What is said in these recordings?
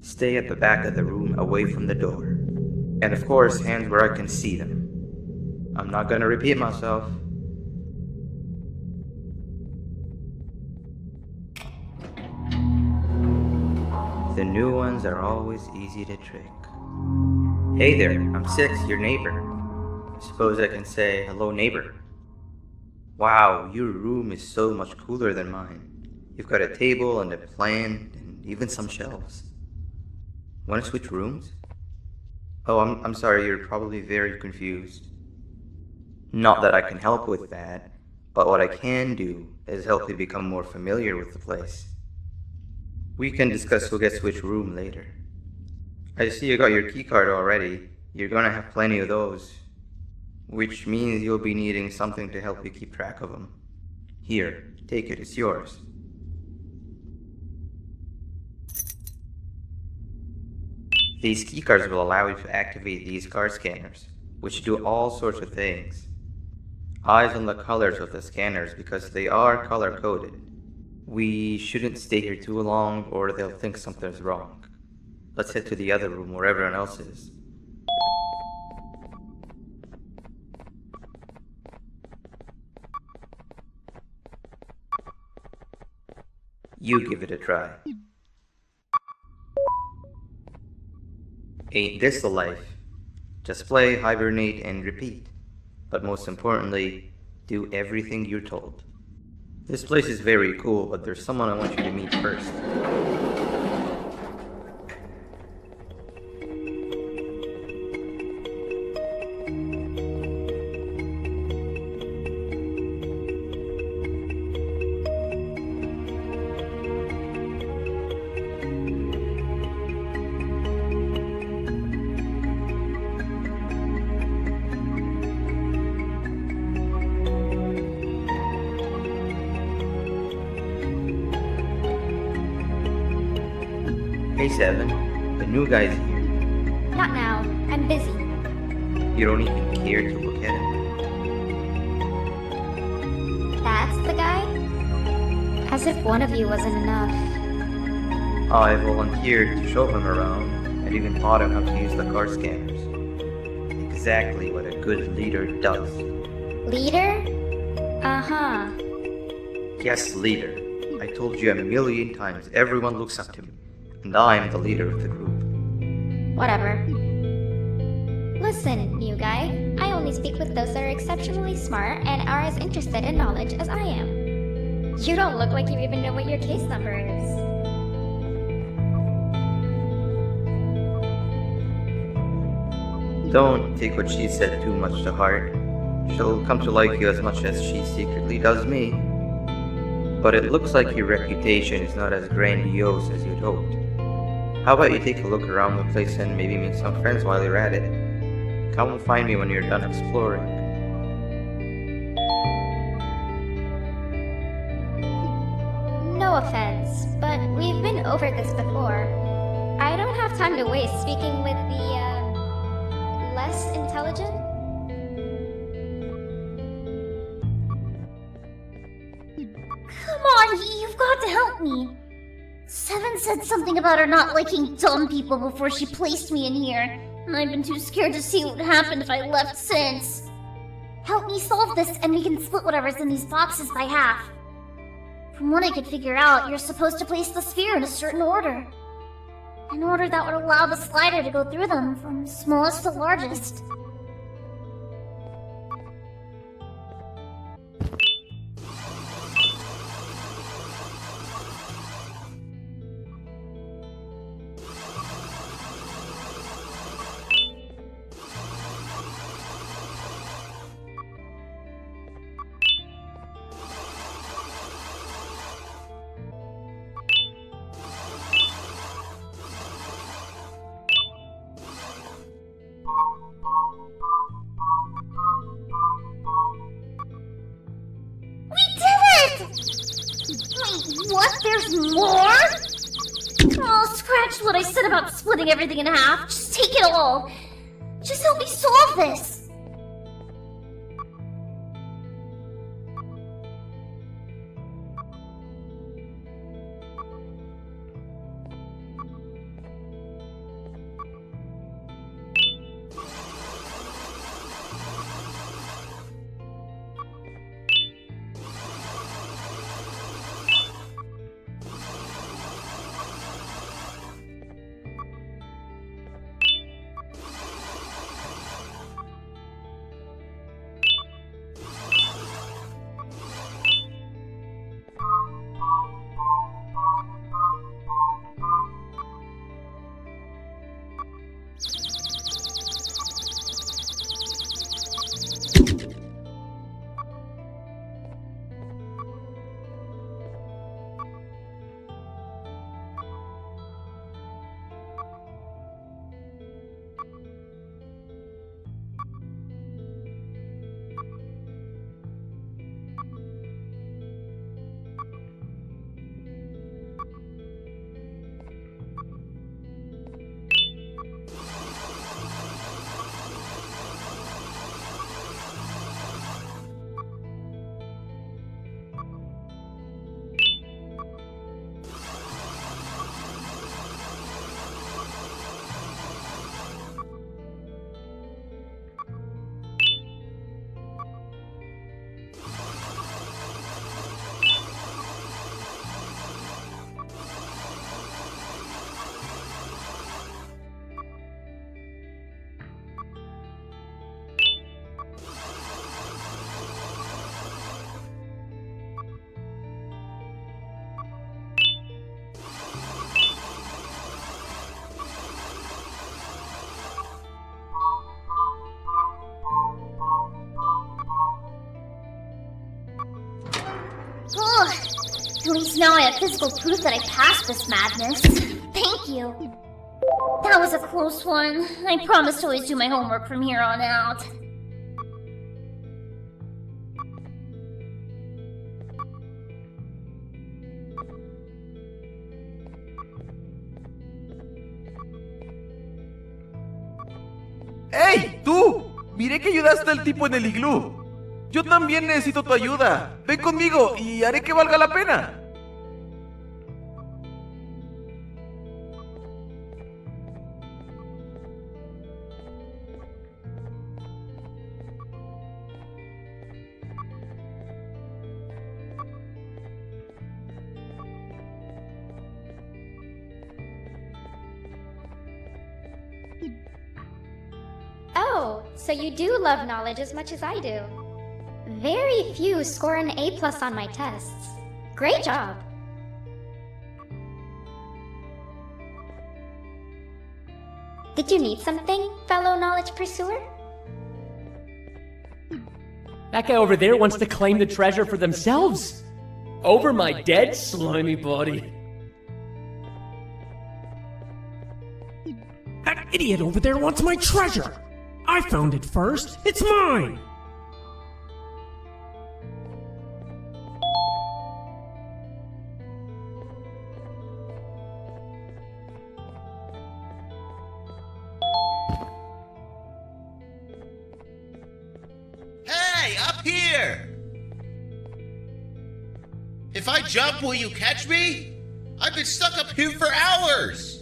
Stay at the back of the room away from the door. And of course, hands where I can see them. I'm not gonna repeat myself. The new ones are always easy to trick. Hey there, I'm Six, your neighbor. Suppose I can say, hello neighbor. Wow, your room is so much cooler than mine. You've got a table and a plant and even some shelves. Want to switch rooms? Oh, I'm sorry, you're probably very confused. Not that I can help with that, but what I can do is help you become more familiar with the place. We can discuss who gets which room later. I see you got your keycard already. You're gonna have plenty of those. Which means you'll be needing something to help you keep track of them. Here, take it, it's yours. These keycards will allow you to activate these card scanners, which do all sorts of things. Eyes on the colors of the scanners because they are color-coded. We shouldn't stay here too long or they'll think something's wrong. Let's head to the other room where everyone else is. You give it a try. Ain't this the life? Just play, hibernate, and repeat. But most importantly, do everything you're told. This place is very cool, but there's someone I want you to meet first. Hey Seven, the new guy's here. Not now. I'm busy. You don't even care to look at him. That's the guy? As if one of you wasn't enough. I volunteered to show him around and even taught him how to use the card scanners. Exactly what a good leader does. Leader? Uh-huh. Yes, leader. I told you a million times everyone looks up to me, and I'm the leader of the group. Whatever. Listen, new guy. I only speak with those that are exceptionally smart and are as interested in knowledge as I am. You don't look like you even know what your case number is. Don't take what she said too much to heart. She'll come to like you as much as she secretly does me. But it looks like your reputation is not as grandiose as you'd hoped. How about you take a look around the place and maybe meet some friends while you're at it? Come and find me when you're done exploring. No offense, but we've been over this before. I don't have time to waste speaking with the, less intelligent? Come on, you've got to help me. Seven said something about her not liking dumb people before she placed me in here, and I've been too scared to see what would happen if I left since. Help me solve this, and we can split whatever's in these boxes by half. From what I could figure out, you're supposed to place the sphere in a certain order. An order that would allow the slider to go through them from smallest to largest. What? There's more? Oh, scratch what I said about splitting everything in half. Just take it all. Just help me solve this. least now I have physical proof that I passed this madness. Thank you. That was a close one. I promise to always do my homework from here on out. ¡Hey, tú! Miré que ayudaste al tipo en el iglú. Yo también necesito tu ayuda. Ven conmigo y haré que valga la pena. Oh, so you do love knowledge as much as I do. Very few score an A+ on my tests. Great job. Did you need something, fellow knowledge pursuer? That guy over there wants to claim the treasure for themselves. Over my dead slimy body. That idiot over there wants my treasure! I found it first! It's mine! Hey, up here! If I jump, will you catch me? I've been stuck up here for hours!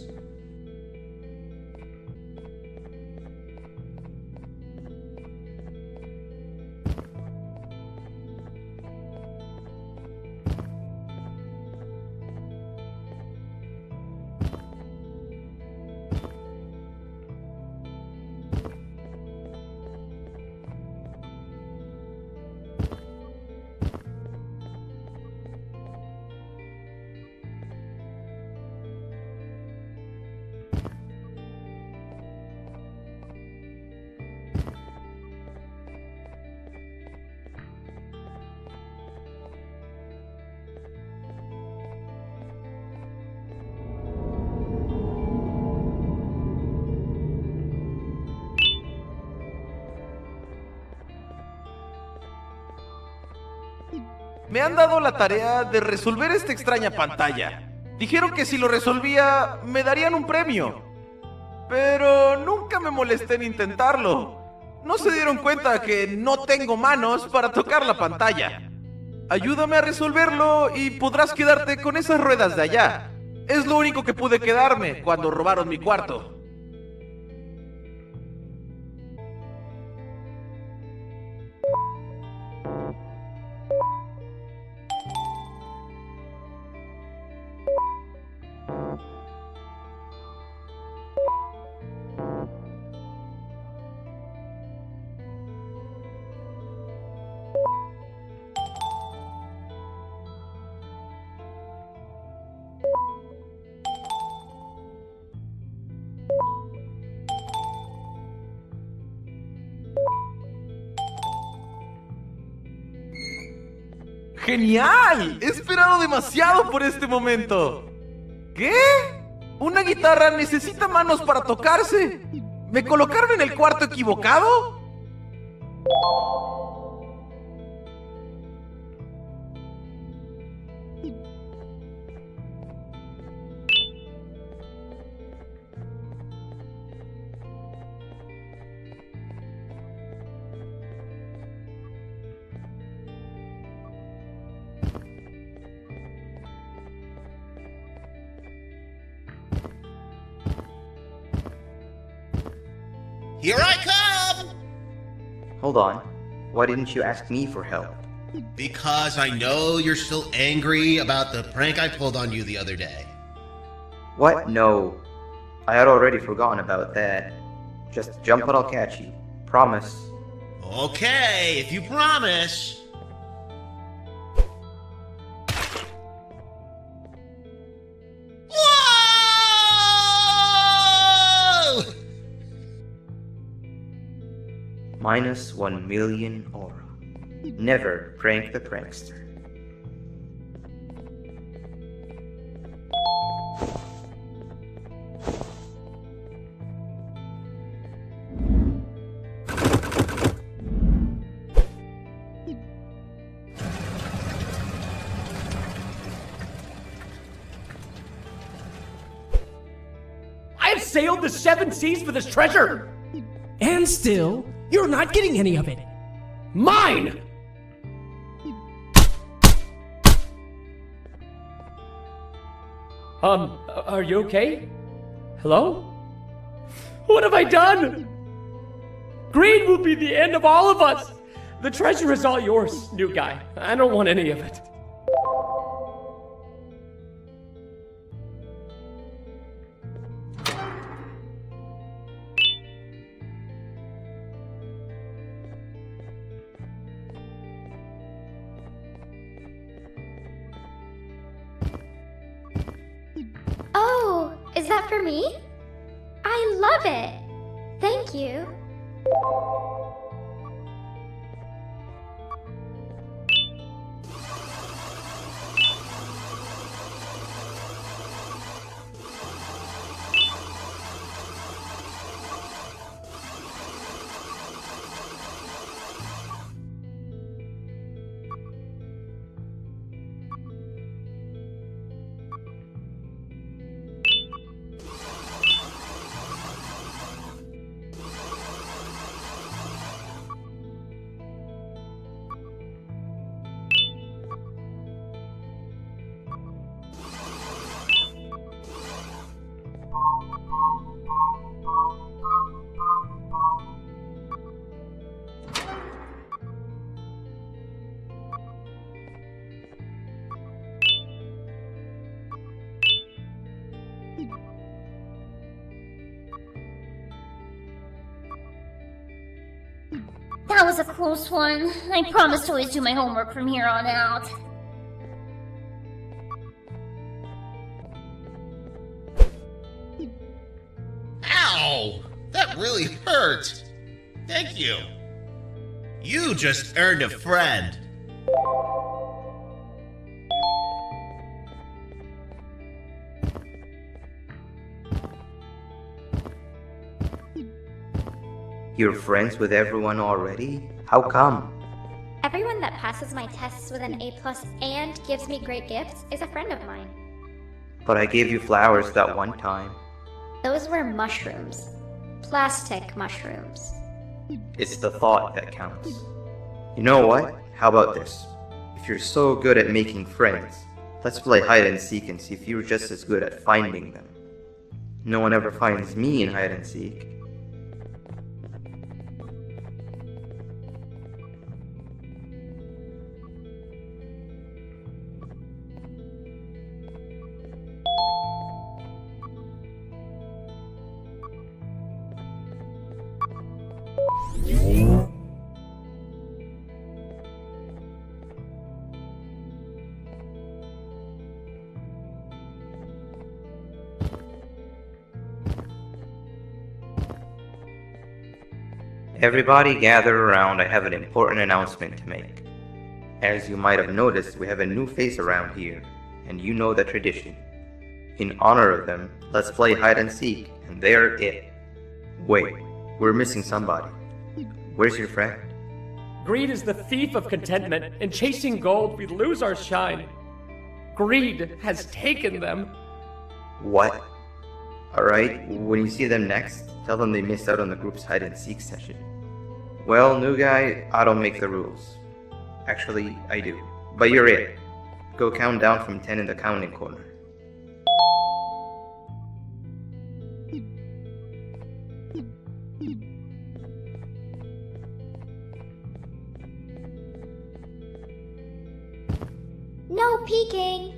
Me han dado la tarea de resolver esta extraña pantalla. Dijeron que si lo resolvía, me darían un premio. Pero nunca me molesté en intentarlo. No se dieron cuenta que no tengo manos para tocar la pantalla. Ayúdame a resolverlo y podrás quedarte con esas ruedas de allá. Es lo único que pude quedarme cuando robaron mi cuarto. ¡Genial! He esperado demasiado por este momento. ¿Qué? ¿Una guitarra necesita manos para tocarse? ¿Me colocaron en el cuarto equivocado? Here I come! Hold on. Why didn't you ask me for help? Because I know you're still angry about the prank I pulled on you the other day. What? No. I had already forgotten about that. Just jump and I'll catch you. Promise. Okay, if you promise. Whoa! Minus 1 million aura. Never prank the prankster. sailed the 7 seas for this treasure! And still, you're not getting any of it. Mine! Are you okay? Hello? What have I done? Greed will be the end of all of us! The treasure is all yours, new guy. I don't want any of it. Oh, is that for me? I love it. Thank you. That was a close one. I promise to always do my homework from here on out. Ow! That really hurt. Thank you. You just earned a friend. You're friends with everyone already? How come? Everyone that passes my tests with an A+ and gives me great gifts is a friend of mine. But I gave you flowers that one time. Those were mushrooms. Plastic mushrooms. It's the thought that counts. You know what? How about this? If you're so good at making friends, let's play hide and seek and see if you're just as good at finding them. No one ever finds me in hide and seek. Everybody gather around, I have an important announcement to make. As you might have noticed, we have a new face around here, and you know the tradition. In honor of them, let's play hide and seek, and they're it. Wait, we're missing somebody. Where's your friend? Greed is the thief of contentment. In chasing gold, we lose our shine. Greed has taken them. What? Alright, when you see them next, tell them they missed out on the group's hide and seek session. Well, new guy, I don't make the rules. Actually, I do. But you're it. Go count down from 10 in the counting corner. No peeking!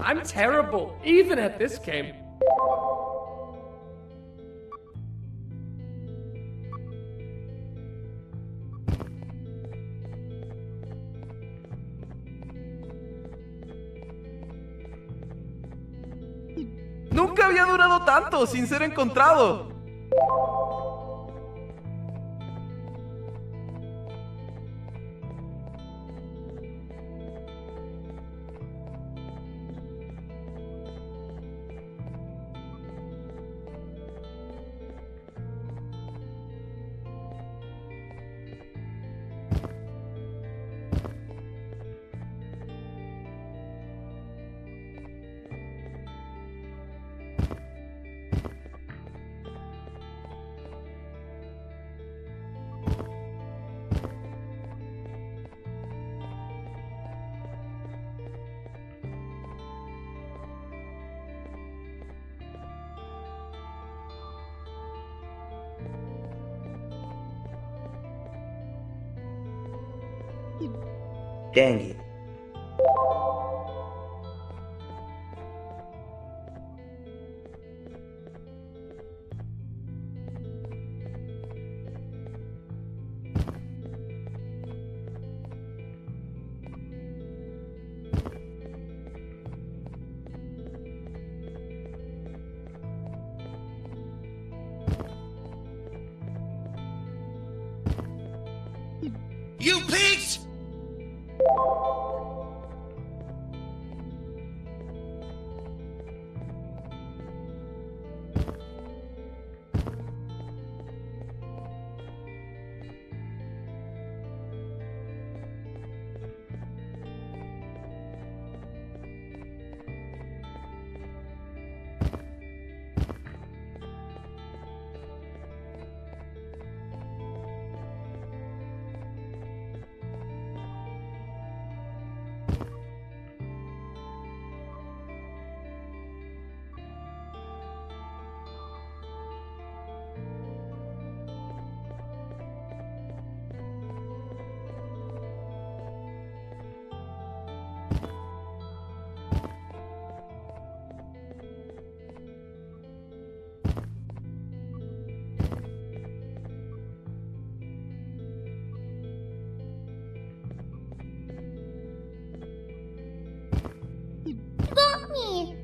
I'm terrible, even at this game. Nunca había durado tanto sin ser encontrado. Dang it. You pigs! You got me!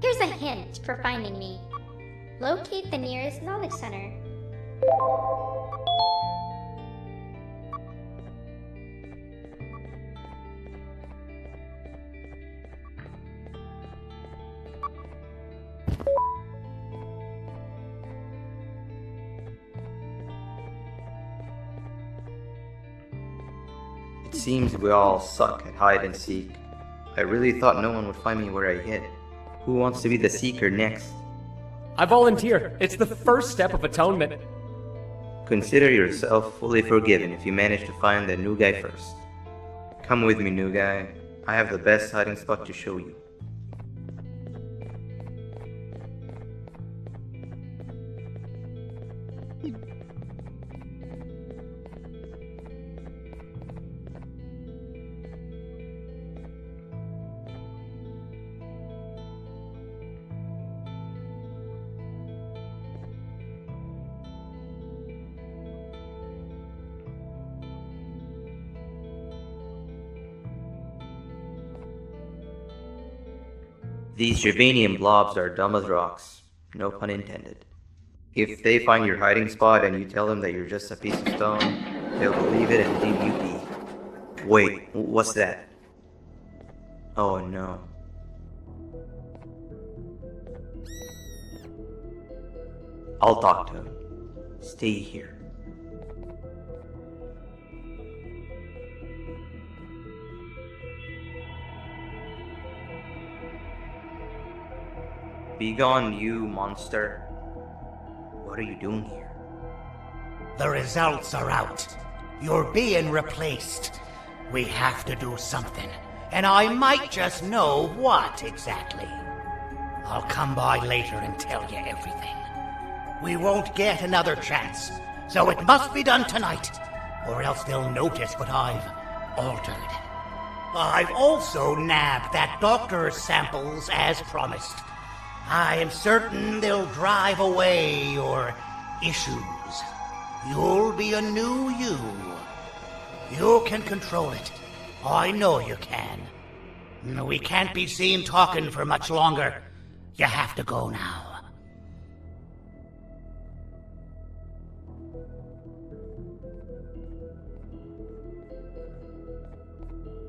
Here's a hint for finding me. Locate the nearest knowledge center. It seems we all suck at hide and seek. I really thought no one would find me where I hid. Who wants to be the seeker next? I volunteer. It's the first step of atonement. Consider yourself fully forgiven if you manage to find the new guy first. Come with me, new guy. I have the best hiding spot to show you. These Gervanium blobs are dumb as rocks. No pun intended. If they find your hiding spot and you tell them that you're just a piece of stone, they'll believe it and leave you be. Wait, what's that? Oh no. I'll talk to him. Stay here. Begone, you monster. What are you doing here? The results are out. You're being replaced. We have to do something, and I might just know what exactly. I'll come by later and tell you everything. We won't get another chance, so it must be done tonight, or else they'll notice what I've altered. I've also nabbed that doctor's samples as promised. I am certain they'll drive away your issues. You'll be a new you. You can control it. I know you can. We can't be seen talking for much longer. You have to go now.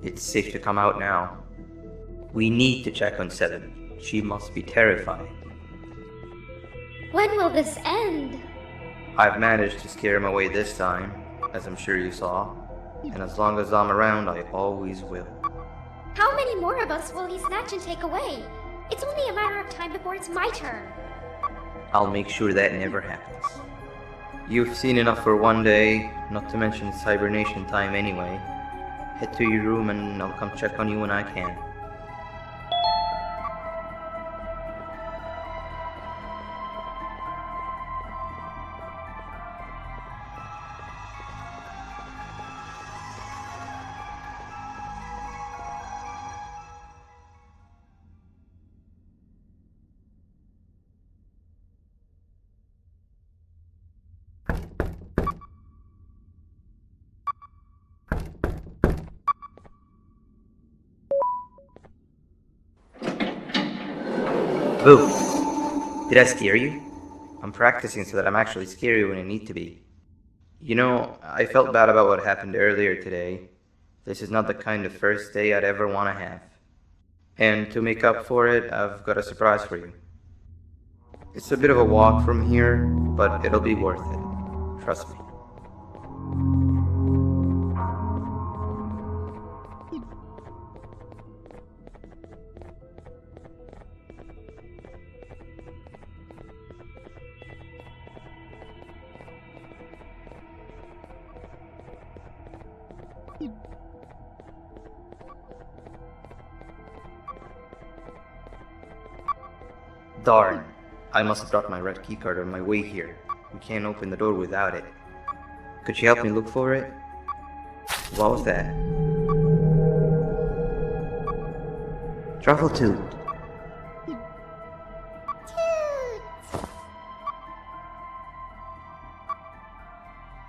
It's safe to come out now. We need to check on Seven. She must be terrified. When will this end? I've managed to scare him away this time, as I'm sure you saw. And as long as I'm around, I always will. How many more of us will he snatch and take away? It's only a matter of time before it's my turn. I'll make sure that never happens. You've seen enough for one day, not to mention it's hibernation time anyway. Head to your room and I'll come check on you when I can. Boo! Did I scare you? I'm practicing so that I'm actually scary when I need to be. You know, I felt bad about what happened earlier today. This is not the kind of first day I'd ever want to have. And to make up for it, I've got a surprise for you. It's a bit of a walk from here, but it'll be worth it. Trust me. Darn, I must have dropped my red keycard on my way here. We can't open the door without it. Could you help me look for it? What was that? Truffle Toot.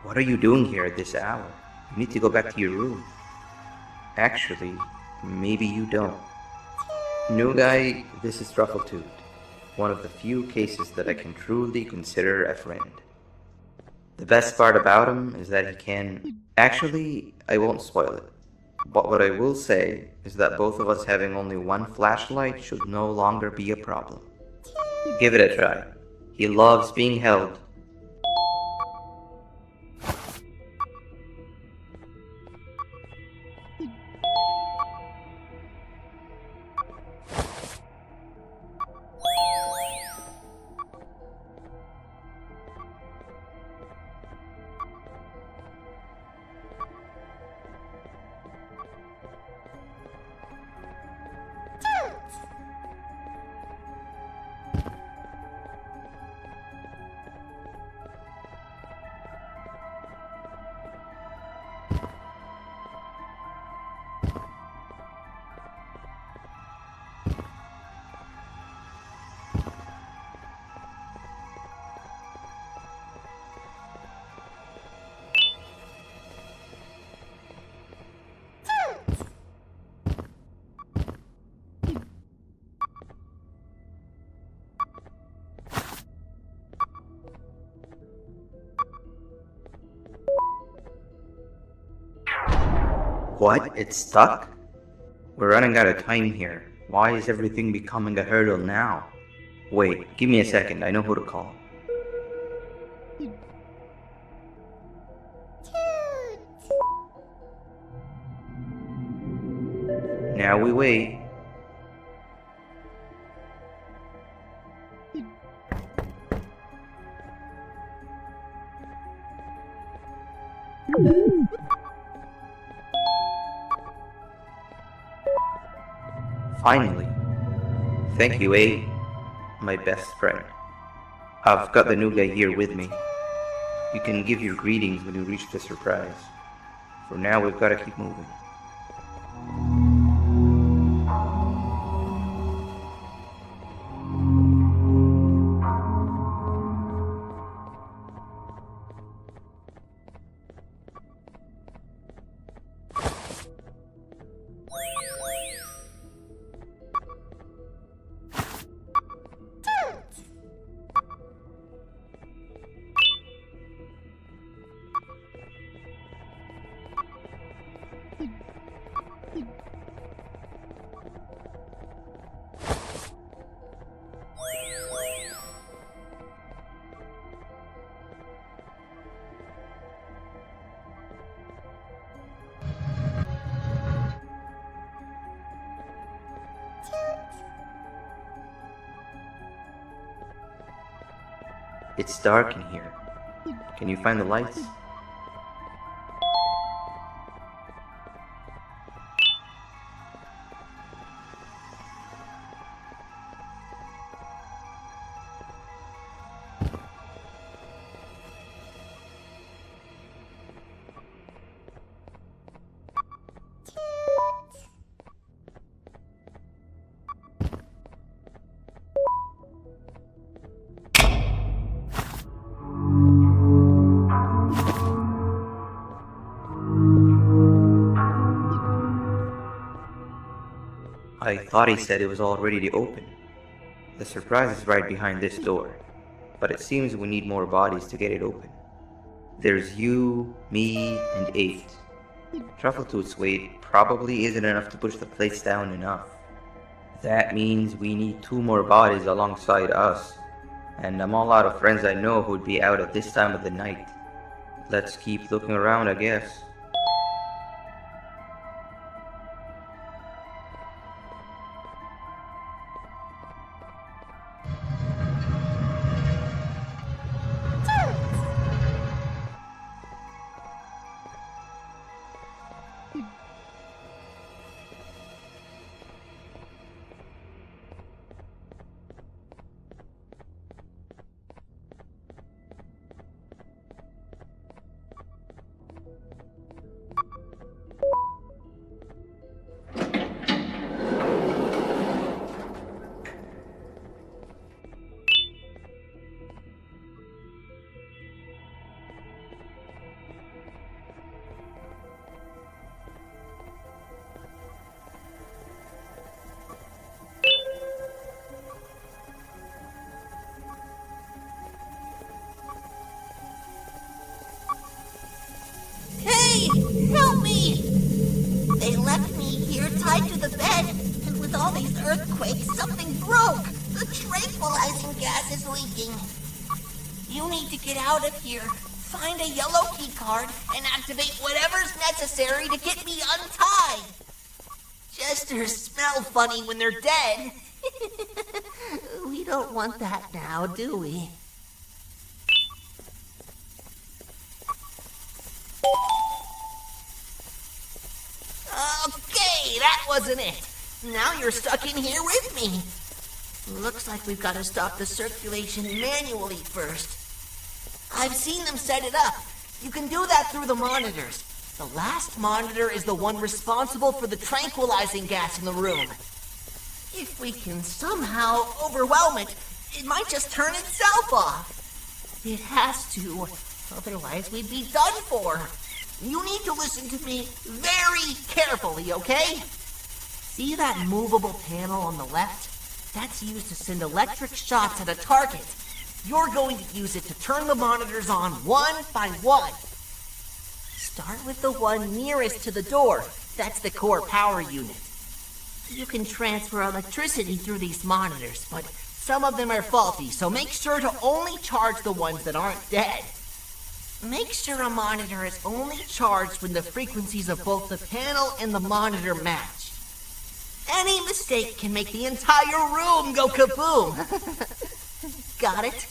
What are you doing here at this hour? You need to go back to your room. Actually, maybe you don't. New guy, this is Truffle Toot. One of the few cases that I can truly consider a friend. The best part about him is that he can... Actually, I won't spoil it. But what I will say is that both of us having only one flashlight should no longer be a problem. Give it a try. He loves being held. What? It's stuck? We're running out of time here. Why is everything becoming a hurdle now? Wait, give me a second. I know who to call. Now we wait. Finally. Thank you, A, my best friend. I've got the new guy here with me. You can give your greetings when you reach the surprise. For now, we've got to keep moving. It's dark in here. Can you find the lights? I thought he said it was all ready to open. The surprise is right behind this door, but it seems we need more bodies to get it open. There's you, me, and 8. Truffletooth's weight probably isn't enough to push the plates down enough. That means we need 2 more bodies alongside us, and I'm all out of friends I know who'd be out at this time of the night. Let's keep looking around, I guess. Hey! Help me! They left me here tied to the bed, and with all these earthquakes, something broke! The tranquilizing gas is leaking. You need to get out of here. Find a yellow key card and activate whatever's necessary to get me untied. Jesters smell funny when they're dead. We don't want that now, do we? Okay, that wasn't it. Now you're stuck in here with me. Looks like we've got to stop the circulation manually first. I've seen them set it up. You can do that through the monitors. The last monitor is the one responsible for the tranquilizing gas in the room. If we can somehow overwhelm it, it might just turn itself off. It has to, otherwise we'd be done for. You need to listen to me very carefully, okay? See that movable panel on the left? That's used to send electric shots at a target. You're going to use it to turn the monitors on one by one. Start with the one nearest to the door. That's the core power unit. You can transfer electricity through these monitors, but some of them are faulty, so make sure to only charge the ones that aren't dead. Make sure a monitor is only charged when the frequencies of both the panel and the monitor match. Any mistake can make the entire room go kaboom. Got it?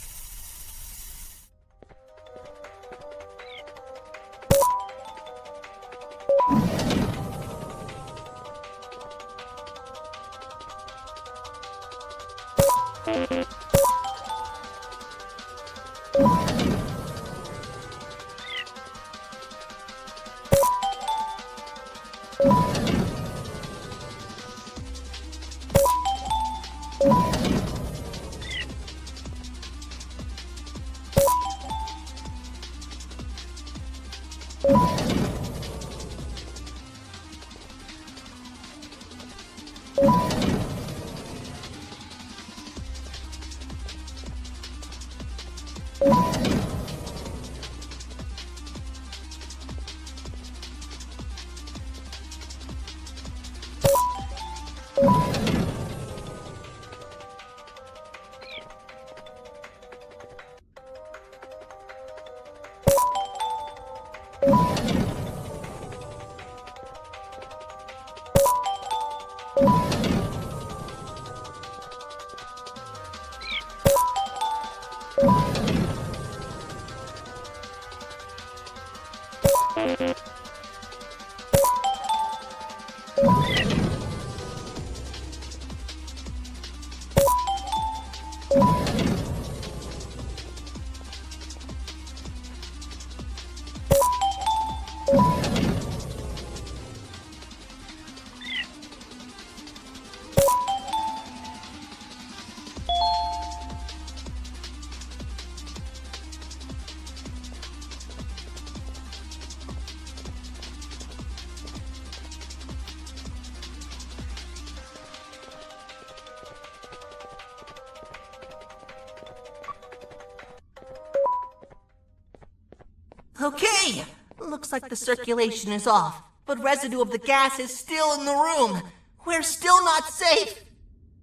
Okay, looks like the circulation is off, but residue of the gas is still in the room. We're still not safe.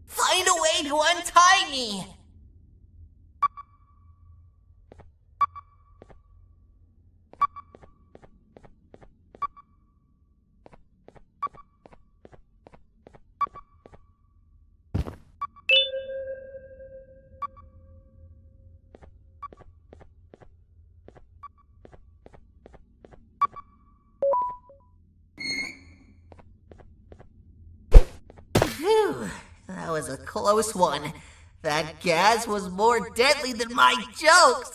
Find a way to untie me. Phew, that was a close one. That gas was more deadly than my jokes.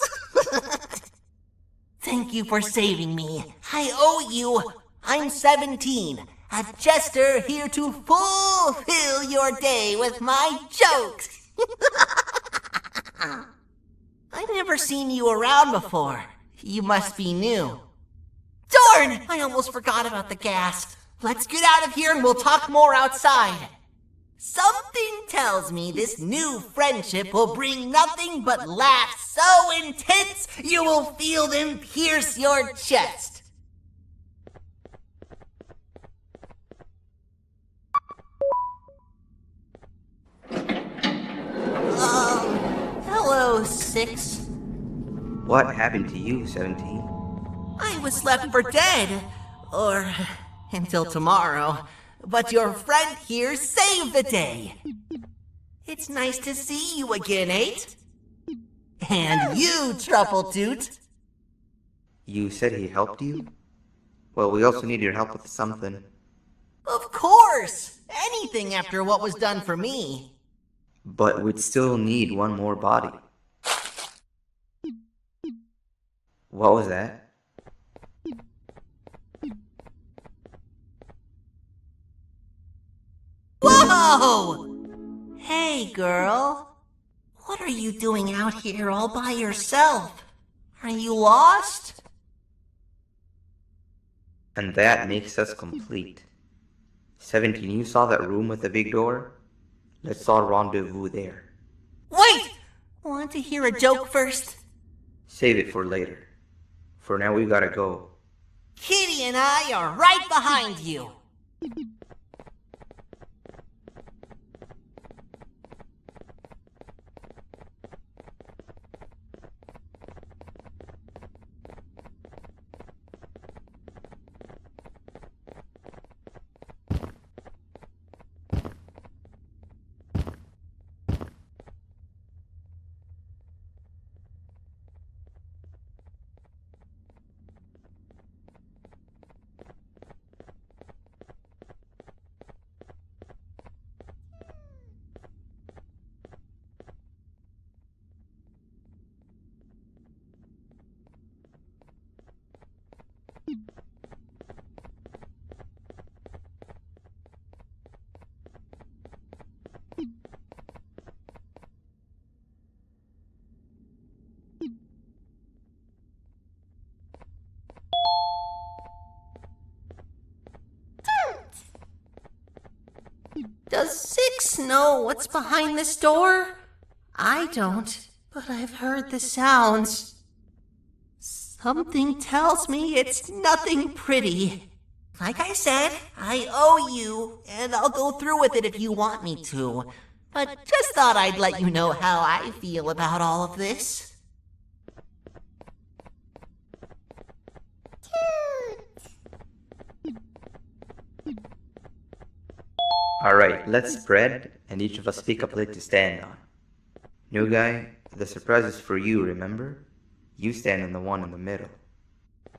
Thank you for saving me. I owe you. I'm 17, a jester here to fulfill your day with my jokes. I've never seen you around before. You must be new. Darn! I almost forgot about the gas. Let's get out of here and we'll talk more outside. Something tells me this new friendship will bring nothing but laughs so intense you will feel them pierce your chest. Hello, 6. What happened to you, 17? I was left for dead. Or until tomorrow. But your friend here saved the day. It's nice to see you again, 8. And you, Truffletoot. You said he helped you? Well, we also need your help with something. Of course! Anything after what was done for me. But we'd still need one more body. What was that? Whoa! Hey, girl. What are you doing out here all by yourself? Are you lost? And that makes us complete. 17, you saw that room with the big door? Let's all rendezvous there. Wait! Want to hear a joke first? Save it for later. For now, we gotta go. Kitty and I are right behind you. Does Six know what's behind this door? I don't, but I've heard the sounds. Something tells me it's nothing pretty. Like I said, I owe you, and I'll go through with it if you want me to. But just thought I'd let you know how I feel about all of this. Alright, let's spread, and each of us pick a plate to stand on. New guy, the surprise is for you, remember? You stand on the one in the middle.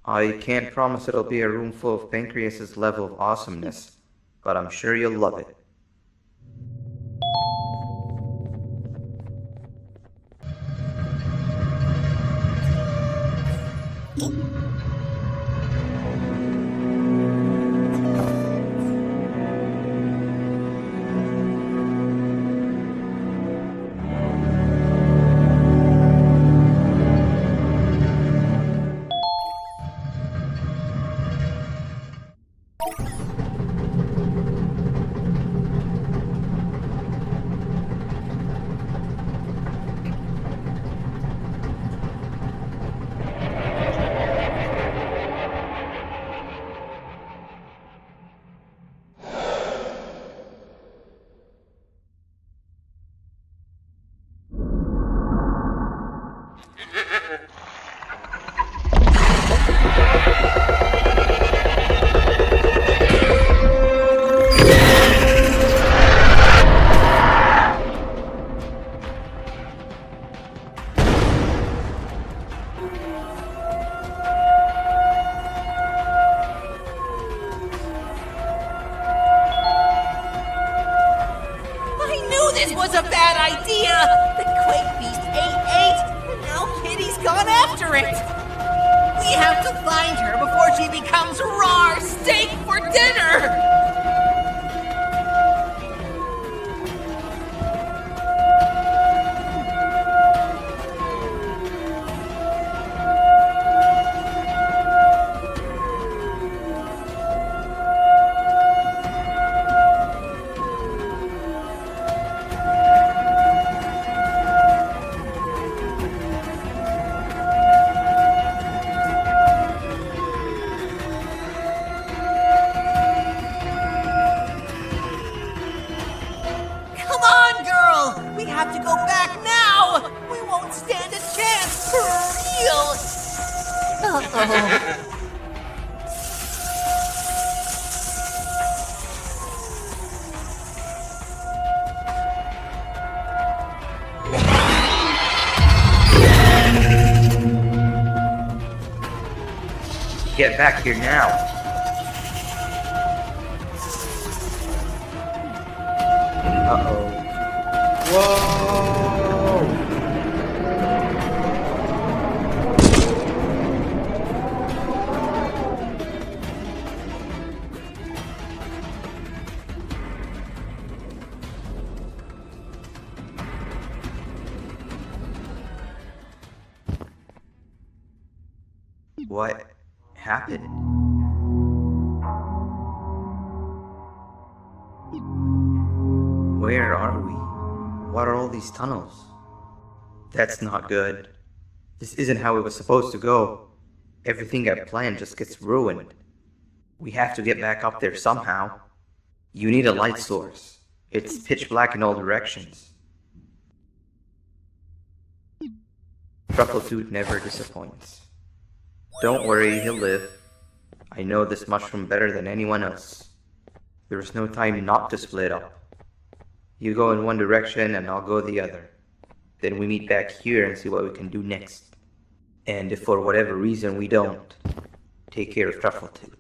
I can't promise it'll be a room full of Pancreas's level of awesomeness, but I'm sure you'll love it. This was a bad idea! The Quake Beast ate, and now Kitty's gone after it! We have to find her before she becomes raw steak for dinner! Have to go back now! We won't stand a chance, for real! Uh-oh. Get back here now! Uh-oh. Whoa! What happened? Where are we? What are all these tunnels? That's not good. This isn't how it was supposed to go. Everything I planned just gets ruined. We have to get back up there somehow. You need a light source. It's pitch black in all directions. Truffletooth never disappoints. Don't worry, he'll live. I know this mushroom better than anyone else. There's no time not to split up. You go in one direction and I'll go the other. Then we meet back here and see what we can do next. And if for whatever reason we don't, take care of Truffletooth.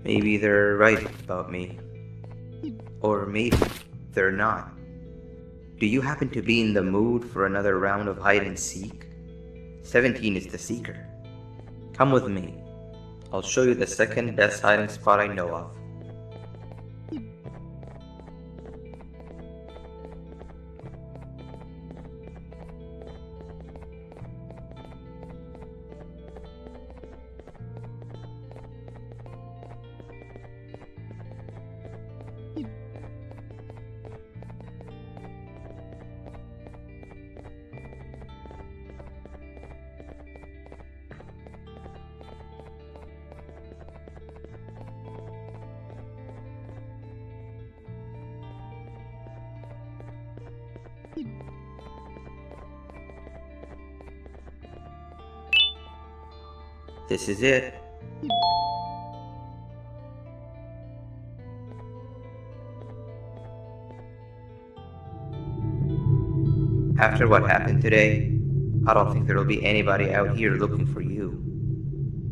Maybe they're right about me. Or maybe they're not. Do you happen to be in the mood for another round of hide and seek? 17 is the seeker. Come with me. I'll show you the second best hiding spot I know of. This is it. After what happened today, I don't think there'll be anybody out here looking for you,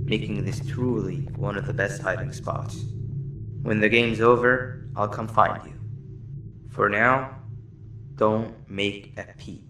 making this truly one of the best hiding spots. When the game's over, I'll come find you. For now, don't make a peep.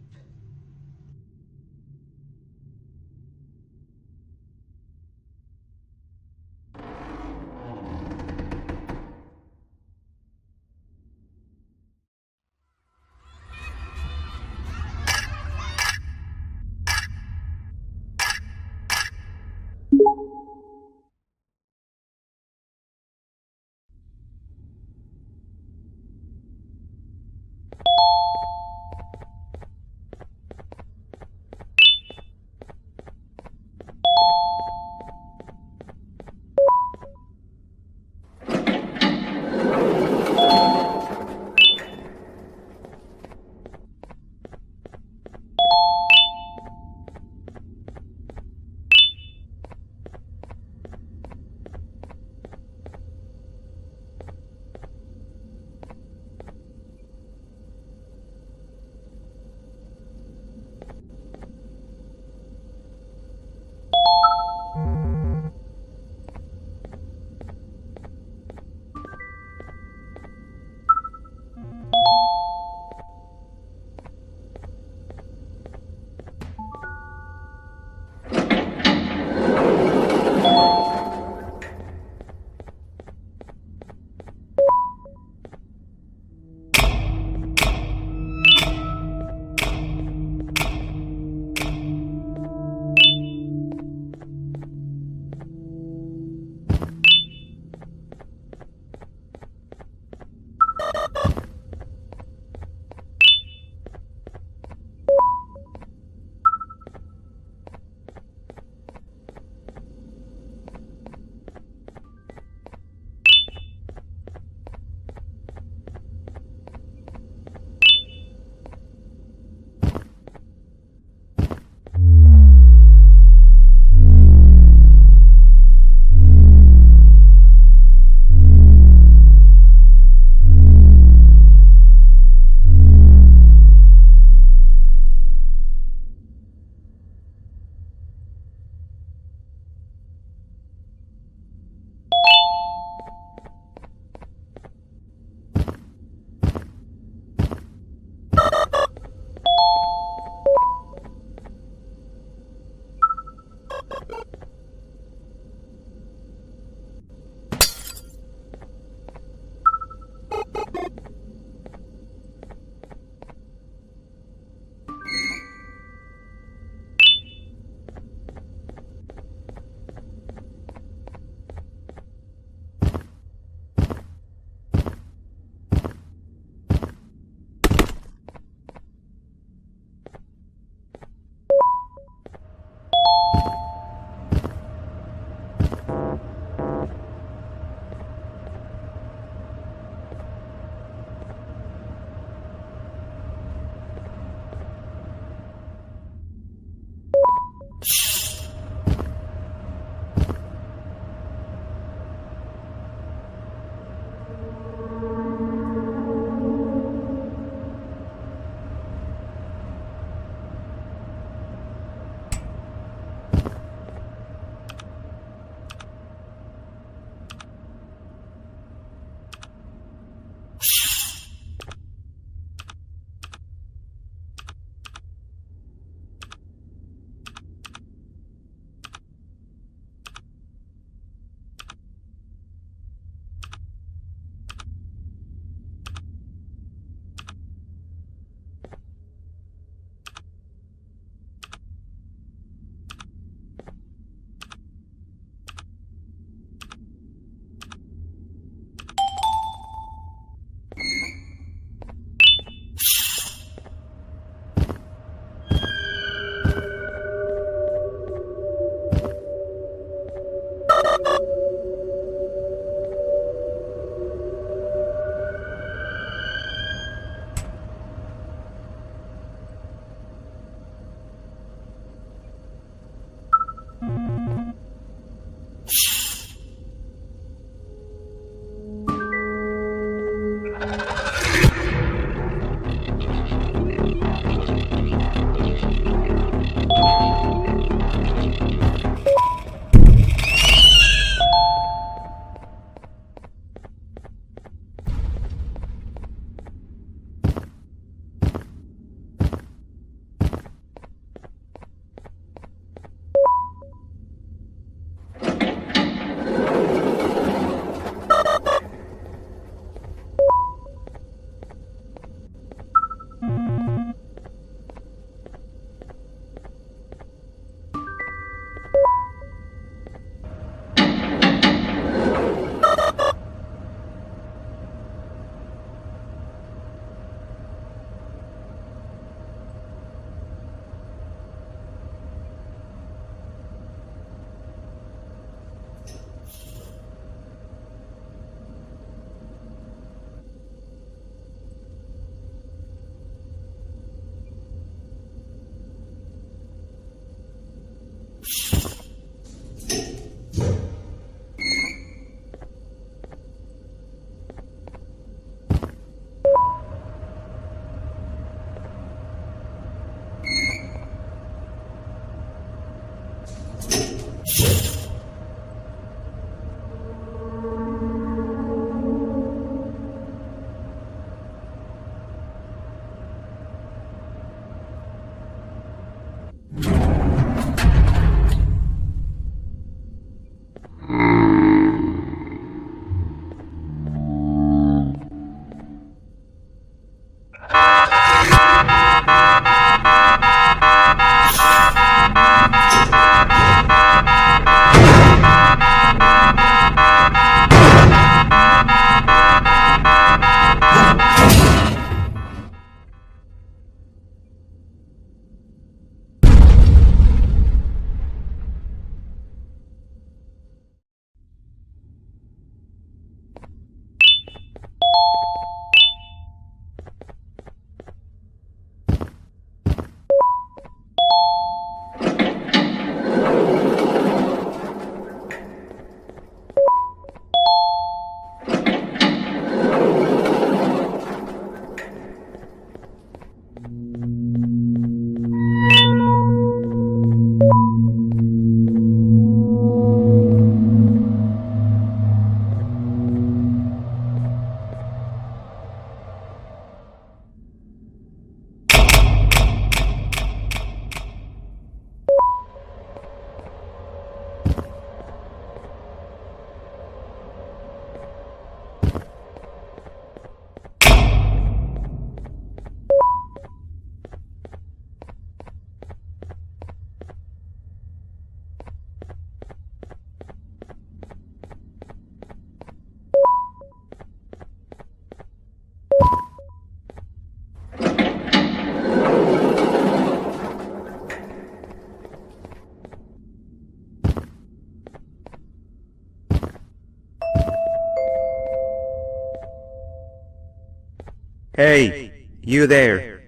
Hey, you there.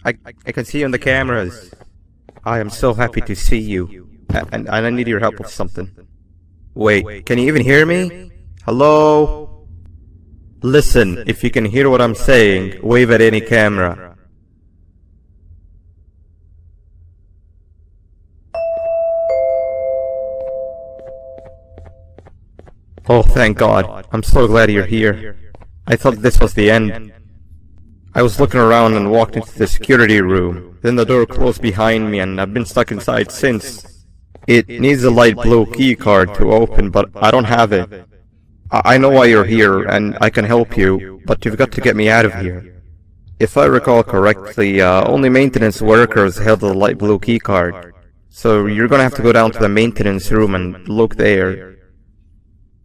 I can see you on the cameras. I am so happy to see you. And I need your help with something. Wait, can you even hear me? Hello? Listen, if you can hear what I'm saying, wave at any camera. Oh, thank God. I'm so glad you're here. I thought this was the end. I was looking around and walked into the security room. Then the door closed behind me and I've been stuck inside since. It needs a light blue key card to open, but I don't have it. I know why you're here and I can help you, but you've got to get me out of here. If I recall correctly, only maintenance workers held the light blue key card. So you're gonna have to go down to the maintenance room and look there.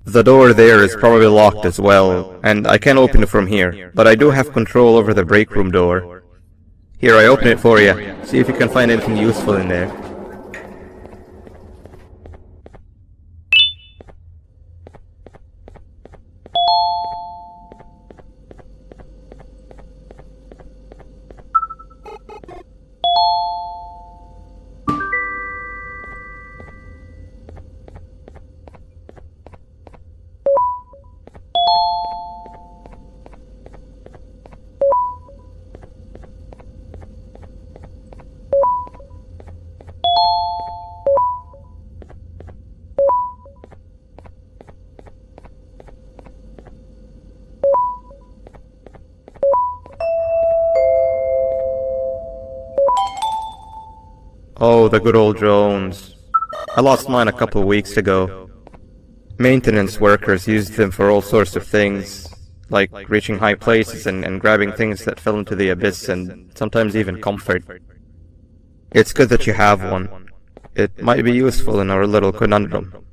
The door there is probably locked as well, and I can't open it from here, but I do have control over the break room door. Here, I open it for you. See if you can find anything useful in there. Oh, the good old drones. I lost mine a couple of weeks ago. Maintenance workers used them for all sorts of things, like reaching high places and grabbing things that fell into the abyss, and sometimes even comfort. It's good that you have one. It might be useful in our little conundrum.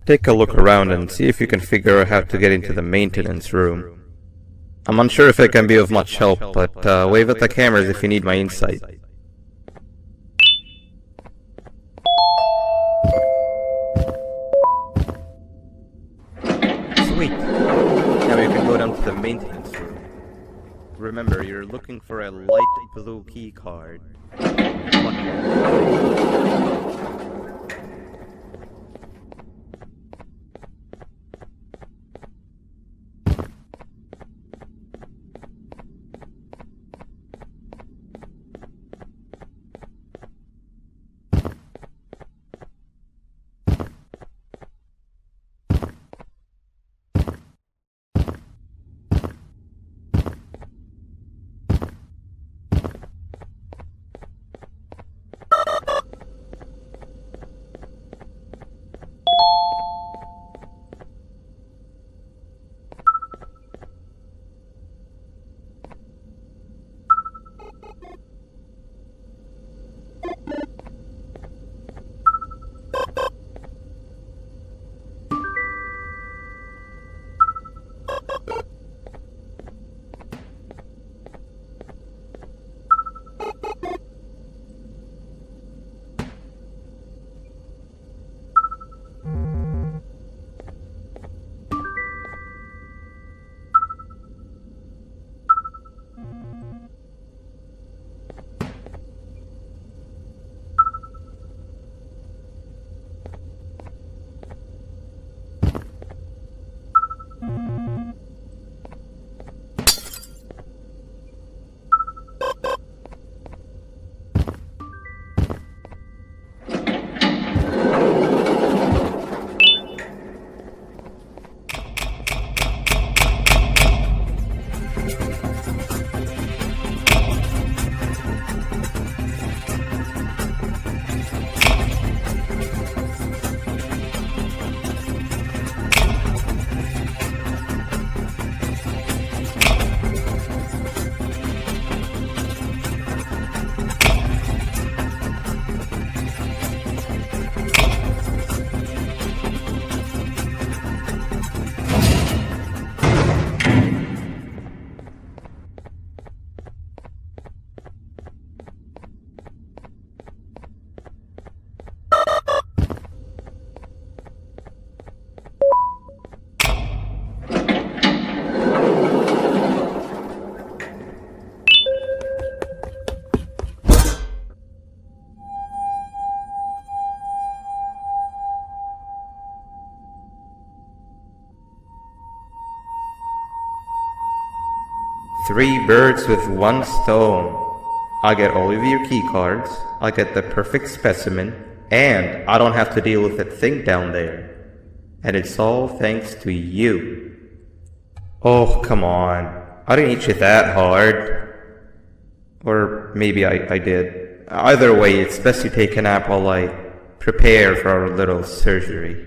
Take a look around and see if you can figure out how to get into the maintenance room. I'm unsure if it can be of much help, but wave at the cameras if you need my insight. Sweet. Now you can go down to the maintenance room. Remember, you're looking for a light blue key card. Three birds with one stone. I get all of your key cards, I get the perfect specimen, and I don't have to deal with that thing down there. And it's all thanks to you. Oh, come on. I didn't hit you that hard. Or maybe I did. Either way, it's best you take a nap while I prepare for our little surgery.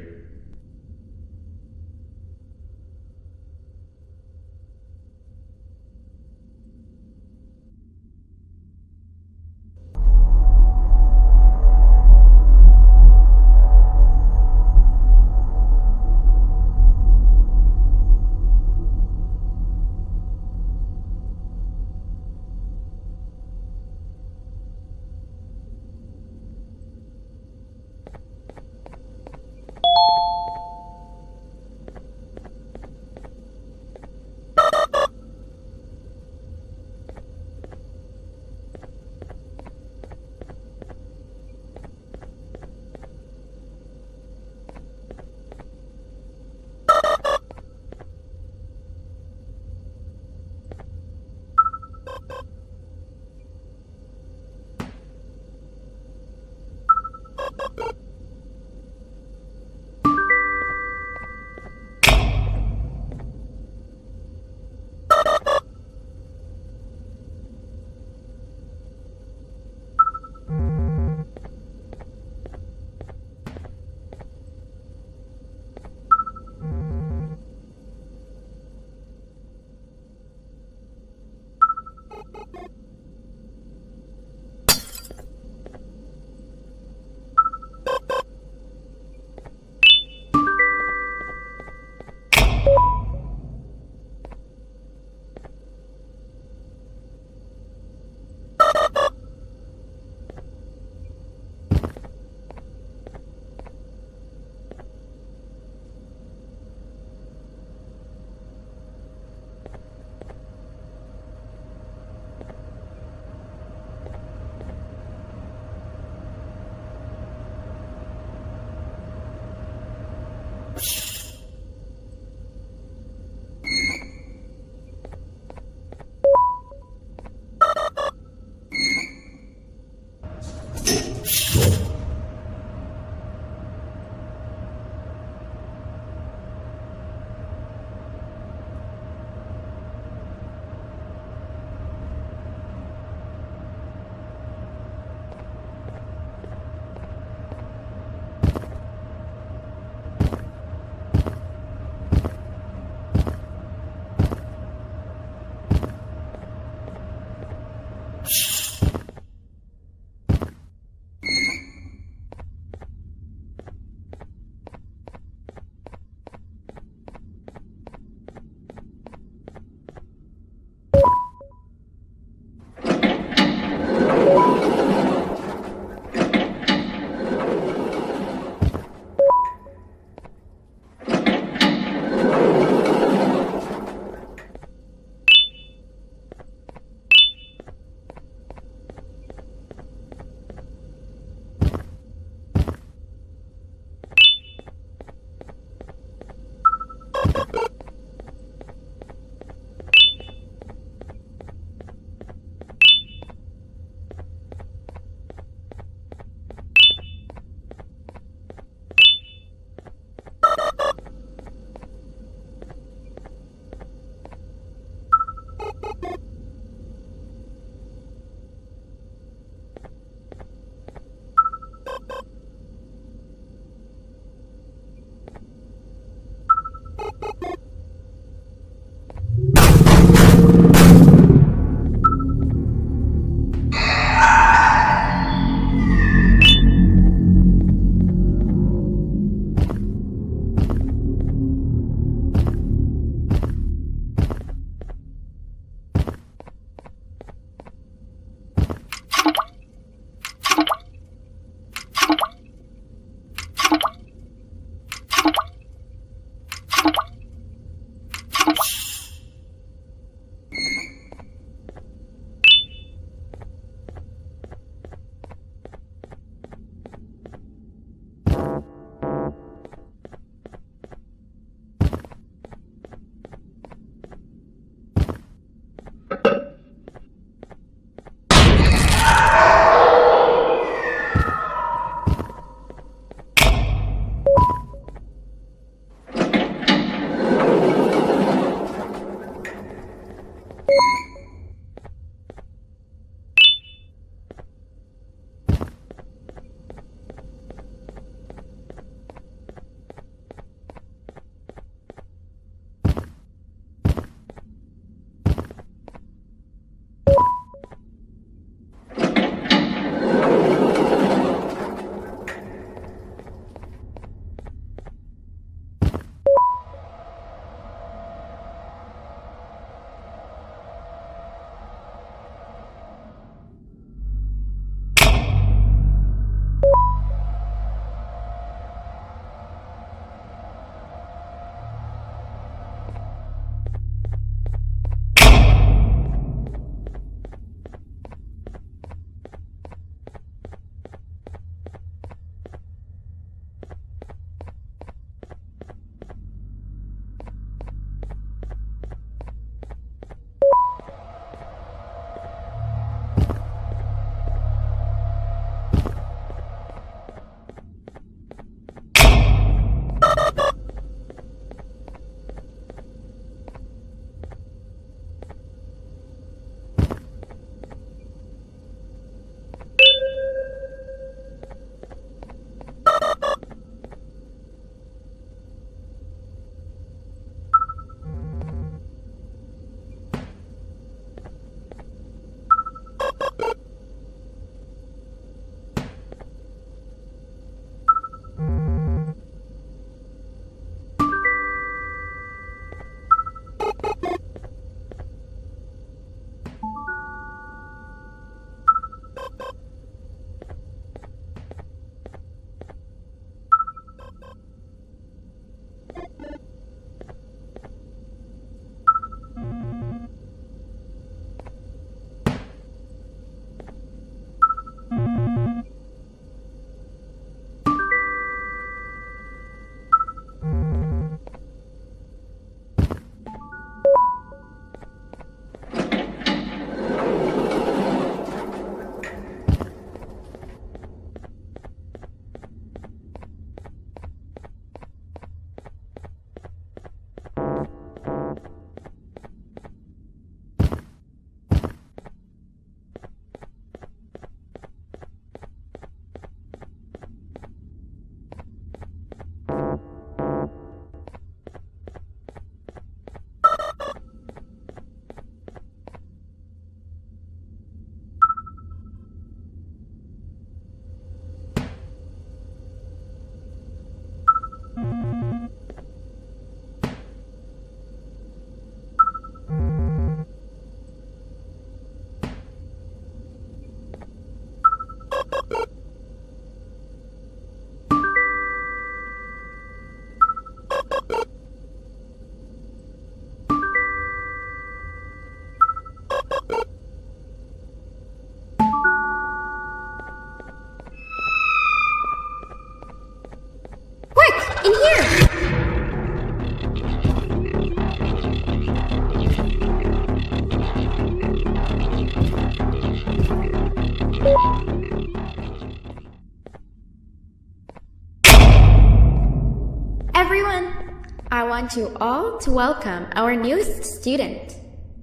want you all to welcome our newest student.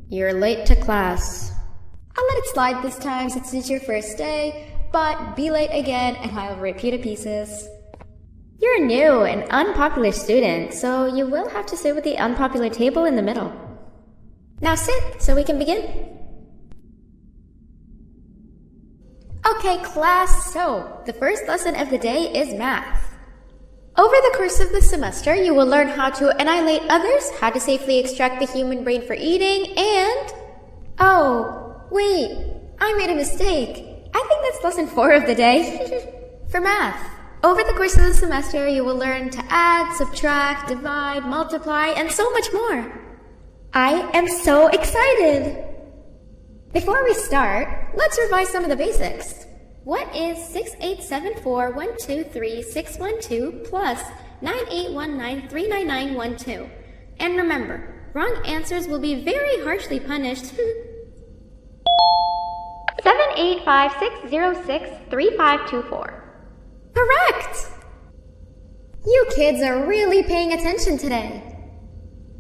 You're late to class. I'll let it slide this time since it's your first day, but be late again and I'll rip you to pieces. You're a new and unpopular student, so you will have to sit with the unpopular table in the middle. Now sit so we can begin. Okay, class, so the first lesson of the day is math. Over the course of the semester, you will learn how to annihilate others, how to safely extract the human brain for eating, and... Oh, wait, I made a mistake. I think that's lesson 4 of the day. For math, over the course of the semester, you will learn to add, subtract, divide, multiply, and so much more. I am so excited! Before we start, let's revise some of the basics. What is 6874123612 plus 9819399912? And remember, wrong answers will be very harshly punished. 785-606-3524. Correct! You kids are really paying attention today.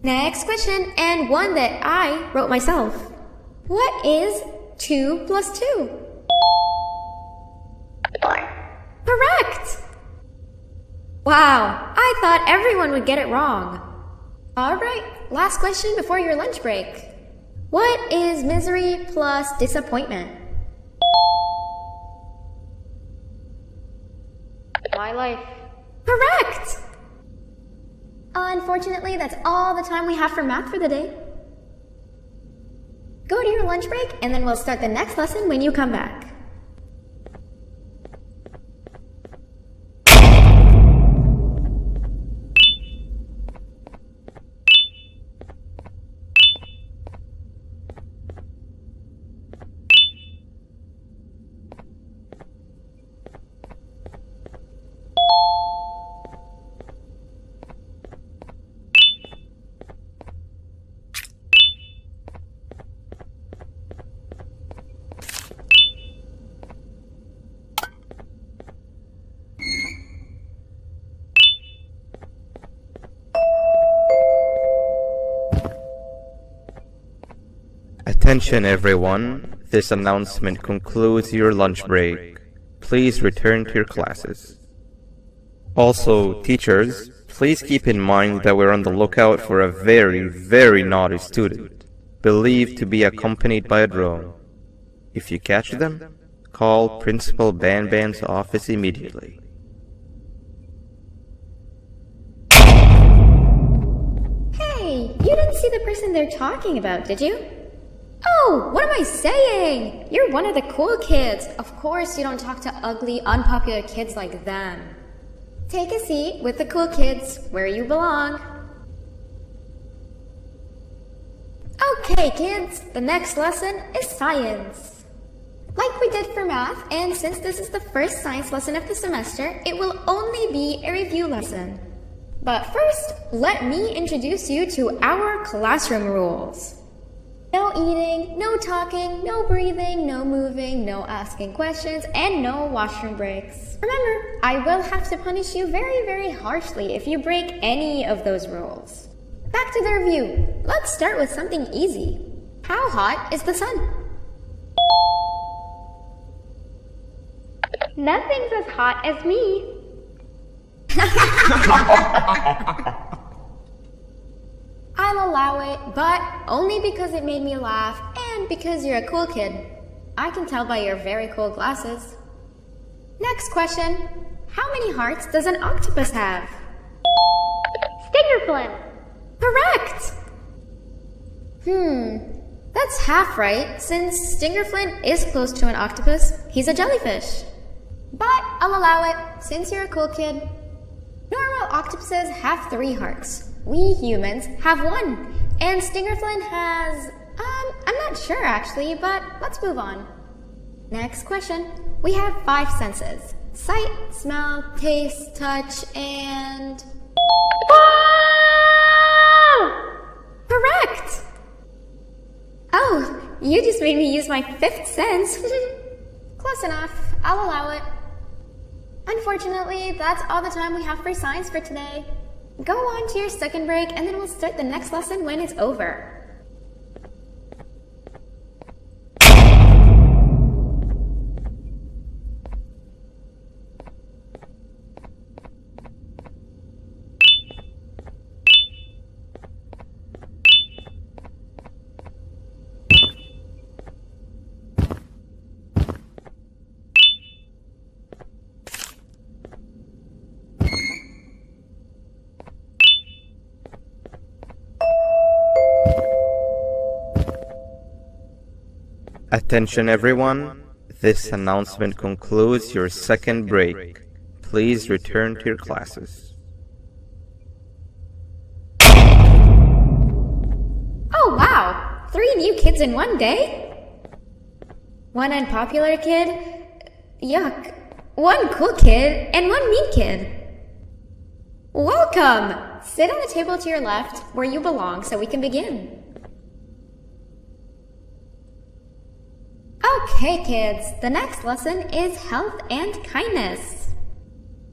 Next question, and one that I wrote myself. What is 2 plus 2? 4. Correct! Wow, I thought everyone would get it wrong. Alright, last question before your lunch break. What is misery plus disappointment? My life. Correct! Unfortunately, that's all the time we have for math for the day. Go to your lunch break, and then we'll start the next lesson when you come back. Attention everyone, this announcement concludes your lunch break. Please return to your classes. Also, teachers, please keep in mind that we're on the lookout for a very, very naughty student, believed to be accompanied by a drone. If you catch them, call Principal Banban's office immediately. Hey, you didn't see the person they're talking about, did you? Oh, what am I saying? You're one of the cool kids. Of course you don't talk to ugly, unpopular kids like them. Take a seat with the cool kids, where you belong. Okay, kids, the next lesson is science. Like we did for math, and since this is the first science lesson of the semester, it will only be a review lesson. But first, let me introduce you to our classroom rules. No eating, no talking, no breathing, no moving, no asking questions, and no washroom breaks. Remember, I will have to punish you very, very harshly if you break any of those rules. Back to the review. Let's start with something easy. How hot is the sun? Nothing's as hot as me. I'll allow it, but only because it made me laugh and because you're a cool kid. I can tell by your very cool glasses. Next question. How many hearts does an octopus have? Stingerflint. Correct! That's half right, since Stingerflint is close to an octopus. He's a jellyfish. But I'll allow it, since you're a cool kid. Normal octopuses have 3 hearts. We humans have 1. And Stingerflint has... I'm not sure actually, but let's move on. Next question. We have 5 senses. Sight, smell, taste, touch, and... Whoa! Correct! Oh, you just made me use my 5th sense. Close enough. I'll allow it. Unfortunately, that's all the time we have for science for today. Go on to your second break, and then we'll start the next lesson when it's over. Attention everyone, this announcement concludes your second break. Please return to your classes. Oh wow! 3 new kids in one day? 1 unpopular kid? Yuck. 1 cool kid and 1 mean kid. Welcome! Sit on the table to your left, where you belong, so we can begin. Okay, kids, the next lesson is health and kindness.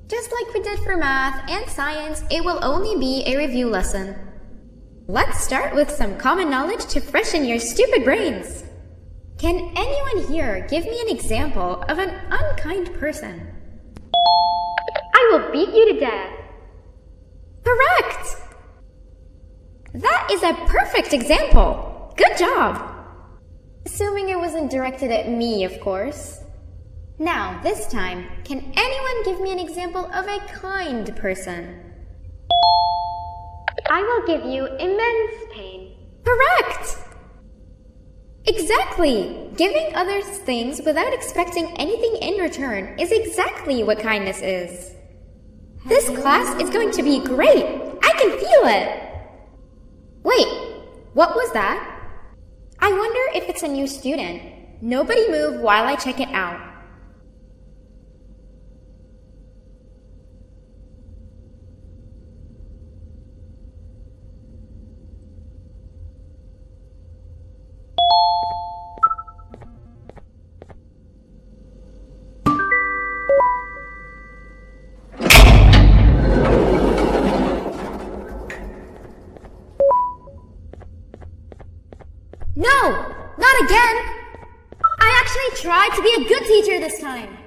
Just like we did for math and science, it will only be a review lesson. Let's start with some common knowledge to freshen your stupid brains. Can anyone here give me an example of an unkind person? I will beat you to death. Correct! That is a perfect example. Good job. Assuming it wasn't directed at me, of course. Now, this time, can anyone give me an example of a kind person? I will give you immense pain. Correct! Exactly! Giving others things without expecting anything in return is exactly what kindness is. This class is going to be great! I can feel it! Wait, what was that? I wonder if it's a new student. Nobody move while I check it out. No! Not again! I actually tried to be a good teacher this time.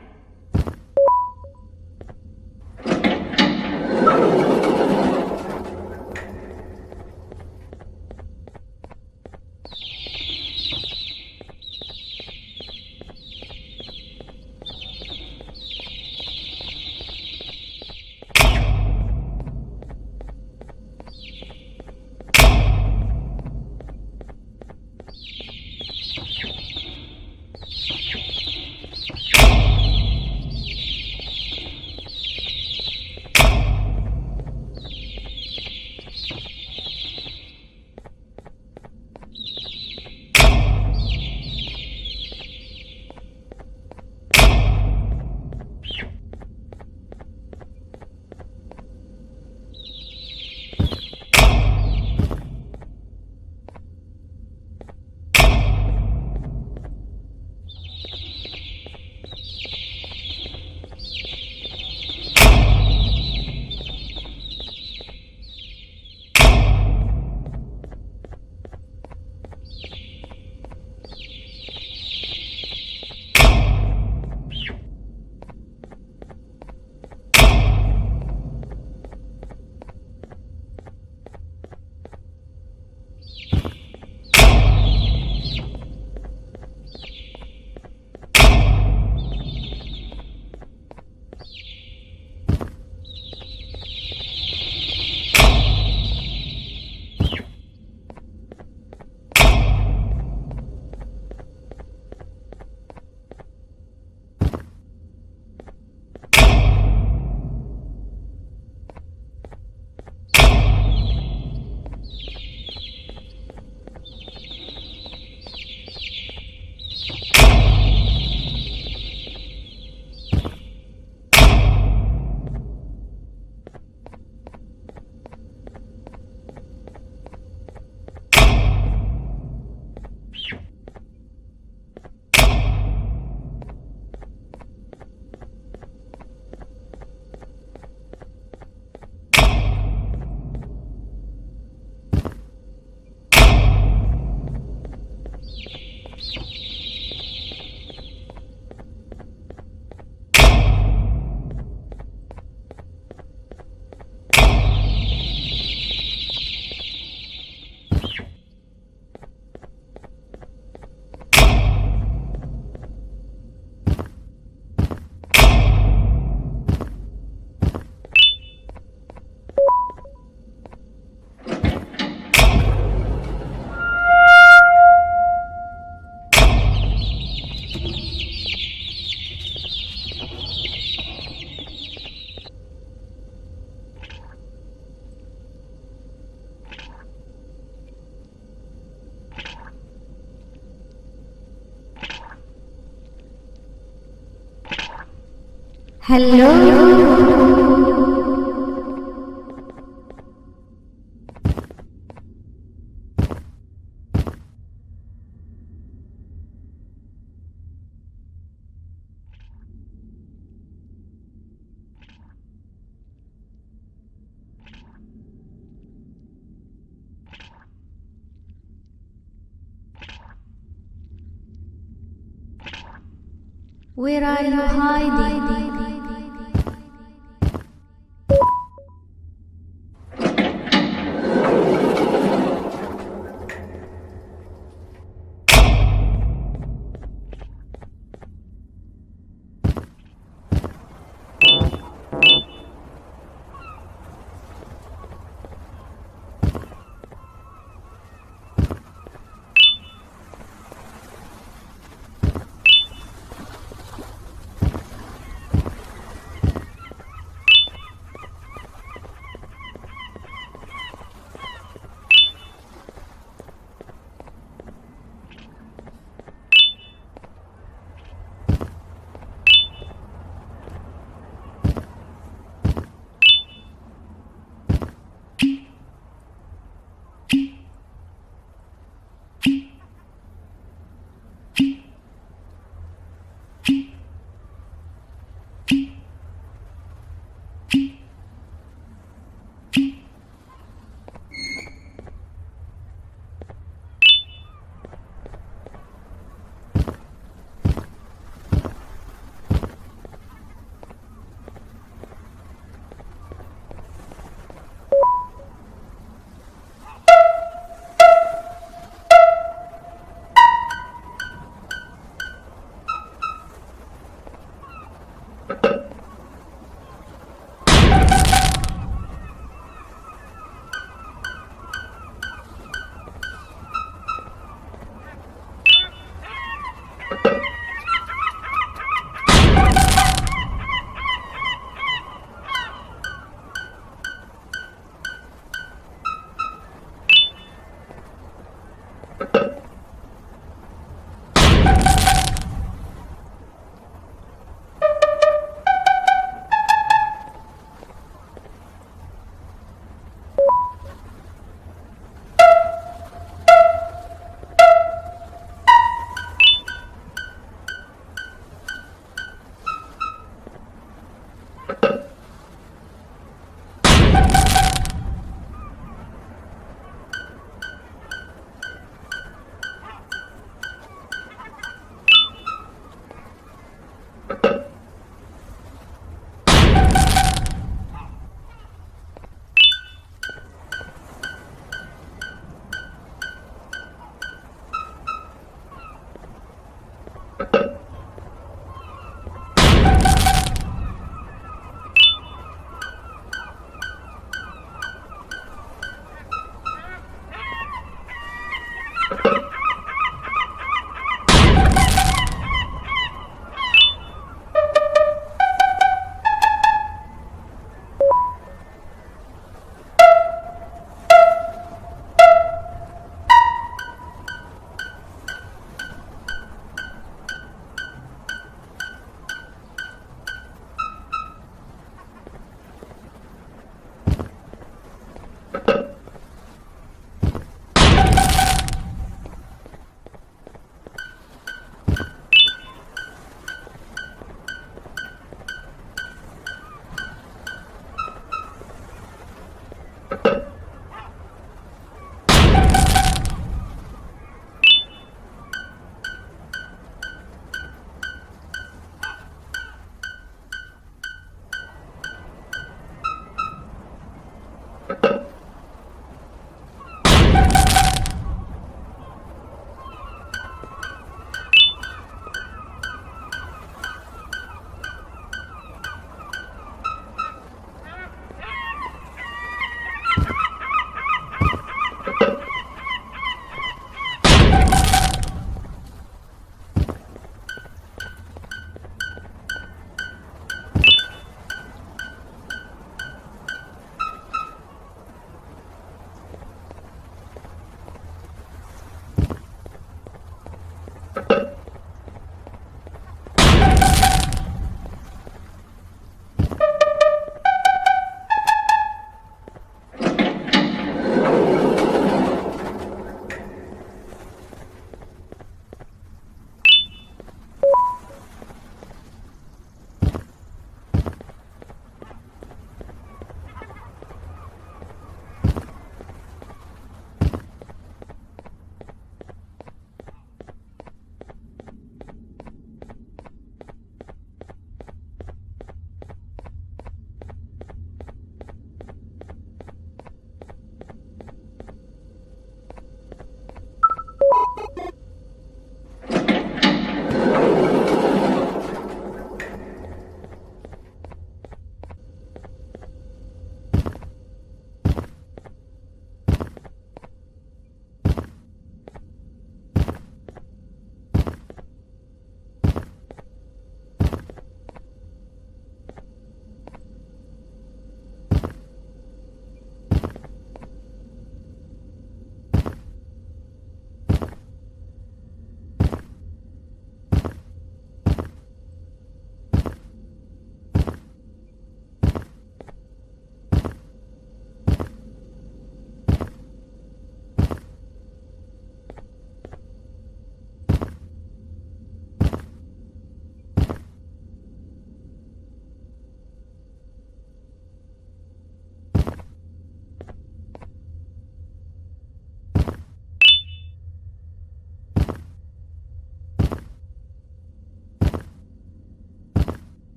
Where are you hiding?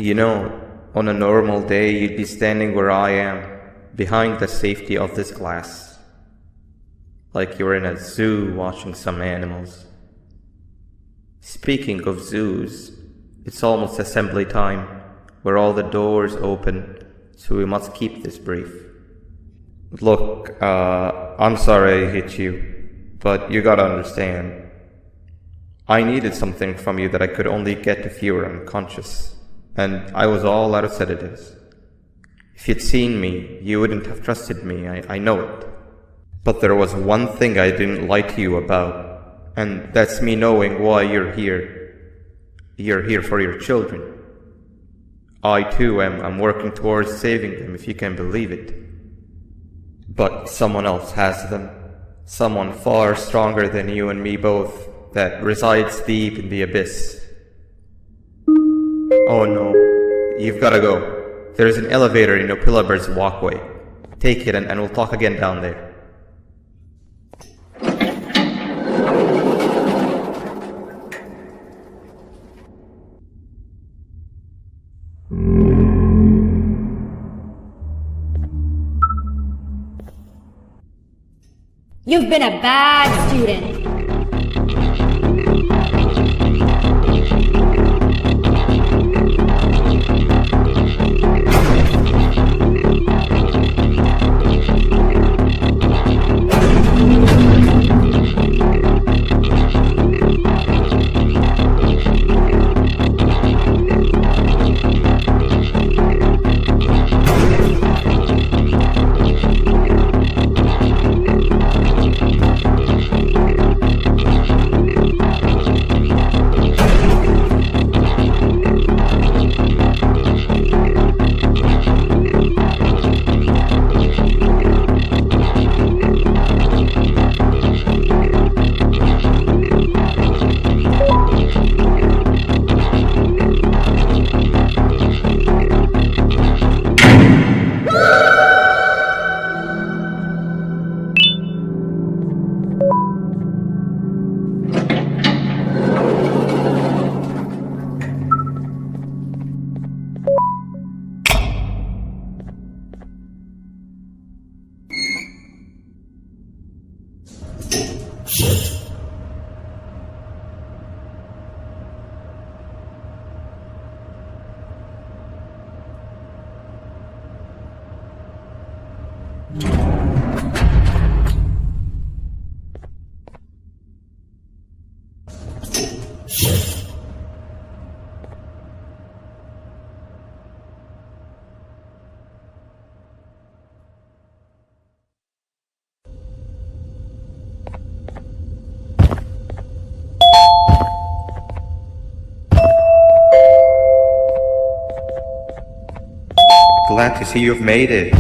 You know, on a normal day, you'd be standing where I am, behind the safety of this glass. Like you're in a zoo watching some animals. Speaking of zoos, it's almost assembly time, where all the doors open, so we must keep this brief. Look, I'm sorry I hit you, but you gotta understand. I needed something from you that I could only get if you were unconscious, and I was all out of sedatives. If you'd seen me, you wouldn't have trusted me, I know it. But there was one thing I didn't lie to you about, and that's me knowing why you're here. You're here for your children. I too am working towards saving them, if you can believe it. But someone else has them. Someone far stronger than you and me both, that resides deep in the abyss. Oh no, you've gotta go. There's an elevator in Opilaber's walkway. Take it and we'll talk again down there. You've been a bad student. Glad to see you've made it.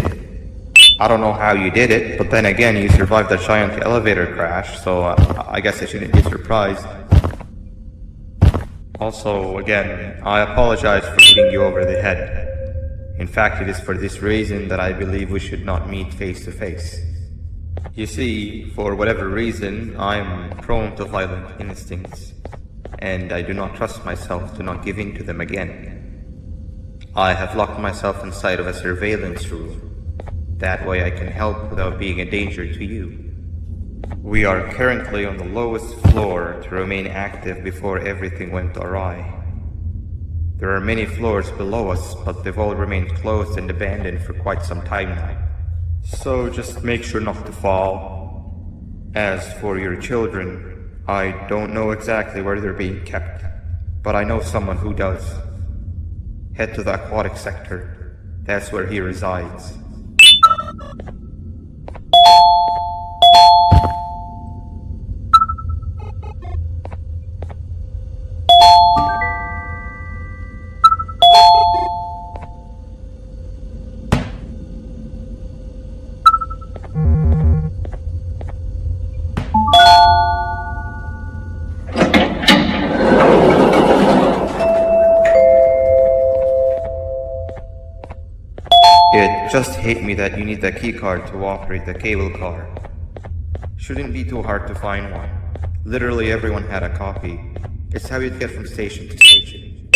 I don't know how you did it, but then again, you survived the giant elevator crash, so I guess I shouldn't be surprised. Also, again, I apologize for hitting you over the head. In fact, it is for this reason that I believe we should not meet face to face. You see, for whatever reason, I'm prone to violent instincts, and I do not trust myself to not give in to them again. I have locked myself inside of a surveillance room. That way I can help without being a danger to you. We are currently on the lowest floor to remain active before everything went awry. There are many floors below us, but they've all remained closed and abandoned for quite some time now. So just make sure not to fall. As for your children, I don't know exactly where they're being kept, but I know someone who does. Head to the aquatic sector. That's where he resides. It just hit me that you need the keycard to operate the cable car. Shouldn't be too hard to find one. Literally everyone had a copy. It's how you'd get from station to station.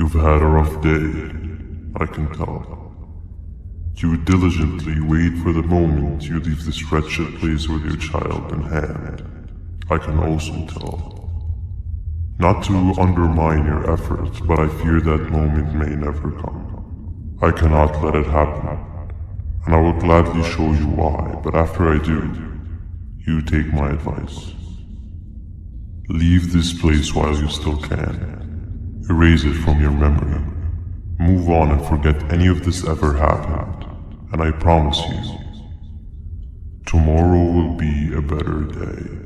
You've had a rough day, I can tell. You diligently wait for the moment you leave this wretched place with your child in hand. I can also tell. Not to undermine your efforts, but I fear that moment may never come. I cannot let it happen, and I will gladly show you why, but after I do, you take my advice. Leave this place while you still can. Erase it from your memory. Move on and forget any of this ever happened, and I promise you, tomorrow will be a better day.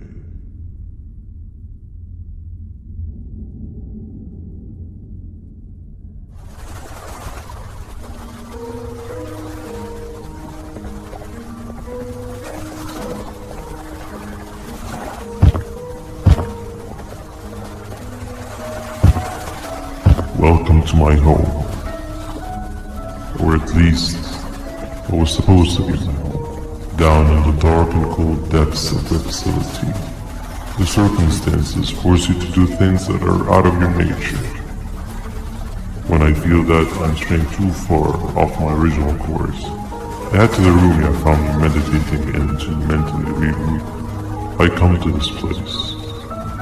Welcome to my home. Or at least, what was supposed to be my home. Down in the dark and cold depths of the facility, the circumstances force you to do things that are out of your nature. When I feel that I'm straying too far off my original course, I head to the room I found you meditating in to mentally regroup. I come to this place.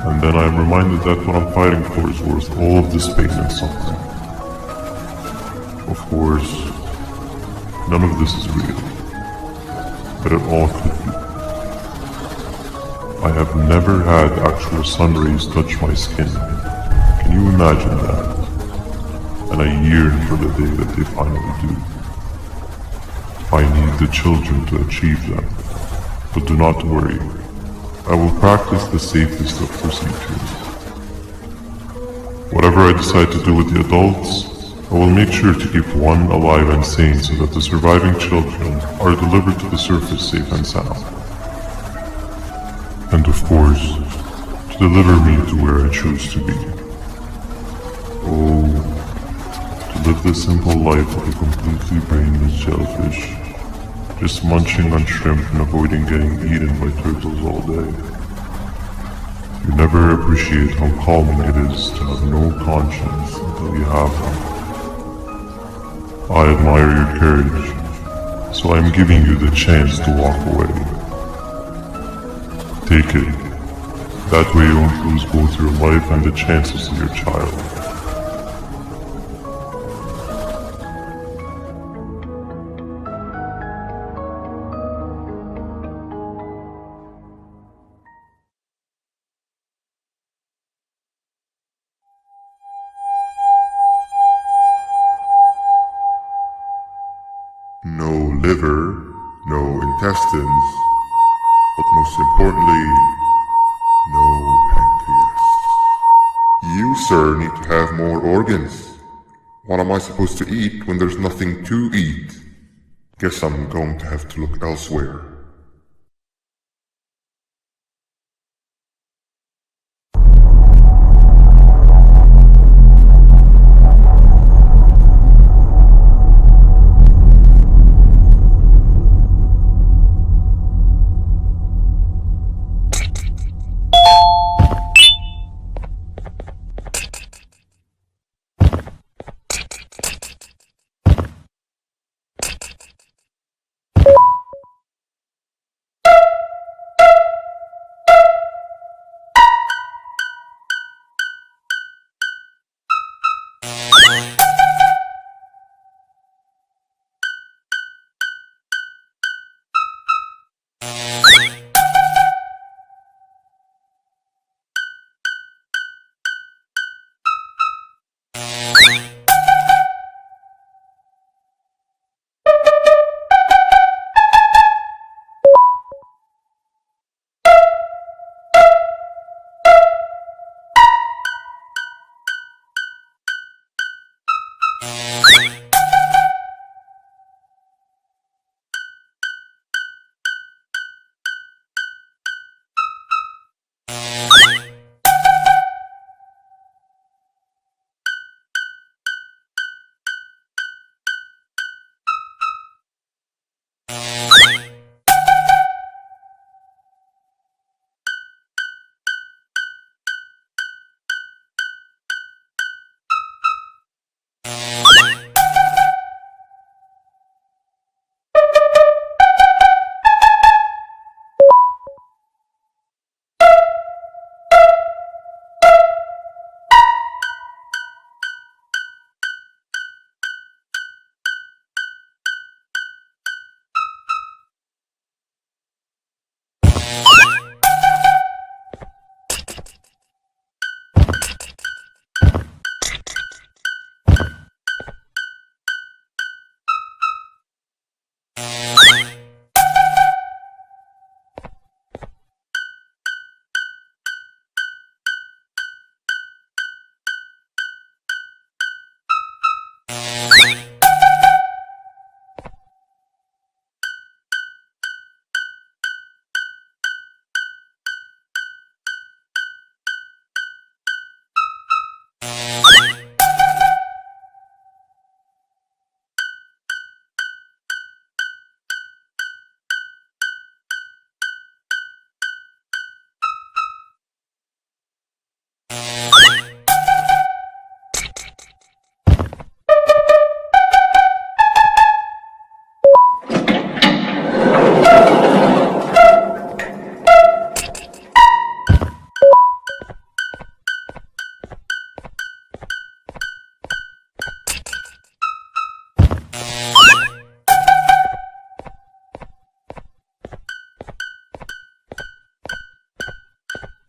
And then I am reminded that what I'm fighting for is worth all of this pain and suffering. Of course, none of this is real, but it all could be. I have never had actual sun rays touch my skin. Can you imagine that? And I yearn for the day that they finally do. I need the children to achieve that, but do not worry. I will practice the safest of procedures. Whatever I decide to do with the adults, I will make sure to keep one alive and sane so that the surviving children are delivered to the surface safe and sound. And of course, to deliver me to where I choose to be. Oh, to live the simple life of a completely brainless jellyfish, just munching on shrimp and avoiding getting eaten by turtles all day. You never appreciate how calming it is to have no conscience until you have one. I admire your courage, so I am giving you the chance to walk away. Take it. That way you won't lose both your life and the chances of your child. No liver, no intestines, but most importantly, no pancreas. You, sir, need to have more organs. What am I supposed to eat when there's nothing to eat? Guess I'm going to have to look elsewhere.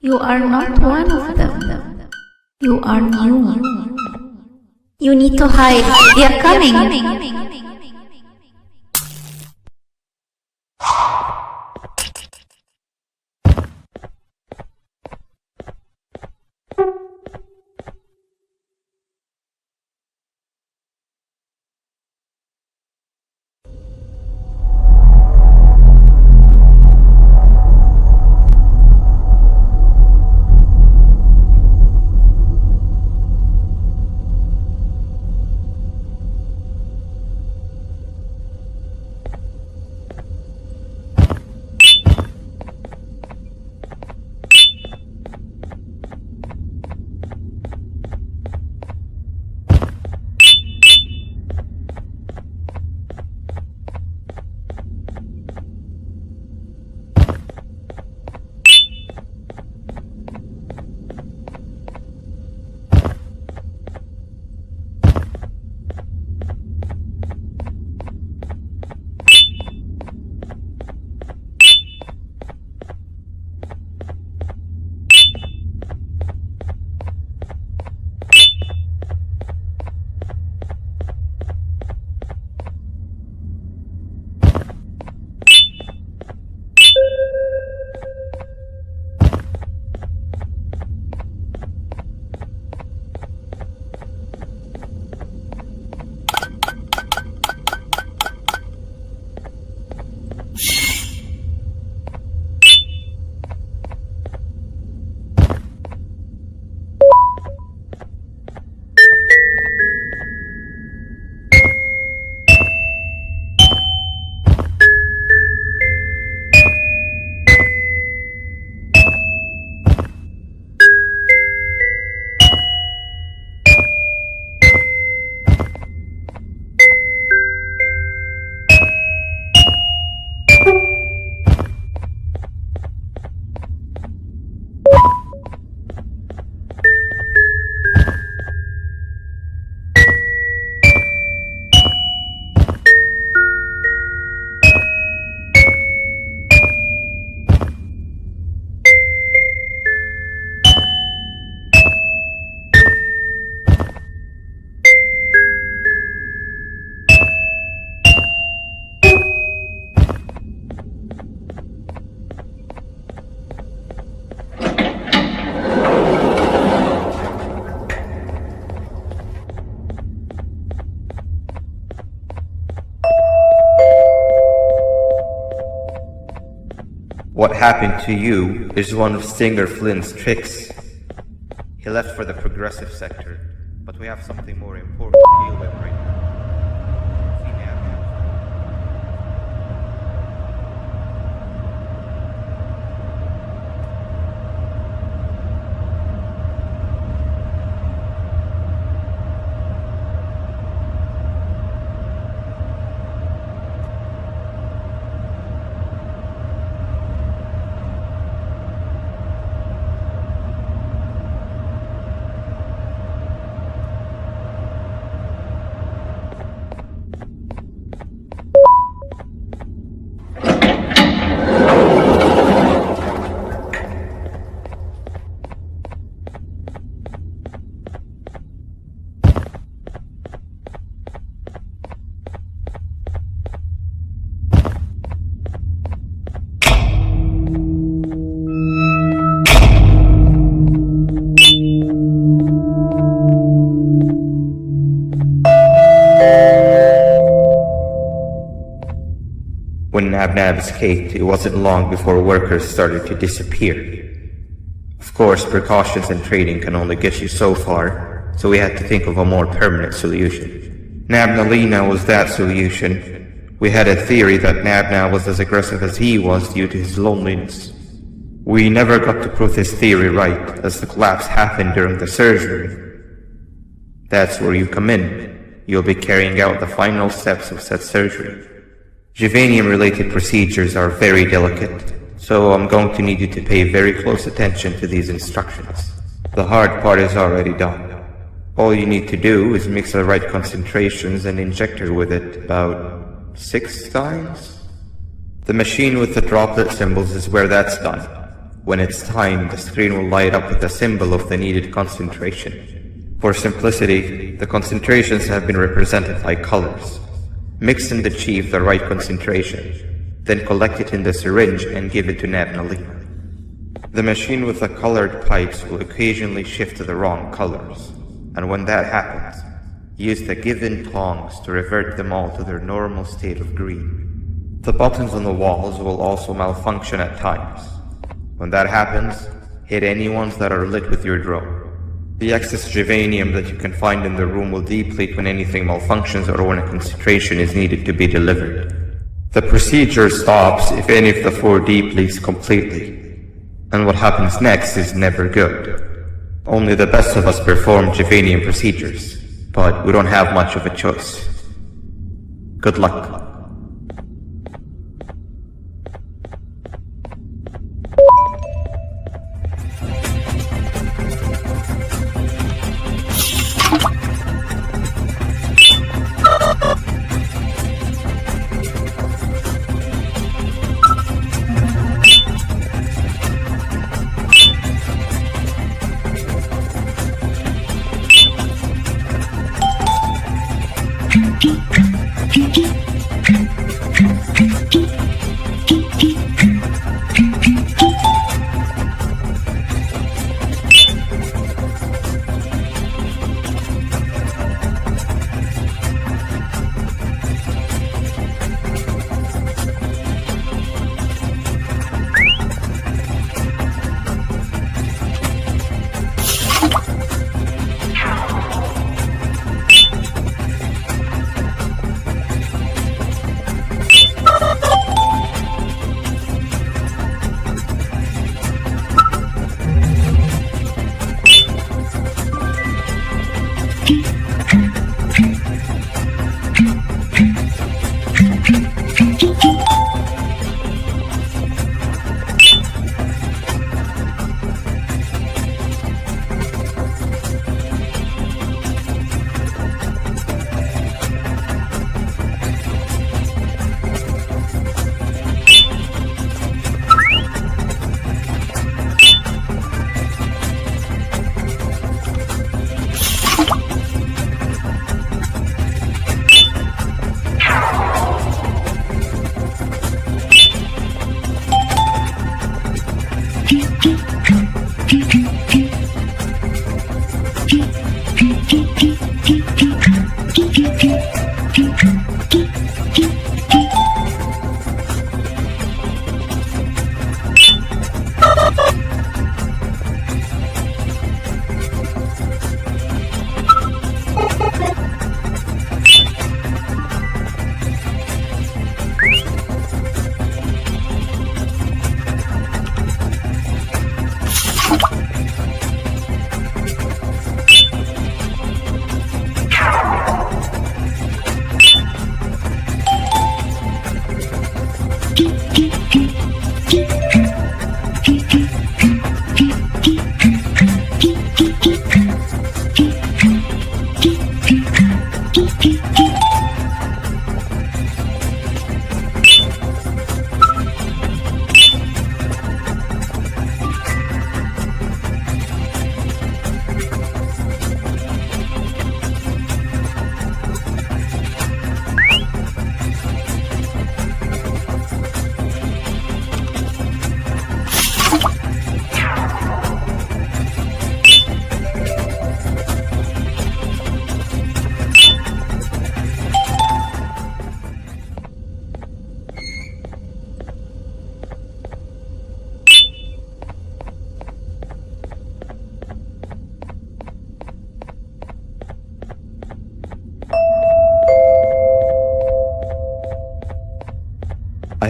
You are not one of them. You are new. You need to hide. They are coming. What happened to you is one of Stinger Flynn's tricks. He left for the progressive sector, but we have something more important to deal with right now. Nab escaped, it wasn't long before workers started to disappear. Of course, precautions and training can only get you so far, so we had to think of a more permanent solution. Nabnalina was that solution. We had a theory that Nabna was as aggressive as he was due to his loneliness. We never got to prove this theory right, as the collapse happened during the surgery. That's where you come in. You'll be carrying out the final steps of said surgery. Juvanium-related procedures are very delicate, so I'm going to need you to pay very close attention to these instructions. The hard part is already done. All you need to do is mix the right concentrations and inject her with it about 6 times. The machine with the droplet symbols is where that's done. When it's timed, the screen will light up with the symbol of the needed concentration. For simplicity, the concentrations have been represented by colors. Mix and achieve the right concentration, then collect it in the syringe and give it to Nabnalina. The machine with the colored pipes will occasionally shift to the wrong colors, and when that happens, use the given tongs to revert them all to their normal state of green. The buttons on the walls will also malfunction at times. When that happens, hit any ones that are lit with your drone. The excess Juvanium that you can find in the room will deplete when anything malfunctions or when a concentration is needed to be delivered. The procedure stops if any of the 4 depletes completely, and what happens next is never good. Only the best of us perform Juvanium procedures, but we don't have much of a choice. Good luck.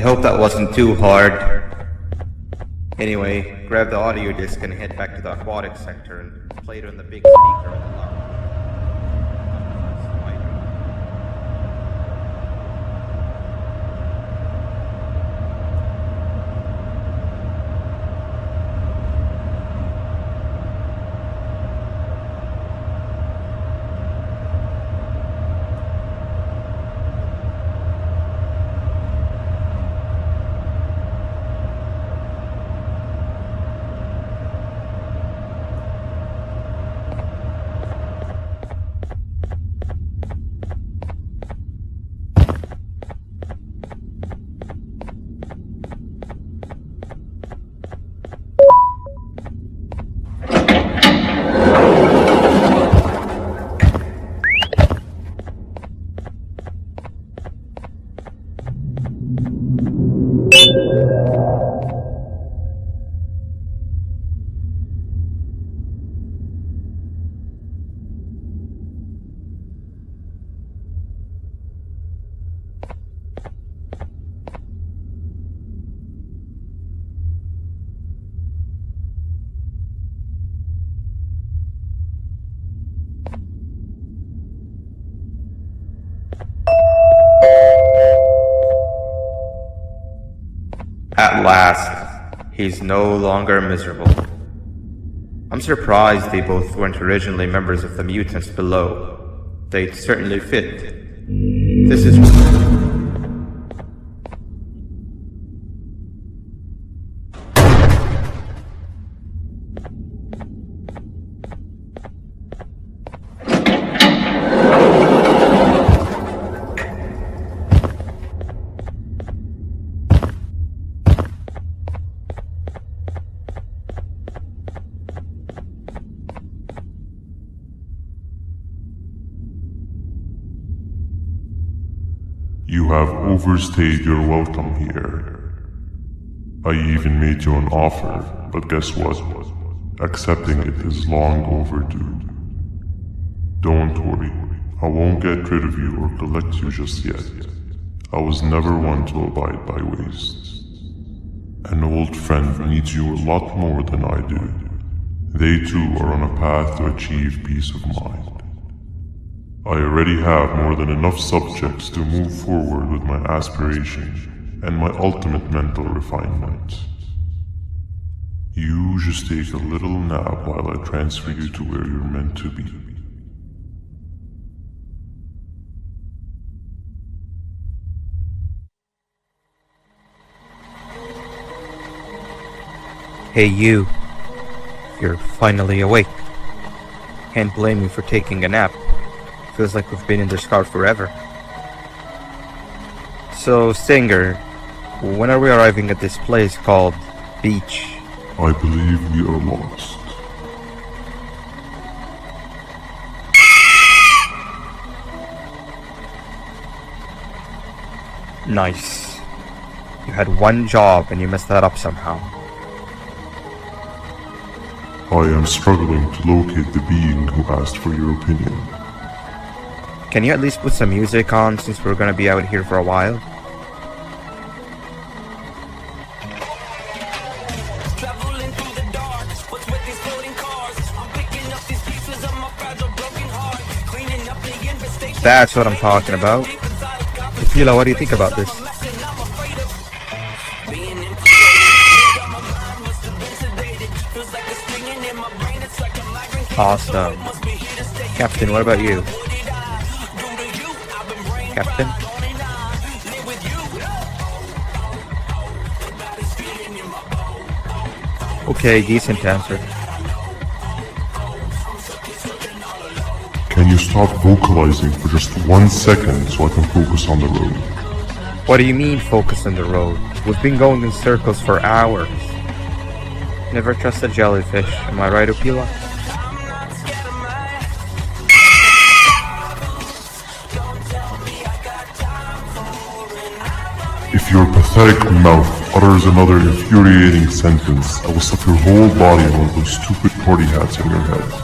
hope that wasn't too hard. Anyway, grab the audio disc and head back to the aquatic sector and play it on the big speaker in the lounge. At last, he's no longer miserable. I'm surprised they both weren't originally members of the mutants below. They'd certainly fit. This is... You have overstayed your welcome here. I even made you an offer, but guess what? Accepting it is long overdue. Don't worry, I won't get rid of you or collect you just yet. I was never one to abide by wastes. An old friend needs you a lot more than I do. They too are on a path to achieve peace of mind. I already have more than enough subjects to move forward with my aspiration and my ultimate mental refinement. You just take a little nap while I transfer you to where you're meant to be. Hey you. You're finally awake. Can't blame you for taking a nap. Feels like we've been in this car forever. So, Stinger, when are we arriving at this place called Beach? I believe we are lost. Nice. You had one job and you messed that up somehow. I am struggling to locate the being who asked for your opinion. Can you at least put some music on since we're gonna be out here for a while? That's what I'm talking about. Tequila, what do you think about this? Awesome. Captain, what about you? Captain? Okay, decent answer. Can you stop vocalizing for just 1 second so I can focus on the road? What do you mean focus on the road? We've been going in circles for hours. Never trust a jellyfish, am I right, Opila? If your pathetic mouth utters another infuriating sentence, I will stuff your whole body in one of those stupid party hats on your head.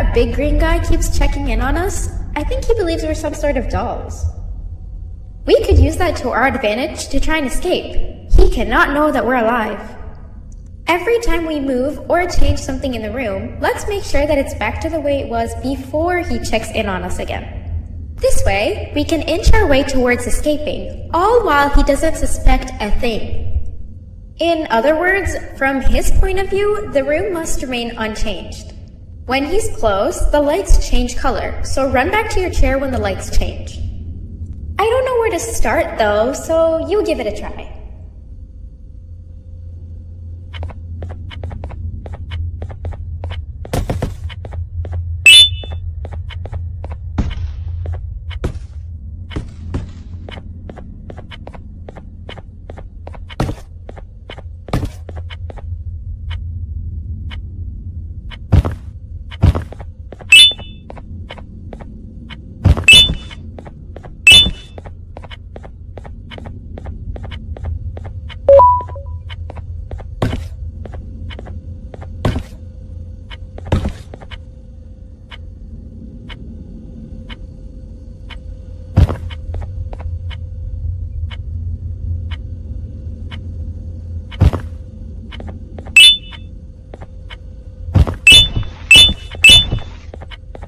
that big green guy keeps checking in on us, I think he believes we're some sort of dolls. We could use that to our advantage to try and escape. He cannot know that we're alive. Every time we move or change something in the room, let's make sure that it's back to the way it was before he checks in on us again. This way, we can inch our way towards escaping, all while he doesn't suspect a thing. In other words, from his point of view, the room must remain unchanged. When he's close, the lights change color, so run back to your chair when the lights change. I don't know where to start though, so you give it a try.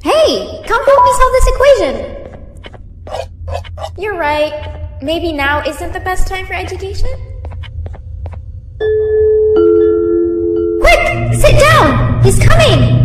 Hey, come help me solve this equation! You're right. Maybe now isn't the best time for education? Quick! Sit down! He's coming!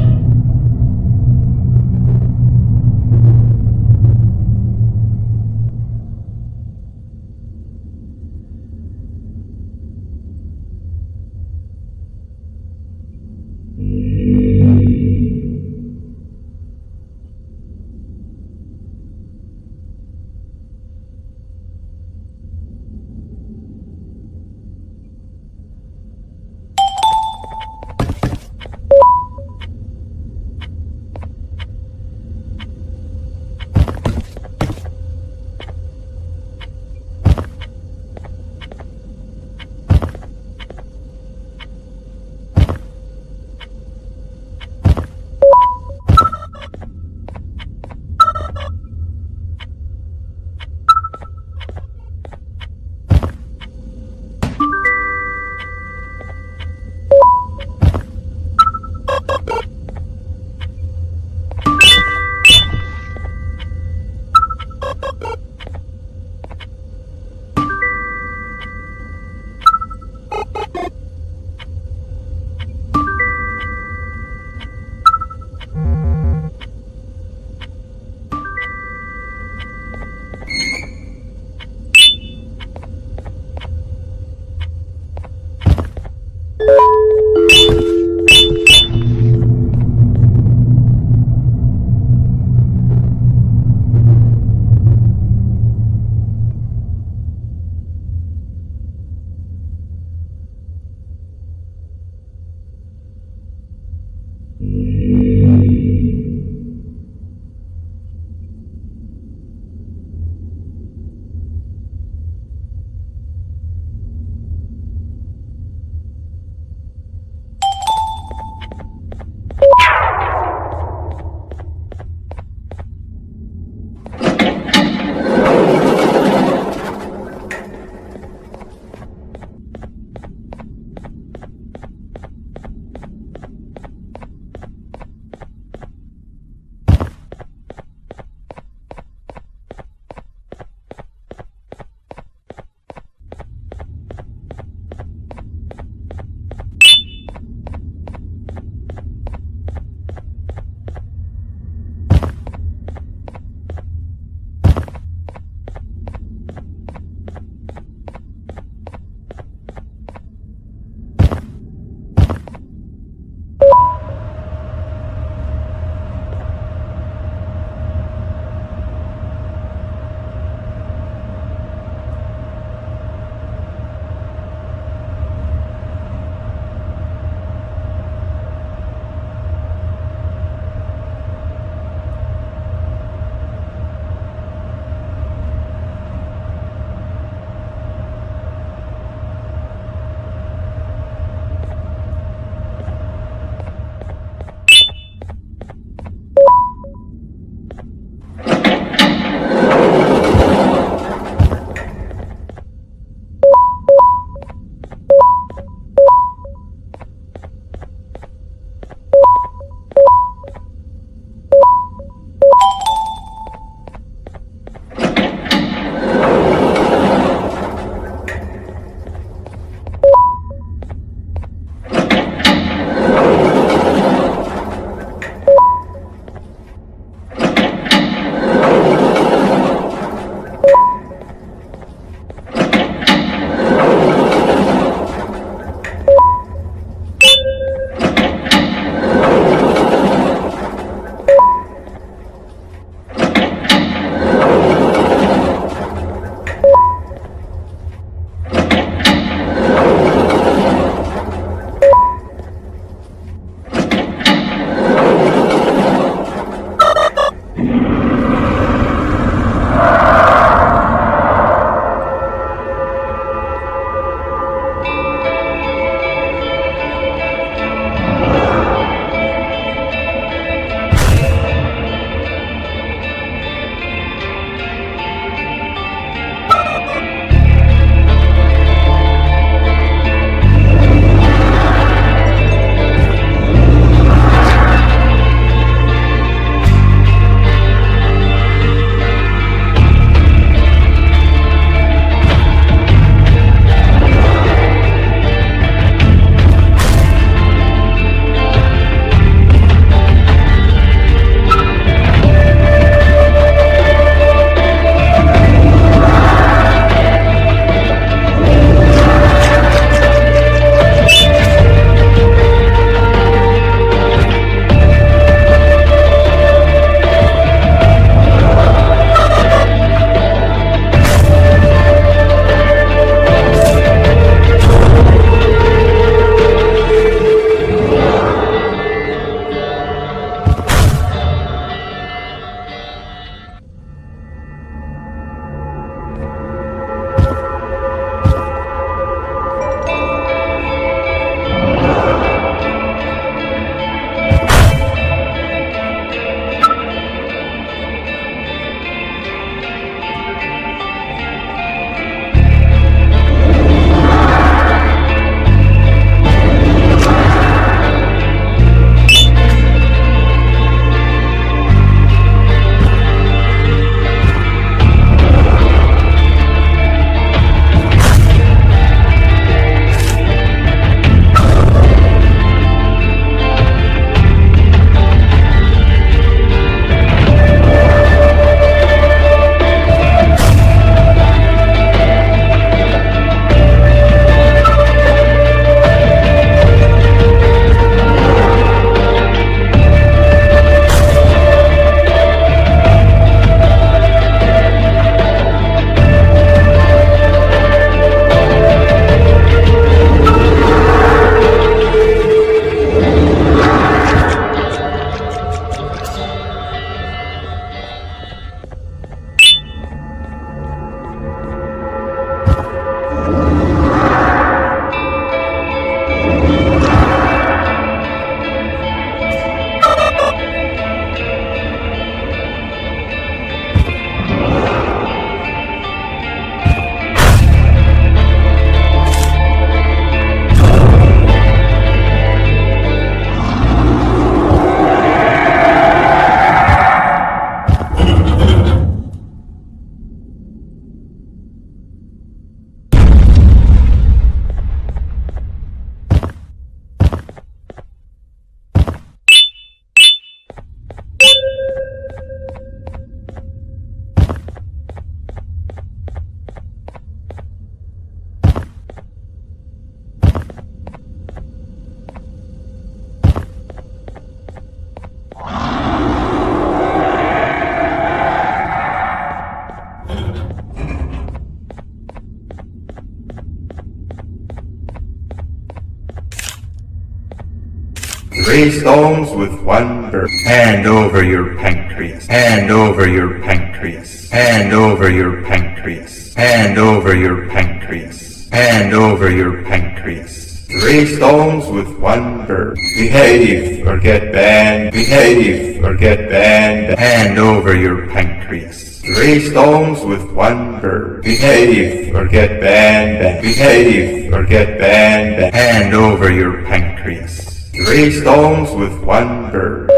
3 stones with 1 bird. Hand over your pancreas. Hand over your pancreas. Hand over your pancreas. Hand over your pancreas. Hand over your pancreas. 3 stones with 1 bird. Behave or get banned. Behave or get banned. Hand over your pancreas. 3 stones with 1 bird. Behave or get banned. Behave or get banned. Hand over your pancreas. 3 stones with 1 bird.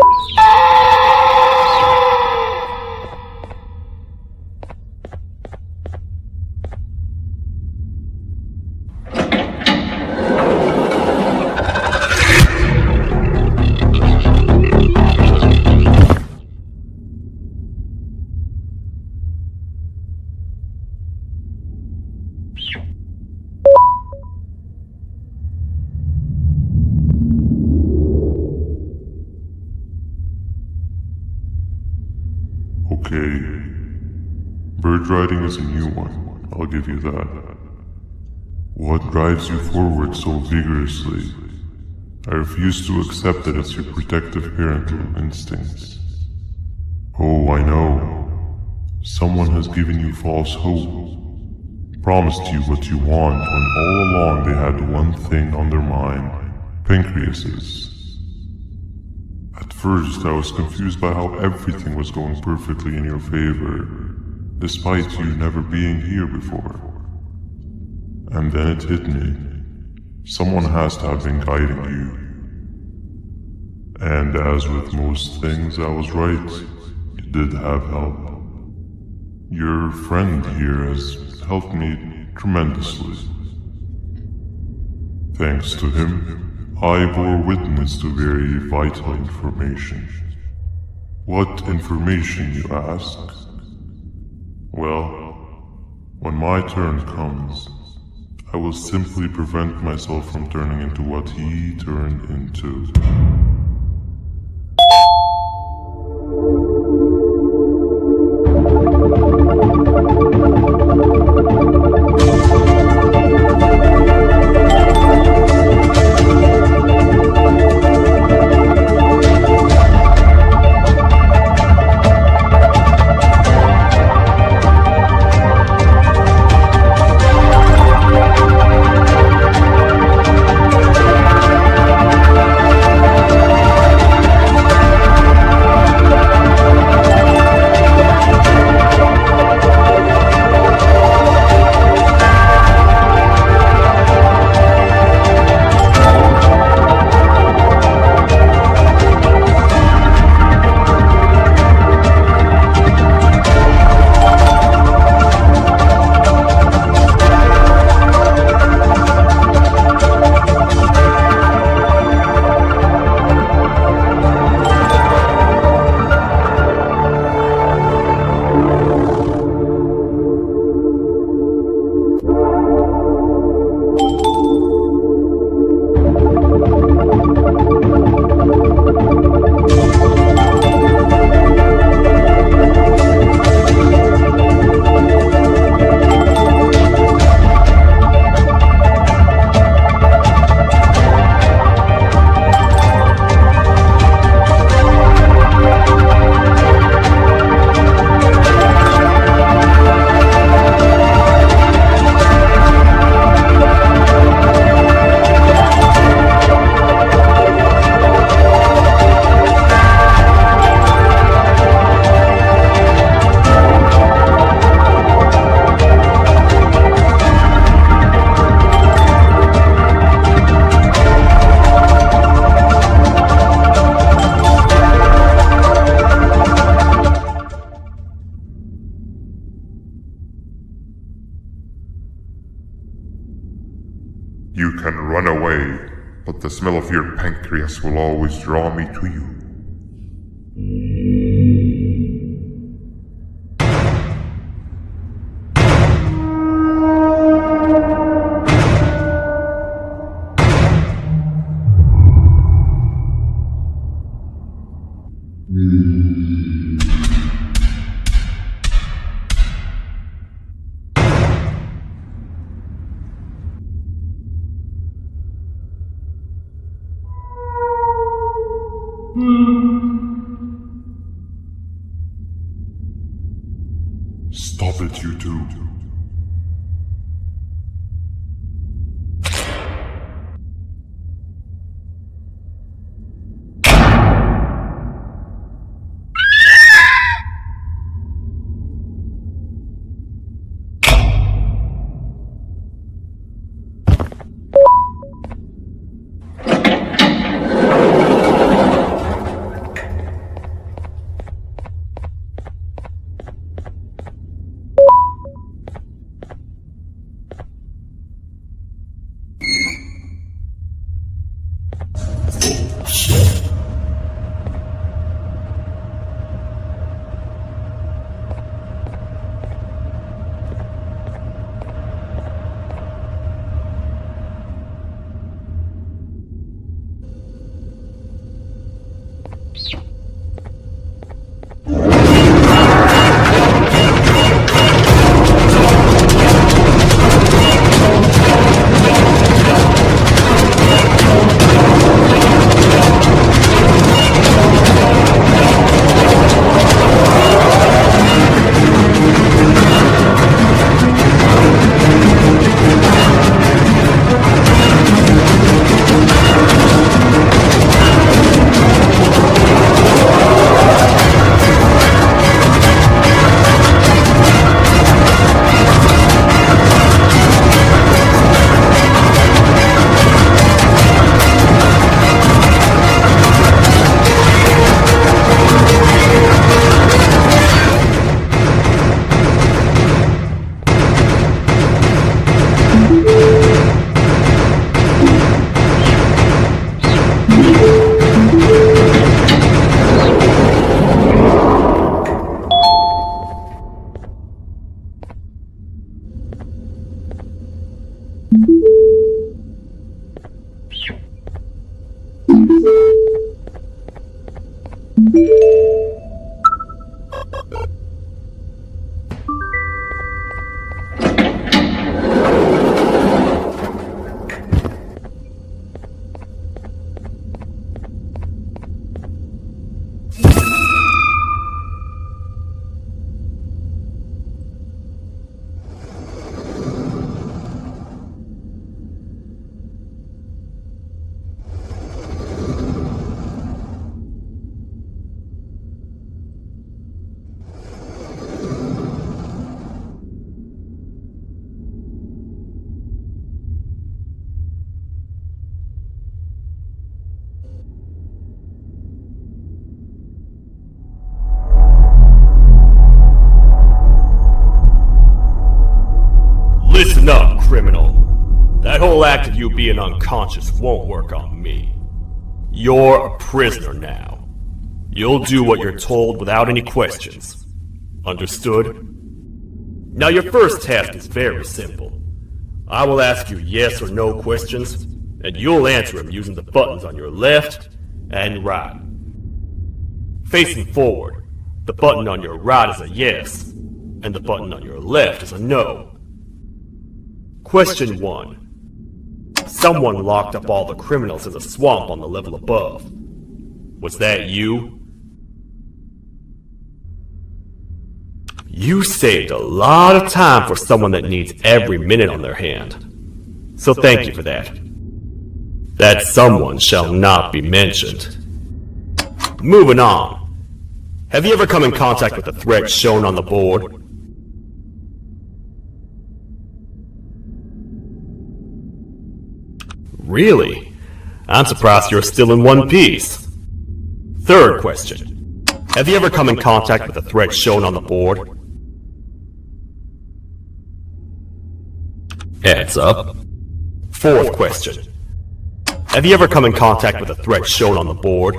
Okay. Bird riding is a new one, I'll give you that. What drives you forward so vigorously? I refuse to accept that it's your protective parental instincts. Oh, I know. Someone has given you false hope. Promised you what you want when all along they had one thing on their mind. Pancreases. At first, I was confused by how everything was going perfectly in your favor, despite you never being here before. And then it hit me. Someone has to have been guiding you. And as with most things, I was right. You did have help. Your friend here has helped me tremendously. Thanks to him, I bore witness to very vital information. What information, you ask? Well, when my turn comes, I will simply prevent myself from turning into what he turned into. You can run away, but the smell of your pancreas will always draw me to you. Stop it, you two. Listen up, criminal. That whole act of you being unconscious won't work on me. You're a prisoner now. You'll do what you're told without any questions. Understood? Now your first task is very simple. I will ask you yes or no questions, and you'll answer them using the buttons on your left and right. Facing forward, the button on your right is a yes, and the button on your left is a no. Question 1. Someone locked up all the criminals in the swamp on the level above. Was that you? You saved a lot of time for someone that needs every minute on their hand. So thank you for that. That someone shall not be mentioned. Moving on. Have you ever come in contact with the threat shown on the board? Really? I'm surprised you're still in one piece. Third question. Have you ever come in contact with the threat shown on the board? Heads up. Fourth question. Have you ever come in contact with the threat shown on the board?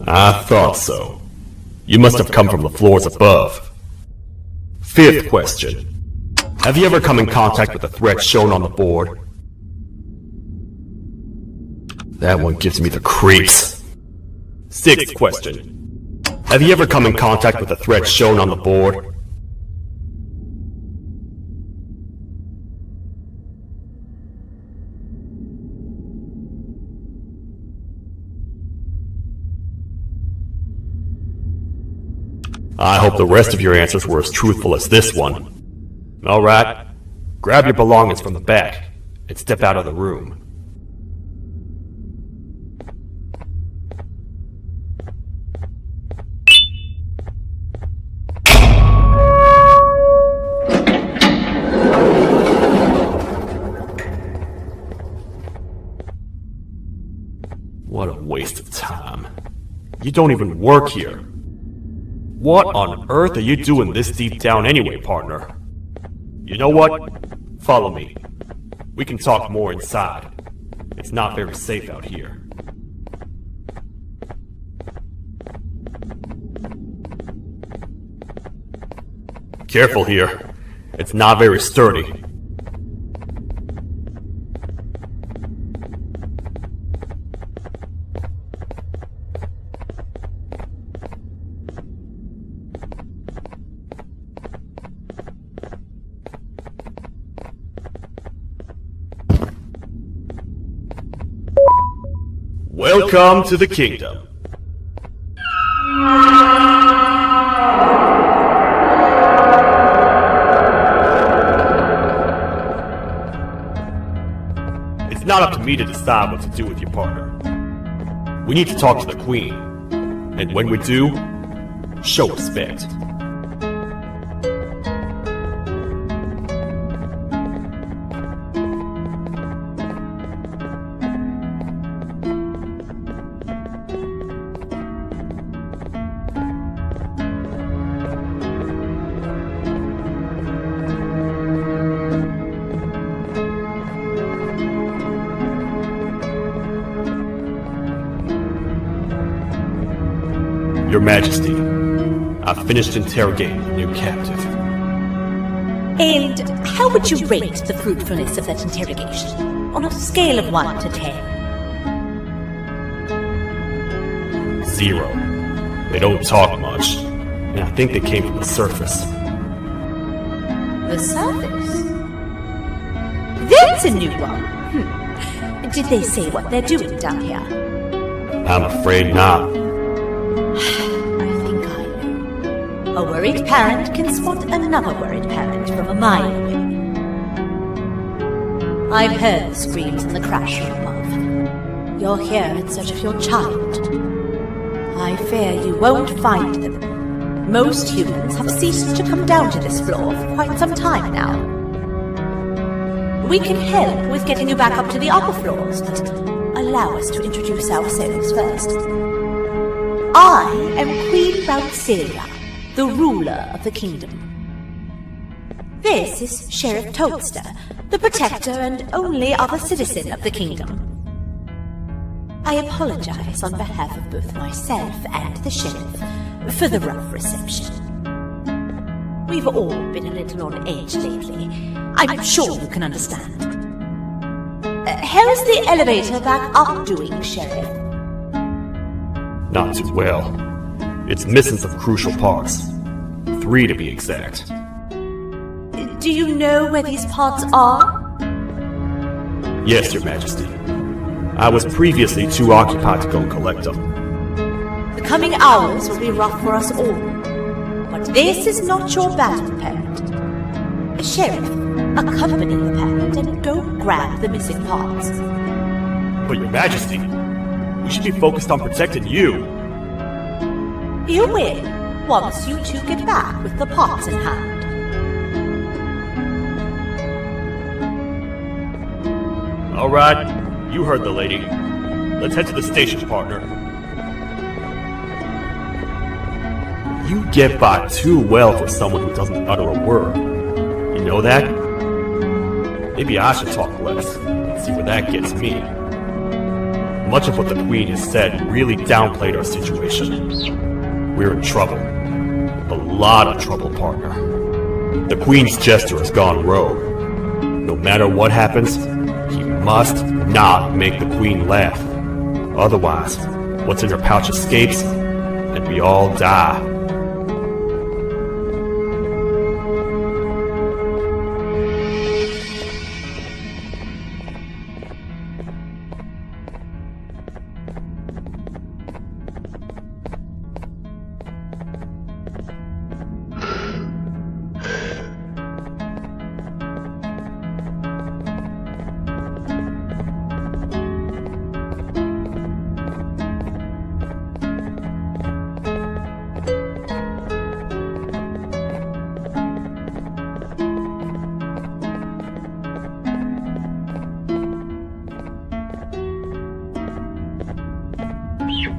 I thought so. You must have come from the floors above. Fifth question. Have you ever come in contact with the threat shown on the board? That one gives me the creeps. Sixth question. Have you ever come in contact with the threat shown on the board? I hope the rest of your answers were as truthful as this one. Alright, grab your belongings from the back and step out of the room. What a waste of time. You don't even work here. What on earth are you doing this deep down anyway, partner? You know what? Follow me. We can talk more inside. It's not very safe out here. Careful here. It's not very sturdy. Welcome to the kingdom. It's not up to me to decide what to do with your partner. We need to talk to the queen. And when we do, show respect. Your Majesty, I've finished interrogating the new captive. And how would you rate the fruitfulness of that interrogation, on a scale of 1 to 10? 0. They don't talk much, and I think they came from the surface. The surface? That's a new one. Did they say what they're doing down here? I'm afraid not. A worried parent can spot another worried parent from a mile away. I've heard the screams in the crash room above. You're here in search of your child. I fear you won't find them. Most humans have ceased to come down to this floor for quite some time now. We can help with getting you back up to the upper floors, but allow us to introduce ourselves first. I am Queen Boutsilia, the ruler of the kingdom. This is Sheriff Toadster, the protector and only other citizen of the kingdom. I apologize on behalf of both myself and the sheriff for the rough reception. We've all been a little on edge lately. I'm sure you can understand. How's the elevator back up doing, Sheriff? Not too well. It's missing some crucial parts. 3 to be exact. Do you know where these parts are? Yes, Your Majesty. I was previously too occupied to go collect them. The coming hours will be rough for us all. But this is not your battle, parent. Sheriff, accompany the parent and go grab the missing parts. But Your Majesty, we should be focused on protecting you. You will, once you two get back with the parts in hand. Alright, you heard the lady. Let's head to the station, partner. You get by too well for someone who doesn't utter a word. You know that? Maybe I should talk less and see where that gets me. Much of what the Queen has said really downplayed our situation. We're in trouble. A lot of trouble, partner. The Queen's jester has gone rogue. No matter what happens, he must not make the Queen laugh. Otherwise, what's in her pouch escapes, and we all die.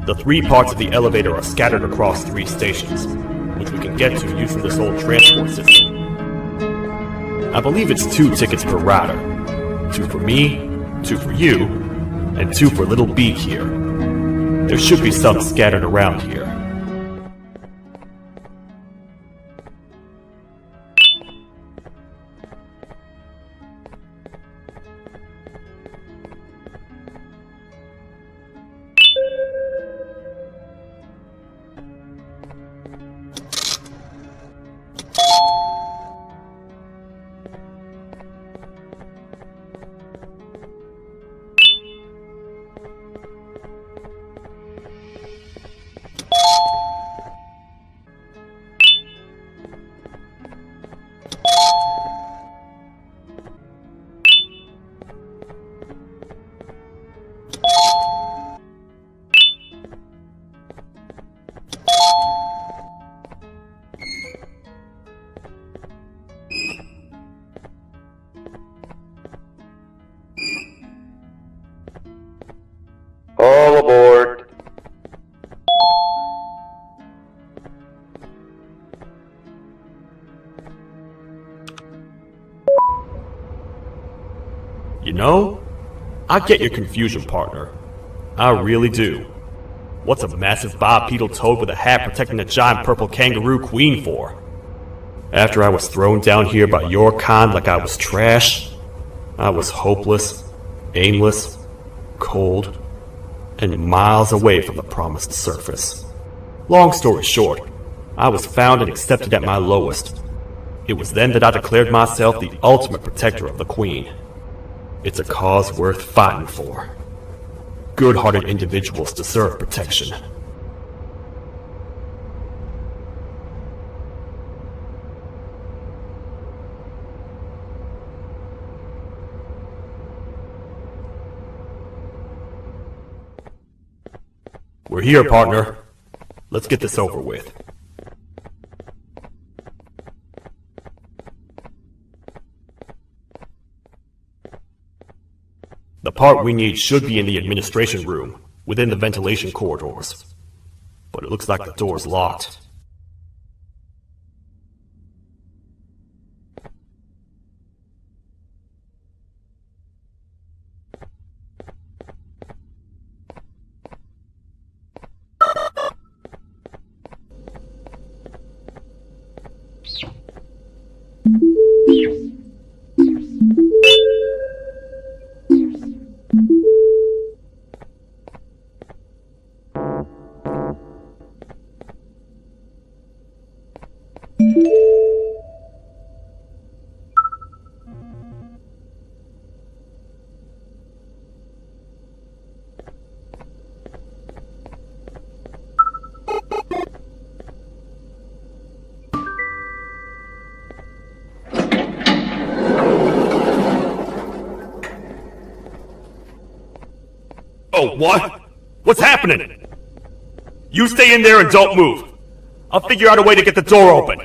The 3 parts of the elevator are scattered across 3 stations, which we can get to using this old transport system. I believe it's 2 tickets per rider. 2 for me, 2 for you, and 2 for Little Beak here. There should be some scattered around here. All aboard. You know, I get your confusion, partner. I really do. What's a massive bipedal toad with a hat protecting a giant purple kangaroo queen for? After I was thrown down here by your kind like I was trash, I was hopeless, aimless, cold, and miles away from the promised surface. Long story short, I was found and accepted at my lowest. It was then that I declared myself the ultimate protector of the Queen. It's a cause worth fighting for. Good-hearted individuals deserve protection. We're here, partner. Let's get this over with. The part we need should be in the administration room, within the ventilation corridors. But it looks like the door's locked. Oh, what? What's happening? You stay in there and don't move. I'll figure out a way to get the door open.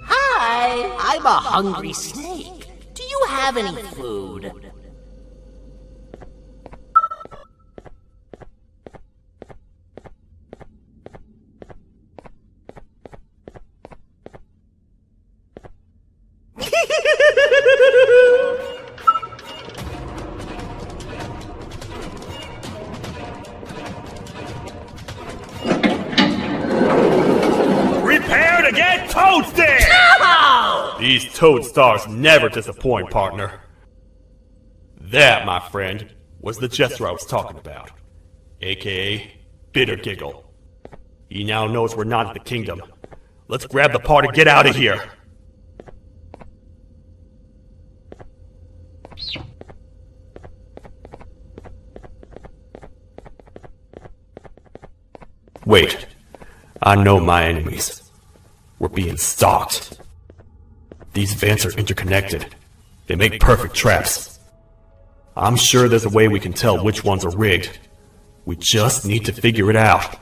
Hi, I'm a hungry snake. Do you have any food? Prepare to get toasted! No! These toad stars never disappoint, partner. That, my friend, was the Jester I was talking about, aka Bitter Giggle. He now knows we're not at the kingdom. Let's grab the part and get out of here. Wait, I know my enemies. We're being stalked. These vents are interconnected. They make perfect traps. I'm sure there's a way we can tell which ones are rigged. We just need to figure it out.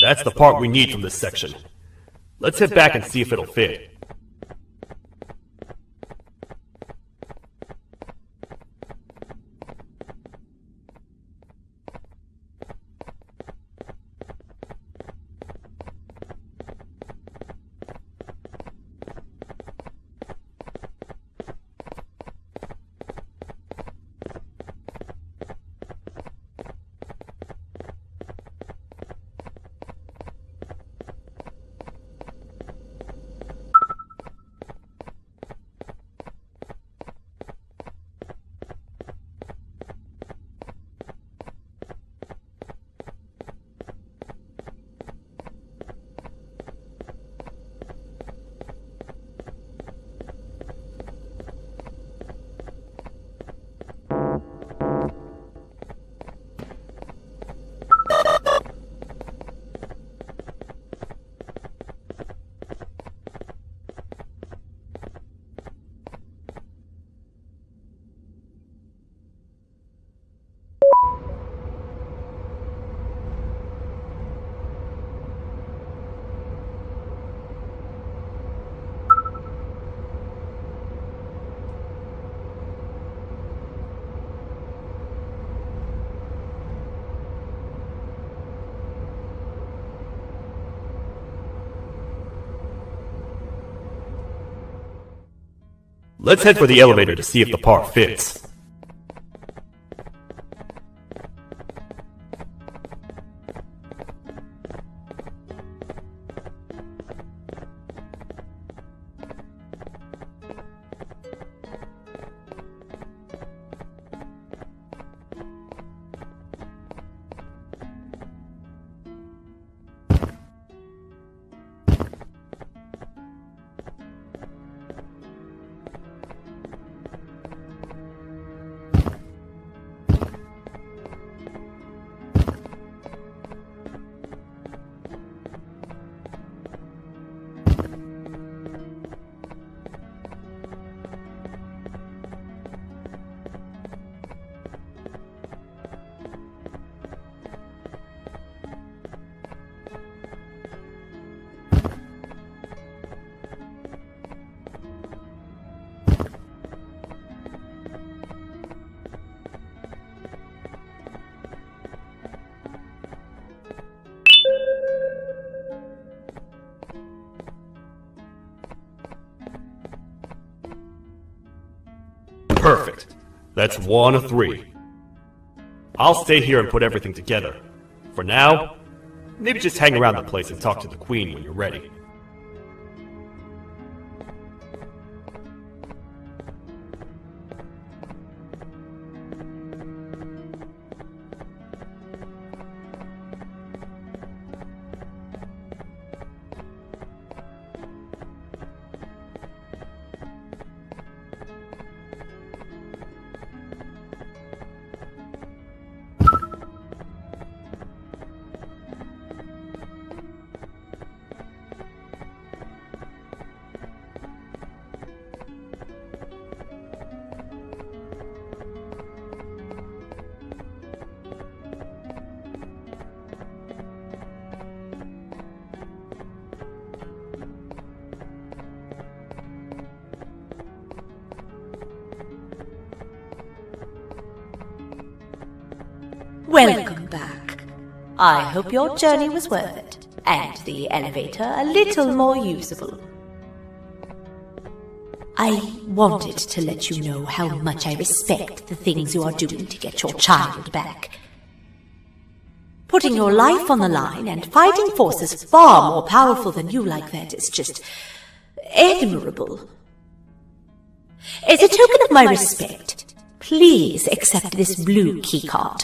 That's the part we need from this section. Let's head back and see if it'll fit. Let's head for the elevator to see if the part fits. Perfect. That's 1 of 3. I'll stay here and put everything together. For now, maybe just hang around the place and talk to the Queen when you're ready. Welcome back. I hope your journey was worth it, and the elevator a little more usable. I wanted to let you know how much I respect the things you are doing to get your child back. Putting your life on the line and fighting forces far more powerful than you like that is just admirable. As a token of my respect, please accept this blue keycard.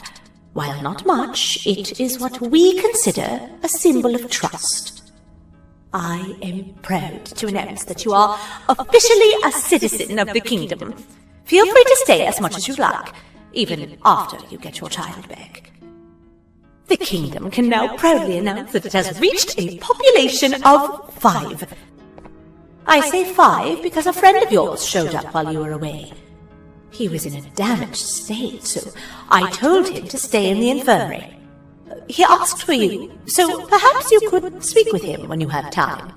While not much, it is what we consider a symbol of trust. I am proud to announce that you are officially a citizen of the kingdom. Feel free to stay as much as you like, even after you get your child back. The kingdom can now proudly announce that it has reached a population of 5. I say 5 because a friend of yours showed up while you were away. He was in a damaged state, so I told him to stay in the infirmary. He asked for you, so perhaps you could speak with him when you have time.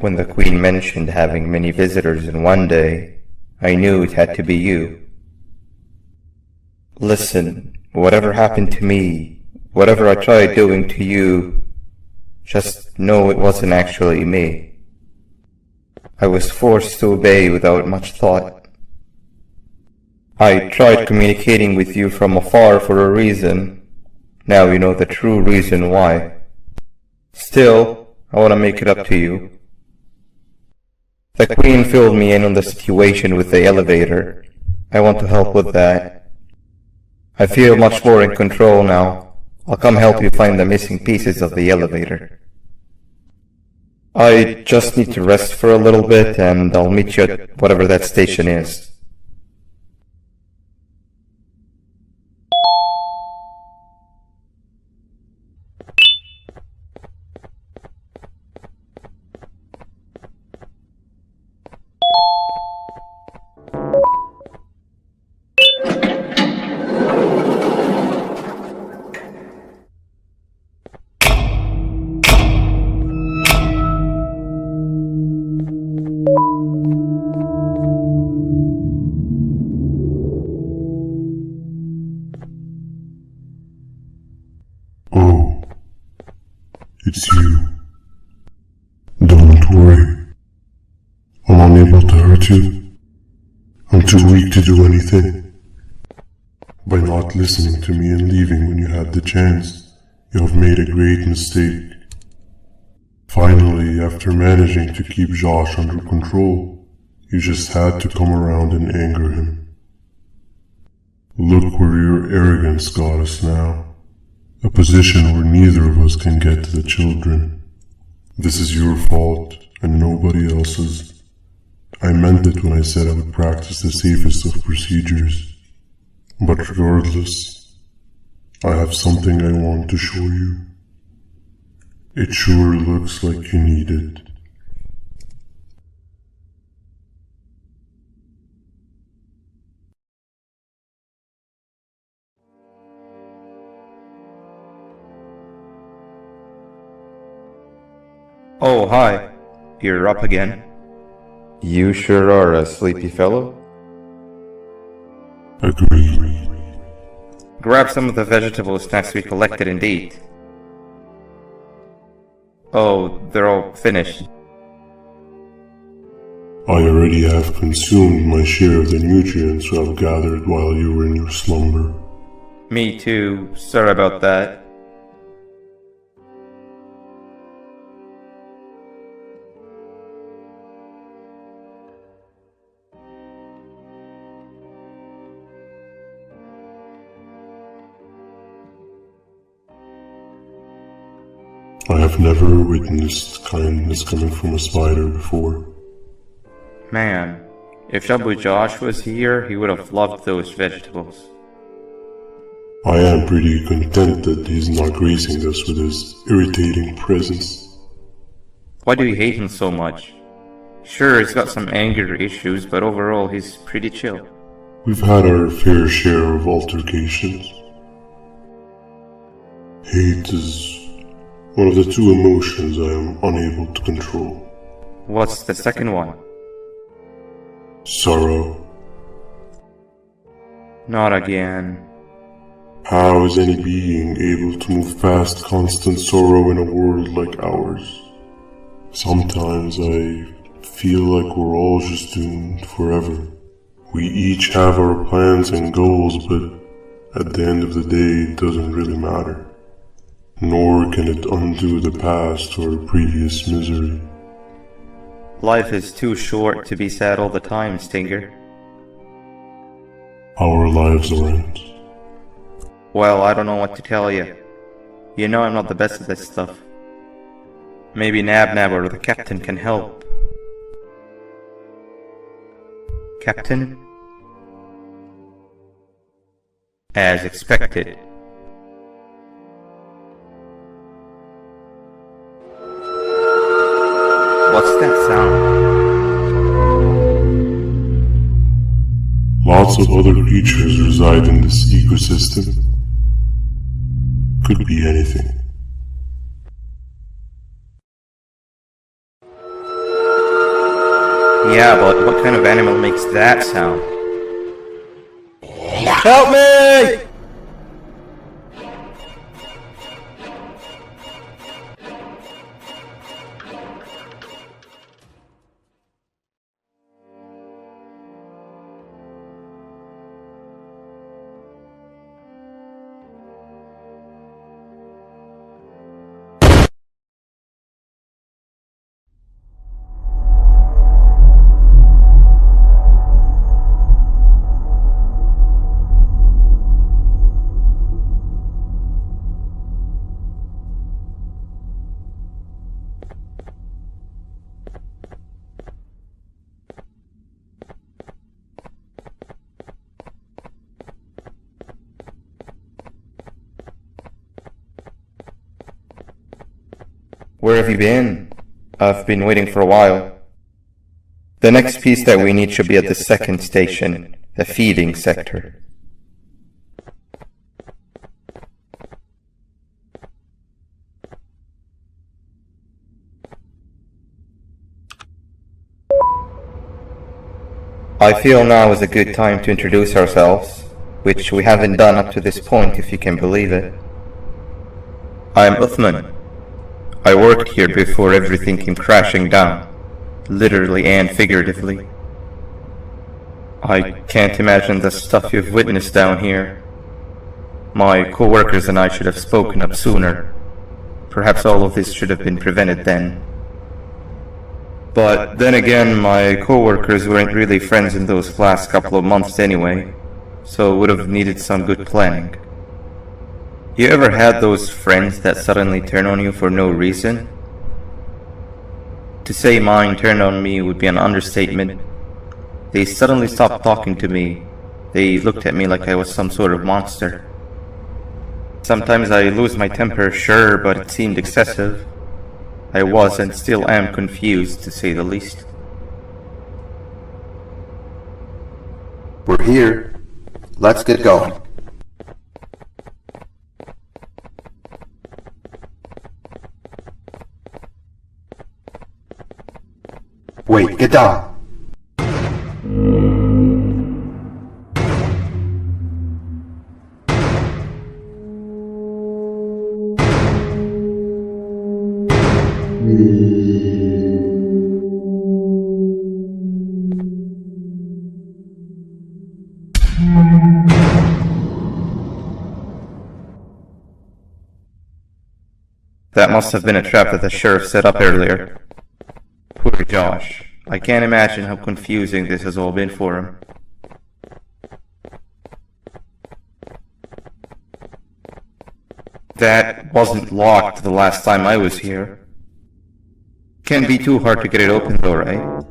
When the Queen mentioned having many visitors in one day, I knew it had to be you. Listen, whatever happened to me, whatever I tried doing to you, just know it wasn't actually me. I was forced to obey without much thought. I tried communicating with you from afar for a reason. Now you know the true reason why. Still, I want to make it up to you. The Queen filled me in on the situation with the elevator. I want to help with that. I feel much more in control now. I'll come help you find the missing pieces of the elevator. I just need to rest for a little bit and I'll meet you at whatever that station is. Oh, it's you. Don't worry. I'm unable to hurt you. I'm too weak to do anything. By not listening to me and leaving when you had the chance, you have made a great mistake. Finally, after managing to keep Josh under control, you just had to come around and anger him. Look where your arrogance got us now. A position where neither of us can get to the children. This is your fault, and nobody else's. I meant it when I said I would practice the safest of procedures. But regardless, I have something I want to show you. It sure looks like you need it. Oh, hi. You're up again. You sure are a sleepy fellow. Agreed. Grab some of the vegetable snacks we collected and eat. Oh, they're all finished. I already have consumed my share of the nutrients I've gathered while you were in your slumber. Me too. Sorry about that. I have never witnessed kindness coming from a spider before. Man, if Double Josh was here, he would have loved those vegetables. I am pretty content that he's not gracing us with his irritating presence. Why do you hate him so much? Sure, he's got some anger issues, but overall he's pretty chill. We've had our fair share of altercations. Hate is one of the two emotions I am unable to control. What's the second one? Sorrow. Not again. How is any being able to move past constant sorrow in a world like ours? Sometimes I feel like we're all just doomed forever, We each have our plans and goals, but at the end of the day, it doesn't really matter. Nor can it undo the past or previous misery. Life is too short to be sad all the time, Stinger. Our lives aren't. Well, I don't know what to tell you. You know I'm not the best at this stuff. Maybe Nab or the captain can help. Captain? As expected. What's that sound? Lots of other creatures reside in this ecosystem. Could be anything. Yeah, but what kind of animal makes that sound? Help me! Where have you been? I've been waiting for a while. The next piece that we need should be at the second station, the feeding sector. I feel now is a good time to introduce ourselves, which we haven't done up to this point, if you can believe it. I'm Uthman. I worked here before everything came crashing down, literally and figuratively. I can't imagine the stuff you've witnessed down here. My co-workers and I should have spoken up sooner. Perhaps all of this should have been prevented then. But then again, my co-workers weren't really friends in those last couple of months anyway, so would have needed some good planning. You ever had those friends that suddenly turn on you for no reason? To say mine turned on me would be an understatement. They suddenly stopped talking to me. They looked at me like I was some sort of monster. Sometimes I lose my temper, sure, but it seemed excessive. I was and still am confused, to say the least. We're here. Let's get going. Wait, get down. That must have been a trap that the sheriff set up earlier. Poor Josh. I can't imagine how confusing this has all been for him. That wasn't locked the last time I was here. Can't be too hard to get it open though, right?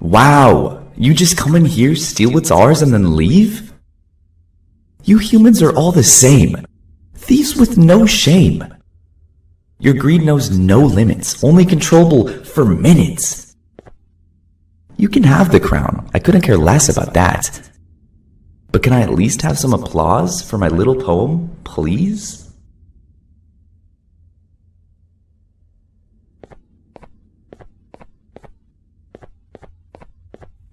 Wow, you just come in here, steal what's ours, and then leave? You humans are all the same. Thieves with no shame. Your greed knows no limits, only controllable for minutes. You can have the crown, I couldn't care less about that. But can I at least have some applause for my little poem, please?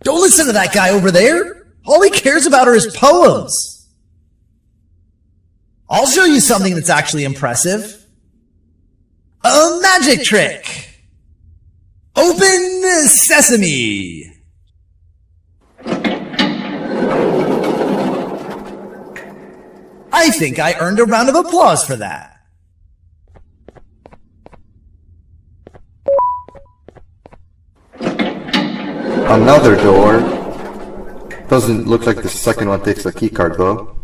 Don't listen to that guy over there! All he cares about are his poems! I'll show you something that's actually impressive. A magic trick! Open sesame! I think I earned a round of applause for that. Another door. Doesn't look like the second one takes a keycard though.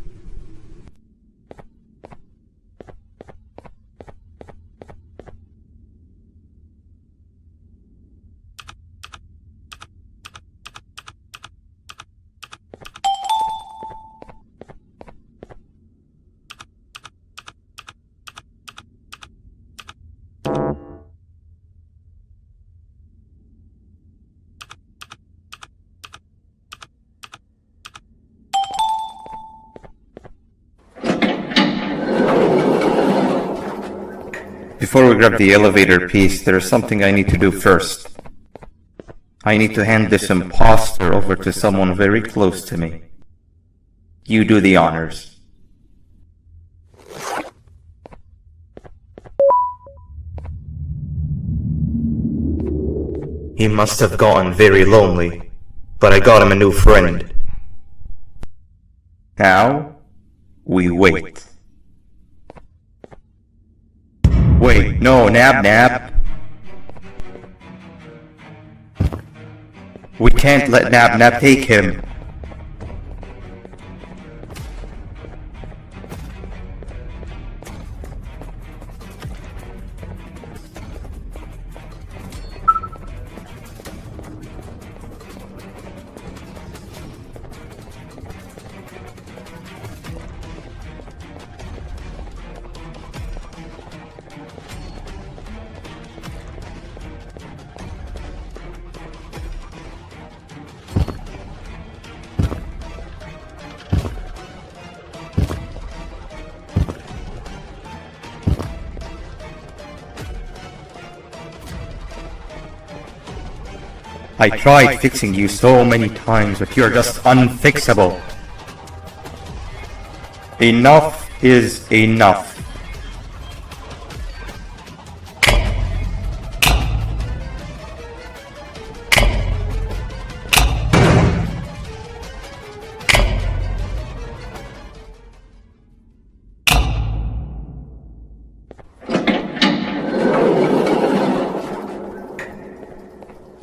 Before we grab the elevator piece, there's something I need to do first. I need to hand this imposter over to someone very close to me. You do the honors. He must have gotten very lonely, but I got him a new friend. Now, we wait. Wait, no, Nab. We can't let Nab take him. I tried fixing you so many times, but you're just unfixable. Enough is enough.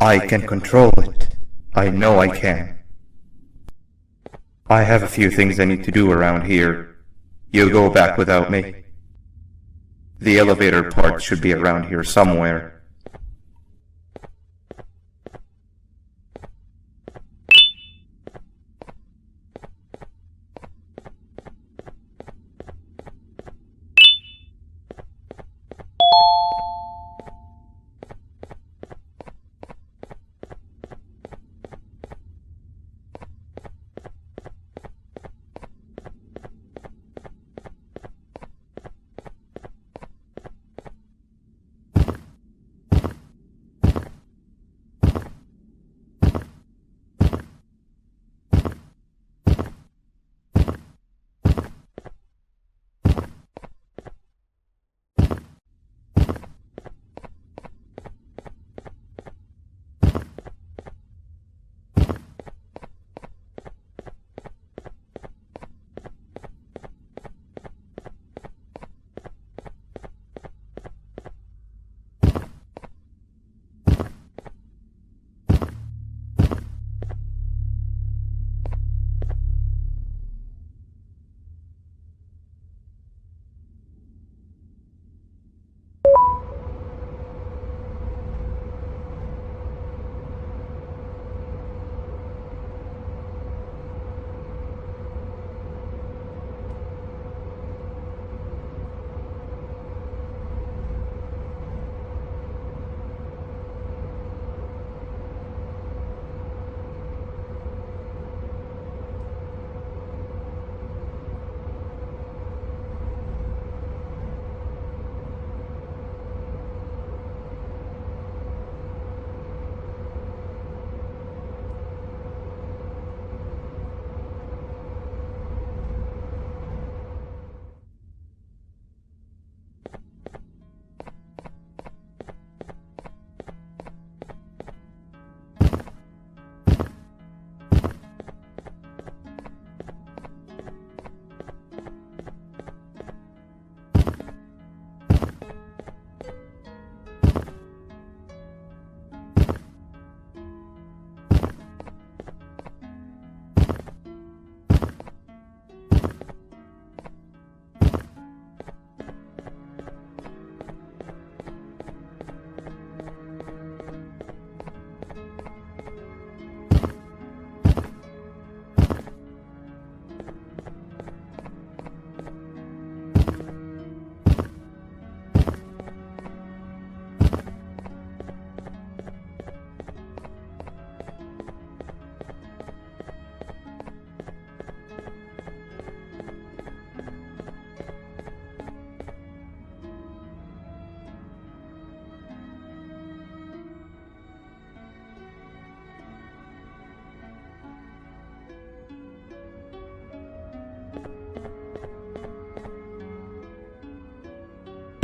I can control it. I know I can. I have a few things I need to do around here. You'll go back without me. The elevator part should be around here somewhere.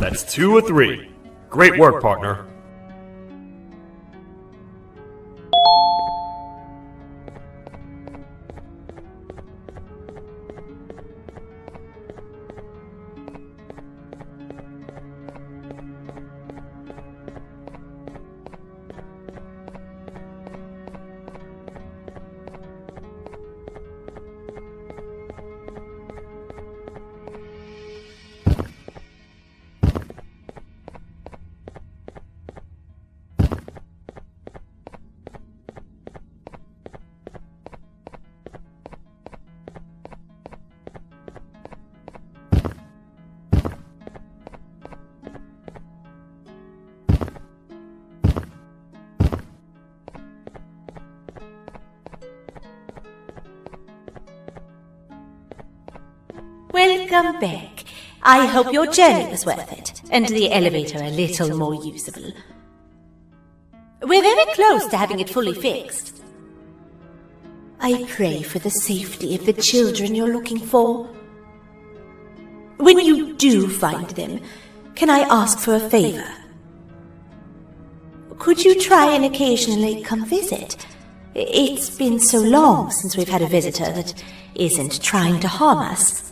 That's 2 or 3. Great work, partner. Welcome back. I hope your journey was worth it, and the elevator a little more usable. We're very close to having it fully fixed. I pray for the safety of the children you're looking for. When you do find them, can I ask for a favor? Could you try and occasionally come visit? It's been so long since we've had a visitor that isn't trying to harm us.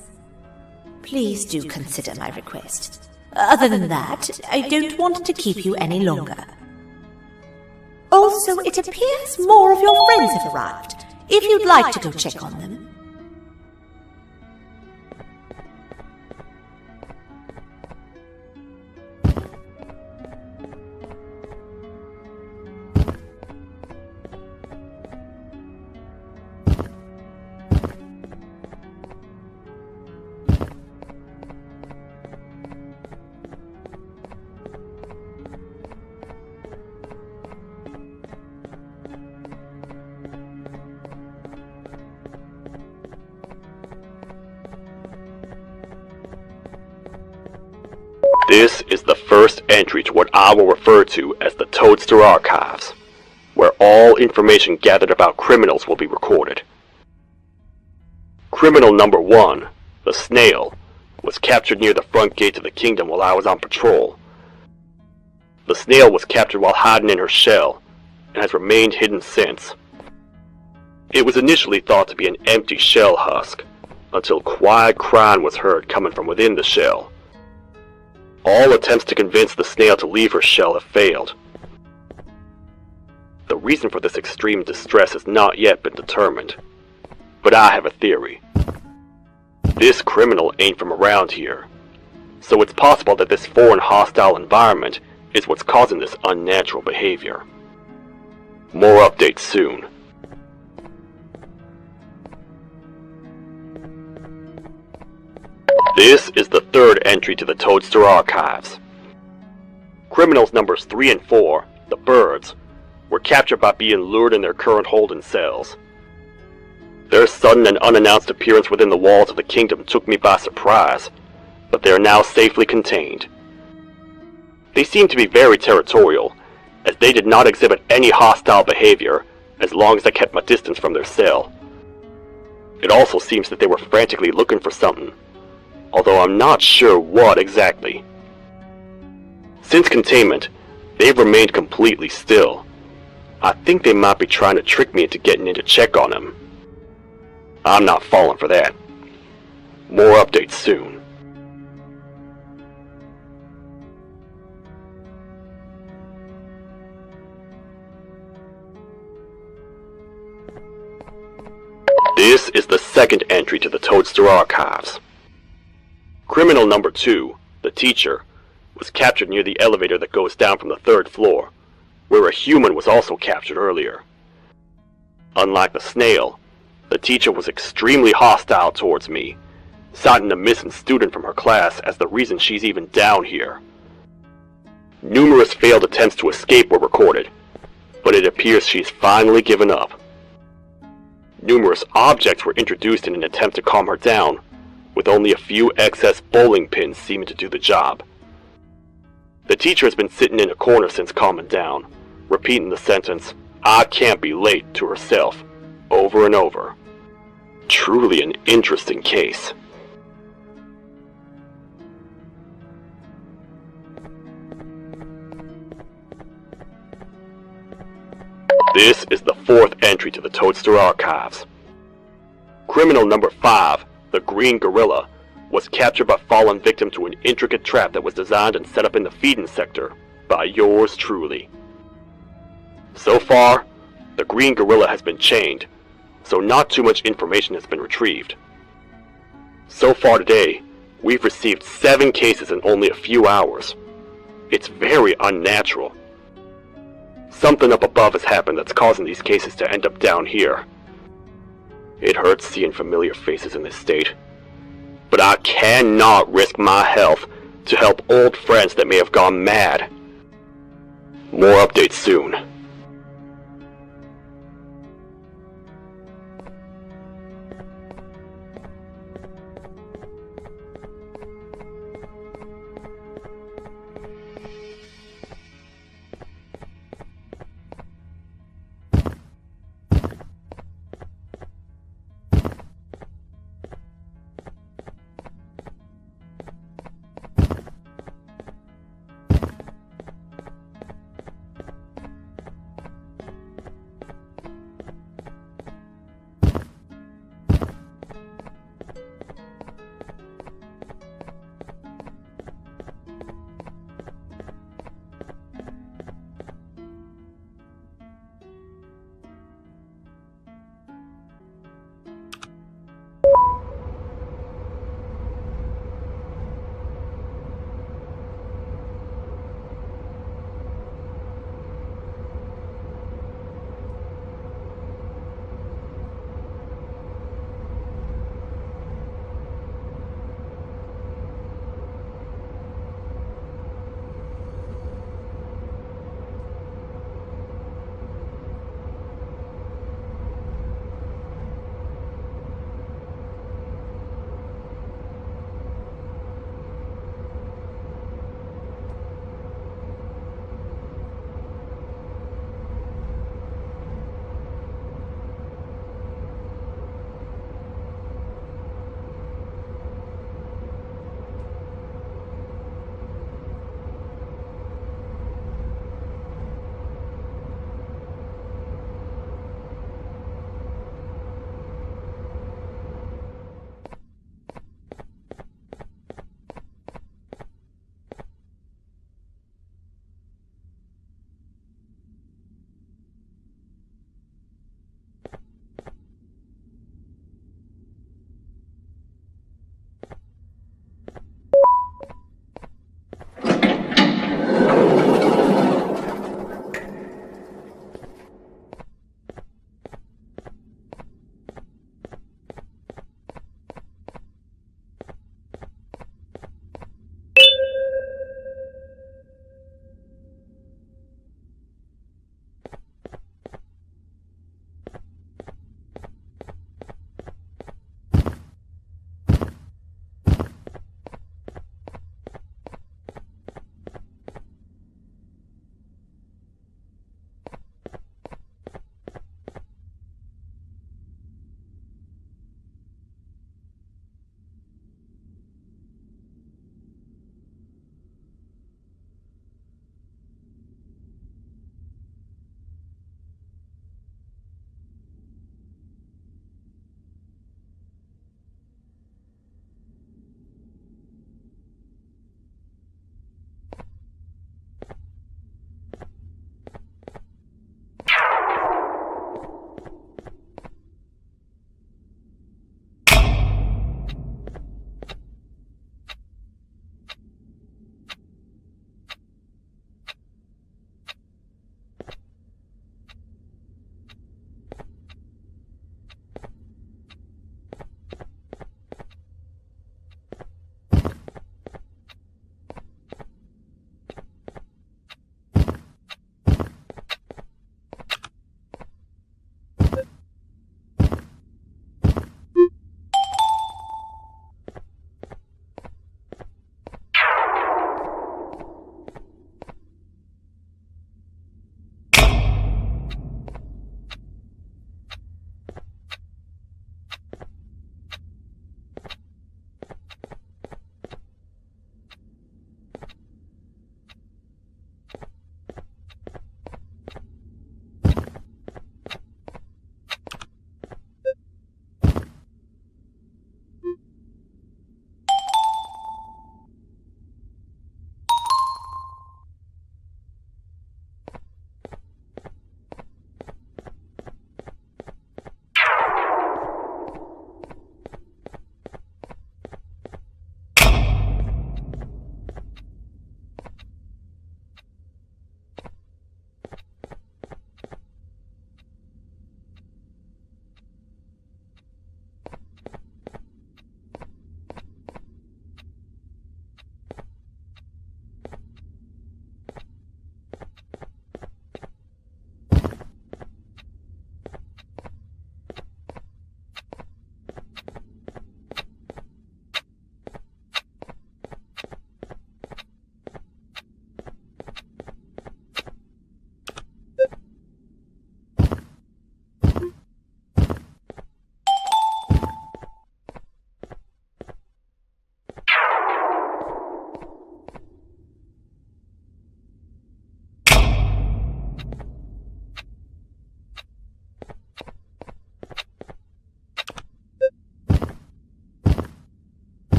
Please do consider my request. Other than that, I don't want to keep you any longer. Also, it appears more of your friends have arrived, if you'd like to go check on them. This is the first entry to what I will refer to as the Toadster Archives, where all information gathered about criminals will be recorded. Criminal number 1, the Snail, was captured near the front gate of the kingdom while I was on patrol. The Snail was captured while hiding in her shell, and has remained hidden since. It was initially thought to be an empty shell husk, until quiet crying was heard coming from within the shell. All attempts to convince the Snail to leave her shell have failed. The reason for this extreme distress has not yet been determined, but I have a theory. This criminal ain't from around here, so it's possible that this foreign hostile environment is what's causing this unnatural behavior. More updates soon. This is the third entry to the Toadster Archives. Criminals numbers 3 and 4, the Birds, were captured by being lured in their current holding cells. Their sudden and unannounced appearance within the walls of the kingdom took me by surprise, but they are now safely contained. They seem to be very territorial, as they did not exhibit any hostile behavior as long as I kept my distance from their cell. It also seems that they were frantically looking for something, although I'm not sure what exactly. Since containment, they've remained completely still. I think they might be trying to trick me into getting in to check on them. I'm not falling for that. More updates soon. This is the second entry to the Toadster Archives. Criminal number 2, the Teacher, was captured near the elevator that goes down from the 3rd floor, where a human was also captured earlier. Unlike the Snail, the Teacher was extremely hostile towards me, citing a missing student from her class as the reason she's even down here. Numerous failed attempts to escape were recorded, but it appears she's finally given up. Numerous objects were introduced in an attempt to calm her down, with only a few excess bowling pins seeming to do the job. The Teacher has been sitting in a corner since calming down, repeating the sentence, "I can't be late," to herself, over and over. Truly an interesting case. This is the fourth entry to the Toadster archives. Criminal number 5, the Green Gorilla, was captured by fallen victim to an intricate trap that was designed and set up in the feeding sector by yours truly. So far, the Green Gorilla has been chained, so not too much information has been retrieved. So far today, we've received 7 cases in only a few hours. It's very unnatural. Something up above has happened that's causing these cases to end up down here. It hurts seeing familiar faces in this state, but I cannot risk my health to help old friends that may have gone mad. More updates soon.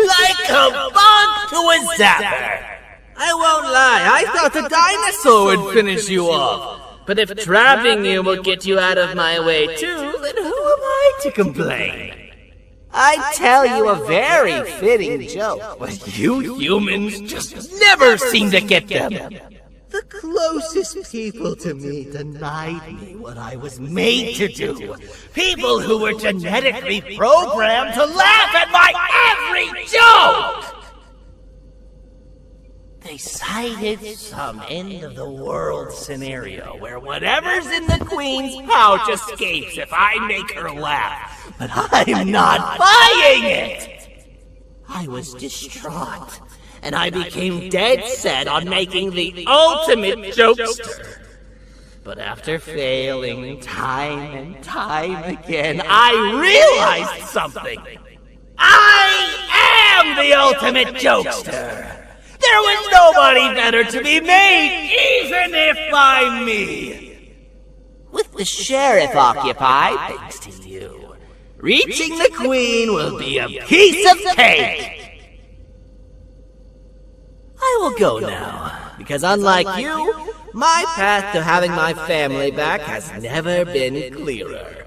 Like a bug to a zapper. I won't lie, I thought the dinosaur would finish you off. But if trapping you will get you out of my way too, then who am I to complain? I'd tell you a very fitting joke, but you humans just never seem to get them. The closest people to me denied me what I was made to do. People who were genetically programmed to laugh at my every joke! They cited some end-of-the-world scenario where whatever's in the Queen's pouch escapes if I make her laugh. But I'm not buying it! I was distraught, and I became dead set on making the ultimate jokester. But after failing time and time again, I realized something. I am the ultimate jokester! There was nobody better to be made, even if by me! With the sheriff occupied, thanks to you, reaching the queen will be a piece of cake! I will go now, because unlike you, my path to having my family back has never been clearer.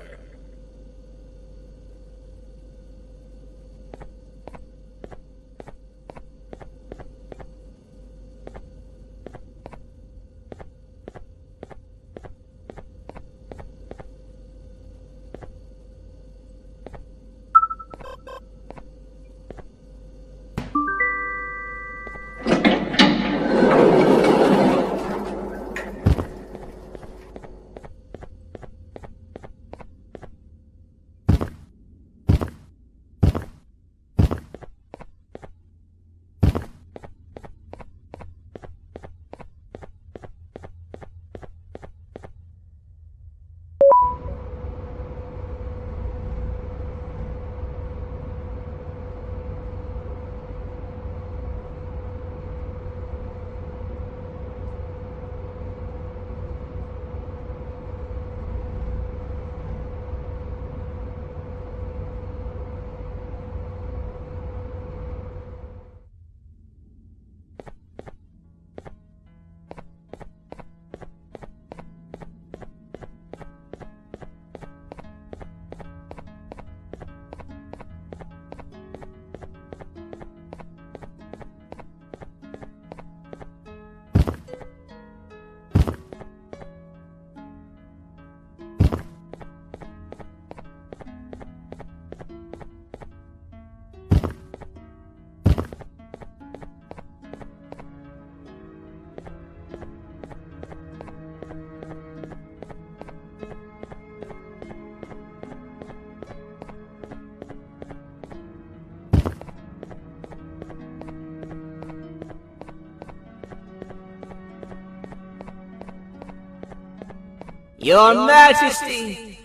Your Majesty,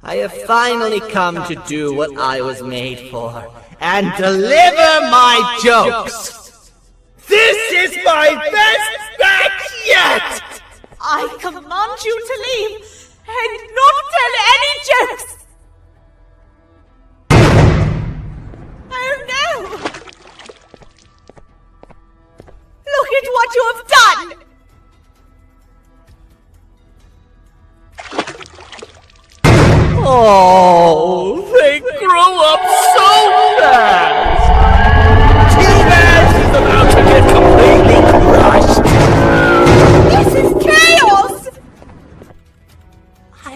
I have finally come to do what I was made for, and deliver my jokes! This is my best batch yet! I command you to leave, and not tell any jokes! Oh no! Look at what you have done! Oh, they grow up so fast! T-Max is about to get completely crushed! This is chaos! I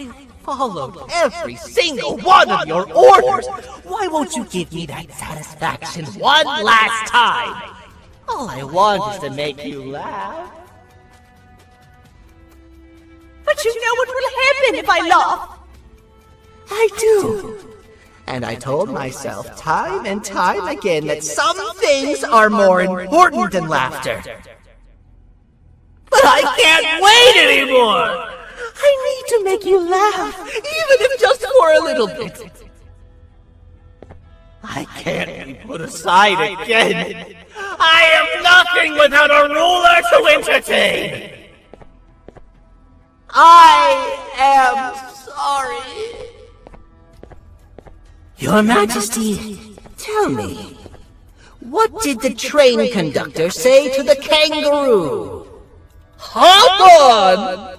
followed every single one of your orders! Why won't you give me that satisfaction one last time? All I want is to make you laugh. But you know what will happen if I laugh! I do. And I told myself time and time again that some things are more important than laughter. But I can't wait anymore! I need to make you laugh, even if just for a little bit. I can't be put aside again. I am nothing without a ruler to entertain. I am sorry. Your Majesty, tell me, what did the train conductor say to the kangaroo? Hop on!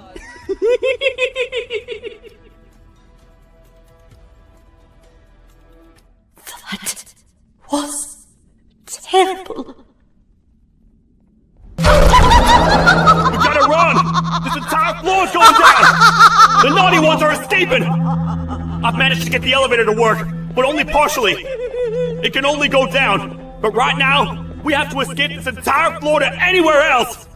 That was terrible. We gotta run! This entire floor's going down! The naughty ones are escaping! I've managed to get the elevator to work, but only partially. It can only go down, but right now, we have to escape this entire floor to anywhere else!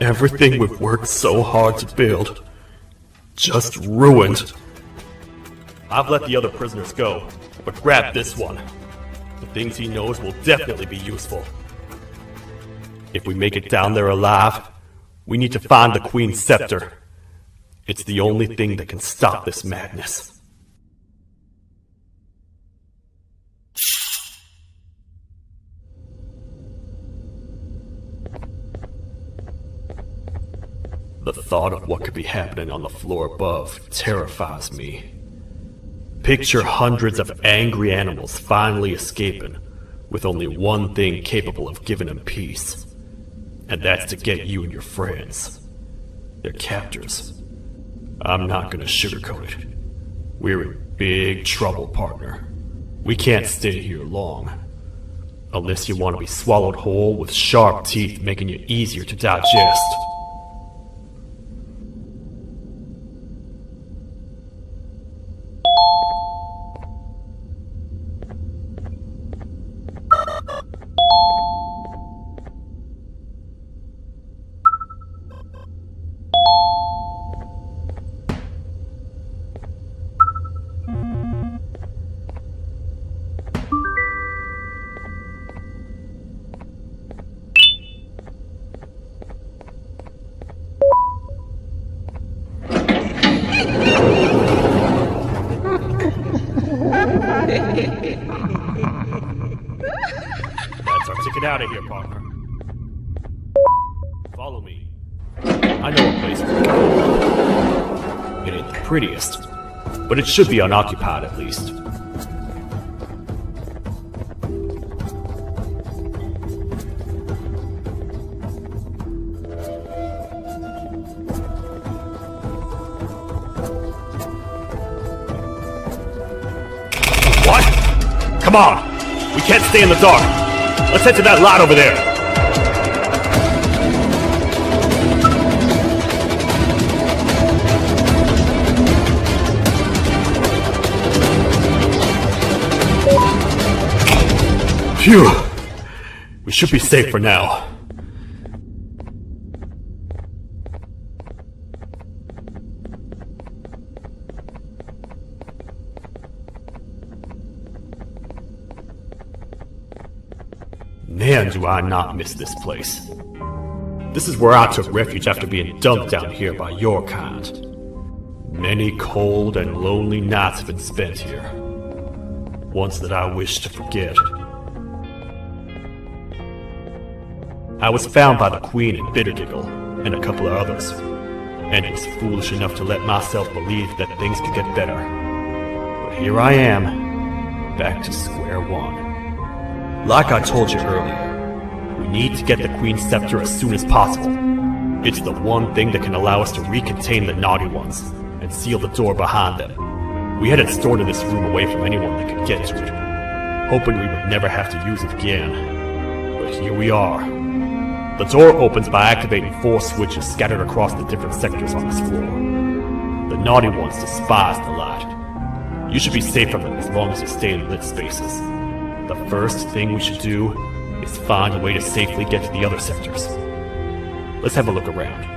Everything we've worked so hard to build, just ruined. I've let the other prisoners go, but grab this one. The things he knows will definitely be useful. If we make it down there alive, we need to find the Queen's scepter. It's the only thing that can stop this madness. The thought of what could be happening on the floor above terrifies me. Picture hundreds of angry animals finally escaping, with only one thing capable of giving them peace. And that's to get you and your friends. Their captors. I'm not gonna sugarcoat it. We're in big trouble, partner. We can't stay here long. Unless you want to be swallowed whole with sharp teeth making you easier to digest. That's our ticket out of here, partner. Follow me. I know a place we can go. It ain't the prettiest, but it should be unoccupied at least. What? Come on! We can't stay in the dark! Let's head to that lot over there! Phew! We should be safe for now. Man, do I not miss this place. This is where I took refuge after being dumped down here by your kind. Many cold and lonely nights have been spent here. Ones that I wish to forget. I was found by the Queen and Bittergiggle, and a couple of others, and was foolish enough to let myself believe that things could get better. But here I am, back to square one. Like I told you earlier, we need to get the Queen's scepter as soon as possible. It's the one thing that can allow us to recontain the naughty ones, and seal the door behind them. We had it stored in this room away from anyone that could get to it, hoping we would never have to use it again. But here we are. The door opens by activating 4 switches scattered across the different sectors on this floor. The naughty ones despise the light. You should be safe from them as long as you stay in lit spaces. The first thing we should do is find a way to safely get to the other sectors. Let's have a look around.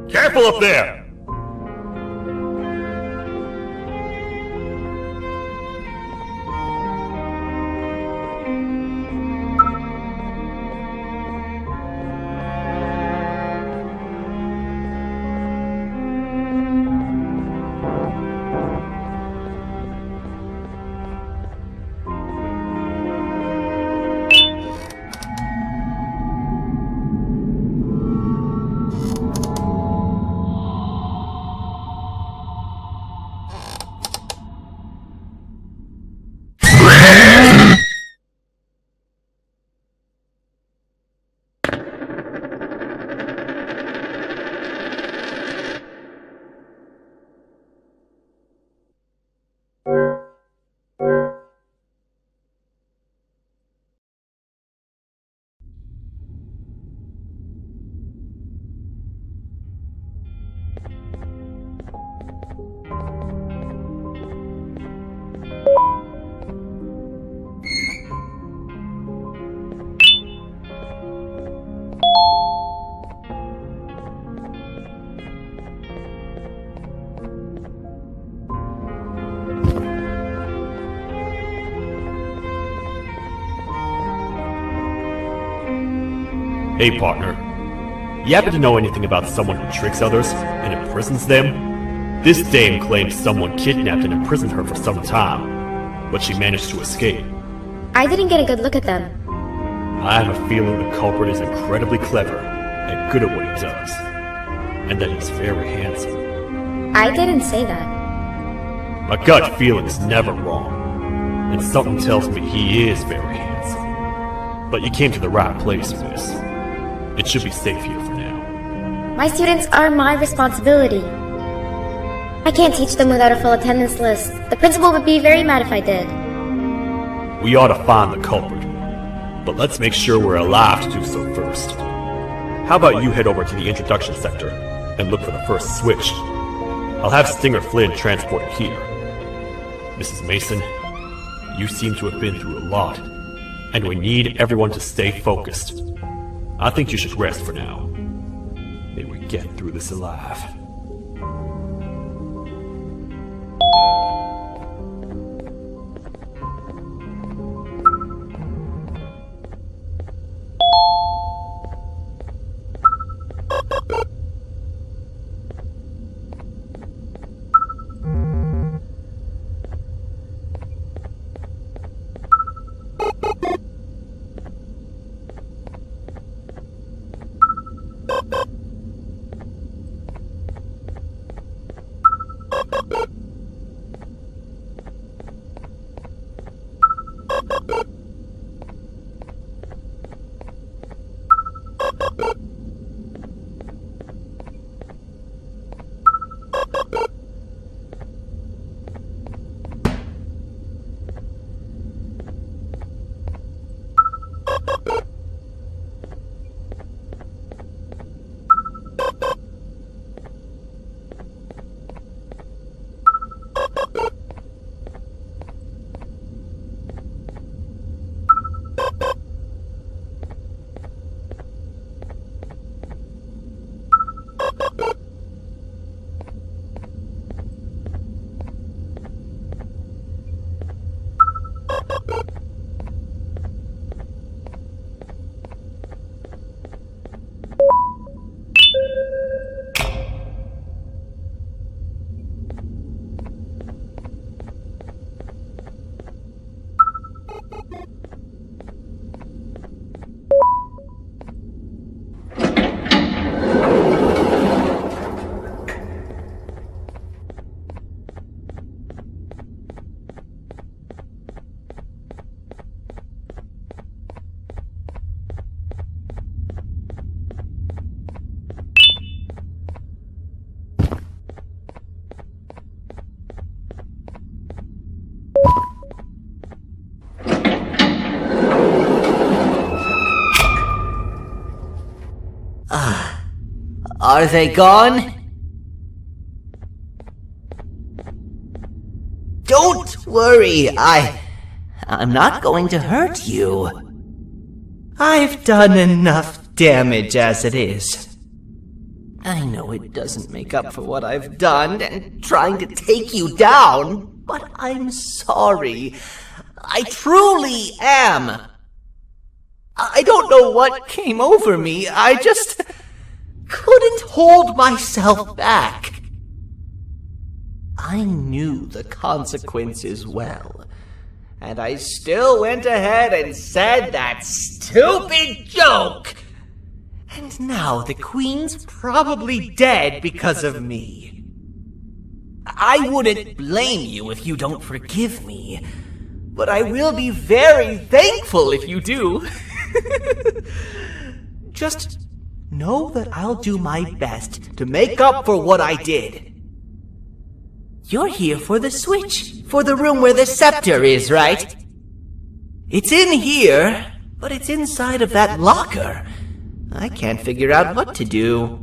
Careful up there! Hey, partner. You happen to know anything about someone who tricks others and imprisons them? This dame claims someone kidnapped and imprisoned her for some time, but she managed to escape. I didn't get a good look at them. I have a feeling the culprit is incredibly clever and good at what he does, and that he's very handsome. I didn't say that. My gut feeling's never wrong, and something tells me he is very handsome. But you came to the right place, miss. It should be safe here for now. My students are my responsibility. I can't teach them without a full attendance list. The principal would be very mad if I did. We ought to find the culprit, but let's make sure we're alive to do so first. How about you head over to the introduction sector and look for the first switch? I'll have Stinger Flynn transported here. Mrs. Mason, you seem to have been through a lot, and we need everyone to stay focused. I think you should rest for now. May we get through this alive. Are they gone? Don't worry, I'm not going to hurt you. I've done enough damage as it is. I know it doesn't make up for what I've done and trying to take you down, but I'm sorry. I truly am. I don't know what came over me. I just couldn't hold myself back. I knew the consequences well, and I still went ahead and said that stupid joke. And now the Queen's probably dead because of me. I wouldn't blame you if you don't forgive me, but I will be very thankful if you do. Just know that I'll do my best to make up for what I did. You're here for the switch, for the room where the scepter is, right? It's in here, but it's inside of that locker. I can't figure out what to do.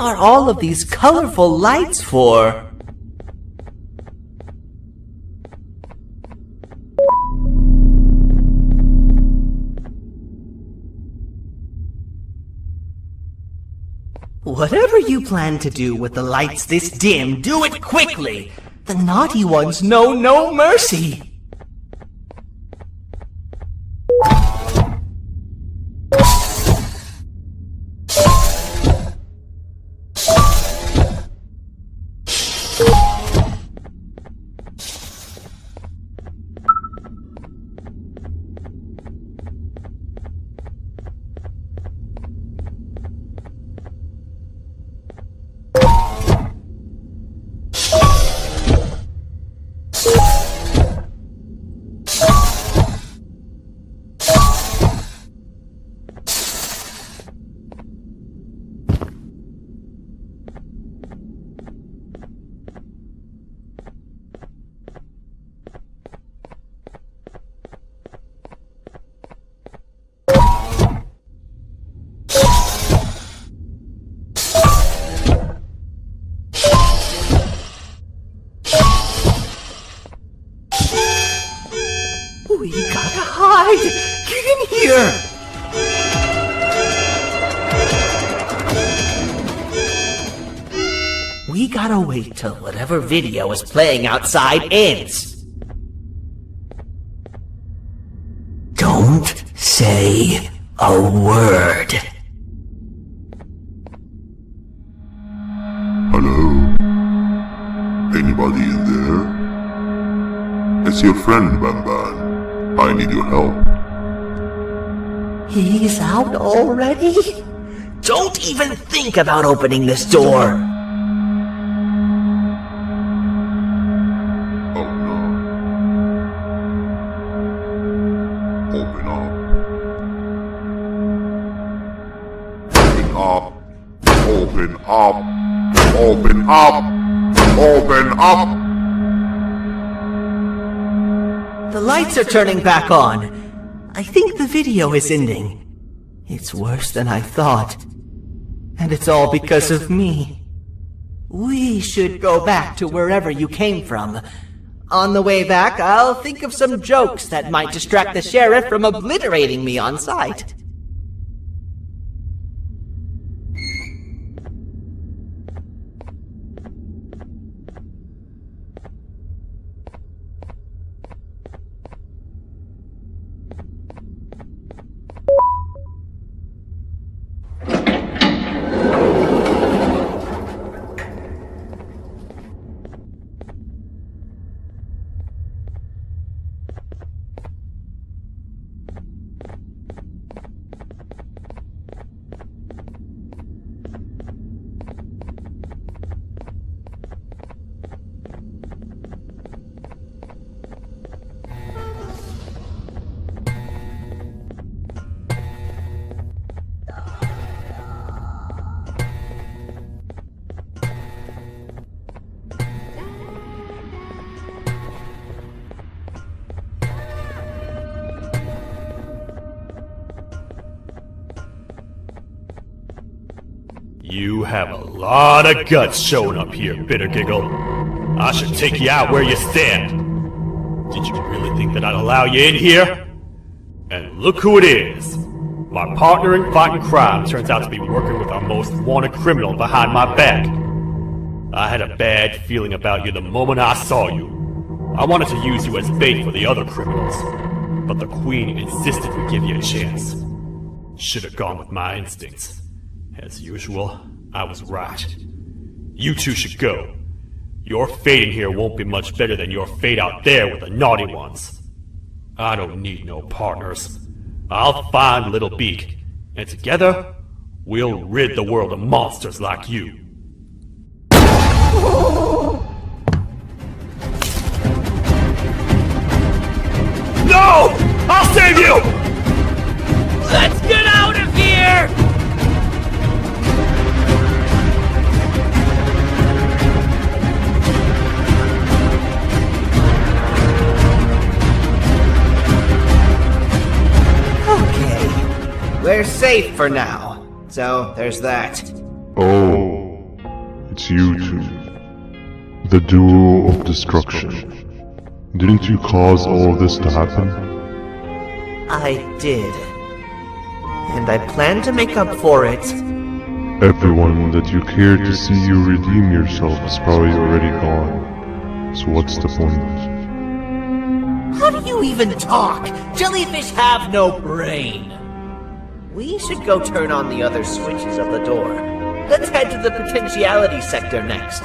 are all of these colorful lights for? Whatever you plan to do with the lights this dim, do it quickly! The naughty ones know no mercy! We gotta hide! Get in here! We gotta wait till whatever video is playing outside ends. Don't say a word. Hello? Anybody in there? It's your friend, Banban. I need your help. He's out already? Don't even think about opening this door! Oh no. Open up. Open up. Open up. Open up. The lights are turning back on. I think the video is ending. It's worse than I thought. And it's all because of me. We should go back to wherever you came from. On the way back, I'll think of some jokes that might distract the sheriff from obliterating me on sight. You have a lot of guts showing up here, Bitter Giggle. I should take you out where you stand. Did you really think that I'd allow you in here? And look who it is. My partner in fighting crime turns out to be working with our most wanted criminal behind my back. I had a bad feeling about you the moment I saw you. I wanted to use you as bait for the other criminals, but the Queen insisted we give you a chance. Should have gone with my instincts. As usual, I was right. You two should go. Your fate in here won't be much better than your fate out there with the naughty ones. I don't need no partners. I'll find Little Beak, and together, we'll rid the world of monsters like you. No! I'll save you! Let's get out of here! Okay, we're safe for now. So, there's that. Oh, It's you two. The duo of destruction. Didn't you cause all of this to happen? I did. And I plan to make up for it. Everyone that you cared to see you redeem yourself is probably already gone. So what's the point? How do you even talk? Jellyfish have no brain. We should go turn on the other switches of the door. Let's head to the potentiality sector next.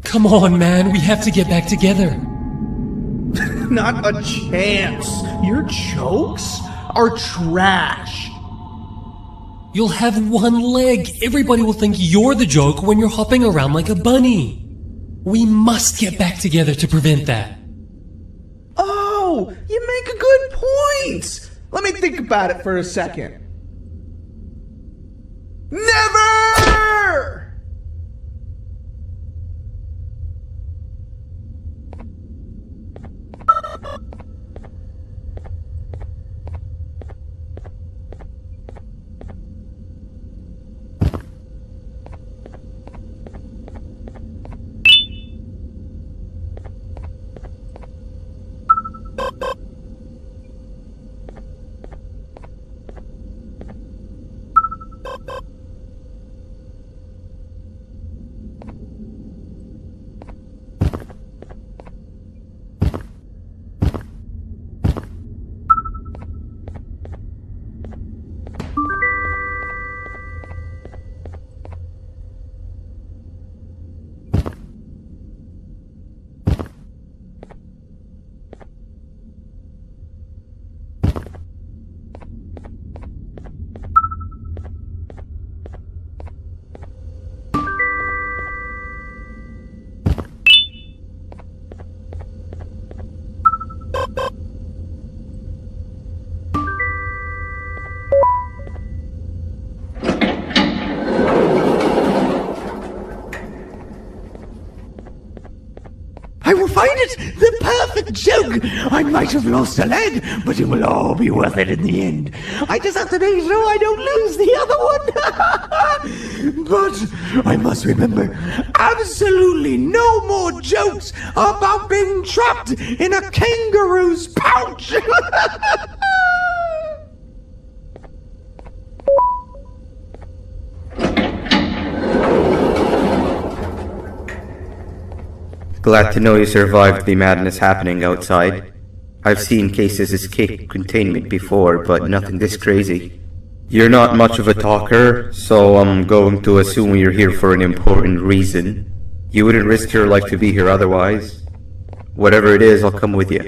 Come on, man, we have to get back together. Not a chance. Your jokes are trash. You'll have one leg. Everybody will think you're the joke when you're hopping around like a bunny. We must get back together to prevent that. Oh, you make a good point. Let me think about it for a second. Never! I will find it! The perfect joke! I might have lost a leg, but it will all be worth it in the end. I just have to make sure I don't lose the other one! But I must remember, absolutely no more jokes about being trapped in a kangaroo's pouch! Glad to know you survived the madness happening outside. I've seen cases escape containment before, but nothing this crazy. You're not much of a talker, so I'm going to assume you're here for an important reason. You wouldn't risk your life to be here otherwise. Whatever it is, I'll come with you.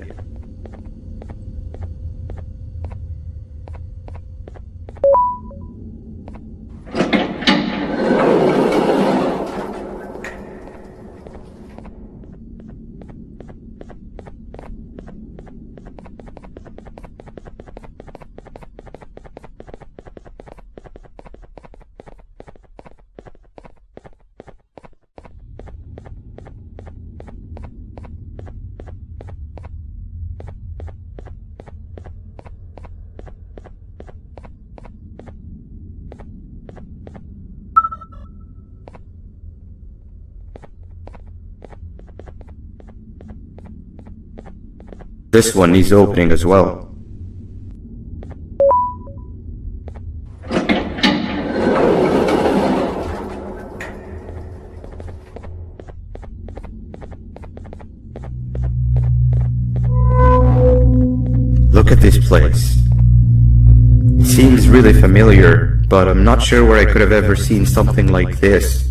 This one needs opening as well. Look at this place. It seems really familiar, but I'm not sure where I could have ever seen something like this.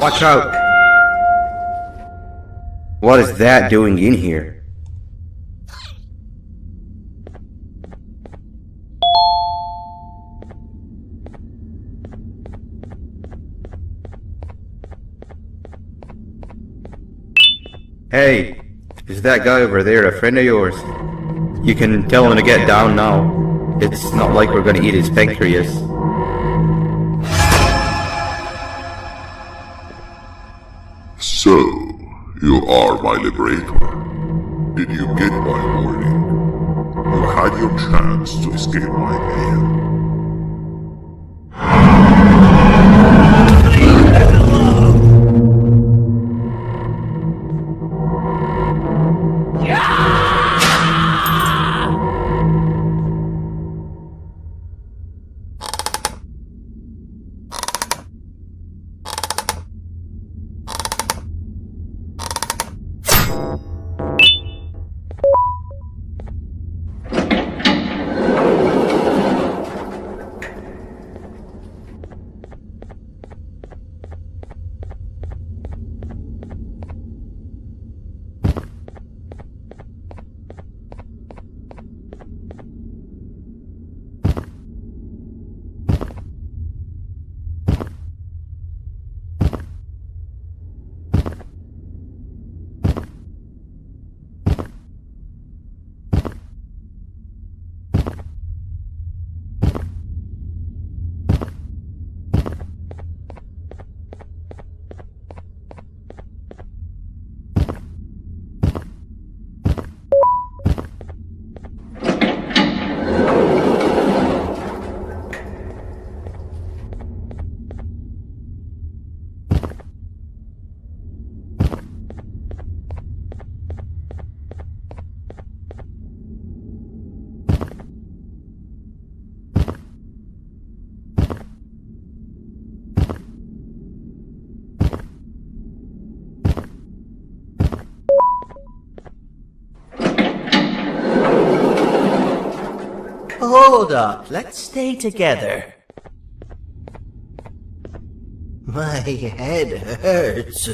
Watch out! What is that doing in here? Hey, is that guy over there a friend of yours? You can tell him to get down now. It's not like we're gonna eat his pancreas. So, you are my liberator. Did you get my warning? You had your chance to escape my mayhem. Hold up, let's stay together. My head hurts.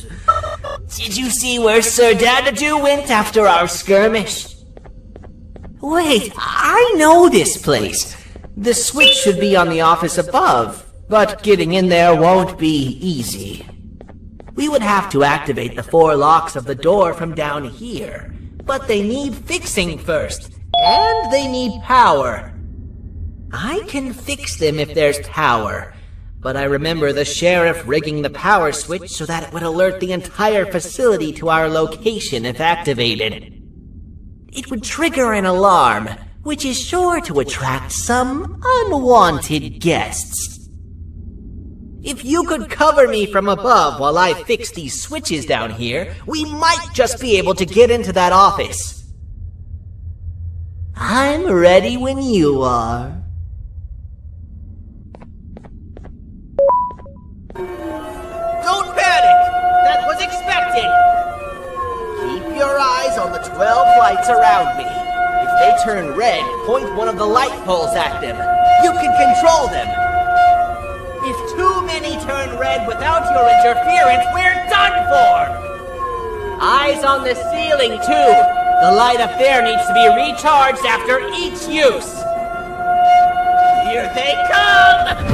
Did you see where Sir Dadadoo went after our skirmish? Wait, I know this place. The switch should be on the office above, but getting in there won't be easy. We would have to activate the 4 locks of the door from down here, but they need fixing first, and they need power. I can fix them if there's power, but I remember the sheriff rigging the power switch so that it would alert the entire facility to our location if activated. It would trigger an alarm, which is sure to attract some unwanted guests. If you could cover me from above while I fix these switches down here, we might just be able to get into that office. I'm ready when you are. Don't panic! That was expected! Keep your eyes on the 12 lights around me. If they turn red, point one of the light poles at them. You can control them. If too many turn red without your interference, we're done for! Eyes on the ceiling, too. The light up there needs to be recharged after each use. Here they come!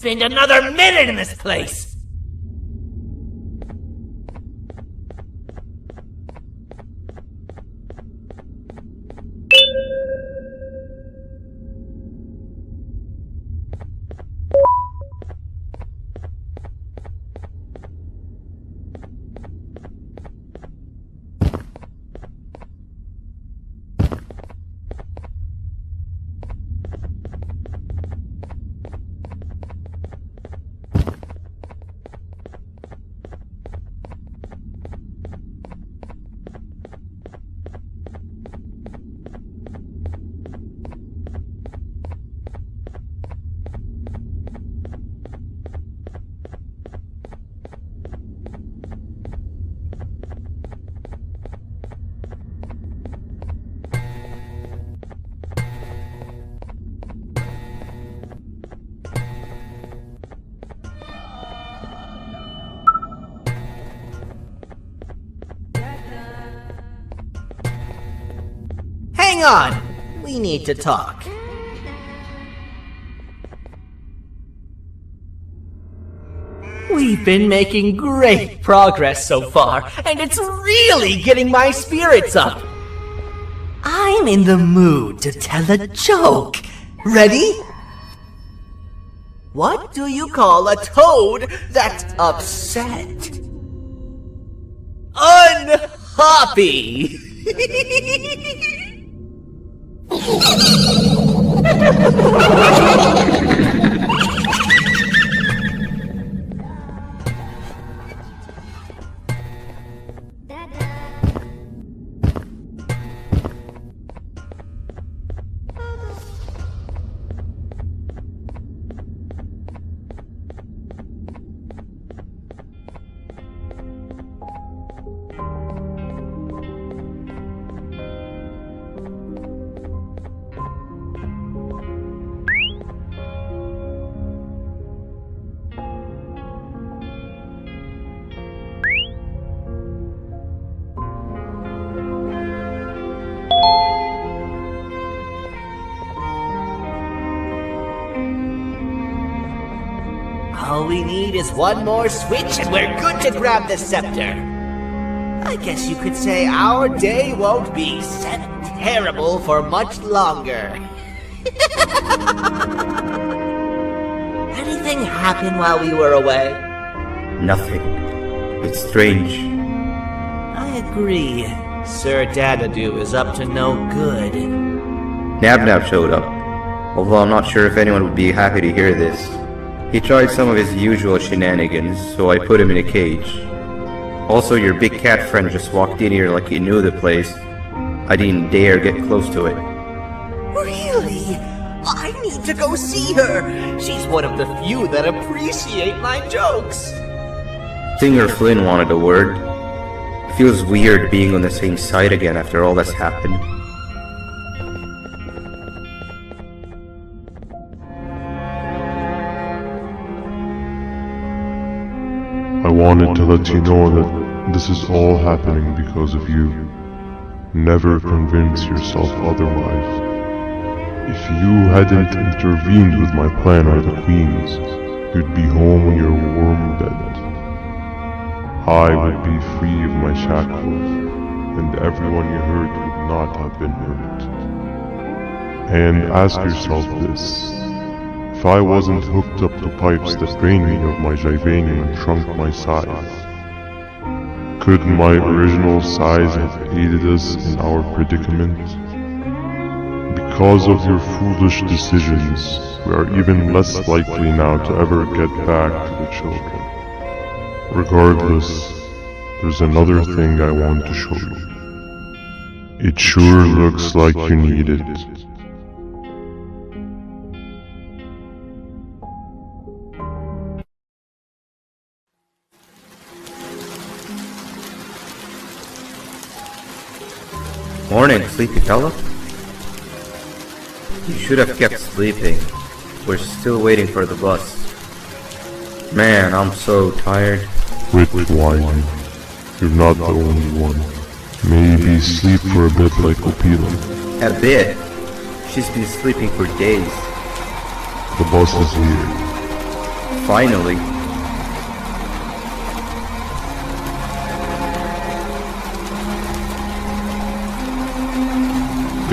spend another minute in this place! Hang on! We need to talk. We've been making great progress so far, and it's really getting my spirits up. I'm in the mood to tell a joke. Ready? What do you call a toad that's upset? Unhappy! All we need is one more switch and we're good to grab the scepter. I guess you could say our day won't be terrible for much longer. Anything happen while we were away? Nothing. It's strange. I agree. Sir Dadadoo is up to no good. Nab showed up, although I'm not sure if anyone would be happy to hear this. He tried some of his usual shenanigans, so I put him in a cage. Also, your big cat friend just walked in here like he knew the place. I didn't dare get close to it. Really? I need to go see her. She's one of the few that appreciate my jokes. Singer Flynn wanted a word. It feels weird being on the same side again after all that's happened. I wanted to let you know that this is all happening because of you. Never convince yourself otherwise. If you hadn't intervened with my plan or the Queen's, you'd be home in your warm bed. I would be free of my shackles, and everyone you hurt would not have been hurt. And ask yourself this. If I wasn't hooked up to pipes that drained me of my Jivanium and shrunk my size, could my original size have aided us in our predicament? Because of your foolish decisions, we are even less likely now to ever get back to the children. Regardless, there's another thing I want to show you. It sure looks like you need it. Morning, sleepy fella. You should have kept sleeping. We're still waiting for the bus. Man, I'm so tired. Quit whining. You're not the only one. Maybe sleep for a bit like Opila. A bit? She's been sleeping for days. The bus is here. Finally.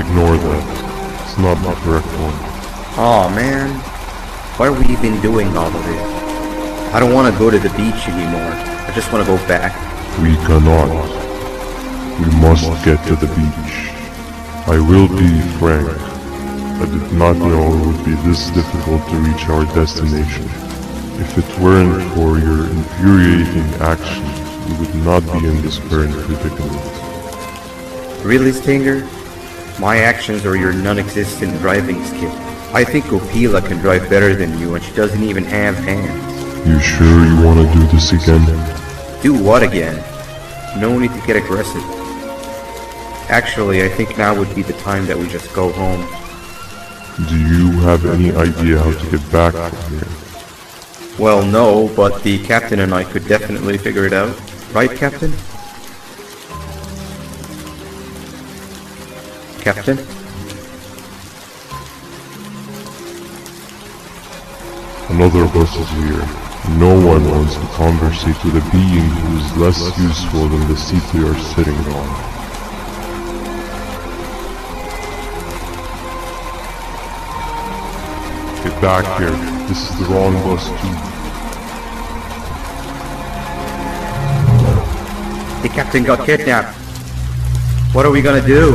Ignore that. It's not the correct one. Aw, man. Why are we even doing all of this? I don't want to go to the beach anymore. I just want to go back. We cannot. We must get to the beach. I will be frank. I did not know it would be this difficult to reach our destination. If it weren't for your infuriating actions, we would not be in this current predicament. Really, Stinger? My actions are your non-existent driving skill. I think Opila can drive better than you and she doesn't even have hands. You sure you want to do this again? Do what again? No need to get aggressive. Actually, I think now would be the time that we just go home. Do you have any idea how to get back from here? Well, no, but the captain and I could definitely figure it out. Right, Captain? Captain? Another bus is here. No one wants to conversate with a being who is less useful than the seat we are sitting on. Get back here. This is the wrong bus too. The captain got kidnapped. What are we gonna do?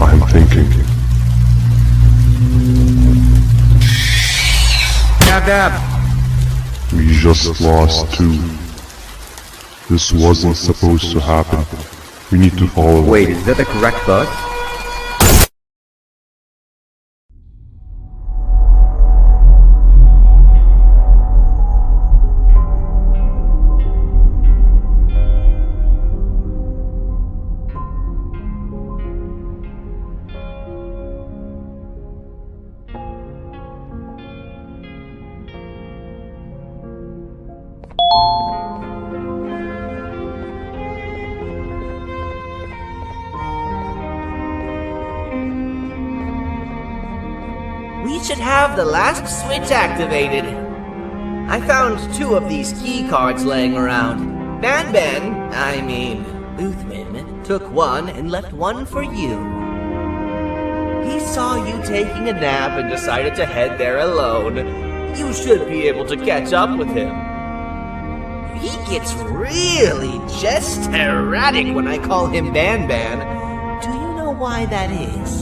I'm thinking. Dab. We just lost two. This wasn't supposed to happen. We need to follow. Wait, is that the correct bus? We should have the last switch activated. I found 2 of these key cards laying around. Banban, I mean, Uthman, took one and left one for you. He saw you taking a nap and decided to head there alone. You should be able to catch up with him. He gets really just erratic when I call him Banban. Do you know why that is?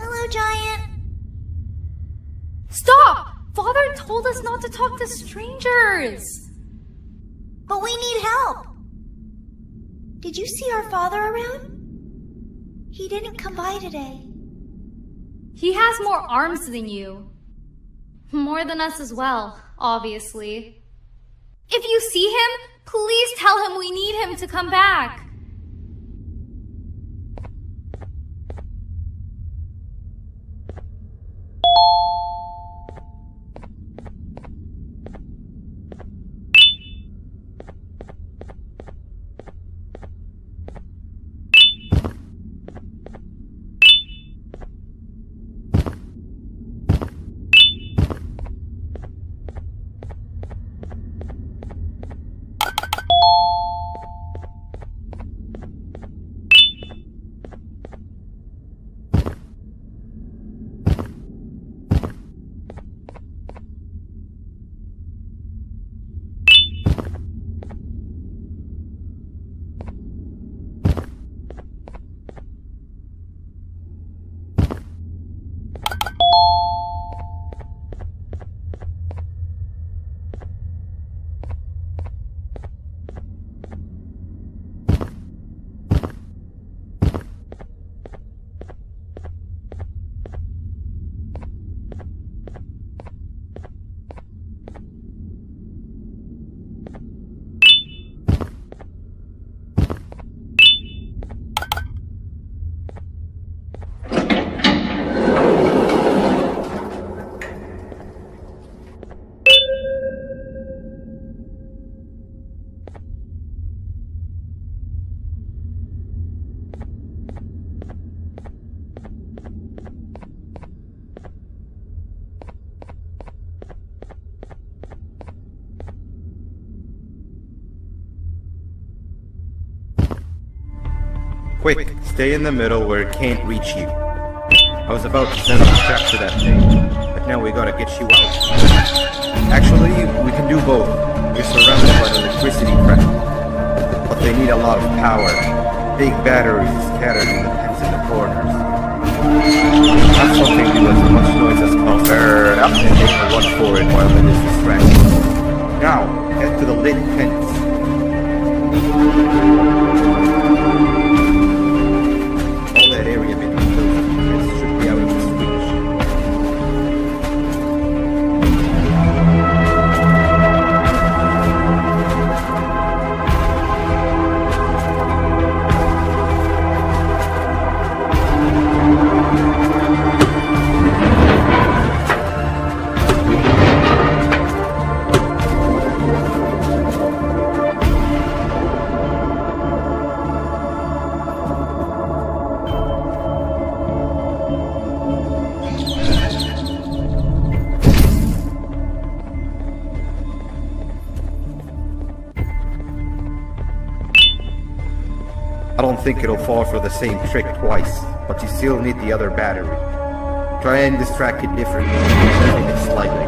Hello, Giant. Stop! Father told us not to talk to strangers! But we need help. Did you see our father around? He didn't come by today. He has more arms than you. More than us as well, obviously. If you see him, please tell him we need him to come back. Quick, stay in the middle where it can't reach you. I was about to send a trap to that thing, but now we gotta get you out. Actually, we can do both. You're surrounded by the electricity trap, but they need a lot of power. Big batteries scattered in the pens in the corners. That's something to do as much noise as possible. Up and think it'll fall for the same trick twice, but you still need the other battery. Try and distract it differently, moving it slightly.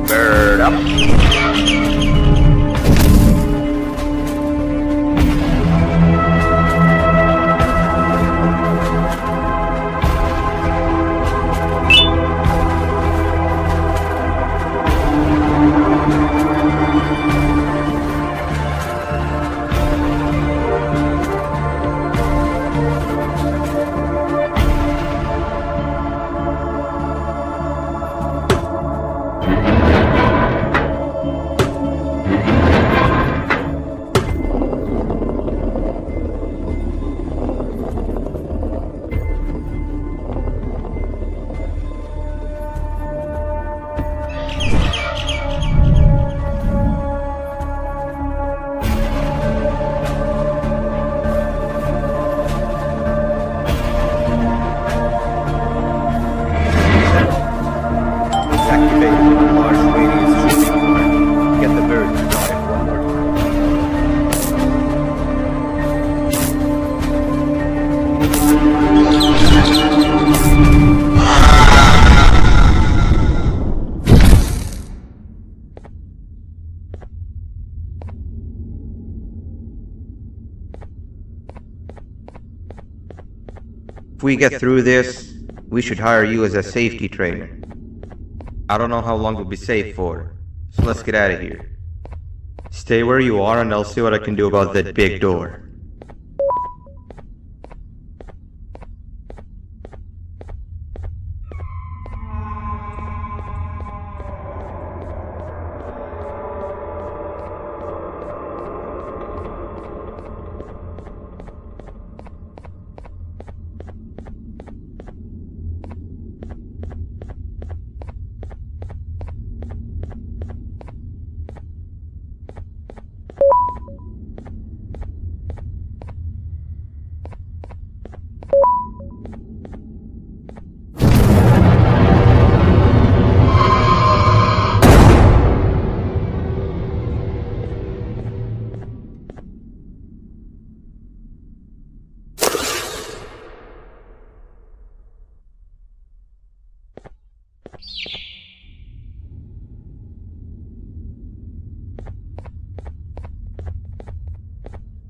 Bird up. If we get through this, we should hire you as a safety trainer. I don't know how long we'll be safe for, so let's get out of here. Stay where you are and I'll see what I can do about that big door.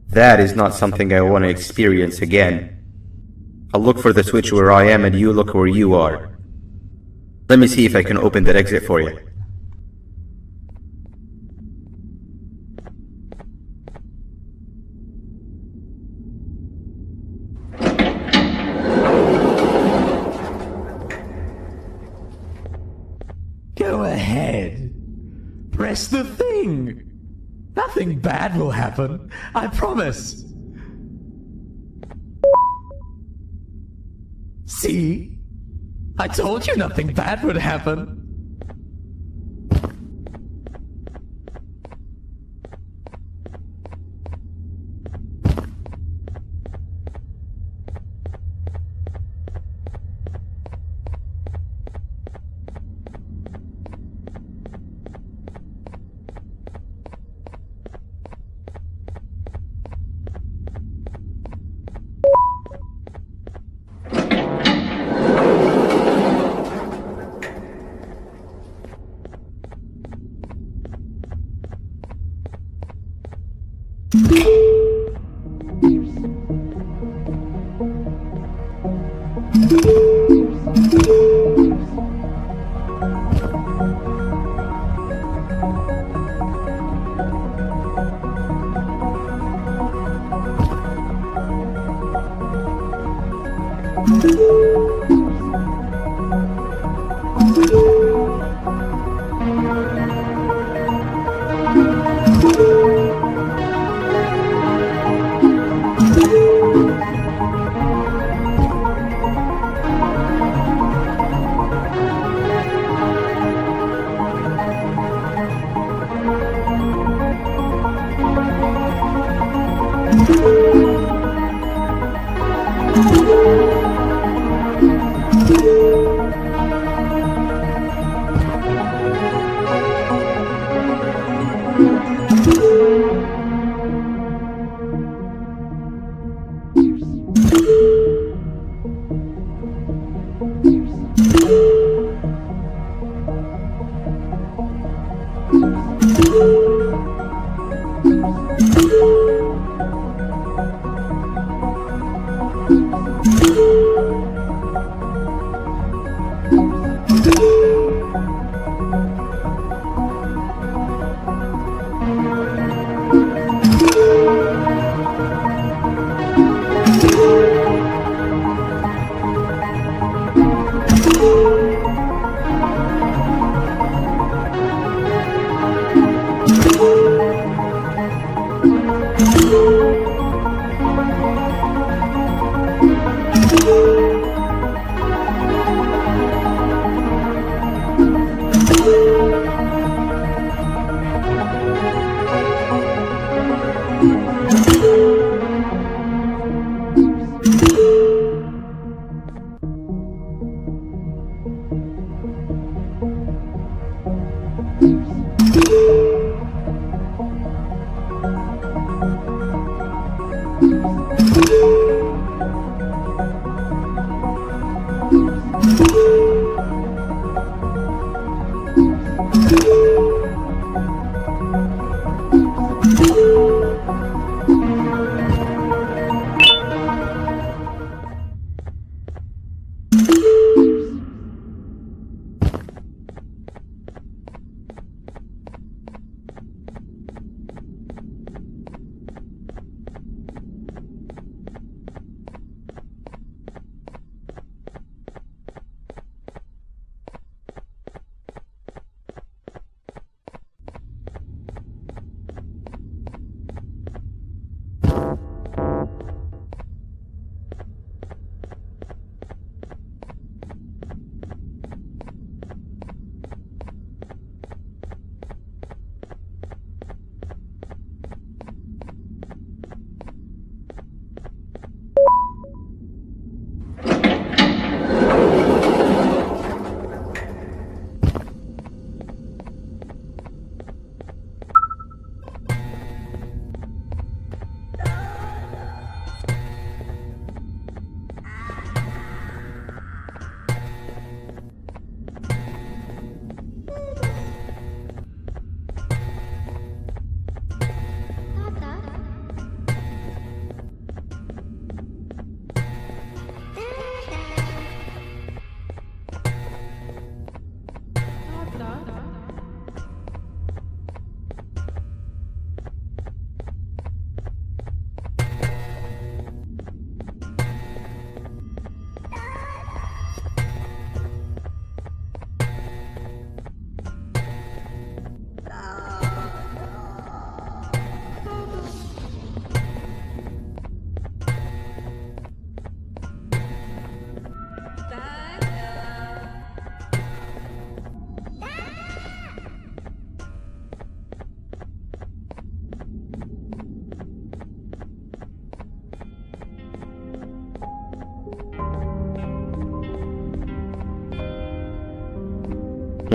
That is not something I want to experience again. I'll look for the switch where I am and you look where you are. Let me see if I can open that exit for you. Go ahead. Press the thing. Nothing bad will happen. I promise. See? I told you nothing bad would happen.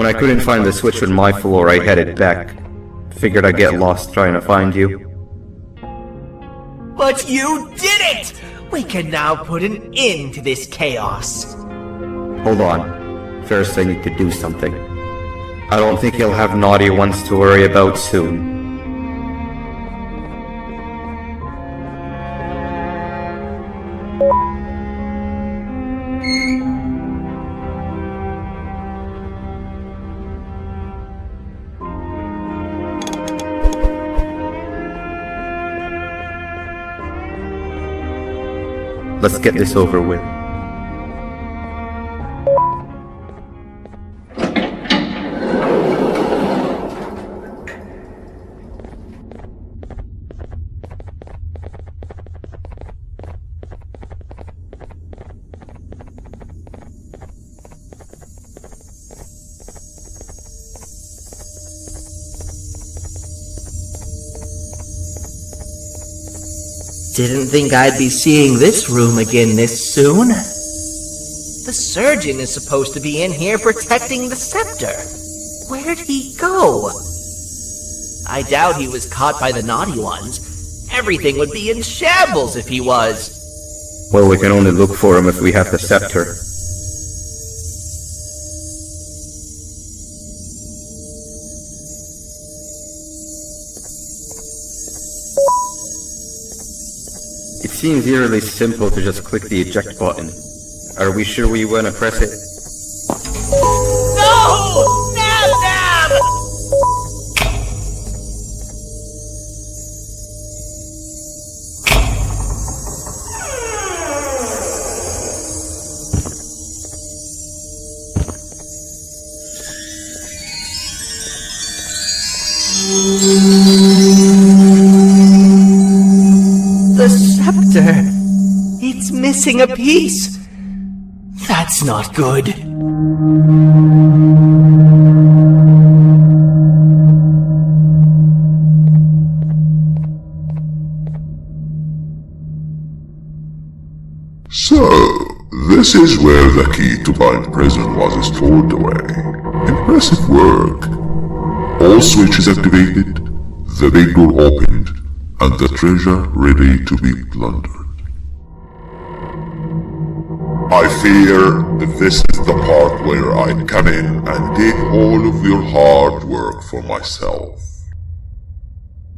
When I couldn't find the switch on my floor, I headed back. Figured I'd get lost trying to find you. But you did it! We can now put an end to this chaos. Hold on. First I need to do something. I don't think he'll have naughty ones to worry about soon. Let's get this over with. Didn't think I'd be seeing this room again this soon. The surgeon is supposed to be in here protecting the scepter. Where'd he go? I doubt he was caught by the naughty ones. Everything would be in shambles if he was. Well, we can only look for him if we have the scepter. It seems eerily simple to just click the eject button. Are we sure we want to press it? No! Nab Nab! The scepter. It's missing a piece. That's not good. So, this is where the key to Bind Prison was stored away. Impressive work. All switches activated, the big door opened, and the treasure ready to be plundered. I fear this is the part where I come in and take all of your hard work for myself.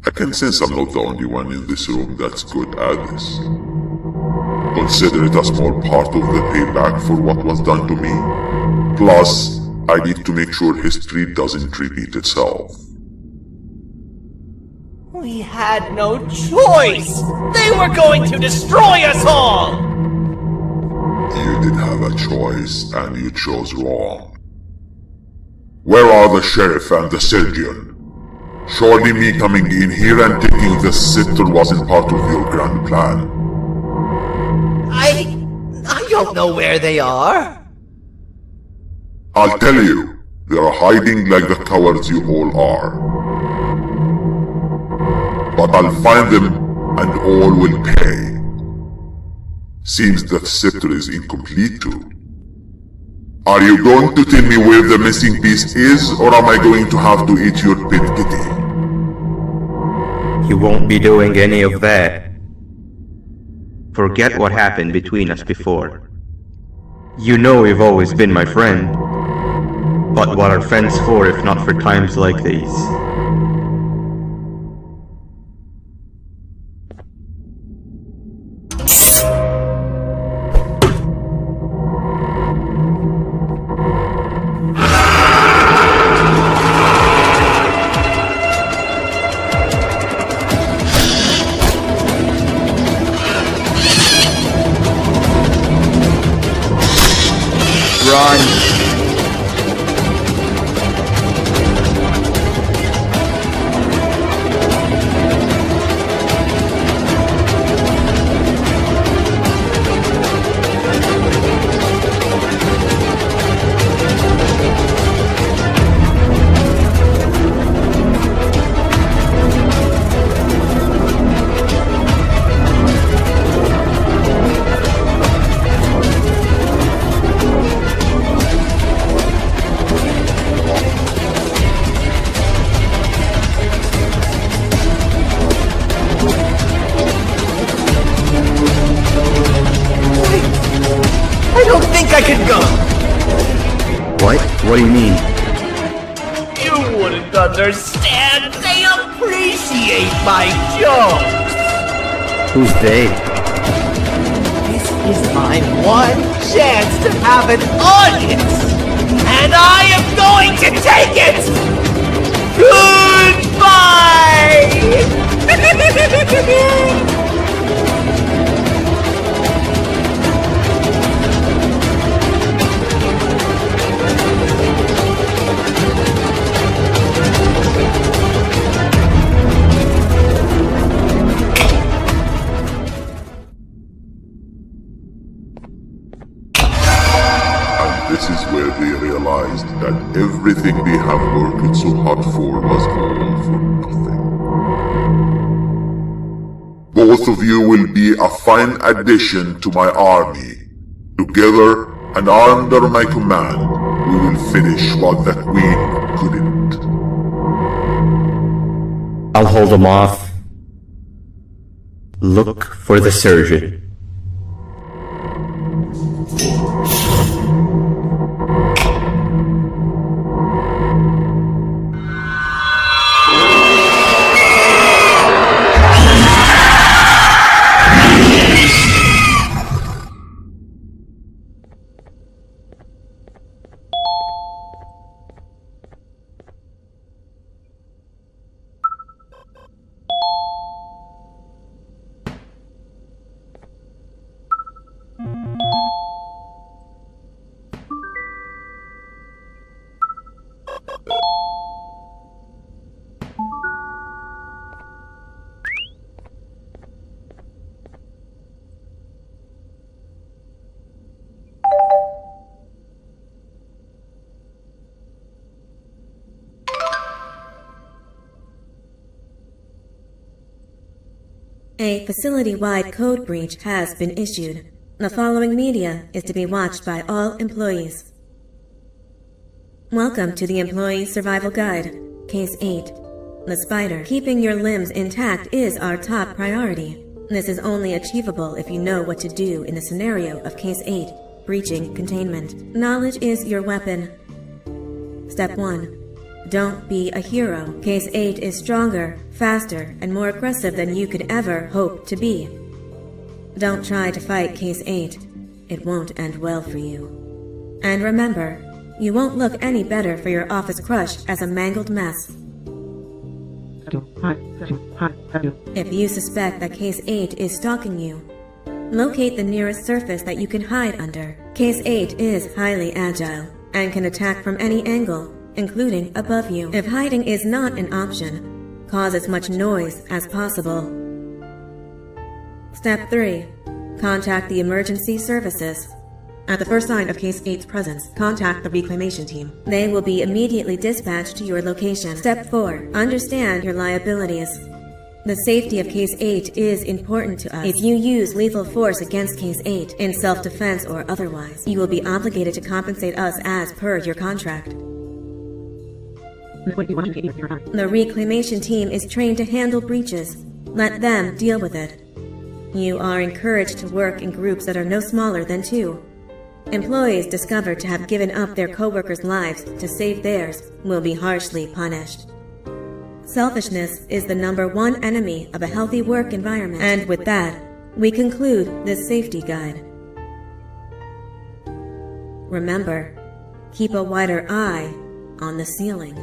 I can sense I'm not the only one in this room that's good at this. Consider it a small part of the payback for what was done to me. Plus, I need to make sure history doesn't repeat itself. We had no choice! They were going to destroy us all! You did have a choice, and you chose wrong. Where are the sheriff and the surgeon? Surely me coming in here and taking the scepter wasn't part of your grand plan. I don't know where they are. I'll tell you, they are hiding like the cowards you all are. But I'll find them, and all will pay. Seems that scepter is incomplete too. Are you going to tell me where the missing piece is, or am I going to have to eat your pet kitty? You won't be doing any of that. Forget what happened between us before. You know you've always been my friend. But what are friends for if not for times like these? Run! I can go. What? What do you mean? You wouldn't understand. They appreciate my jokes. Who's they? This is my one chance to have an audience, and I am going to take it. Goodbye. This is where they realized that everything they have worked so hard for was all for nothing. Both of you will be a fine addition to my army. Together and under my command, we will finish what the Queen couldn't. I'll hold them off. Look for the surgeon. A facility-wide code breach has been issued. The following media is to be watched by all employees. Welcome to the Employee Survival Guide, Case 8. The spider. Keeping your limbs intact is our top priority. This is only achievable if you know what to do in the scenario of Case 8, breaching containment. Knowledge is your weapon. Step 1. Don't be a hero. Case 8 is stronger, faster, and more aggressive than you could ever hope to be. Don't try to fight Case 8. It won't end well for you. And remember, you won't look any better for your office crush as a mangled mess. If you suspect that Case 8 is stalking you, locate the nearest surface that you can hide under. Case 8 is highly agile and can attack from any angle, including above you. If hiding is not an option, cause as much noise as possible. Step 3. Contact the emergency services. At the first sign of Case 8's presence, contact the reclamation team. They will be immediately dispatched to your location. Step 4. Understand your liabilities. The safety of Case 8 is important to us. If you use lethal force against Case 8, in self-defense or otherwise, you will be obligated to compensate us as per your contract. The reclamation team is trained to handle breaches. Let them deal with it. You are encouraged to work in groups that are no smaller than 2. Employees discovered to have given up their co-workers' lives to save theirs will be harshly punished. Selfishness is the #1 enemy of a healthy work environment. And with that, we conclude this safety guide. Remember, keep a wider eye on the ceiling.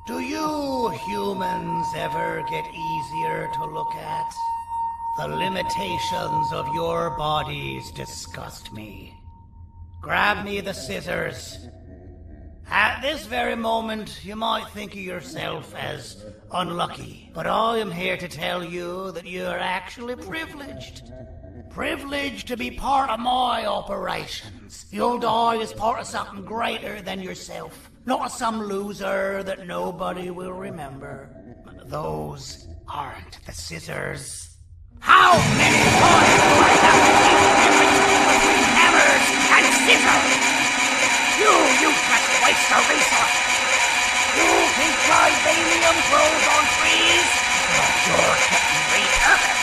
Do you humans ever get easier to look at? The limitations of your bodies disgust me. Grab me the scissors. At this very moment, you might think of yourself as unlucky, but I am here to tell you that you are actually privileged. Privileged to be part of my operations. You'll die as part of something greater than yourself, not as some loser that nobody will remember. Those aren't the scissors. How many times do I have to keep difference between hammers and scissors? You useless waste of resources! You think vibranium grows on trees? But you're getting repurposed!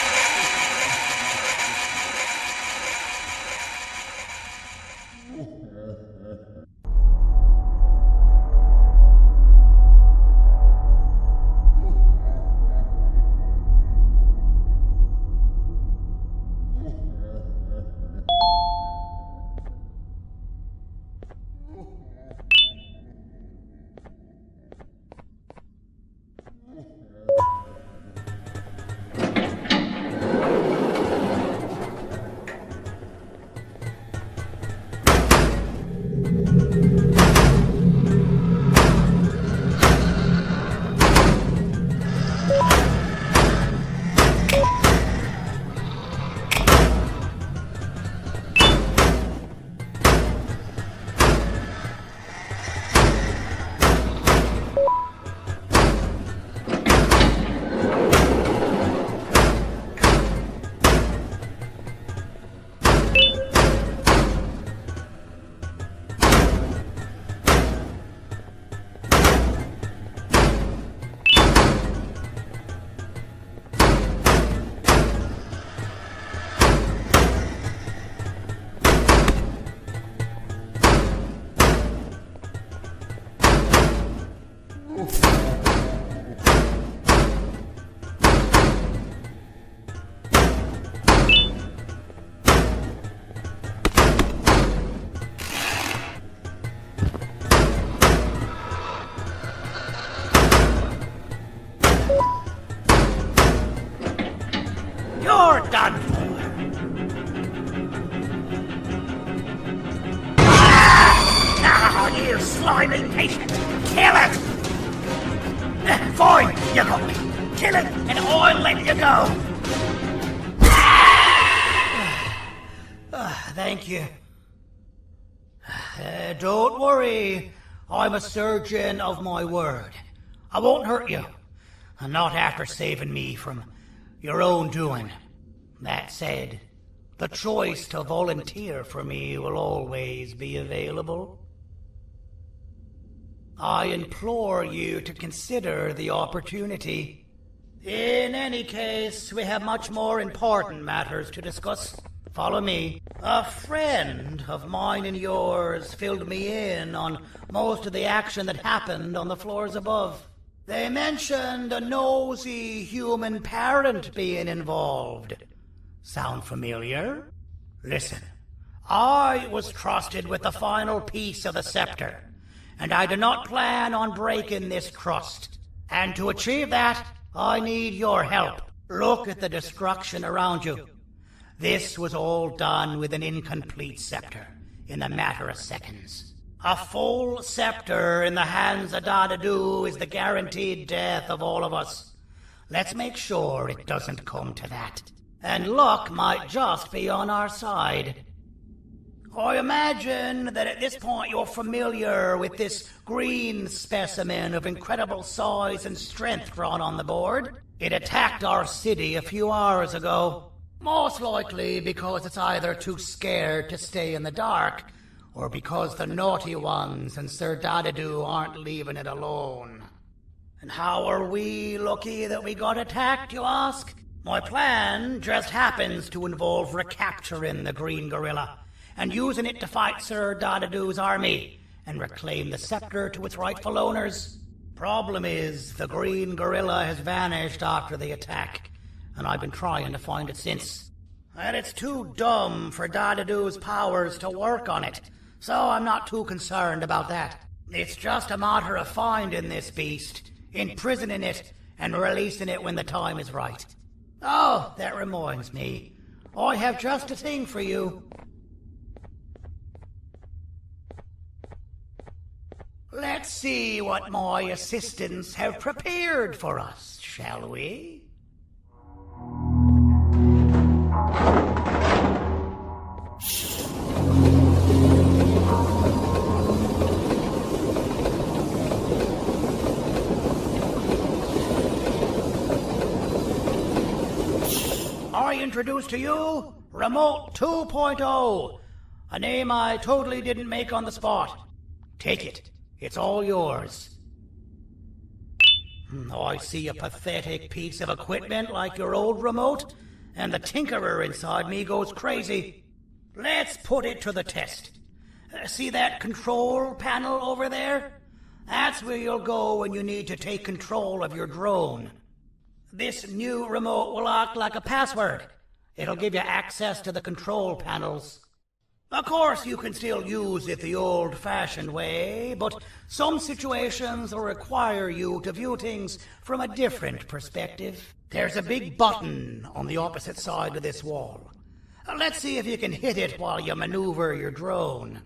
You're done for. Ah, you slimy patient! Kill it! Fine, you got me. Kill it, and I'll let you go. Thank you. Don't worry. I'm a surgeon of my word. I won't hurt you. And not after saving me from your own doing. That said, the choice to volunteer for me will always be available. I implore you to consider the opportunity. In any case, we have much more important matters to discuss. Follow me. A friend of mine and yours filled me in on most of the action that happened on the floors above. They mentioned a nosy human parent being involved. Sound familiar? Listen, I was trusted with the final piece of the scepter, and I do not plan on breaking this trust. And to achieve that, I need your help. Look at the destruction around you. This was all done with an incomplete scepter, in a matter of seconds. A full scepter in the hands of Dadadu is the guaranteed death of all of us. Let's make sure it doesn't come to that. And luck might just be on our side. I imagine that at this point you're familiar with this green specimen of incredible size and strength drawn on the board. It attacked our city a few hours ago. Most likely because it's either too scared to stay in the dark, or because the naughty ones and Sir Dadadu aren't leaving it alone. And how are we lucky that we got attacked, you ask? My plan just happens to involve recapturing the green gorilla, and using it to fight Sir Dadadu's army, and reclaim the scepter to its rightful owners. Problem is, the green gorilla has vanished after the attack, and I've been trying to find it since. And it's too dumb for Dadadu's powers to work on it, so I'm not too concerned about that. It's just a matter of finding this beast, imprisoning it, and releasing it when the time is right. Oh, that reminds me. I have just a thing for you. Let's see what my assistants have prepared for us, shall we? I introduce to you Remote 2.0, a name I totally didn't make on the spot. Take it. It's all yours. I see a pathetic piece of equipment like your old remote, and the tinkerer inside me goes crazy. Let's put it to the test. See that control panel over there? That's where you'll go when you need to take control of your drone. This new remote will act like a password. It'll give you access to the control panels. Of course, you can still use it the old-fashioned way, but some situations will require you to view things from a different perspective. There's a big button on the opposite side of this wall. Let's see if you can hit it while you maneuver your drone.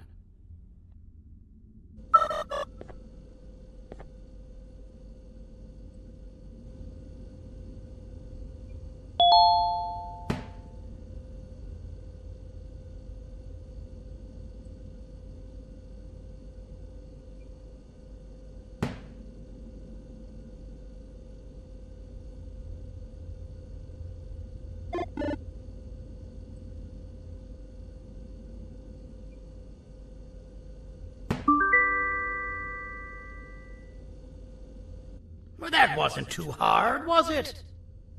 Well, that wasn't too hard, was it?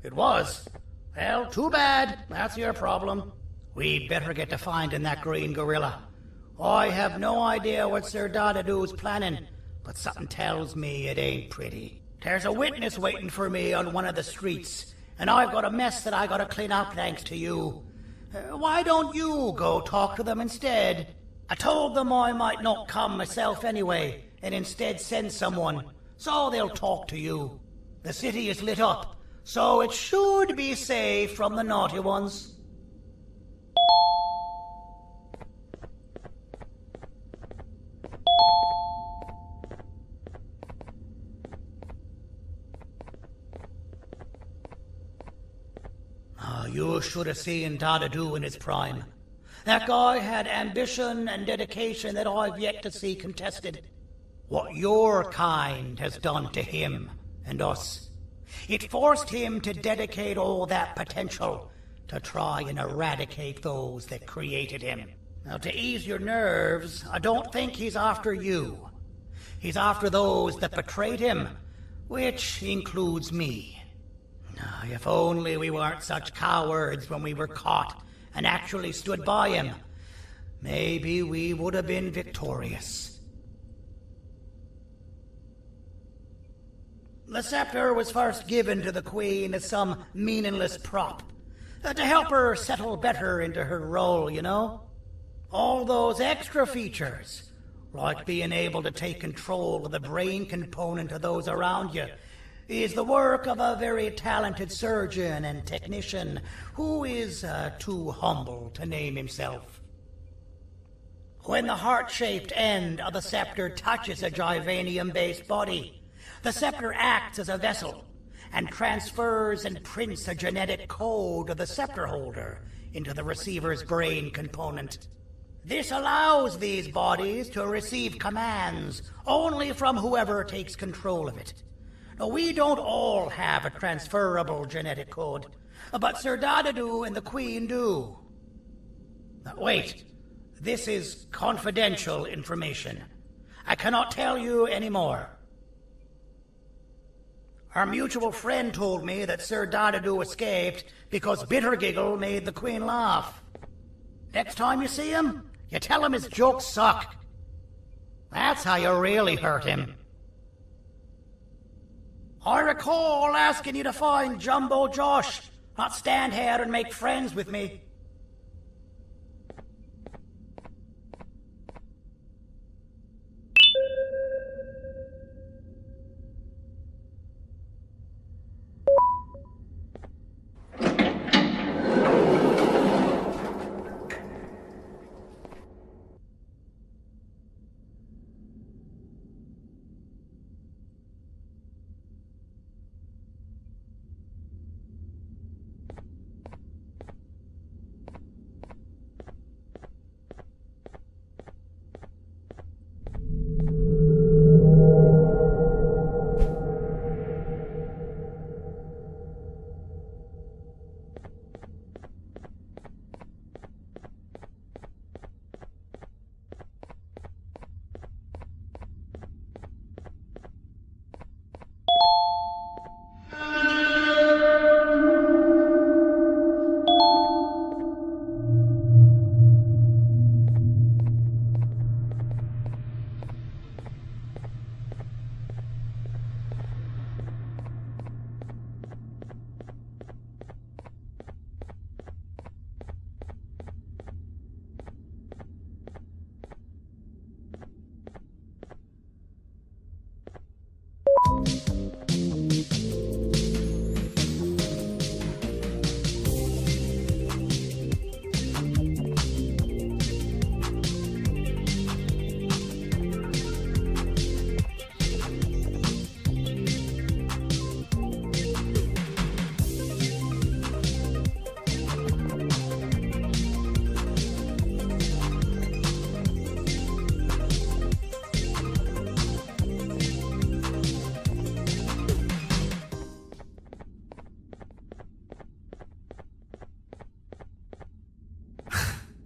It was. Well, too bad. That's your problem. We'd better get to finding that green gorilla. I have no idea what Sir Dadadoo's planning, but something tells me it ain't pretty. There's a witness waiting for me on one of the streets, and I've got a mess that I gotta clean up thanks to you. Why don't you go talk to them instead? I told them I might not come myself anyway, and instead send someone, so they'll talk to you. The city is lit up, so it should be safe from the naughty ones. You should have seen Dadadoo in his prime. That guy had ambition and dedication that I've yet to see contested. What your kind has done to him and us. It forced him to dedicate all that potential to try and eradicate those that created him. Now, to ease your nerves, I don't think he's after you. He's after those that betrayed him, which includes me. If only we weren't such cowards when we were caught and actually stood by him, maybe we would have been victorious. The scepter was first given to the Queen as some meaningless prop, to help her settle better into her role, you know? All those extra features, like being able to take control of the brain component of those around you, is the work of a very talented surgeon and technician who is too humble to name himself. When the heart-shaped end of the scepter touches a Givanium-based body, the scepter acts as a vessel and transfers and prints a genetic code of the scepter holder into the receiver's brain component. This allows these bodies to receive commands only from whoever takes control of it. Now, we don't all have a transferable genetic code, but Sir Dadadoo and the Queen do. Now, wait, this is confidential information. I cannot tell you any more. Our mutual friend told me that Sir Dadadoo escaped because Bittergiggle made the Queen laugh. Next time you see him, you tell him his jokes suck. That's how you really hurt him. I recall asking you to find Jumbo Josh, not stand here and make friends with me.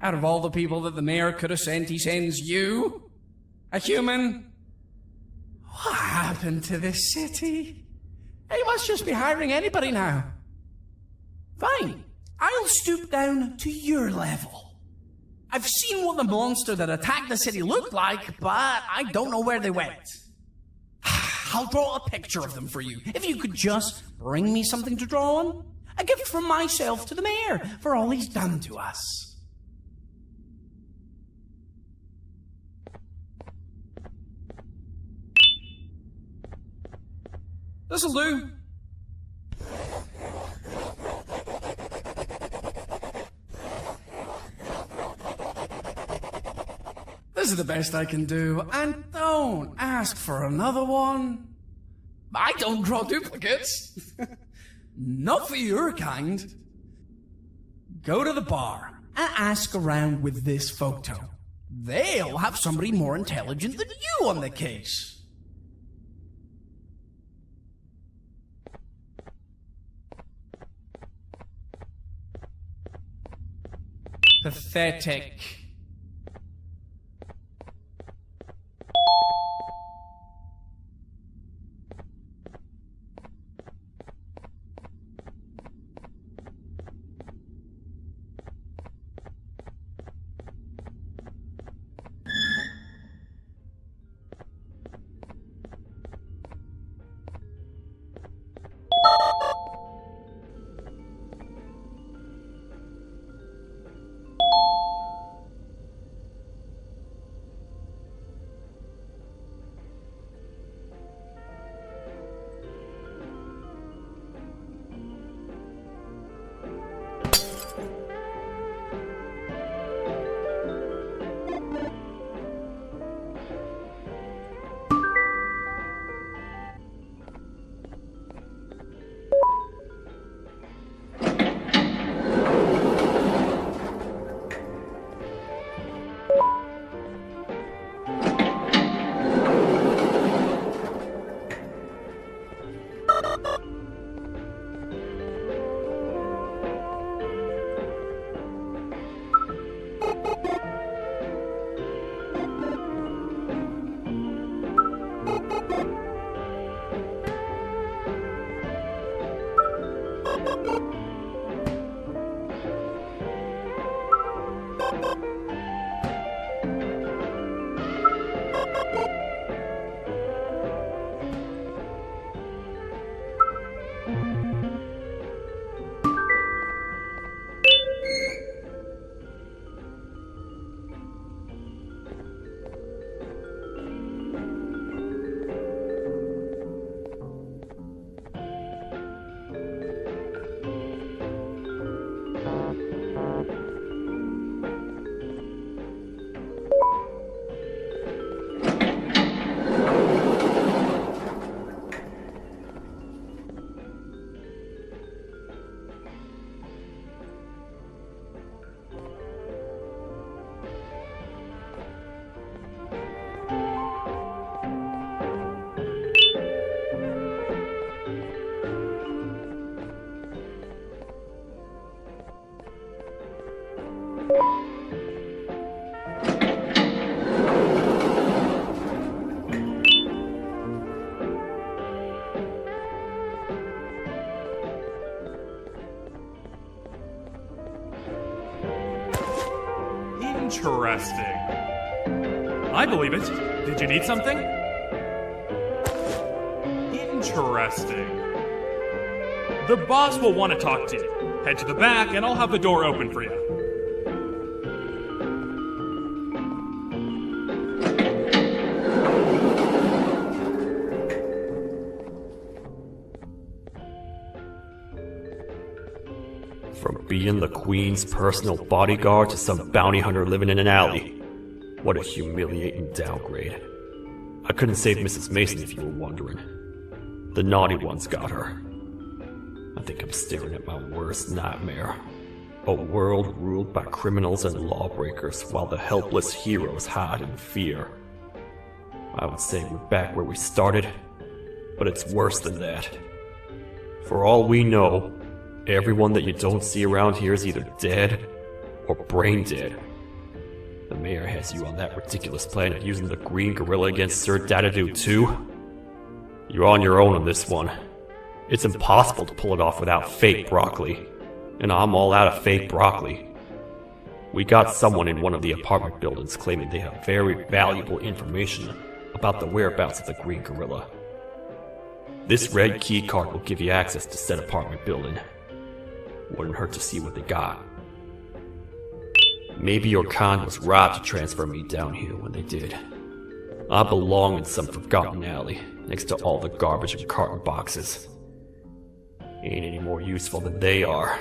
Out of all the people that the mayor could have sent, he sends you? A human? What happened to this city? He must just be hiring anybody now. Fine, I'll stoop down to your level. I've seen what the monster that attacked the city looked like, but I don't know where they went. I'll draw a picture of them for you, if you could just bring me something to draw on. A gift from myself to the mayor for all he's done to us. This'll do. This is the best I can do, and don't ask for another one. I don't draw duplicates. Not for your kind. Go to the bar and ask around with this photo. They'll have somebody more intelligent than you on the case. Pathetic. Interesting. I believe it. Did you need something? Interesting. The boss will want to talk to you. Head to the back and I'll have the door open for you. From being the Queen's personal bodyguard to some bounty hunter living in an alley. What a humiliating downgrade. I couldn't save Mrs. Mason if you were wondering. The naughty ones got her. I think I'm staring at my worst nightmare. A world ruled by criminals and lawbreakers while the helpless heroes hide in fear. I would say we're back where we started, but it's worse than that. For all we know, everyone that you don't see around here is either dead or brain dead. mayor has you on that ridiculous planet using the green gorilla against Sir Dadadoo too? You're on your own on this one. It's impossible to pull it off without fake broccoli. And I'm all out of fake broccoli. We got someone in one of the apartment buildings claiming they have very valuable information about the whereabouts of the green gorilla. This red key card will give you access to said apartment building. Wouldn't hurt to see what they got. Maybe your con was robbed to transfer me down here when they did. I belong in some forgotten alley, next to all the garbage and carton boxes. Ain't any more useful than they are.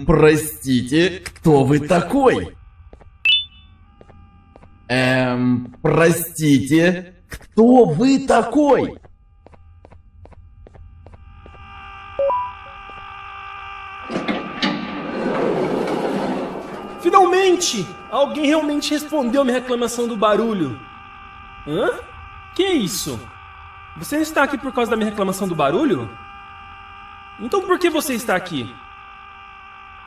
Простите, кто вы такой? Простите, кто вы такой? Finalmente! Alguém realmente respondeu minha reclamação do barulho. Hã? Que é isso? Você não está aqui por causa da minha reclamação do barulho? Então por que você está aqui?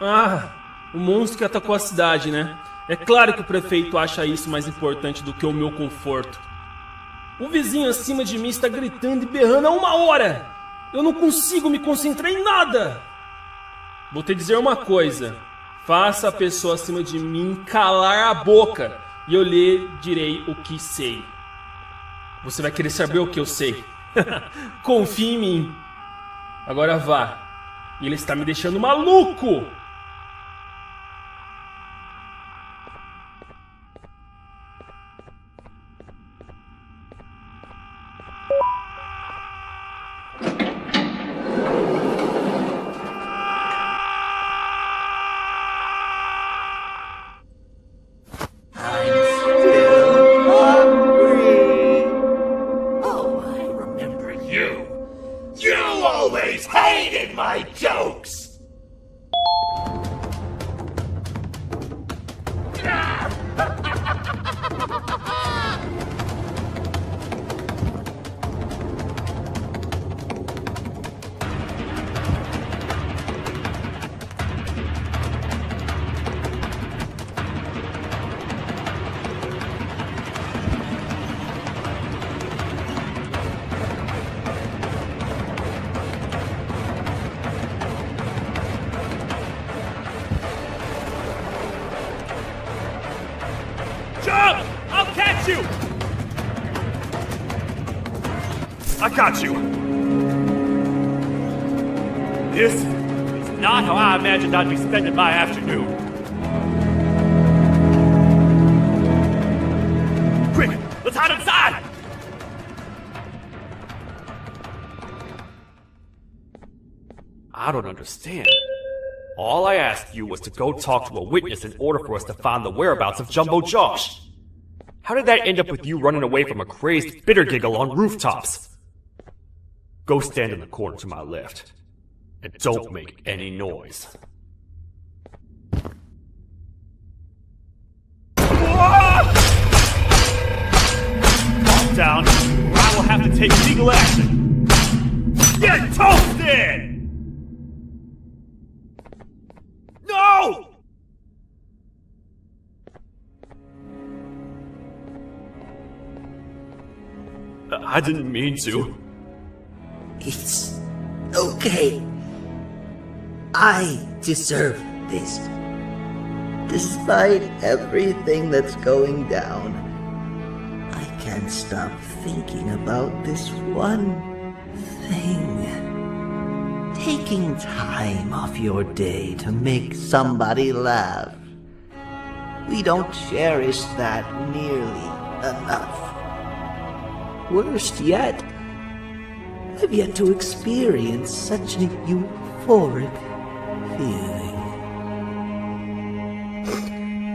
Ah, o monstro que atacou a cidade, né? É claro que o prefeito acha isso mais importante do que o meu conforto. O vizinho acima de mim está gritando e berrando há 1 hora! Eu não consigo me concentrar em nada! Vou te dizer uma coisa. Faça a pessoa acima de mim calar a boca e eu lhe direi o que sei. Você vai querer saber o que eu sei. Confie em mim. Agora vá. Ele está me deixando maluco! I got you! This is not how I imagined I'd be spending my afternoon. Quick, let's hide inside! I don't understand. All I asked you was to go talk to a witness in order for us to find the whereabouts of Jumbo Josh. How did that end up with you running away from a crazed bitter giggle on rooftops? Go stand in the corner to my left. And don't make any noise. Calm down, or I will have to take legal action. Get toasted! No! I didn't mean to. It's okay. I deserve this. Despite everything that's going down, I can't stop thinking about this one thing. Taking time off your day to make somebody laugh. We don't cherish that nearly enough. Worst yet, I've yet to experience such a euphoric feeling.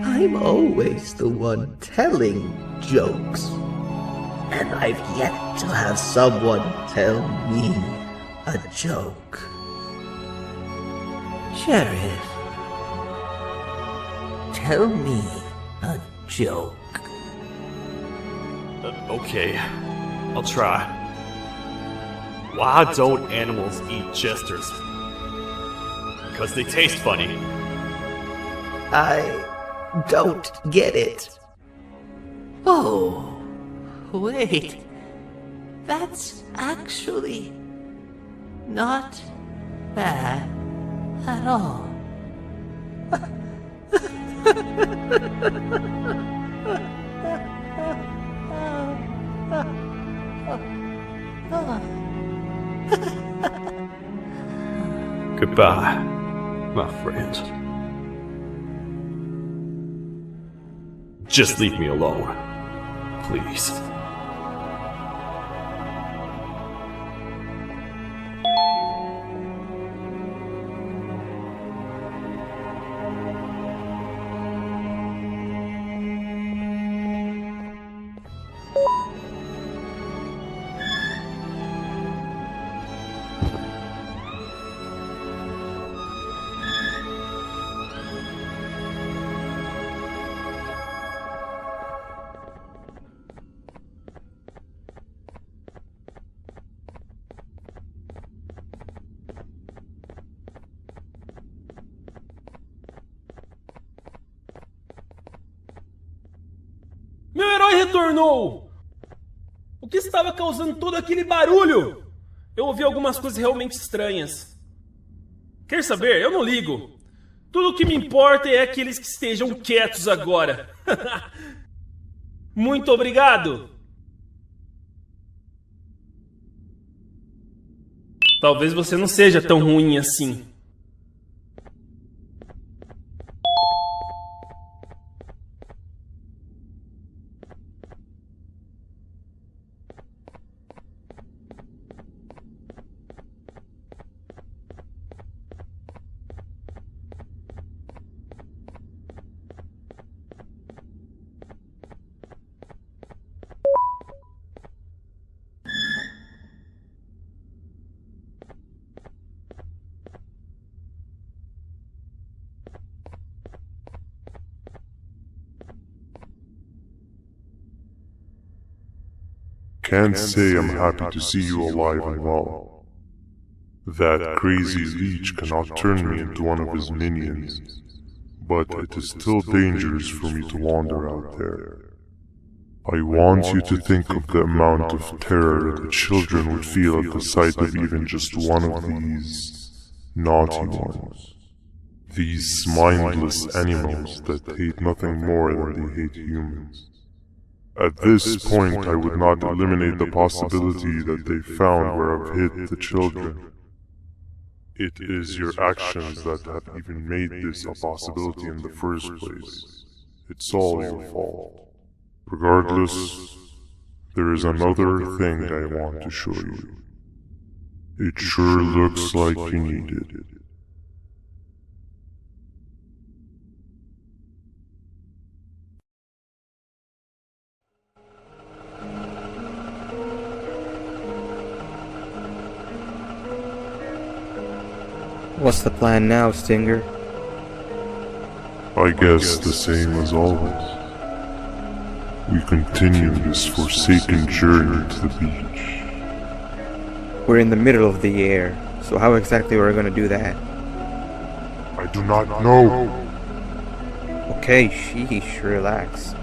I'm always the one telling jokes, and I've yet to have someone tell me a joke. Sheriff, tell me a joke. Okay, I'll try. Why don't animals eat jesters? Because they taste funny. I don't get it. Oh, wait. That's actually not bad at all. Goodbye, my friend. Just leave me alone, please. Meu herói retornou! O que estava causando todo aquele barulho? Eu ouvi algumas coisas realmente estranhas. Quer saber? Eu não ligo. Tudo o que me importa é aqueles que estejam quietos agora. Muito obrigado! Talvez você não seja tão ruim assim. Can't say I'm happy to see you alive and well. That crazy leech cannot turn me into one of his minions, but it is still dangerous for me to wander out there. I want you to think of the amount of terror the children would feel at the sight of even just one of these naughty ones. These mindless animals that hate nothing more than they hate humans. At this point, I would not eliminate the possibility that they found where I've hid the children. It is your actions that have even made this a possibility in the first place. It's all your fault. Regardless, there is another thing I want to show you. It sure looks like you need it. What's the plan now, Stinger? I guess the same as always. We continue this forsaken journey to the beach. We're in the middle of the air, so how exactly are we gonna do that? I do not know. Okay, sheesh, relax.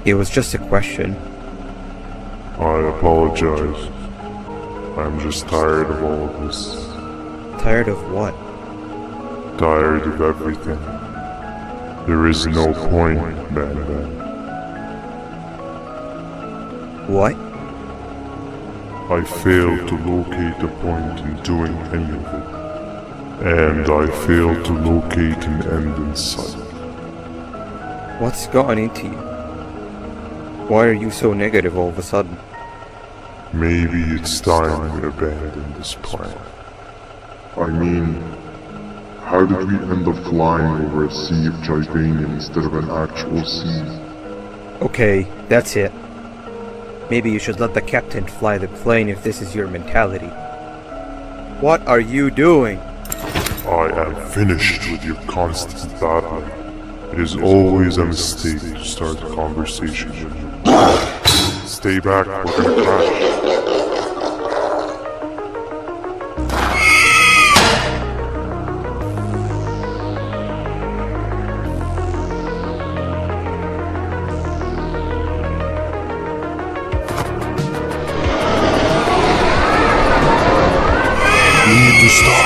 It was just a question. I apologize. I'm just tired of all of this. Tired of what? Tired of everything. There is no point, Banban. What? I failed to locate a point in doing any of it. And I failed to locate an end in sight. What's gotten into you? Why are you so negative all of a sudden? Maybe it's time we abandon this plan. I mean, how did we end up flying over a sea of Givanium instead of an actual sea? Okay, that's it. Maybe you should let the captain fly the plane if this is your mentality. What are you doing? I am finished with your constant battling. It is always a mistake to start a conversation with you. Stay back, we're gonna crash. You need to stop.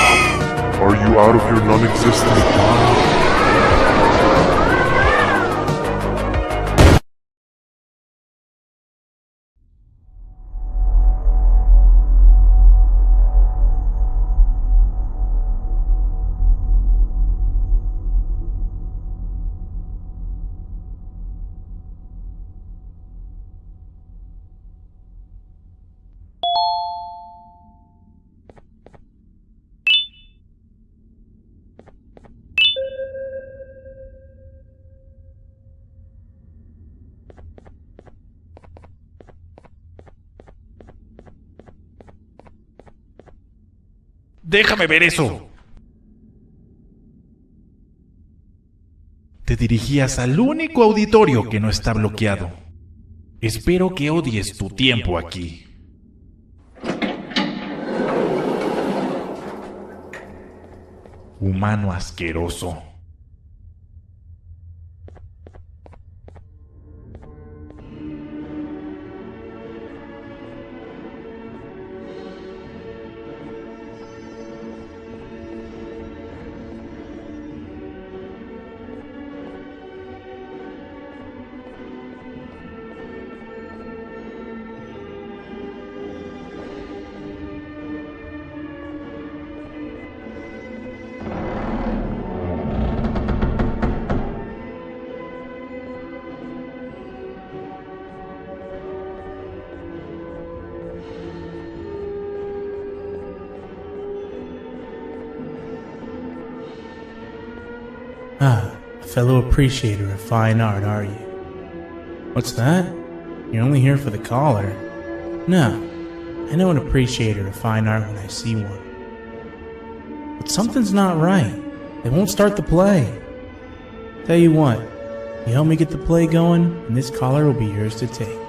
Are you out of your non-existent mind? Déjame ver eso. Te dirigías al único auditorio que no está bloqueado. Espero que odies tu tiempo aquí. Humano asqueroso. Ah, a fellow appreciator of fine art, are you? What's that? You're only here for the collar? No, I know an appreciator of fine art when I see one. But something's not right. They won't start the play. Tell you what, you help me get the play going, and this collar will be yours to take.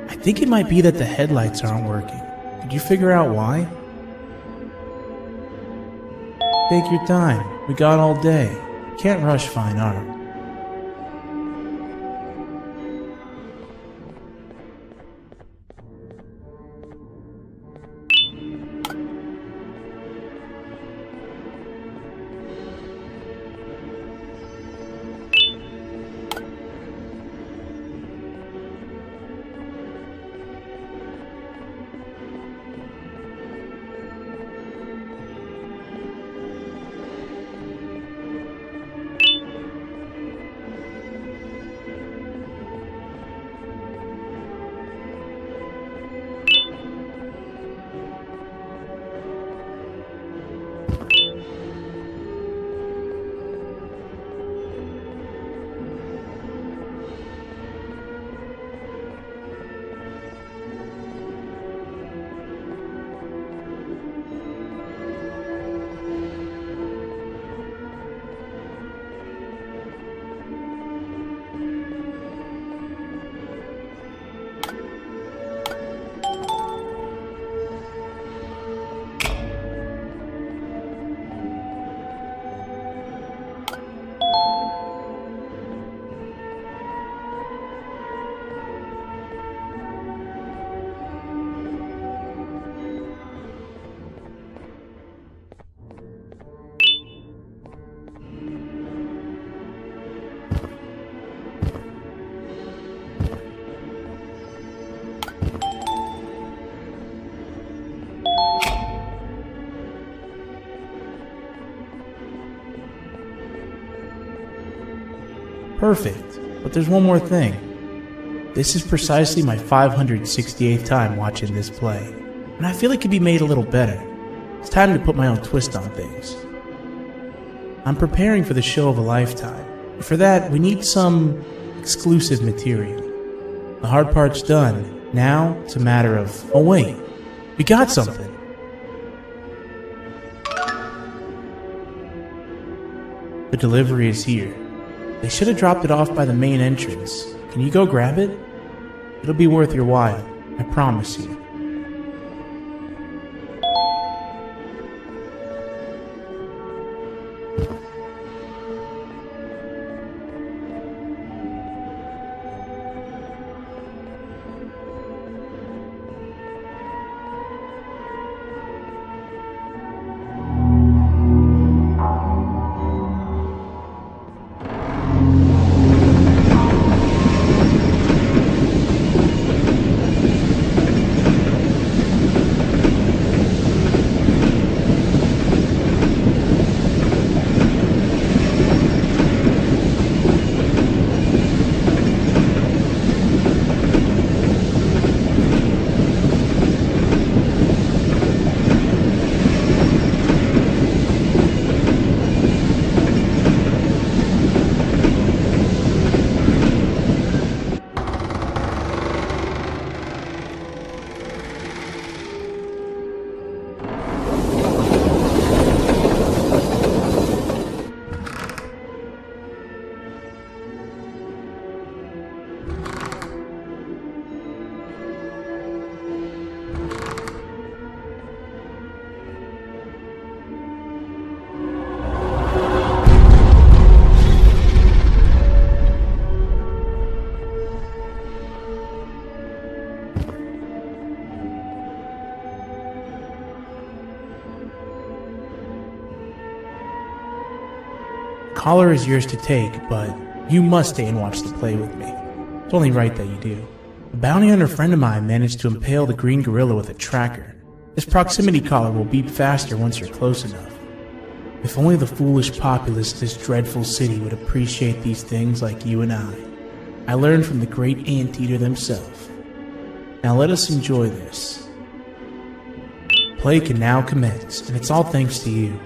I think it might be that the headlights aren't working. Could you figure out why? Take your time. We got all day. Can't rush fine art. Perfect. But there's one more thing. This is precisely my 568th time watching this play, and I feel it could be made a little better. It's time to put my own twist on things. I'm preparing for the show of a lifetime. For that, we need some exclusive material. The hard part's done. Now, it's a matter of, oh wait, we got something. The delivery is here. They should have dropped it off by the main entrance. Can you go grab it? It'll be worth your while, I promise you. Collar is yours to take, but you must stay and watch the play with me. It's only right that you do. A bounty hunter friend of mine managed to impale the green gorilla with a tracker. This proximity collar will beep faster once you're close enough. If only the foolish populace of this dreadful city would appreciate these things like you and I. I learned from the great anteater themselves. Now let us enjoy this. Play can now commence, and it's all thanks to you.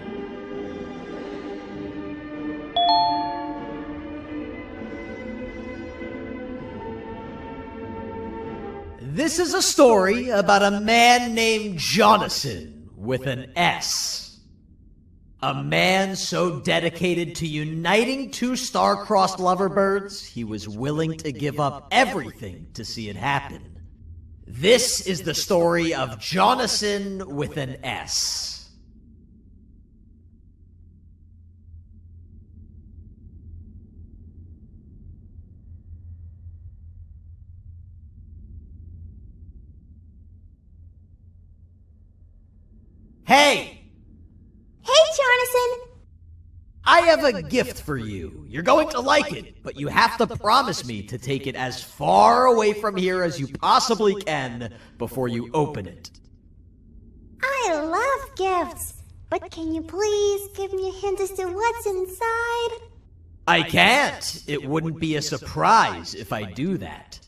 This is a story about a man named Jonathan with an S. A man so dedicated to uniting two star-crossed loverbirds, he was willing to give up everything to see it happen. This is the story of Jonathan with an S. Hey! Hey, Jonathan! I have a gift for you. You're going to like it, but you have to promise me to take it as far away from here as you possibly can before you open it. I love gifts, but can you please give me a hint as to what's inside? I can't. It wouldn't be a surprise if I do that.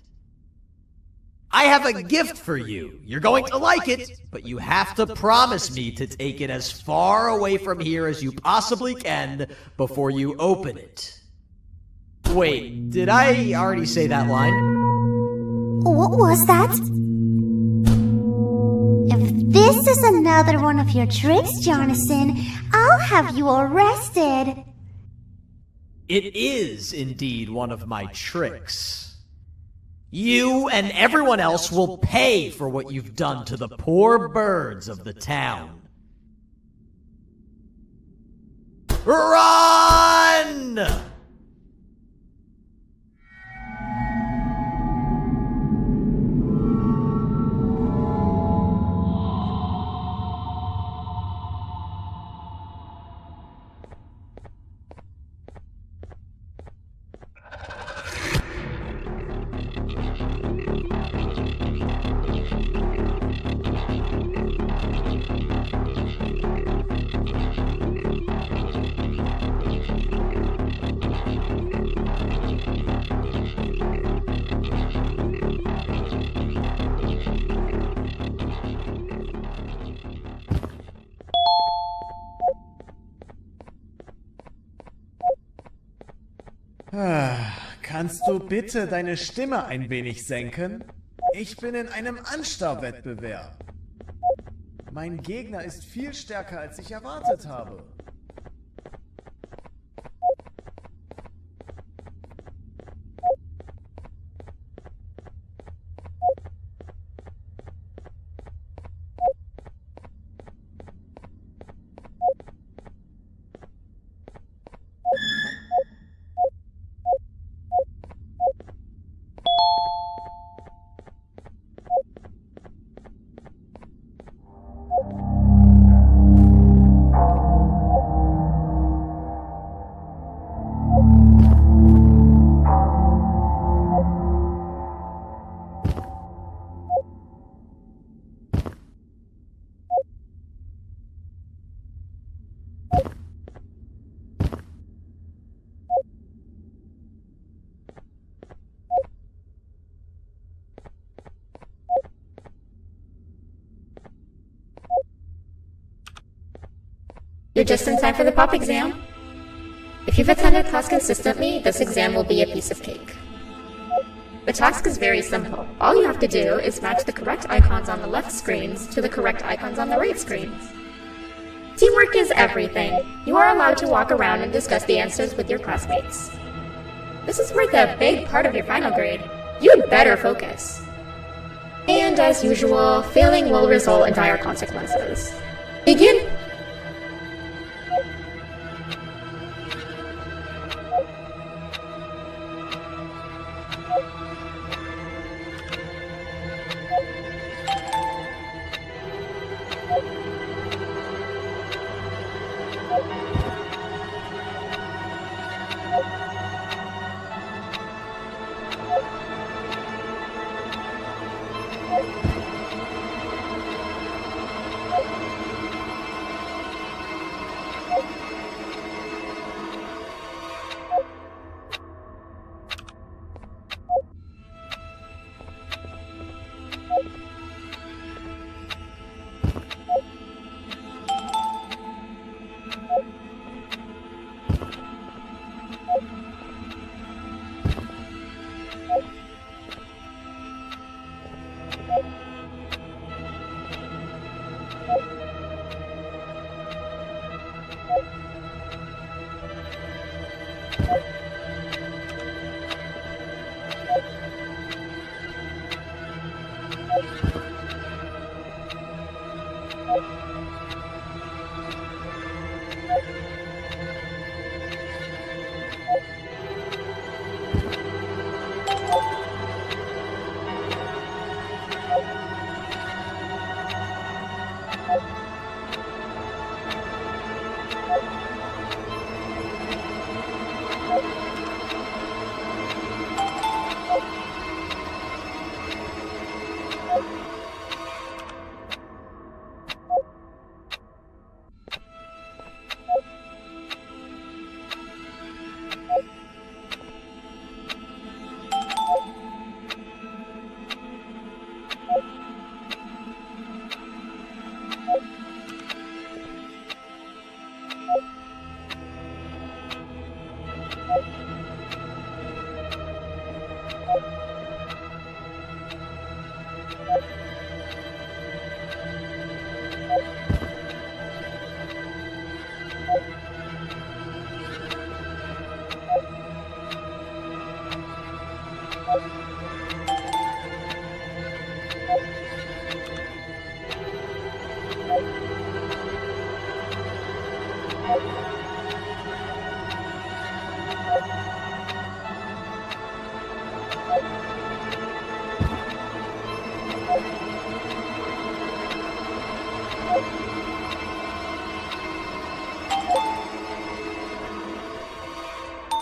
I have a gift for you. You're going to like it, but you have to promise me to take it as far away from here as you possibly can before you open it. Wait, did I already say that line? What was that? If this is another one of your tricks, Jonathan, I'll have you arrested. It is indeed one of my tricks. You and everyone else will pay for what you've done to the poor birds of the town. Run! Kannst du bitte deine Stimme ein wenig senken? Ich bin in einem Anstarrwettbewerb. Mein Gegner ist viel stärker, als ich erwartet habe. You're just in time for the pop exam. If you've attended class consistently, this exam will be a piece of cake. The task is very simple. All you have to do is match the correct icons on the left screens to the correct icons on the right screens. Teamwork is everything. You are allowed to walk around and discuss the answers with your classmates. This is worth a big part of your final grade. You'd better focus. And as usual, failing will result in dire consequences. Begin!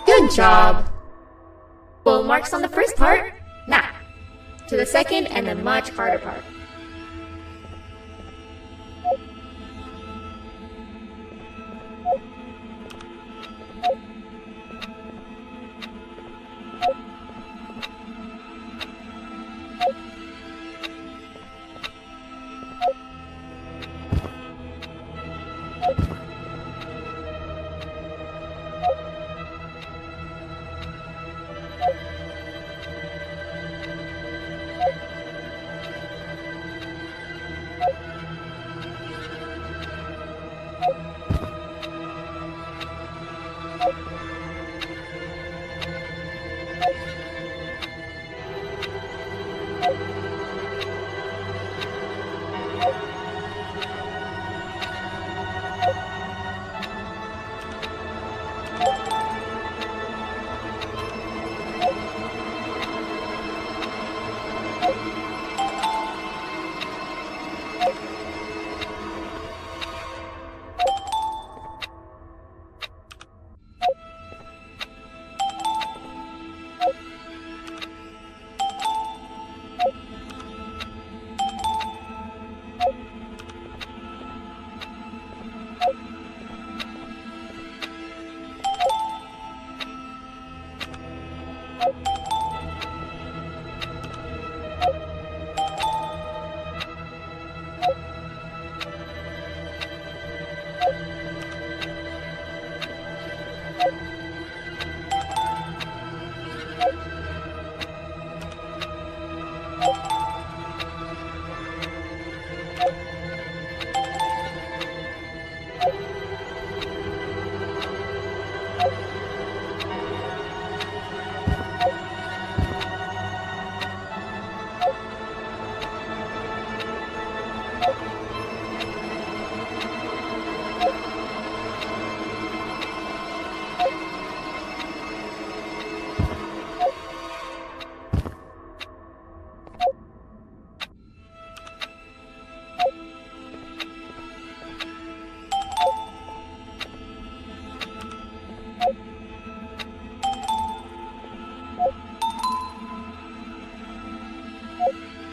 Good job! Full marks on the first part? Now, to the second and the much harder part.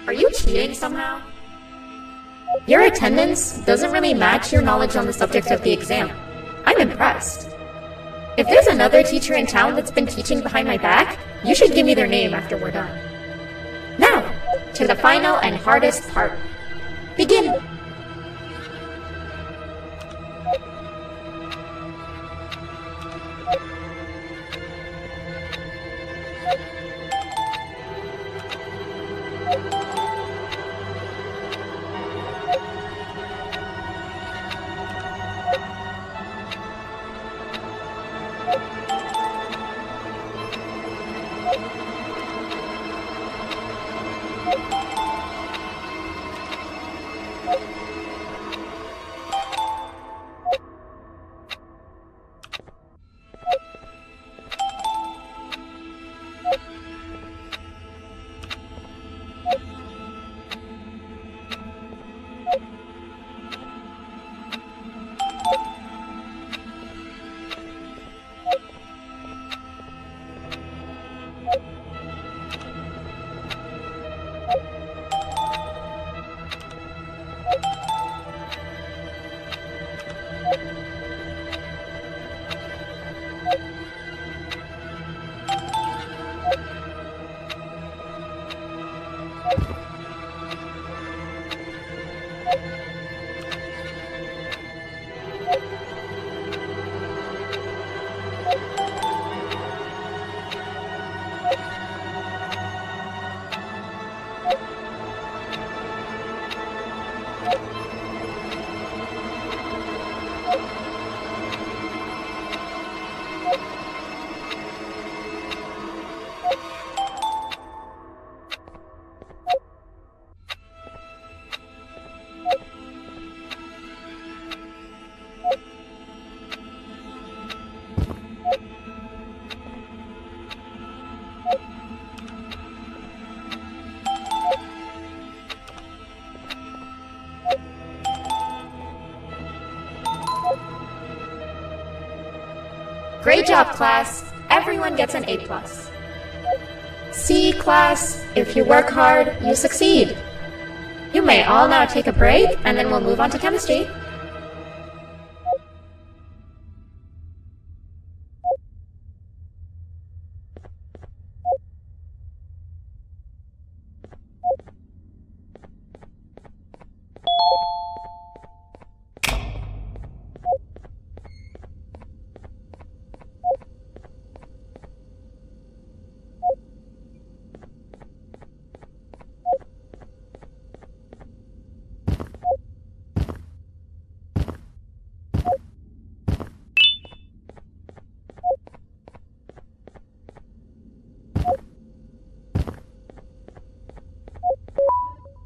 Are you cheating somehow? Your attendance doesn't really match your knowledge on the subject of the exam. I'm impressed. If there's another teacher in town that's been teaching behind my back, you should give me their name after we're done. Now, to the final and hardest part. Begin! Great job, class. Everyone gets an A+. See, class, if you work hard, you succeed. You may all now take a break, and then we'll move on to chemistry.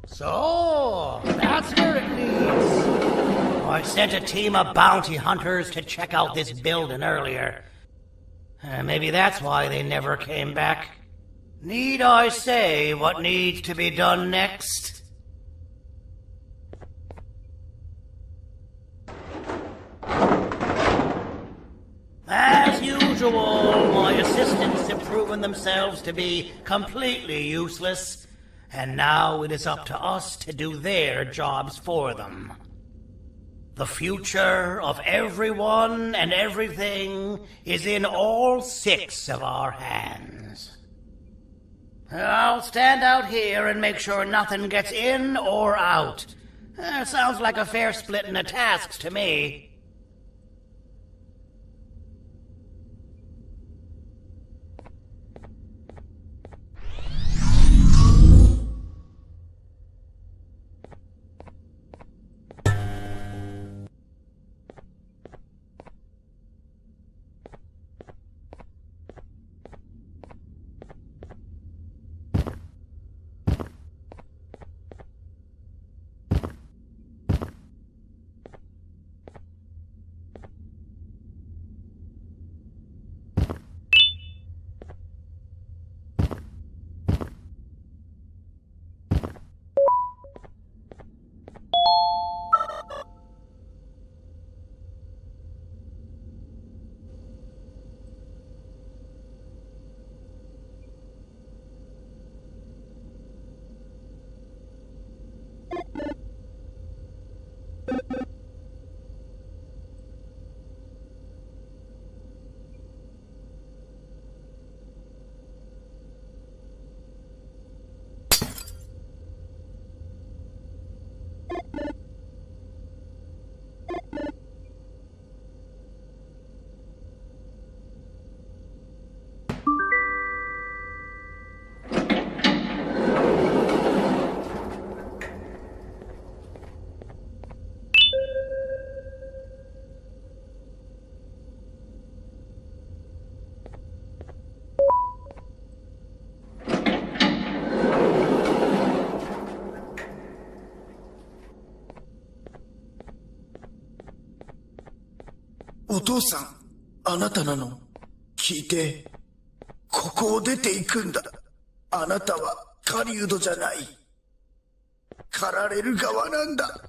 So, that's where it leads. I sent a team of bounty hunters to check out this building earlier. Maybe that's why they never came back. Need I say what needs to be done next? As usual, my assistants have proven themselves to be completely useless. And now it is up to us to do their jobs for them. The future of everyone and everything is in all 6 of our hands. I'll stand out here and make sure nothing gets in or out. Sounds like a fair split in the tasks to me.「お父さん、あなたなの？聞いて。ここを出ていくんだ。あなたは狩人じゃない。狩られる側なんだ。」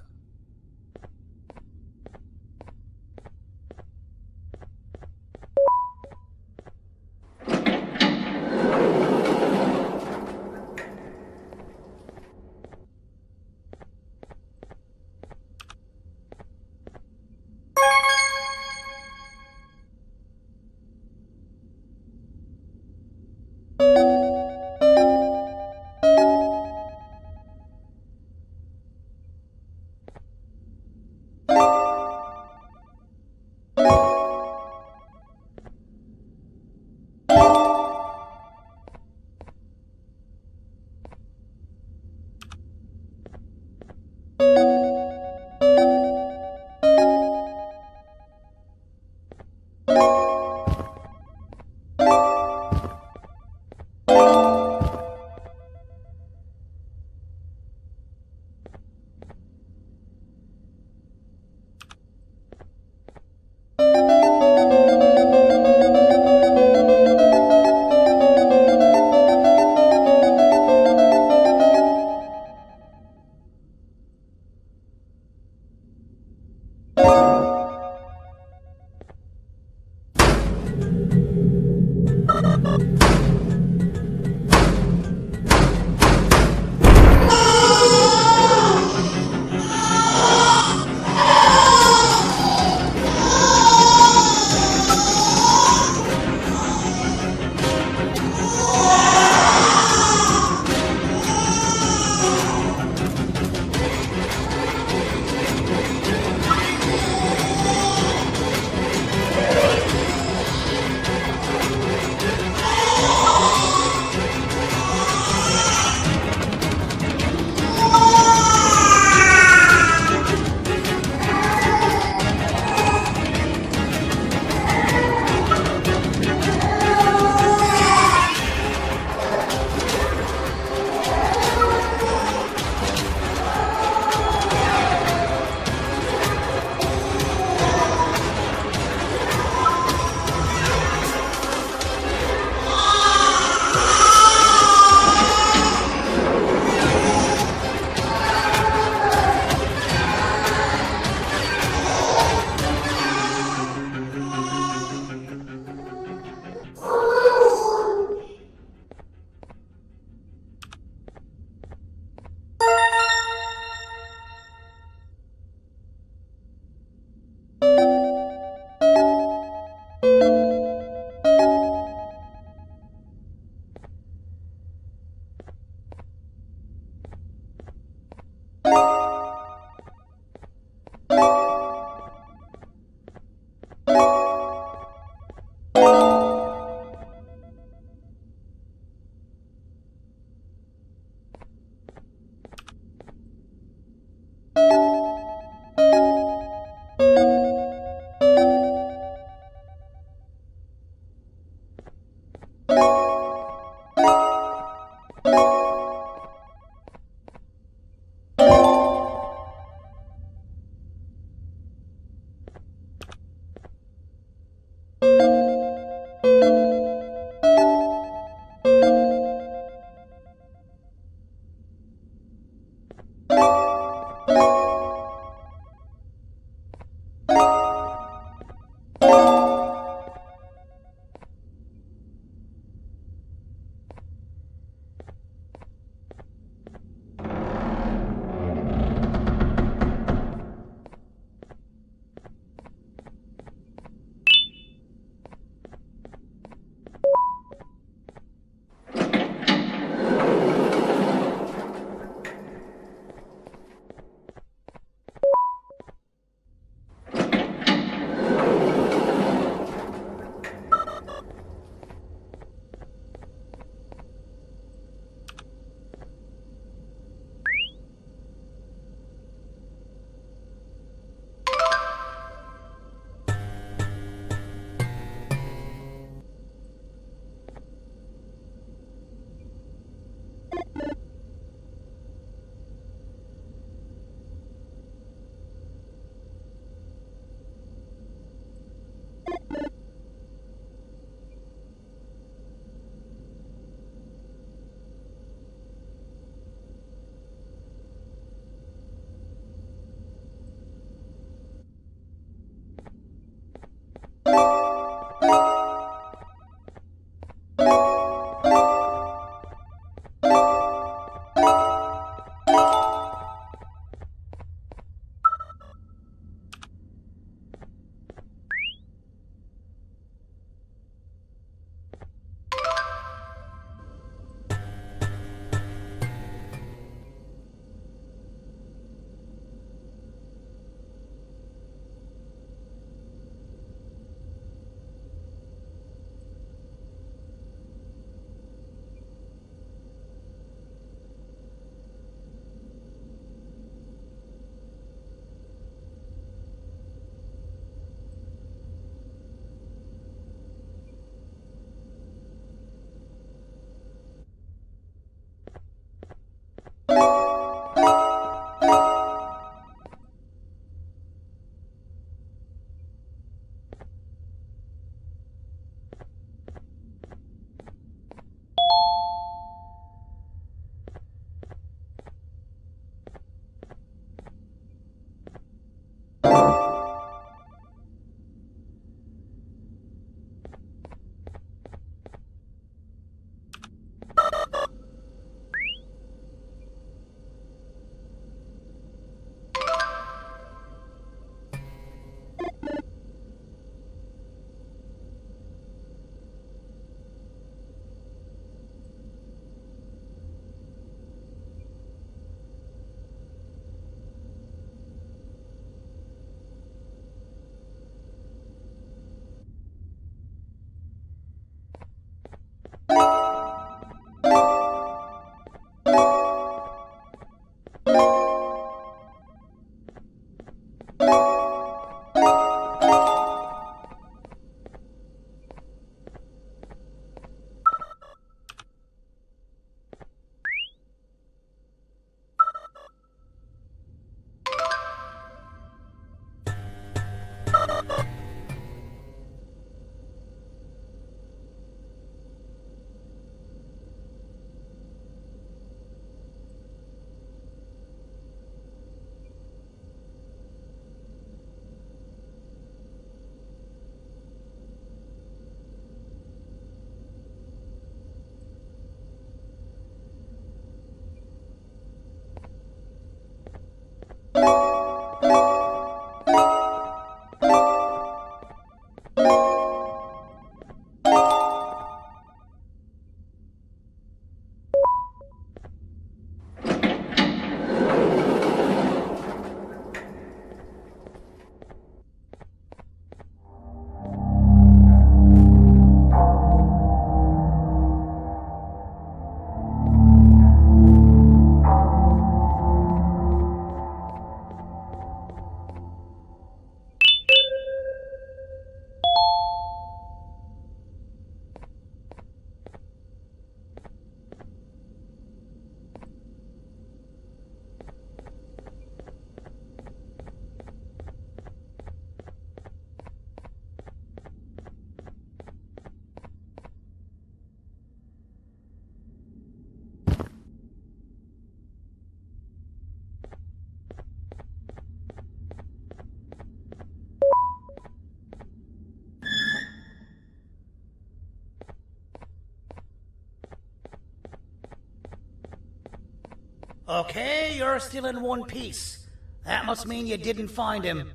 Okay, you're still in one piece. That must mean you didn't find him.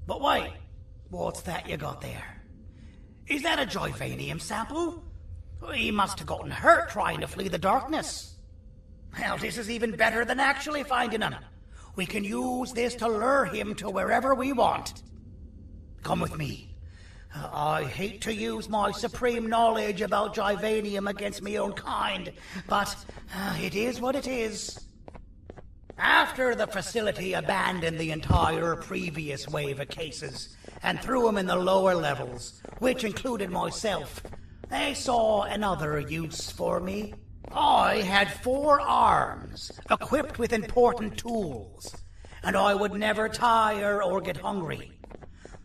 But wait, what's that you got there? Is that a Joyvanium sample? He must have gotten hurt trying to flee the darkness. Well, this is even better than actually finding him. We can use this to lure him to wherever we want. Come with me. I hate to use my supreme knowledge about Joyvanium against my own kind, but it is what it is. After the facility abandoned the entire previous wave of cases and threw them in the lower levels, which included myself, they saw another use for me. I had 4 arms, equipped with important tools, and I would never tire or get hungry.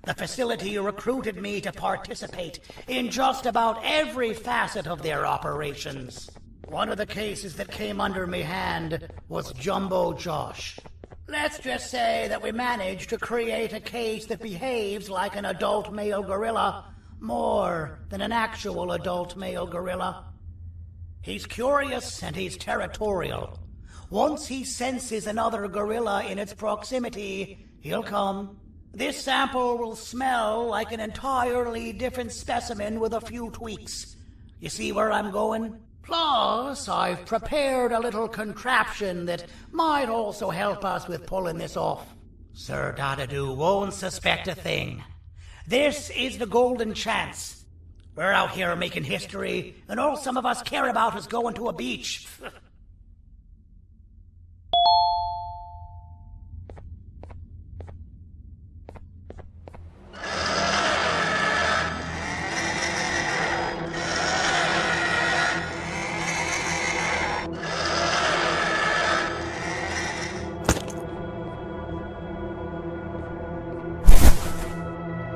The facility recruited me to participate in just about every facet of their operations. One of the cases that came under me hand was Jumbo Josh. Let's just say that we managed to create a case that behaves like an adult male gorilla, more than an actual adult male gorilla. He's curious and he's territorial. Once he senses another gorilla in its proximity, he'll come. This sample will smell like an entirely different specimen with a few tweaks. You see where I'm going? Plus, I've prepared a little contraption that might also help us with pulling this off. Sir Dadadoo won't suspect a thing. This is the golden chance. We're out here making history, and all some of us care about is going to a beach.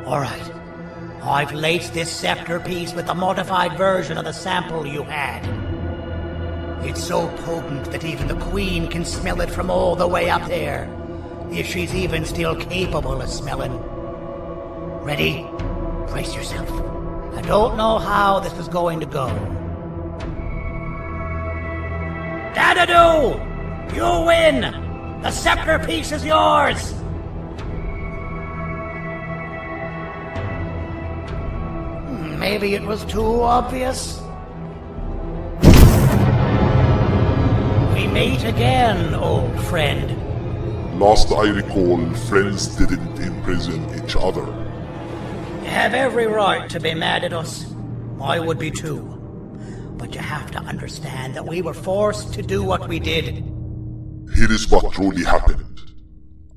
All right. I've laced this scepter piece with the modified version of the sample you had. It's so potent that even the Queen can smell it from all the way up there, if she's even still capable of smelling. Ready? Brace yourself. I don't know how this is going to go. Dadadoo! You win! The scepter piece is yours! Maybe it was too obvious. We meet again, old friend. Last I recall, friends didn't imprison each other. You have every right to be mad at us. I would be too. But you have to understand that we were forced to do what we did. Here is what truly happened.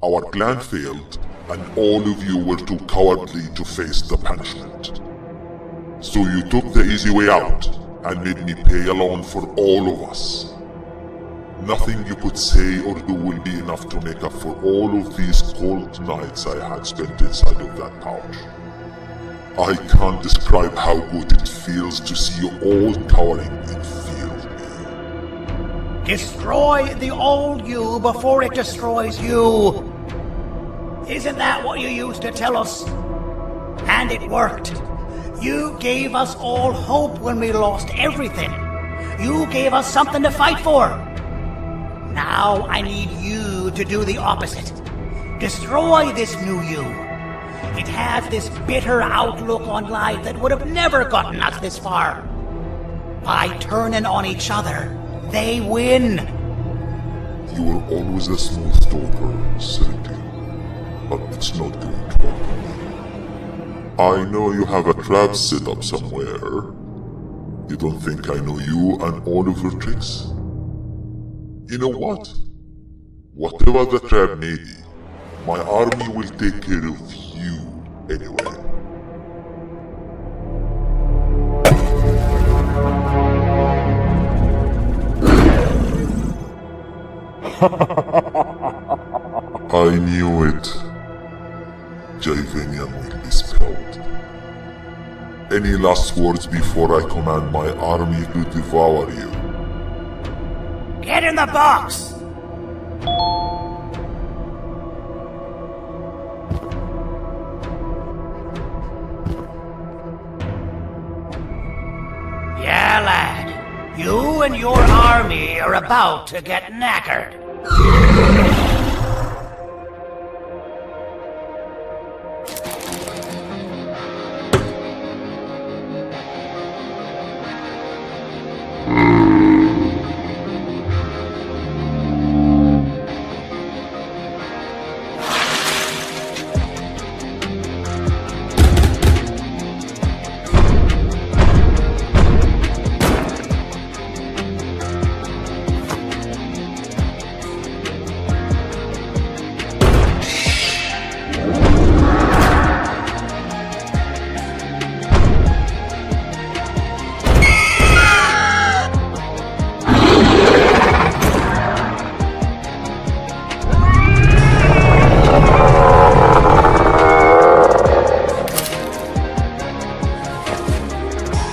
Our plan failed, and all of you were too cowardly to face the punishment. So you took the easy way out, and made me pay alone for all of us. Nothing you could say or do will be enough to make up for all of these cold nights I had spent inside of that pouch. I can't describe how good it feels to see you all cowering in fear of me. Destroy the old you before it destroys you. Isn't that what you used to tell us? And it worked. You gave us all hope when we lost everything. You gave us something to fight for. Now I need you to do the opposite. Destroy this new you. It has this bitter outlook on life that would have never gotten us this far. By turning on each other, they win. You were always a smooth talker, City, but it's not going to work. I know you have a trap set up somewhere. You don't think I know you and all of your tricks? You know what? Whatever the trap may be, my army will take care of you anyway. I knew it. Joyvanium will be spelled. Any last words before I command my army to devour you? Get in the box! Yeah, lad. You and your army are about to get knackered.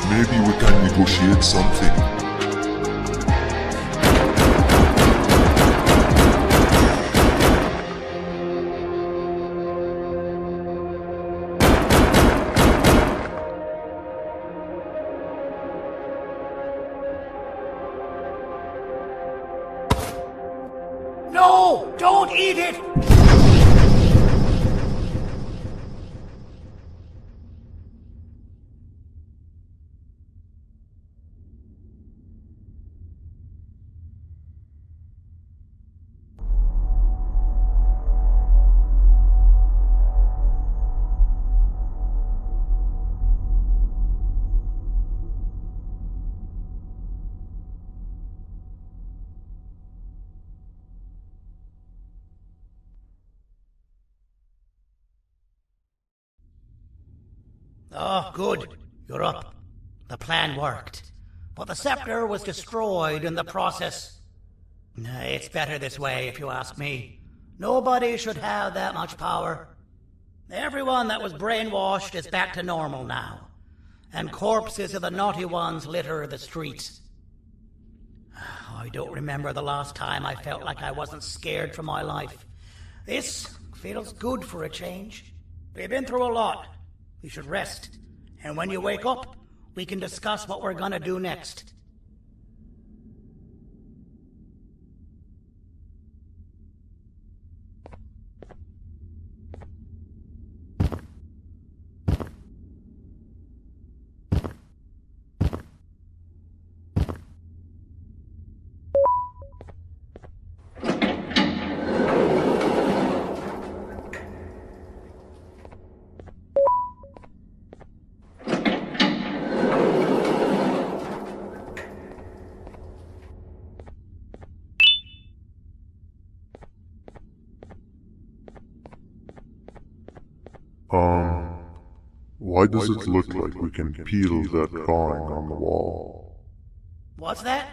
Maybe we can negotiate something. No! Don't eat it! Oh, good. You're up. The plan worked. But the scepter was destroyed in the process. It's better this way, if you ask me. Nobody should have that much power. Everyone that was brainwashed is back to normal now. And corpses of the naughty ones litter the streets. I don't remember the last time I felt like I wasn't scared for my life. This feels good for a change. We've been through a lot. You should rest. And when you wake up, we can discuss what we're gonna do next. Why does it look like we can peel that drawing on the wall? What's that?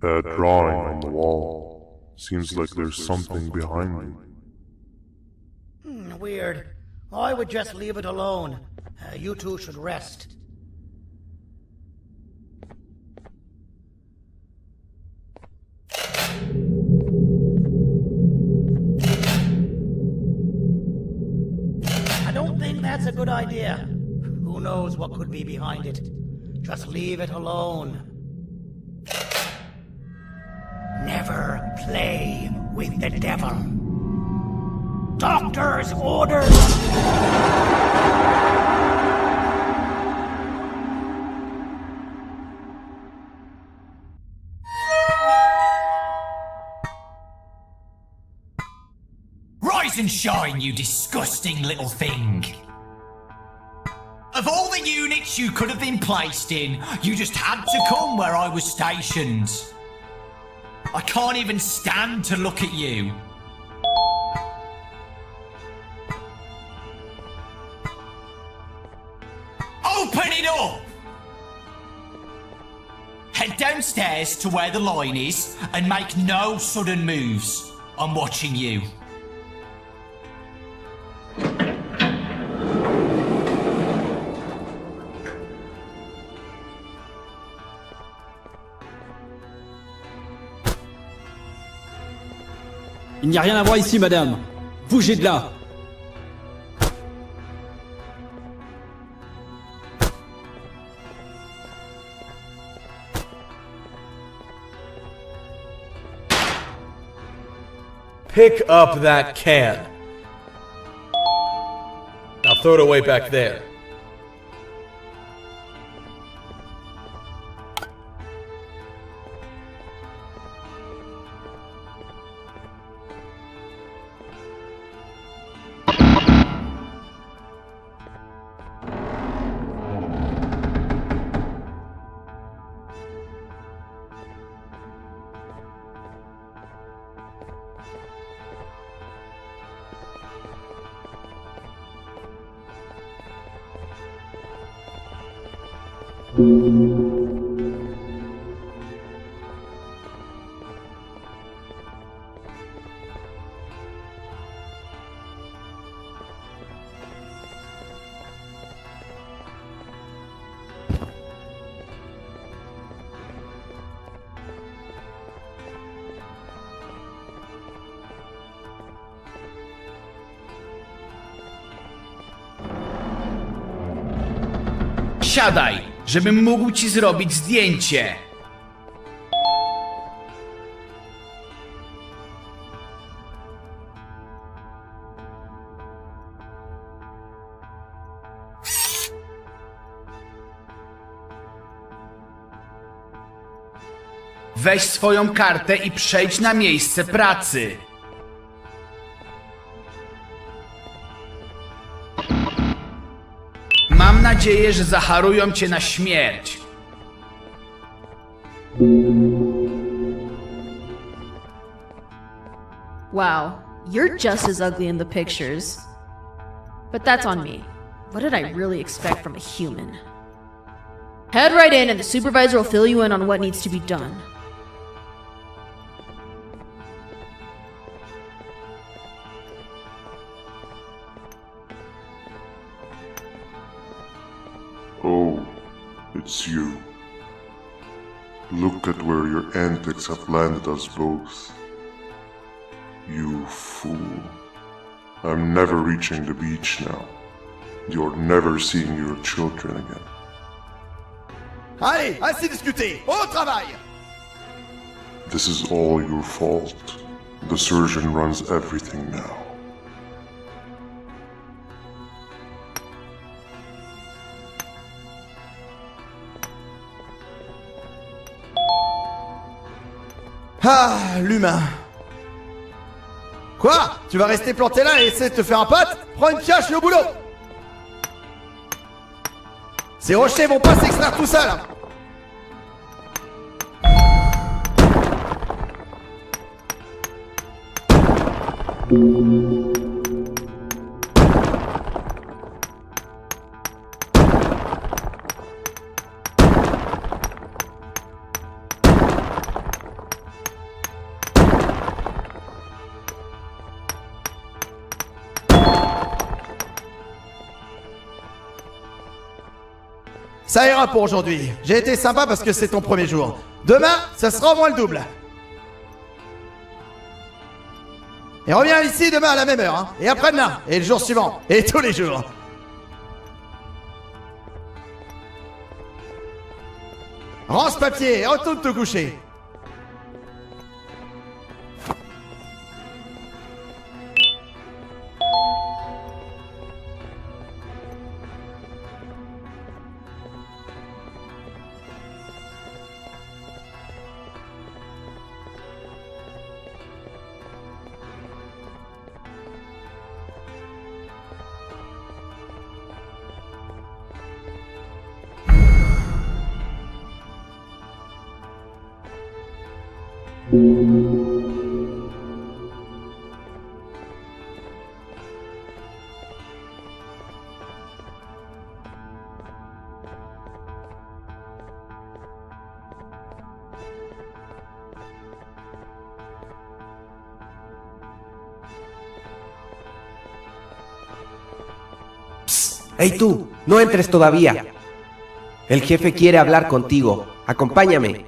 That drawing on the wall. Seems like there's something behind it. Weird. I would just leave it alone. You two should rest. I don't think that's a good idea. Who knows what could be behind it? Just leave it alone. Never play with the devil. Doctor's orders! Rise and shine, you disgusting little thing! Of all the units you could have been placed in, you just had to come where I was stationed. I can't even stand to look at you. Open it up! Head downstairs to where the line is and make no sudden moves. I'm watching you. Il n'y a rien à voir ici, madame. Bougez de là. Pick up that can. Now throw it away back there. Siadaj, żebym mógł ci zrobić zdjęcie. Weź swoją kartę i przejdź na miejsce pracy. Mam nadzieję, że zaharują cię na śmierć. Wow, you're just as ugly in the pictures. But that's on me. What did I really expect from a human? Head right in and the supervisor will fill you in on what needs to be done. Oh, it's you. Look at where your antics have landed us both. You fool. I'm never reaching the beach now. You're never seeing your children again. Allez, assez discuté, au travail! This is all your fault. The surgeon runs everything now. Ah, l'humain. Quoi? Tu vas rester planté là et essayer de te faire un pote? Prends une pioche et au boulot! Ces rochers vont pas s'extraire tout seuls! Ça ira pour aujourd'hui. J'ai été sympa parce que c'est ton premier jour. Demain, ça sera au moins le double. Et reviens ici demain à la même heure, hein. Et après-demain, et le jour suivant, et tous les jours. Rends ce papier et retourne te coucher. Hey tú, no entres todavía. El jefe quiere hablar contigo. Acompáñame.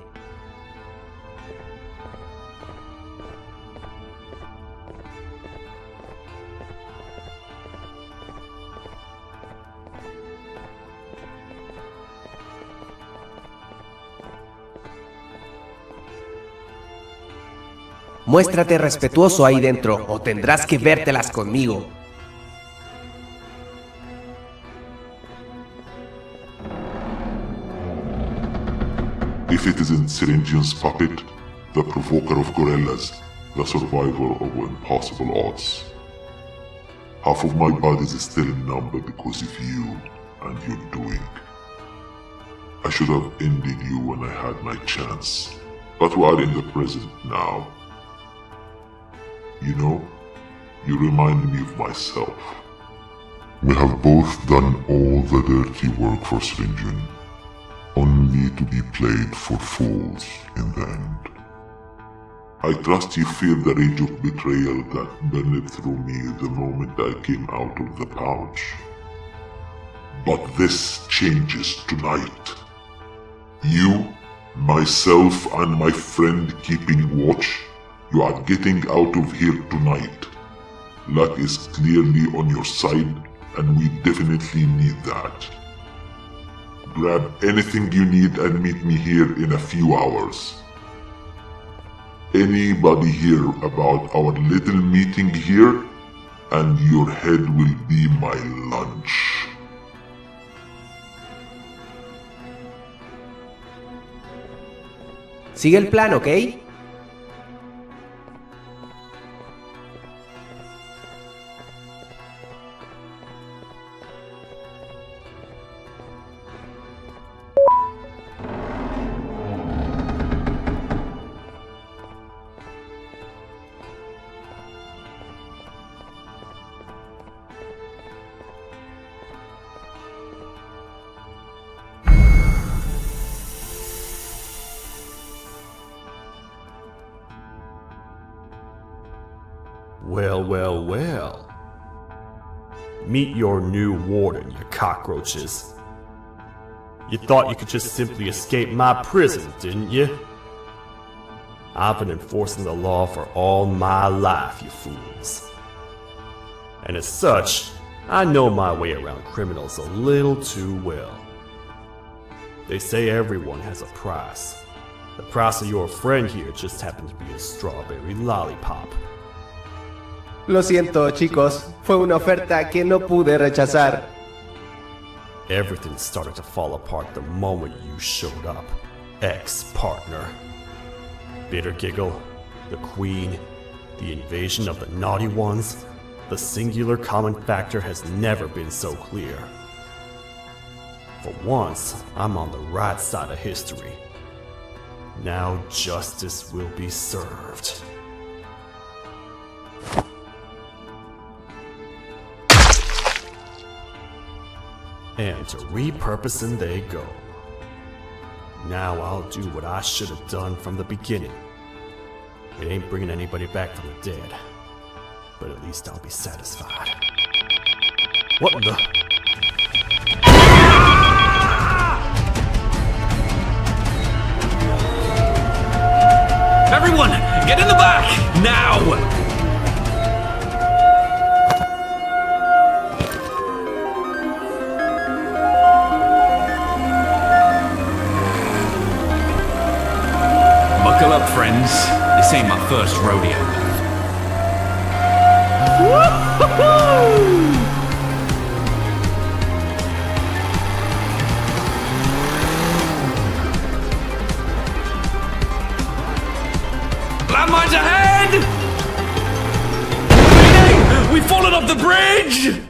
Muéstrate respetuoso ahí dentro o tendrás que vértelas conmigo. If it isn't Syringian's puppet, the provoker of gorillas, the survivor of impossible odds. Half of my body is still numb because of you and your doing. I should have ended you when I had my chance, but we are in the present now. You know, you remind me of myself. We have both done all the dirty work for Syringian, only to be played for fools in the end. I trust you feel the rage of betrayal that burned through me the moment I came out of the pouch. But this changes tonight. You, myself, and my friend keeping watch, you are getting out of here tonight. Luck is clearly on your side, and we definitely need that. Grab anything you need and meet me here in a few hours. Anybody hear about our little meeting here, and your head will be my lunch. Sigue el plan, ¿ok? Well, well, well. Meet your new warden, you cockroaches. You thought you could just simply escape my prison, didn't you? I've been enforcing the law for all my life, you fools. And as such, I know my way around criminals a little too well. They say everyone has a price. The price of your friend here just happened to be a strawberry lollipop. Lo siento, chicos. Fue una oferta que no pude rechazar. Everything started to fall apart the moment you showed up, ex-partner. Bitter Giggle, the Queen, the invasion of the Naughty Ones, the singular common factor has never been so clear. For once, I'm on the right side of history. Now justice will be served. And to repurposing they go. Now I'll do what I should have done from the beginning. It ain't bringing anybody back from the dead, but at least I'll be satisfied. What the? Everyone, get in the back! Now! Buckle up, friends. This ain't my first rodeo. Woo-hoo-hoo! Landmines ahead! Mayday! We've fallen off the bridge!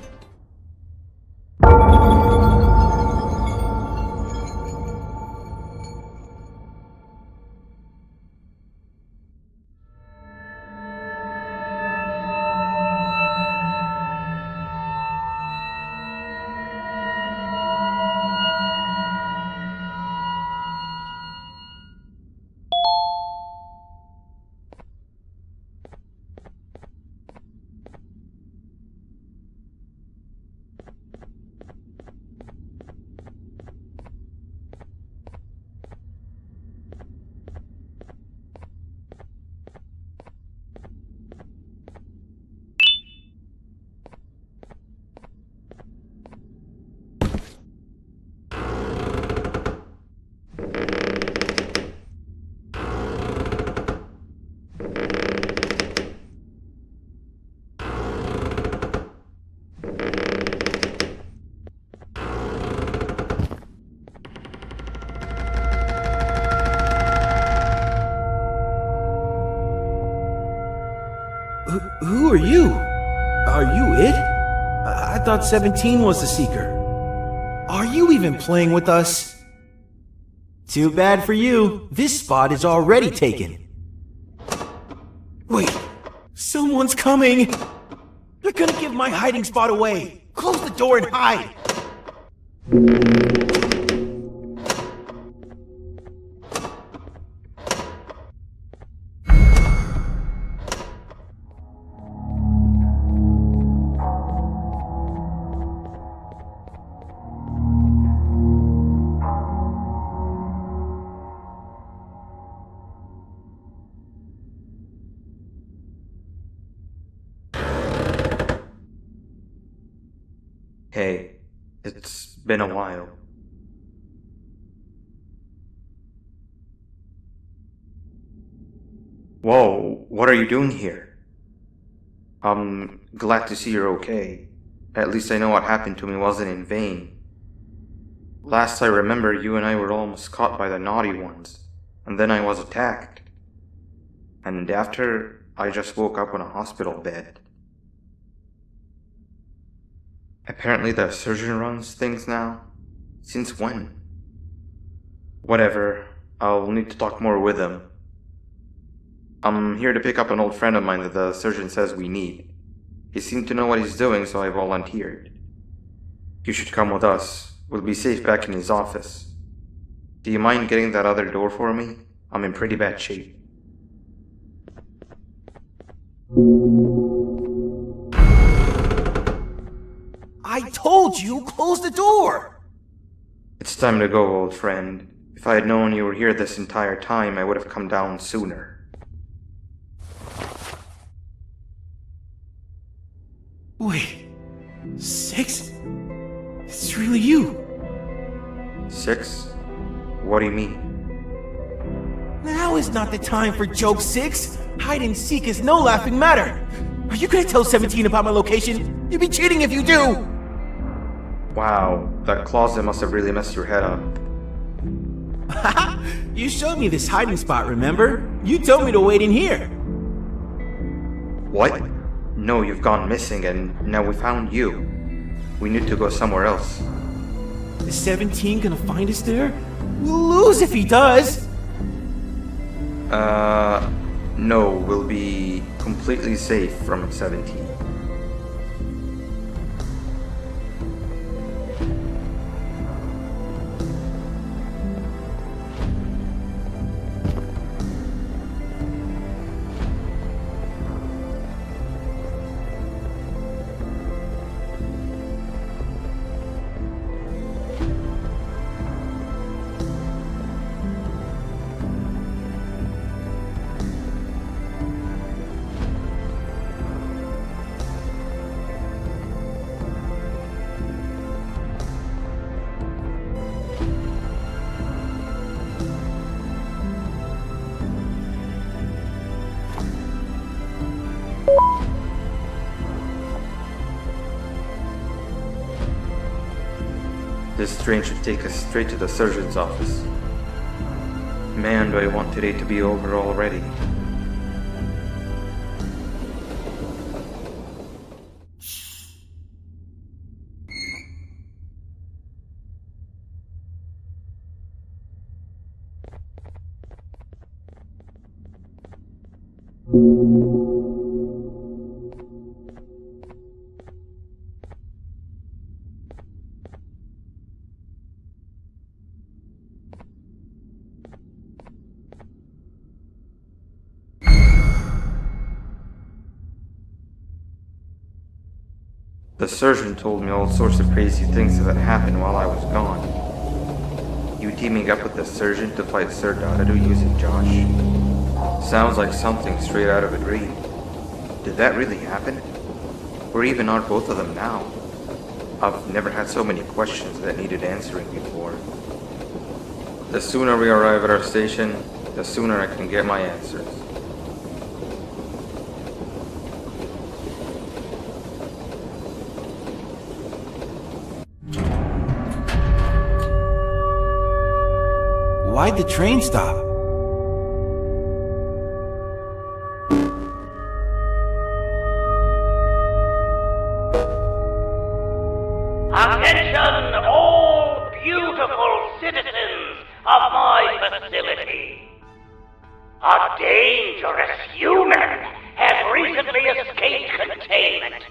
Who are you? Are you it? I thought 17 was the Seeker. Are you even playing with us? Too bad for you. This spot is already taken. Wait, someone's coming! They're gonna give my hiding spot away! Close the door and hide! Hey, it's been a while. Whoa, what are you doing here? I'm glad to see you're okay. At least I know what happened to me wasn't in vain. Last I remember, you and I were almost caught by the naughty ones, and then I was attacked. And after, I just woke up on a hospital bed. Apparently the surgeon runs things now? Since when? Whatever, I'll need to talk more with him. I'm here to pick up an old friend of mine that the surgeon says we need. He seemed to know what he's doing, so I volunteered. You should come with us. We'll be safe back in his office. Do you mind getting that other door for me? I'm in pretty bad shape. I told you, close the door! It's time to go, old friend. If I had known you were here this entire time, I would have come down sooner. Wait, 6? It's really you. 6? What do you mean? Now is not the time for joke, 6. Hide and seek is no laughing matter. Are you gonna tell 17 about my location? You'd be cheating if you do! Wow, that closet must have really messed your head up. You showed me this hiding spot, remember? You told me to wait in here. What? No, you've gone missing and now we found you. We need to go somewhere else. Is 17 gonna find us there? We'll lose if he does! No, we'll be completely safe from 17. This train should take us straight to the surgeon's office. Man, do I want today to be over already. The surgeon told me all sorts of crazy things that happened while I was gone. You teaming up with the surgeon to fight Sir Dadadu using Josh? Sounds like something straight out of a dream. Did that really happen? Where even are both of them now? I've never had so many questions that needed answering before. The sooner we arrive at our station, the sooner I can get my answers. Why'd the train stop? facility. A dangerous human has recently escaped containment.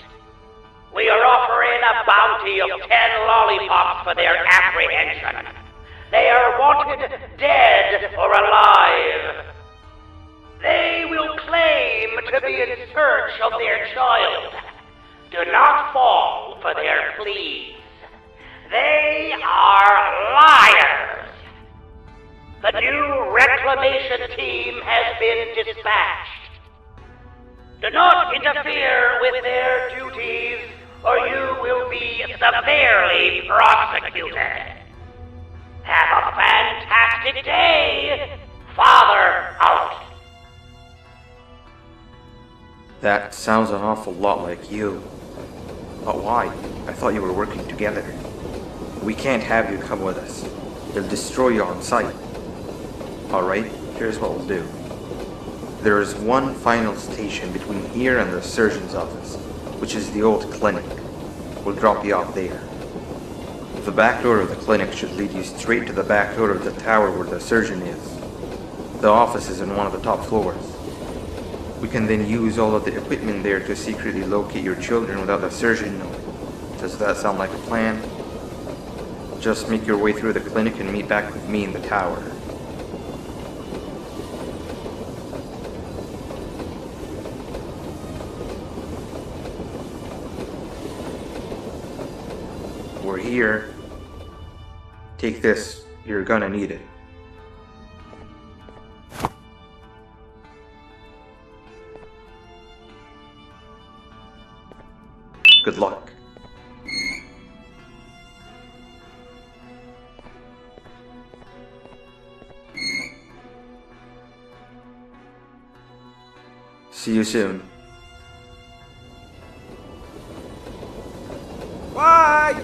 We are offering a bounty of 10 lollipops for their apprehension. They are wanted dead or alive. They will claim to be in search of their child. Do not fall for their pleas. They are liars. The new reclamation team has been dispatched. Do not interfere with their duties, or you will be severely prosecuted. Have a fantastic day. Father out. That sounds an awful lot like you. But why? I thought you were working together. We can't have you come with us. They'll destroy you on sight. Alright, here's what we'll do. There is one final station between here and the surgeon's office, which is the old clinic. We'll drop you off there. The back door of the clinic should lead you straight to the back door of the tower where the surgeon is. The office is in one of the top floors. We can then use all of the equipment there to secretly locate your children without the surgeon knowing. Does that sound like a plan? Just make your way through the clinic and meet back with me in the tower. We're here. Take this. You're gonna need it. Good luck. See you soon. Bye!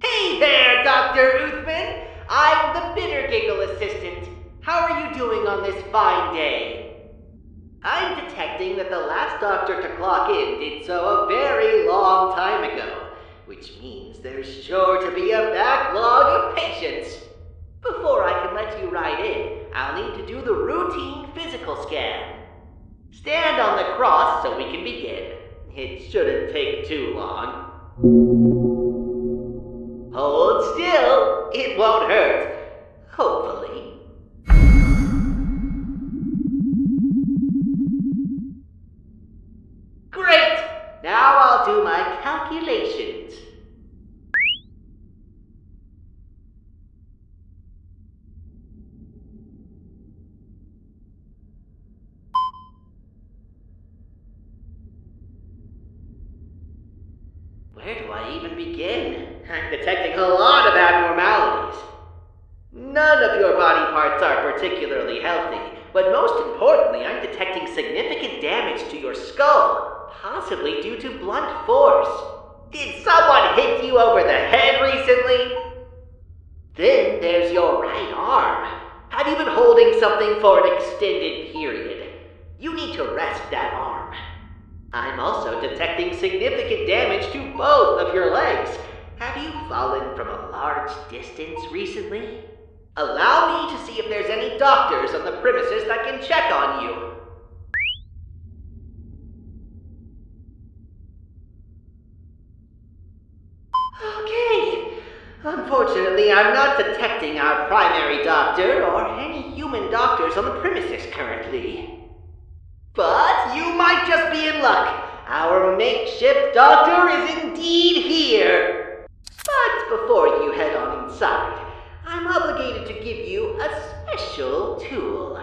Hey there, Dr. Uthman! I'm the bitter giggle assistant. How are you doing on this fine day? I'm detecting that the last doctor to clock in did so a very long time ago, which means there's sure to be a backlog of patients. Before I can let you right in, I'll need to do the routine physical scan. Stand on the cross so we can begin. It shouldn't take too long. Hold still, it won't hurt. Hopefully. Great! Now I'll do my calculations. Where do I even begin? I'm detecting a lot of abnormalities. None of your body parts are particularly healthy, but most importantly, I'm detecting significant damage to your skull, possibly due to blunt force. Did someone hit you over the head recently? Then there's your right arm. Have you been holding something for an extended period? You need to rest that arm. I'm I'm also detecting significant damage to both of your legs. Have you fallen from a large distance recently? Allow me to see if there's any doctors on the premises that can check on you. Okay. Unfortunately, I'm not detecting our primary doctor or any human doctors on the premises currently. But you might just be in luck. Our makeshift doctor is indeed here. But before you head on inside, I'm obligated to give you a special tool.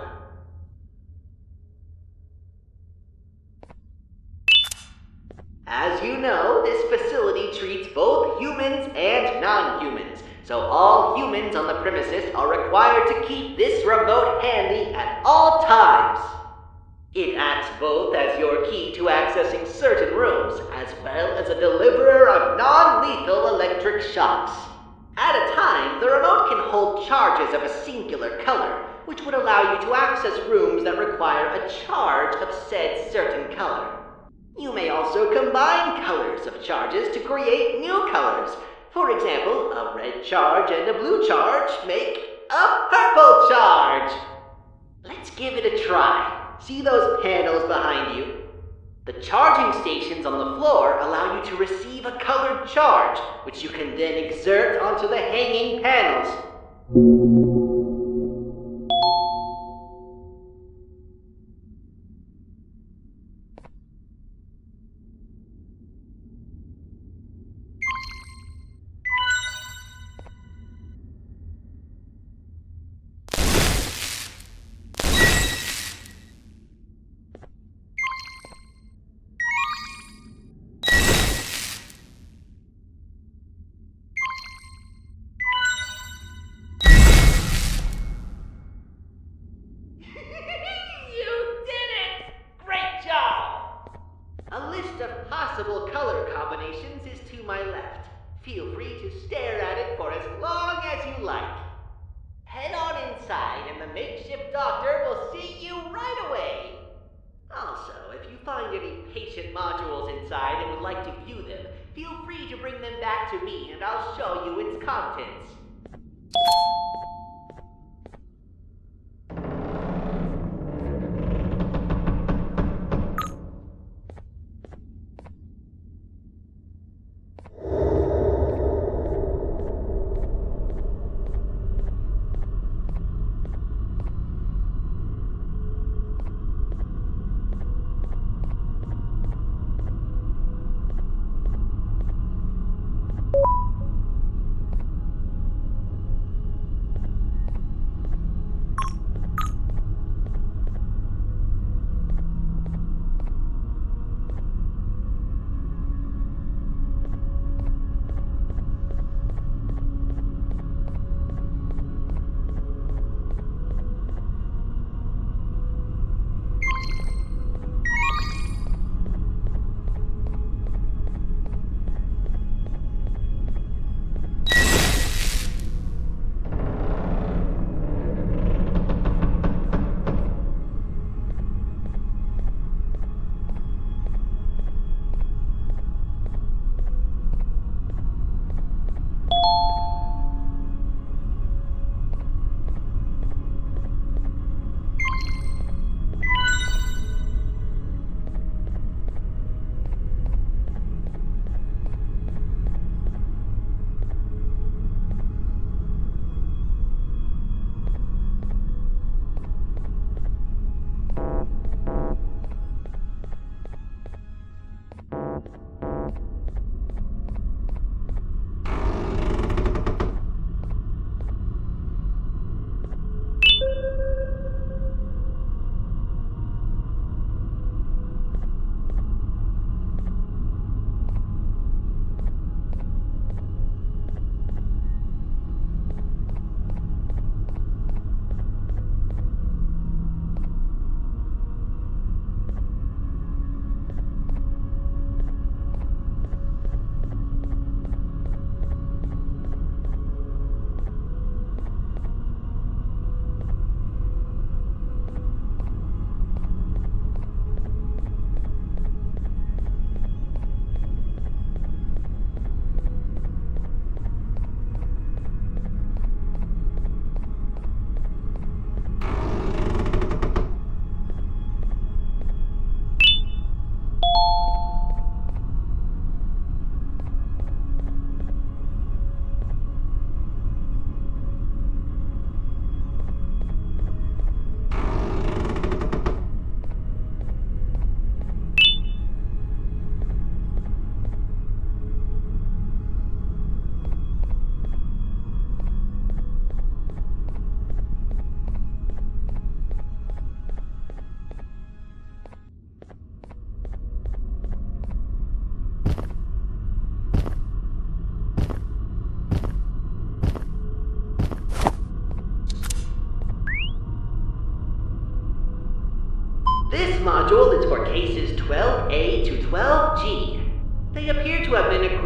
As you know, this facility treats both humans and non-humans, so all humans on the premises are required to keep this remote handy at all times. It acts both as your key to accessing certain rooms, as well as a deliverer of non-lethal electric shocks. At a time, the remote can hold charges of a singular color, which would allow you to access rooms that require a charge of said certain color. You may also combine colors of charges to create new colors. For example, a red charge and a blue charge make a purple charge. Let's give it a try. See those panels behind you? The charging stations on the floor allow you to receive a colored charge, which you can then exert onto the hanging panels. A list of possible color combinations is to my left. Feel free to stare at it for as long as you like. Head on inside and the makeshift doctor will see you right away. Also, if you find any patient modules inside and would like to view them, feel free to bring them back to me and I'll show you its contents.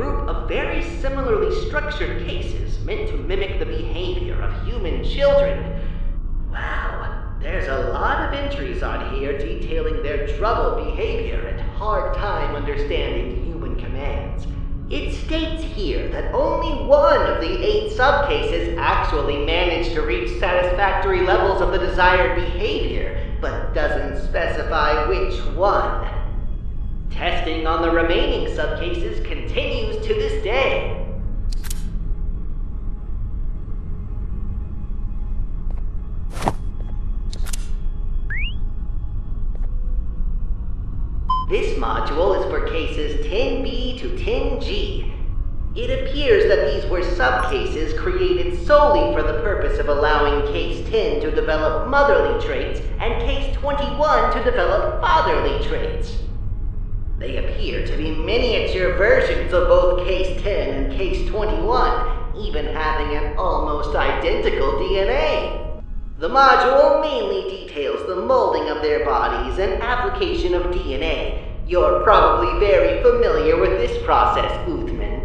group of very similarly structured cases meant to mimic the behavior of human children. Wow, there's a lot of entries on here detailing their troubled behavior and hard time understanding human commands. It states here that only one of the 8 subcases actually managed to reach satisfactory levels of the desired behavior, but doesn't specify which one. Testing on the remaining subcases continues to this day. This module is for cases 10B to 10G. It appears that these were subcases created solely for the purpose of allowing Case 10 to develop motherly traits and Case 21 to develop fatherly traits. They appear to be miniature versions of both Case 10 and Case 21, even having an almost identical DNA. The module mainly details the molding of their bodies and application of DNA. You're probably very familiar with this process, Uthman.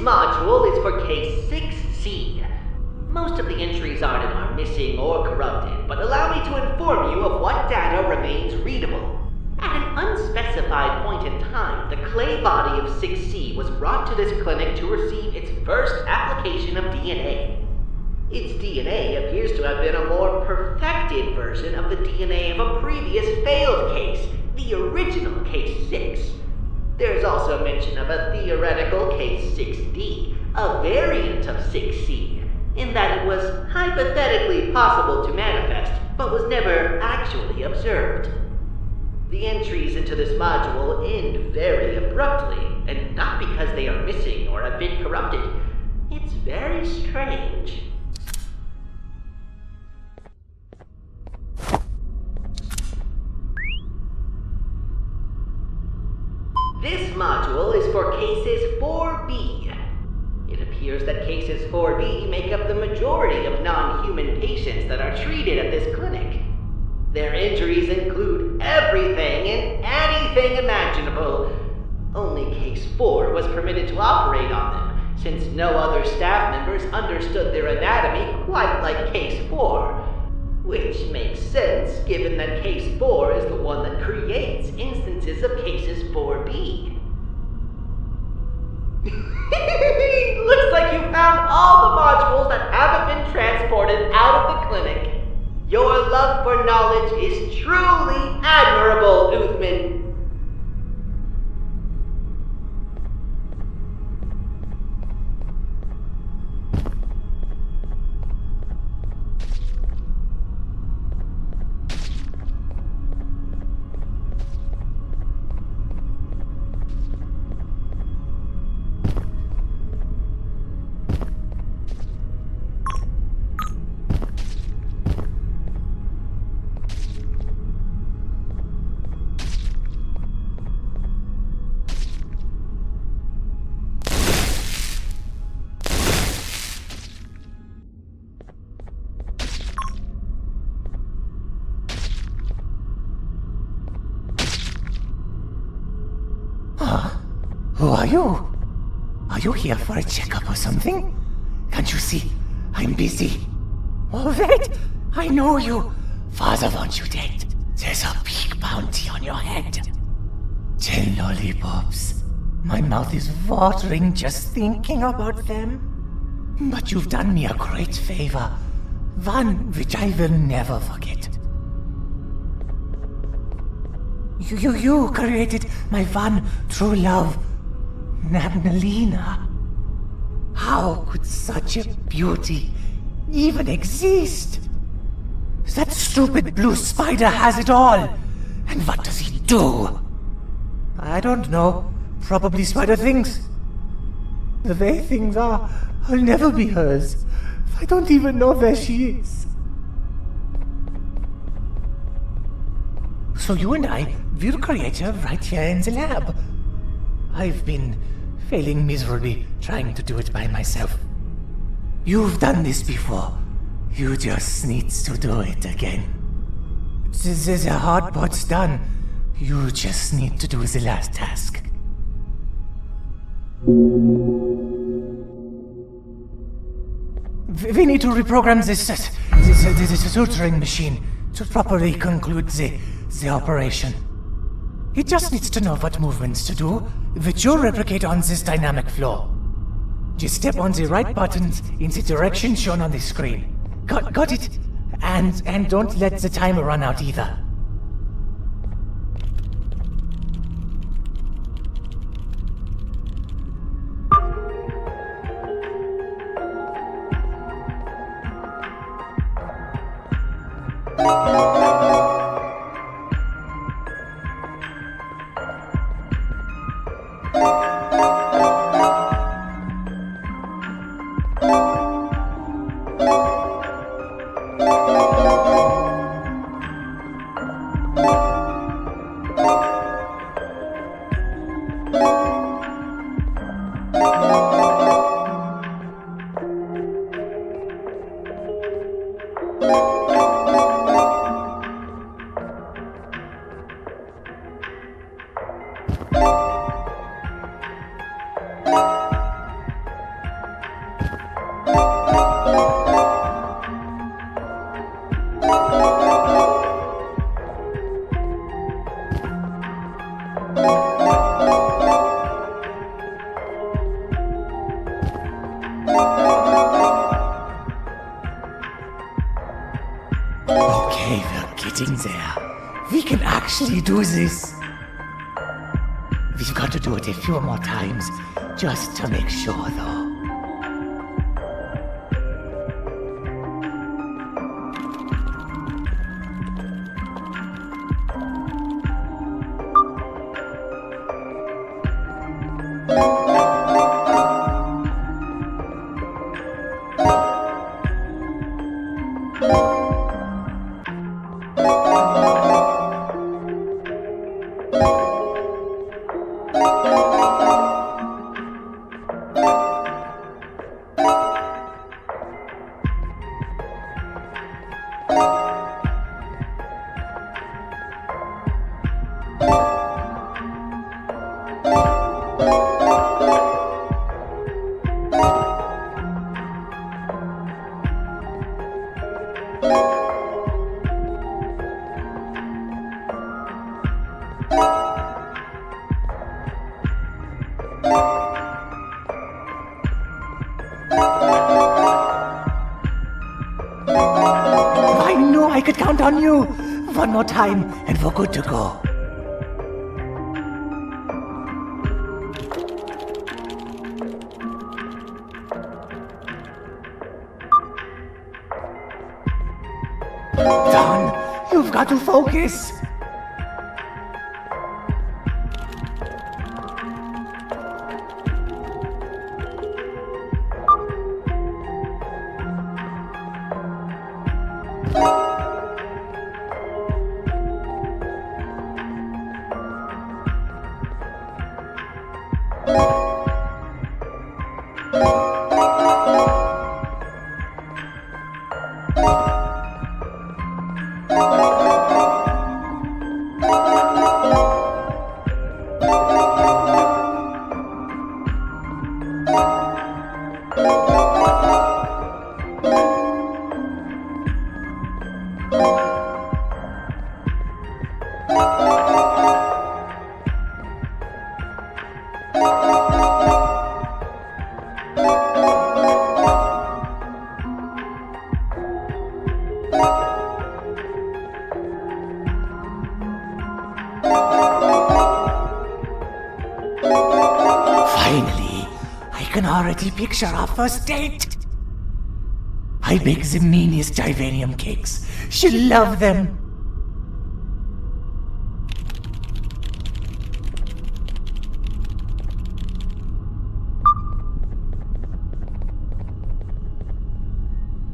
module is for case 6C. Most of the entries on it are missing or corrupted, but allow me to inform you of what data remains readable. At an unspecified point in time, the clay body of 6C was brought to this clinic to receive its first application of DNA. Its DNA appears to have been a more perfected version of the DNA of a previous failed case, the original case 6. There's also mention of a theoretical case 6D, a variant of 6C, in that it was hypothetically possible to manifest, but was never actually observed. The entries into this module end very abruptly, and not because they are missing or have been corrupted. It's very strange. This module is for cases 4B. It appears that cases 4B make up the majority of non-human patients that are treated at this clinic. Their injuries include everything and anything imaginable. Only case 4 was permitted to operate on them, since no other staff members understood their anatomy quite like case 4. Which makes sense, given that case 4 is the one that creates instances of cases 4B. Looks like you found all the modules that haven't been transported out of the clinic. Your love for knowledge is truly admirable, Uthman. Who are you? Are you here for a checkup or something? Can't you see? I'm busy. All right, I know you. Father wants you dead. There's a big bounty on your head. 10 lollipops. My mouth is watering just thinking about them. But you've done me a great favor. One which I will never forget. You created my one true love, Nabnalina. How could such a beauty even exist? That stupid blue spider has it all. And what does he do? I don't know. Probably spider things. The way things are, I'll never be hers. I don't even know where she is. So you and I will create her right here in the lab. I've been failing miserably trying to do it by myself. You've done this before. You just need to do it again. The hard part's done. You just need to do the last task. We need to reprogram this suturing machine to properly conclude the operation. It just needs to know what movements to do, which you'll replicate on this dynamic floor. Just step on the right buttons in the direction shown on the screen. Got it? And don't let the timer run out either. getting there. We can actually do this. We've got to do it a few more times, just to make sure, though. I knew I could count on you. One more time, and we're good to go. Don, you've got to focus. Finally, I can already picture our first date. I bake the meanest Givanium cakes. She'll love them.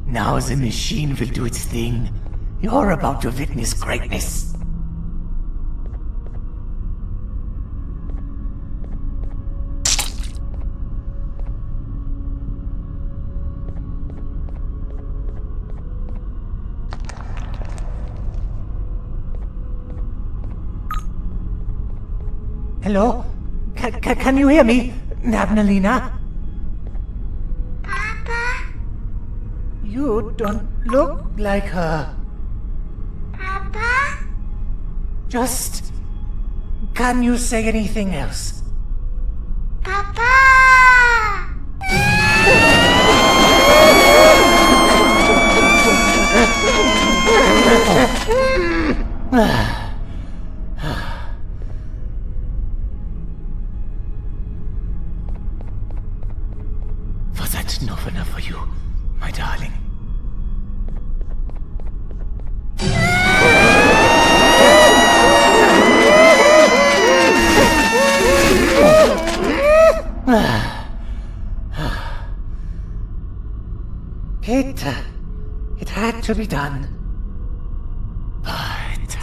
Now the machine will do its thing. You're about to witness greatness. Hello? Can you hear me, Nabnalina? Papa? You don't look like her. Papa? Just... can you say anything else? Papa! Was that not enough for you, my darling? It had to be done. But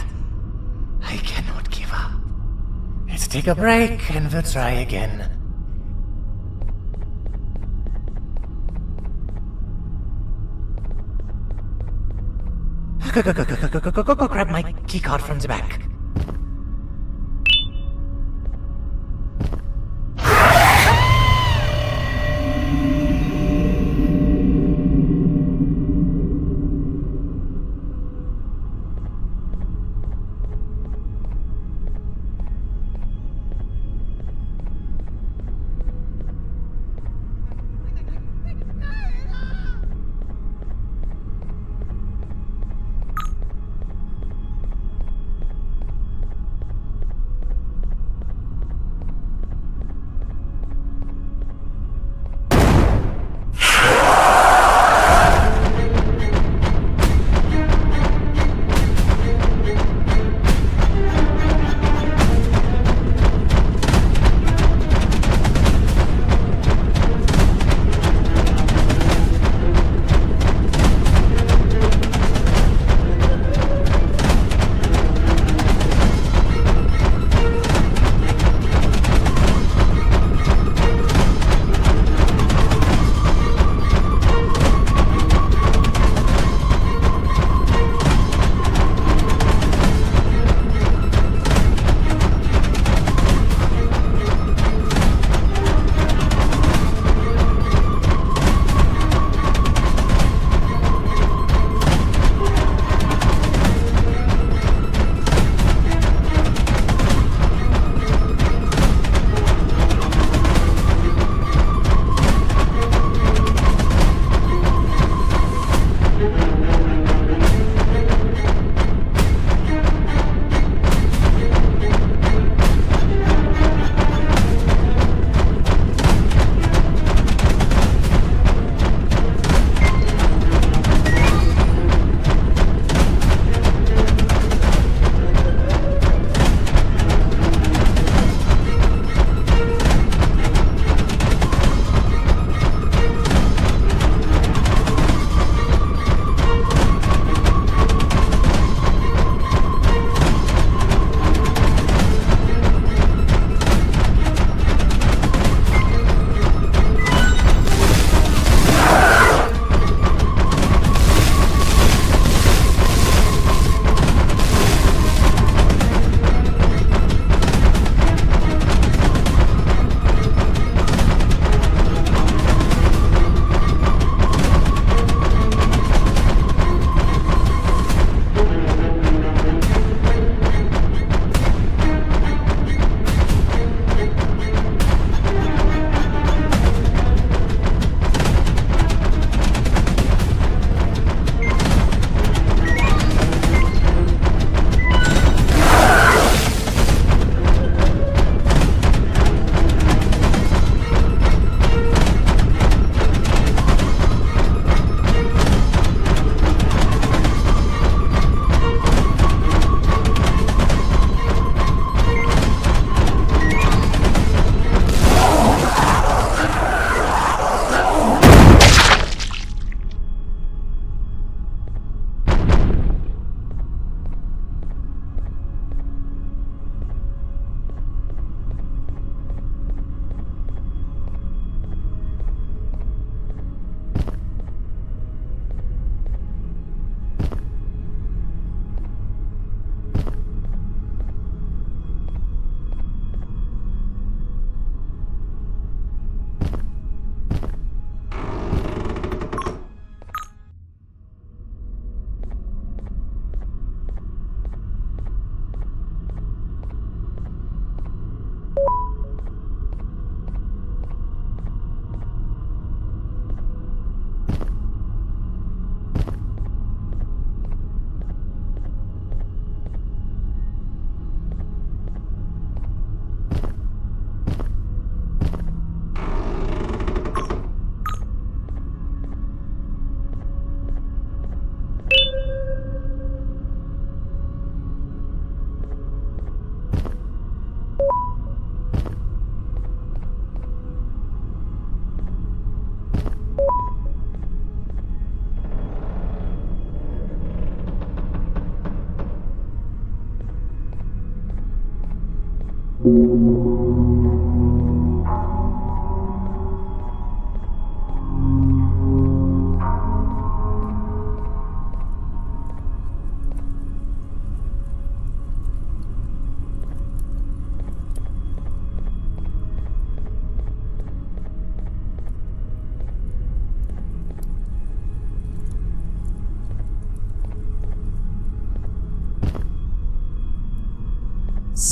I cannot give up. Let's take a break and we'll try again. Go grab my keycard from the back.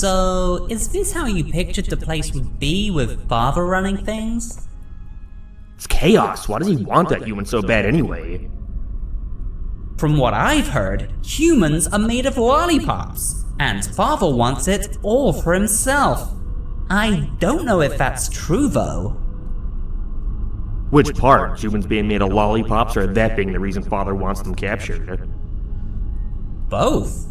So, is this how you pictured the place would be with Father running things? It's chaos. Why does he want that human so bad anyway? From what I've heard, humans are made of lollipops, and Father wants it all for himself. I don't know if that's true, though. Which part? Humans being made of lollipops, or that being the reason Father wants them captured? Both.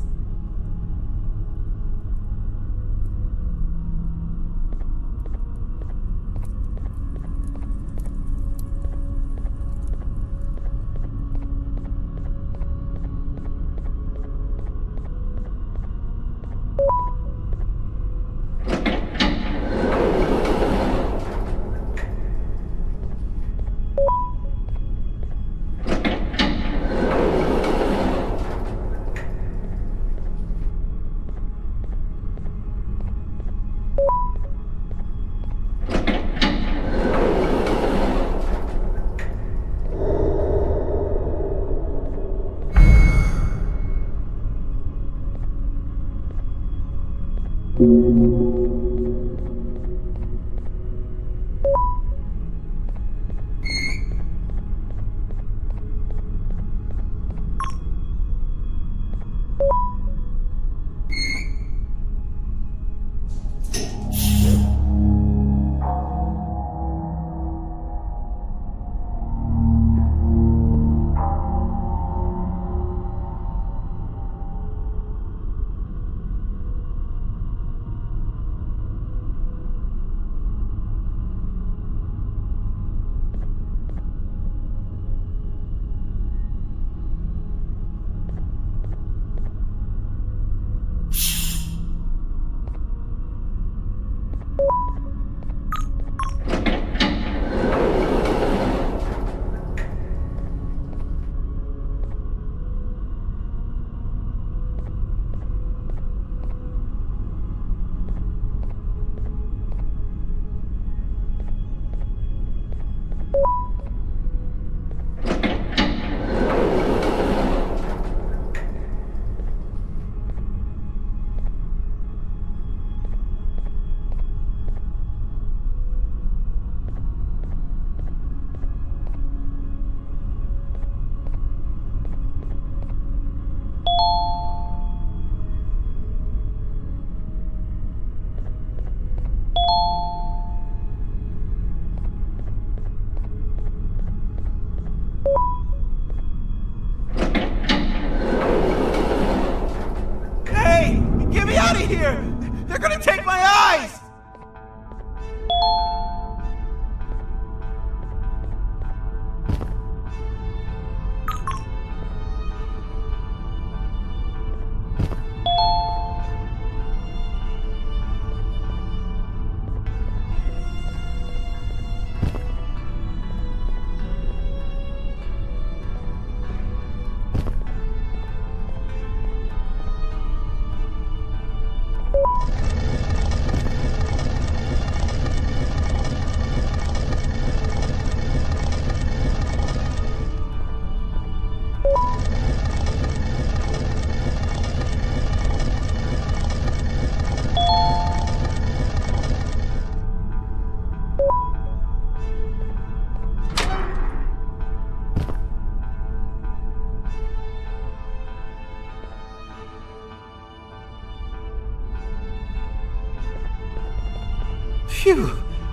Phew!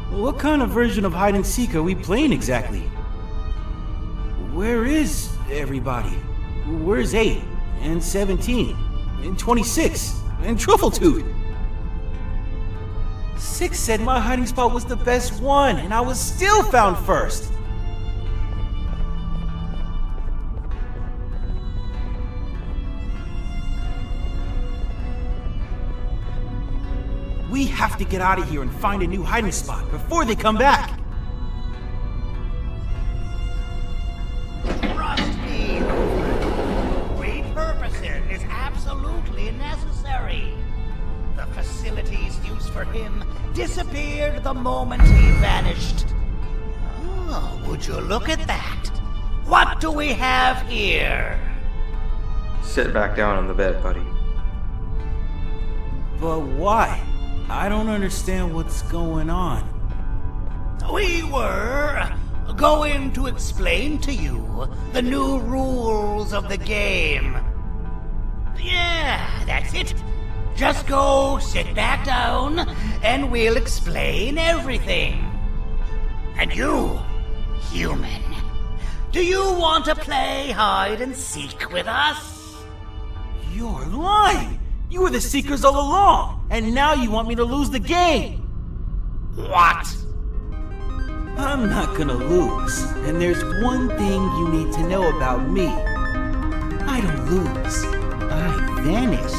What kind of version of hide and seek are we playing exactly? Where is everybody? Where's 8 and 17 and 26 and Truffletooth? 6 said my hiding spot was the best one, and I was still found first. We have to get out of here and find a new hiding spot before they come back. Trust me, repurposing is absolutely necessary. The facilities used for him disappeared the moment he vanished. Oh, would you look at that? What do we have here? Sit back down on the bed, buddy. But why? I don't understand what's going on. We were going to explain to you the new rules of the game. Yeah, that's it. Just go sit back down and we'll explain everything. And you, human, do you want to play hide and seek with us? You're lying! You were the Seekers all along, and now you want me to lose the game! What? I'm not gonna lose, and there's one thing you need to know about me. I don't lose. I vanish.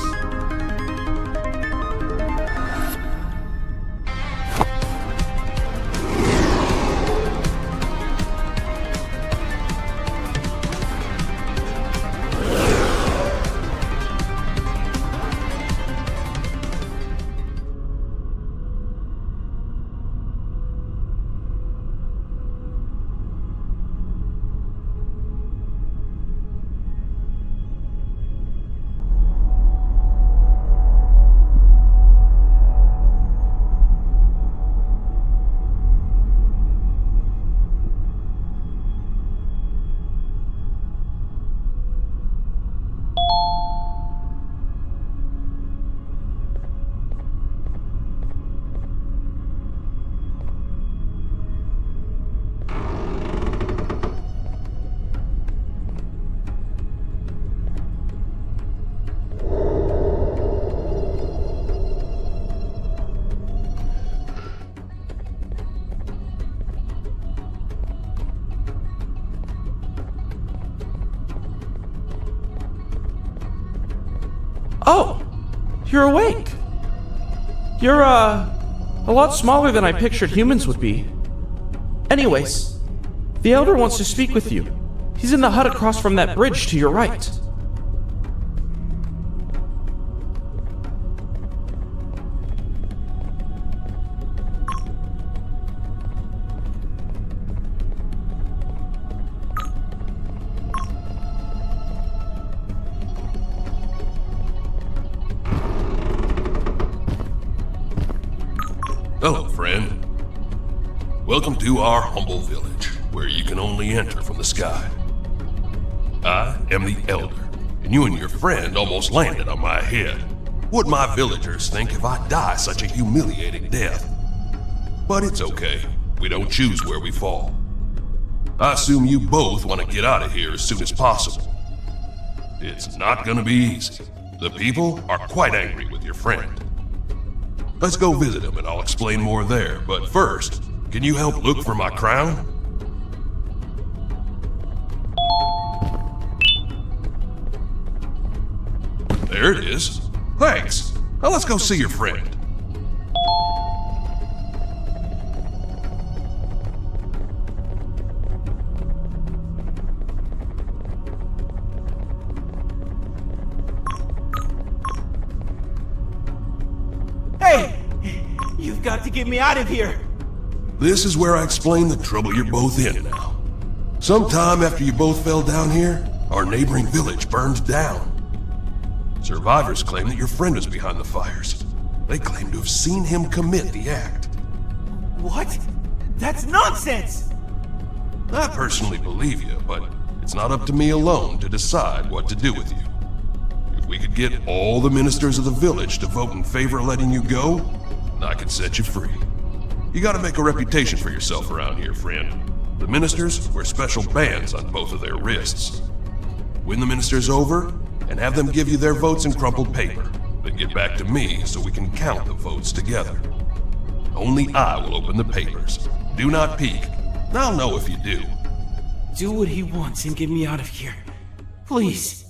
Oh! You're awake! You're, a lot smaller than I pictured humans would be. Anyways, the Elder wants to speak with you. He's in the hut across from that bridge to your right. Hello, friend. Welcome to our humble village, where you can only enter from the sky. I am the Elder, and you and your friend almost landed on my head. What my villagers think if I die such a humiliating death? But it's okay. We don't choose where we fall. I assume you both want to get out of here as soon as possible. It's not gonna be easy. The people are quite angry with your friend. Let's go visit him and I'll explain more there, but first, can you help look for my crown? There it is. Thanks. Now let's go see your friend. Hey! You've got to get me out of here! This is where I explain the trouble you're both in now. Sometime after you both fell down here, our neighboring village burned down. Survivors claim that your friend was behind the fires. They claim to have seen him commit the act. What? That's nonsense! I personally believe you, but it's not up to me alone to decide what to do with you. If we could get all the ministers of the village to vote in favor of letting you go, I could set you free. You gotta make a reputation for yourself around here, friend. The ministers wear special bands on both of their wrists. Win the ministers over, and have them give you their votes in crumpled paper. Then get back to me so we can count the votes together. Only I will open the papers. Do not peek. I'll know if you do. Do what he wants and get me out of here. Please.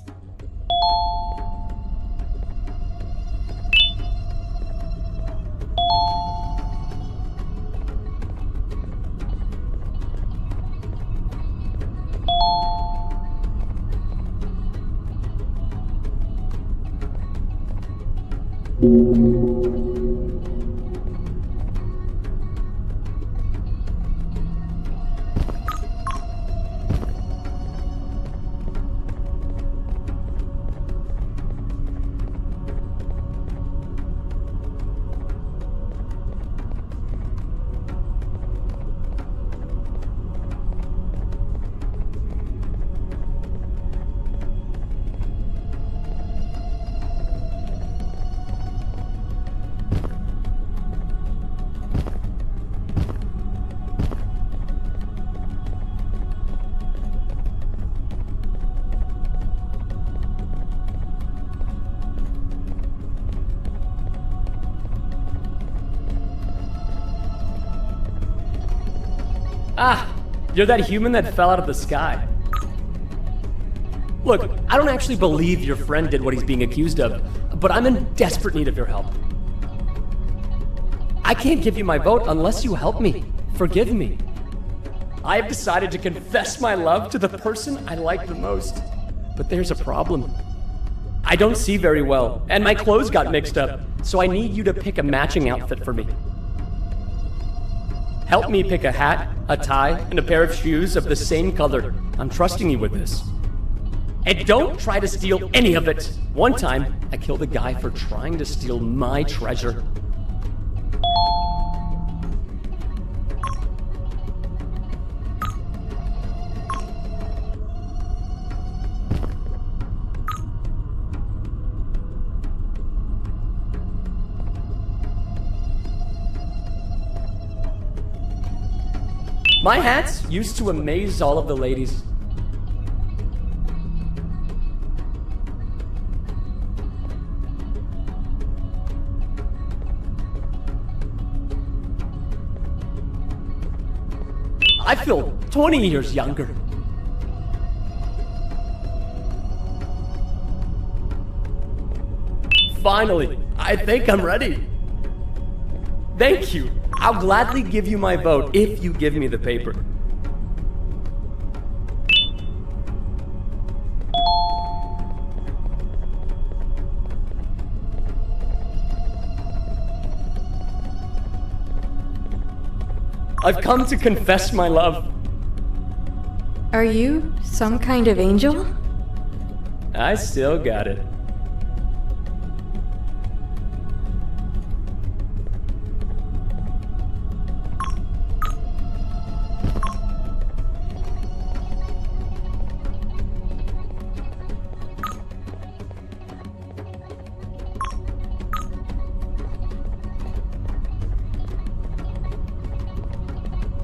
Ah, you're that human that fell out of the sky. Look, I don't actually believe your friend did what he's being accused of, but I'm in desperate need of your help. I can't give you my vote unless you help me. Forgive me. I have decided to confess my love to the person I like the most. But there's a problem. I don't see very well, and my clothes got mixed up, so I need you to pick a matching outfit for me. Help me pick a hat, a tie, and a pair of shoes of the same color. I'm trusting you with this. And don't try to steal any of it. One time, I killed a guy for trying to steal my treasure. My hats used to amaze all of the ladies. I feel 20 years younger. Finally, I think I'm ready. Thank you. I'll gladly give you my vote if you give me the paper. I've come to confess my love. Are you some kind of angel? I still got it.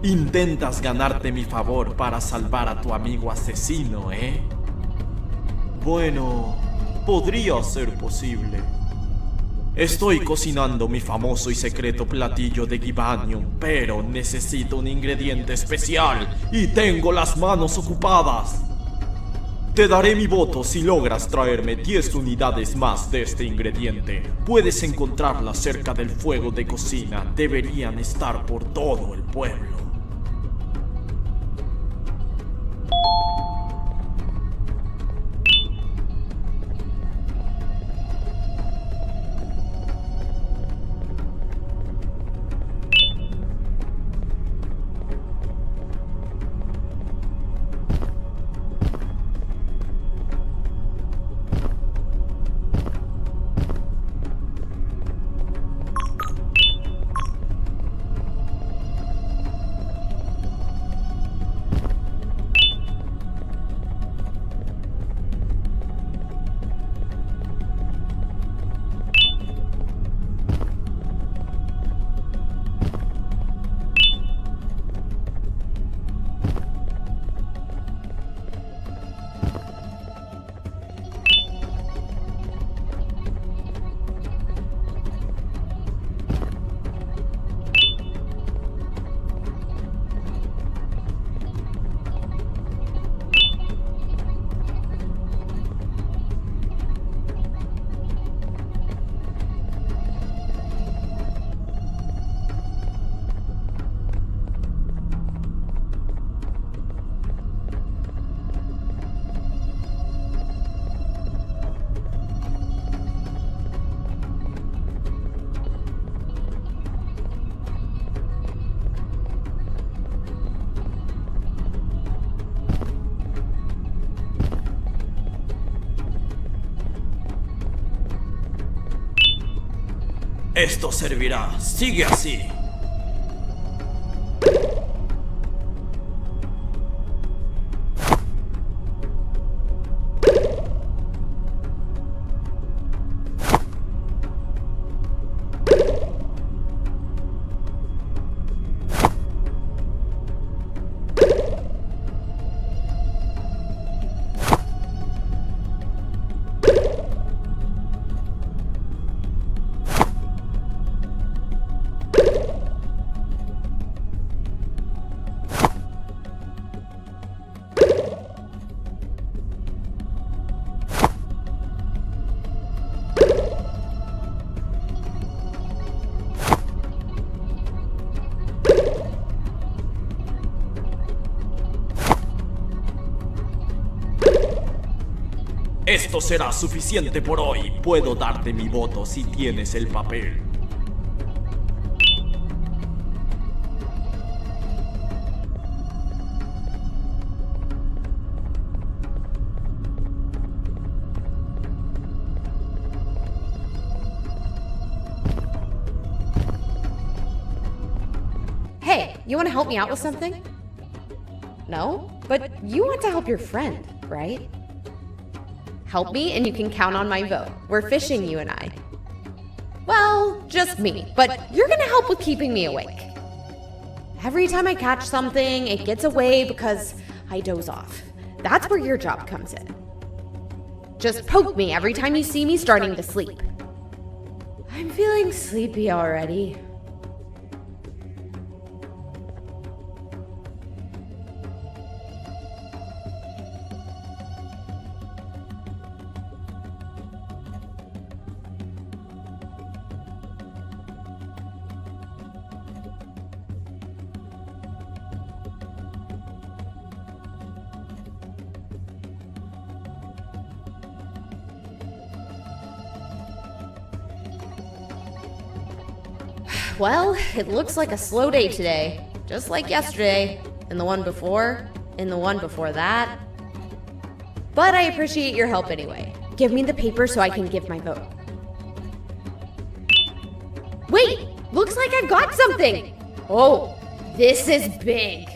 Intentas ganarte mi favor para salvar a tu amigo asesino, ¿eh? Bueno, podría ser posible. Estoy cocinando mi famoso y secreto platillo de Gibanium, pero necesito un ingrediente especial y tengo las manos ocupadas. Te daré mi voto si logras traerme 10 unidades más de este ingrediente. Puedes encontrarlas cerca del fuego de cocina. Deberían estar por todo el pueblo. Esto servirá. Sigue así. Esto será suficiente por hoy. Puedo darte mi voto si tienes el papel. Hey, you want to help me out with something? No? But you want to help your friend, right? Help me and you can count on my vote. We're fishing, you and I. Well, just me, but you're gonna help with keeping me awake. Every time I catch something, it gets away because I doze off. That's where your job comes in. Just poke me every time you see me starting to sleep. I'm feeling sleepy already. Well, it looks like a slow day today. Just like yesterday, and the one before, and the one before that. But I appreciate your help anyway. Give me the paper so I can give my vote. Wait! Looks like I've got something! Oh, this is big.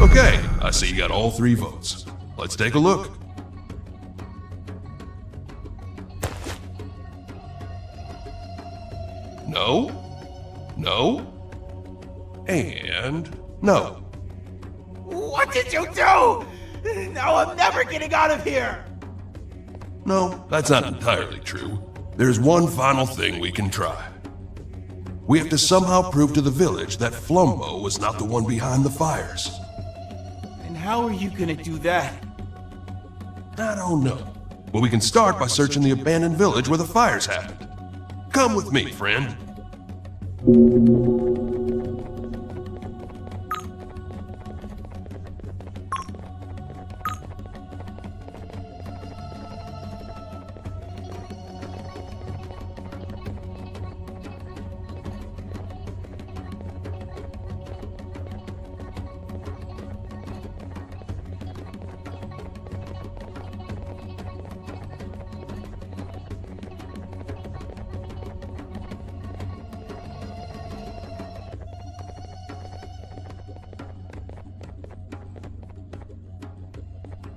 Okay, I see you got all 3 votes. Let's take a look. No, no, and no. What did you do? Now I'm never getting out of here! No, that's not entirely true. There's one final thing we can try. We have to somehow prove to the village that Flumbo was not the one behind the fires. And how are you gonna do that? I don't know. But we can start by searching the abandoned village where the fires happened. Come with me, friend.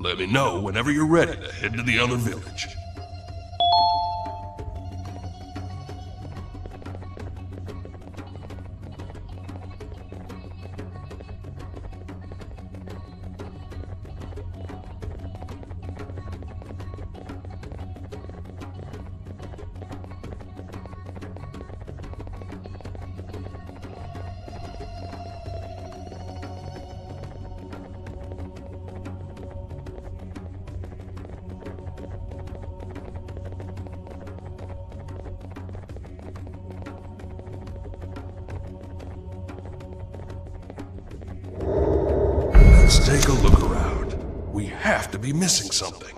Let me know whenever you're ready to head to the other village. Let's take a look around. We have to be missing something.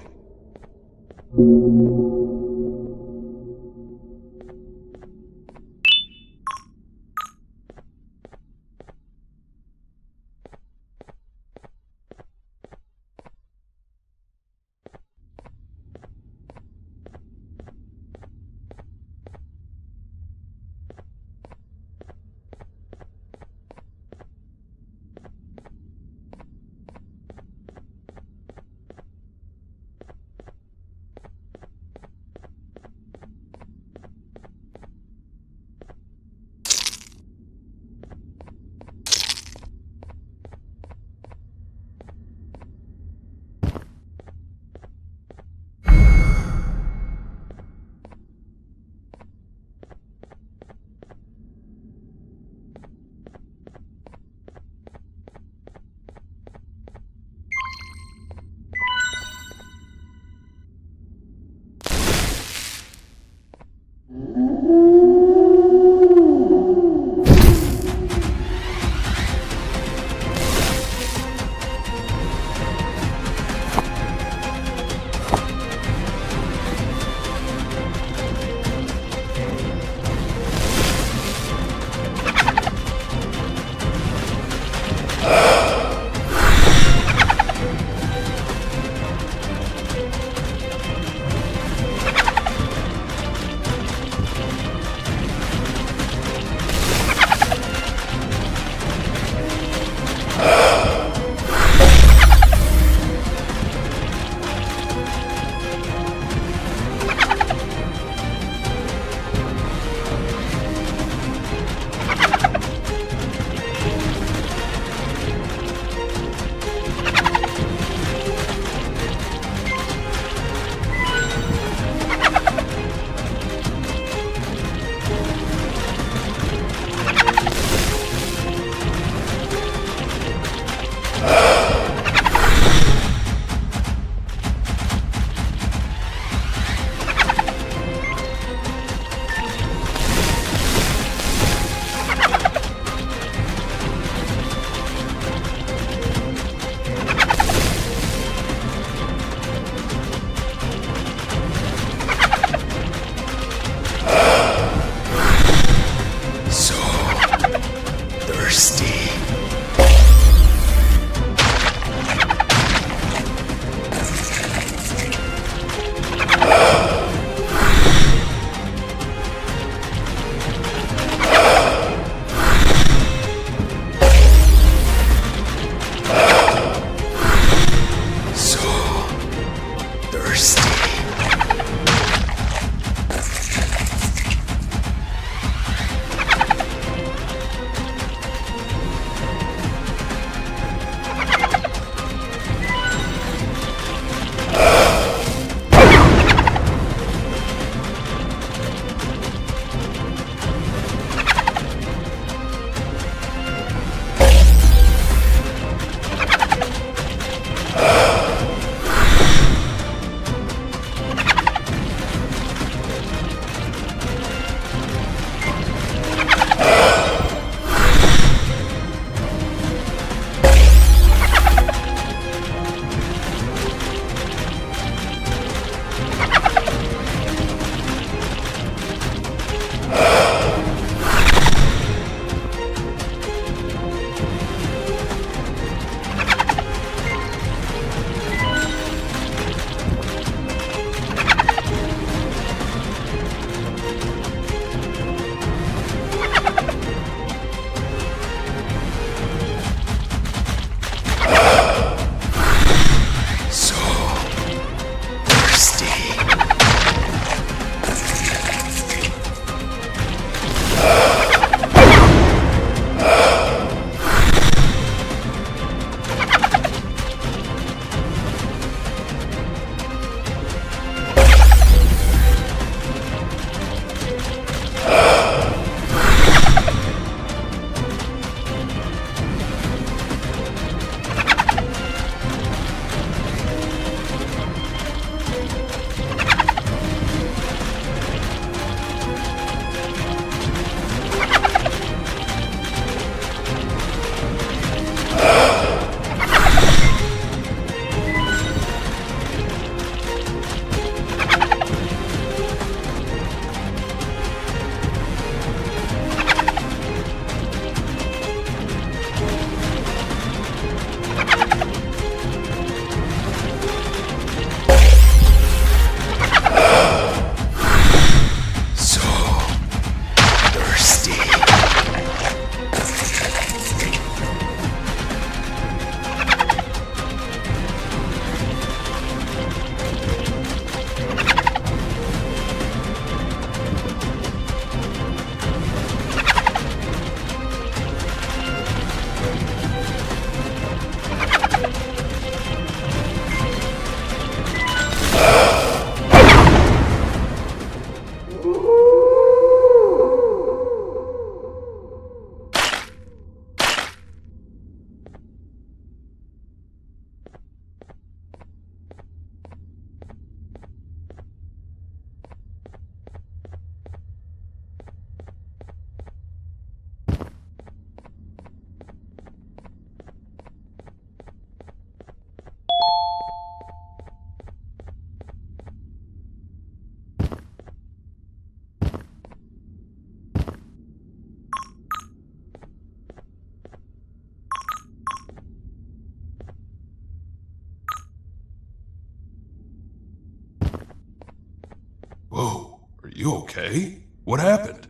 You okay? What happened?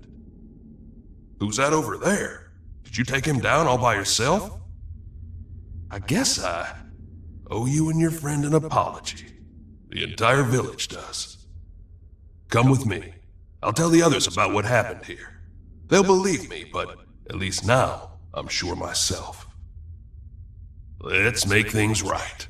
Who's that over there? Did you take him down all by yourself? I guess I owe you and your friend an apology. The entire village does. Come with me. I'll tell the others about what happened here. They'll believe me, but at least now I'm sure myself. Let's make things right.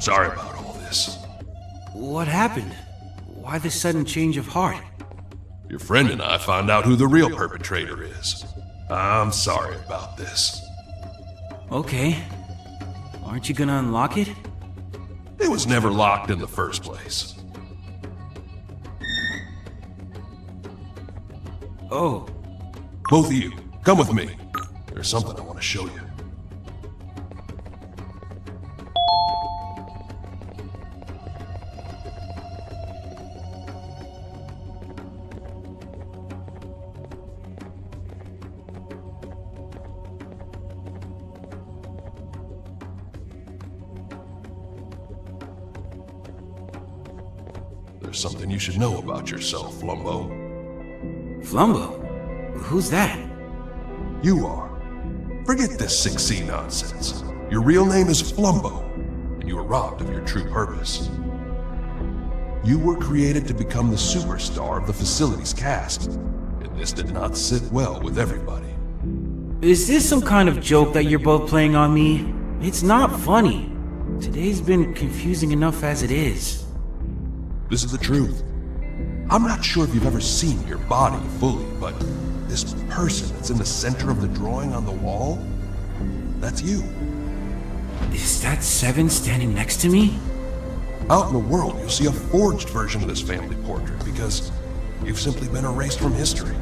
Sorry about all this. What happened? Why the sudden change of heart? Your friend and I found out who the real perpetrator is. I'm sorry about this. Okay. Aren't you gonna unlock it? It was never locked in the first place. Oh. Both of you, come with me. There's something I want to show you. There's something you should know about yourself, Flumbo. Flumbo? Who's that? You are. Forget this 6C nonsense. Your real name is Flumbo, and you were robbed of your true purpose. You were created to become the superstar of the facility's cast, and this did not sit well with everybody. Is this some kind of joke that you're both playing on me? It's not funny. Today's been confusing enough as it is. This is the truth. I'm not sure if you've ever seen your body fully, but this person that's in the center of the drawing on the wall, that's you. Is that Seven standing next to me? Out in the world, you'll see a forged version of this family portrait because you've simply been erased from history.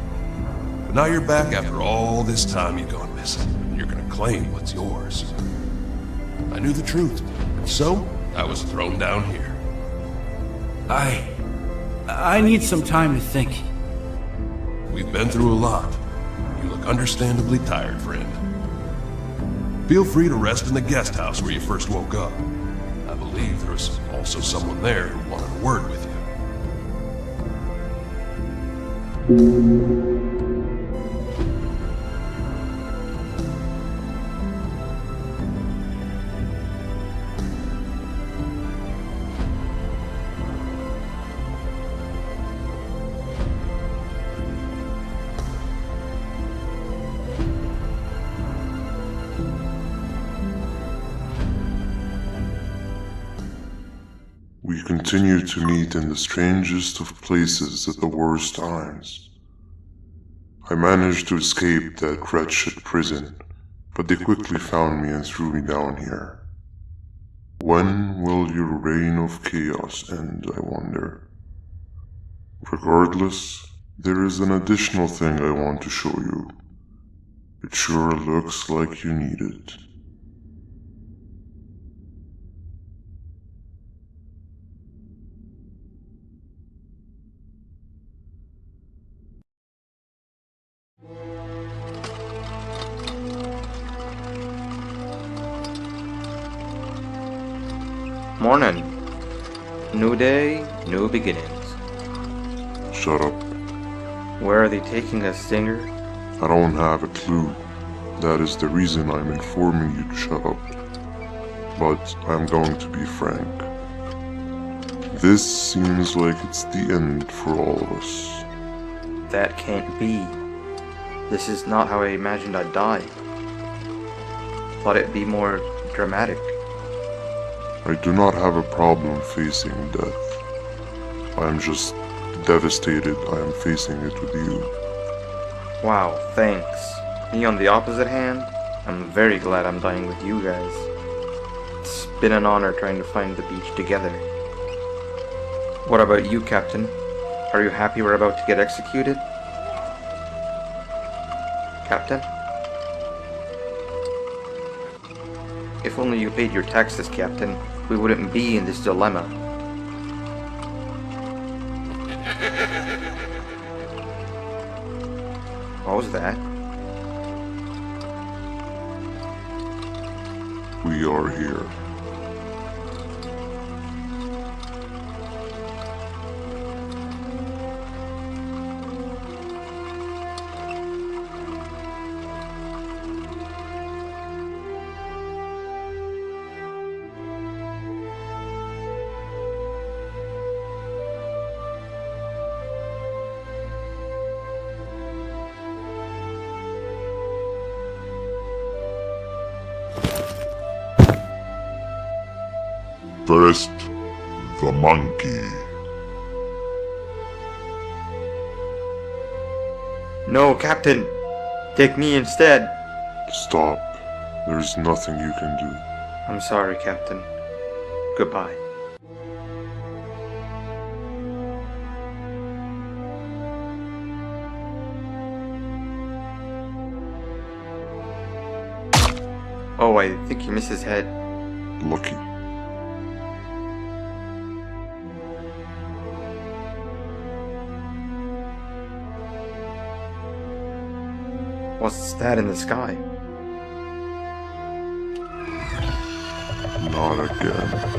But now you're back after all this time you've gone missing, and you're gonna claim what's yours. I knew the truth, and so I was thrown down here. I need some time to think. We've been through a lot. You look understandably tired, friend. Feel free to rest in the guest house where you first woke up. I believe there was also someone there who wanted a word with you. We continue to meet in the strangest of places at the worst times. I managed to escape that wretched prison, but they quickly found me and threw me down here. When will your reign of chaos end, I wonder? Regardless, there is an additional thing I want to show you. It sure looks like you need it. Morning. New day, new beginnings. Shut up. Where are they taking us, Stinger? I don't have a clue. That is the reason I'm informing you to shut up. But I'm going to be frank. This seems like it's the end for all of us. That can't be. This is not how I imagined I'd die. Thought it'd be more dramatic. I do not have a problem facing death. I am just devastated I am facing it with you. Wow, thanks. Me on the opposite hand, I'm very glad I'm dying with you guys. It's been an honor trying to find the beach together. What about you, Captain? Are you happy we're about to get executed? Captain? If only you paid your taxes, Captain, we wouldn't be in this dilemma. What was that? We are here. First, the monkey. No, Captain! Take me instead! Stop. There's nothing you can do. I'm sorry, Captain. Goodbye. Oh, I think he missed his head. Lucky. What's that in the sky? Not again.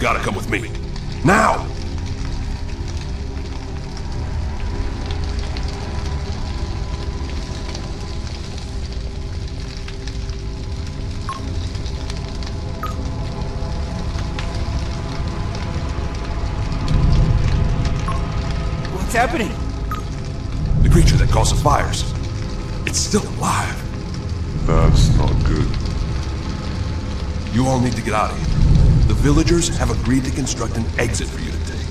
Gotta come with me. Now! What's happening? The creature that causes fires. It's still alive. That's not good. You all need to get out of here. The villagers have agreed to construct an exit for you to take.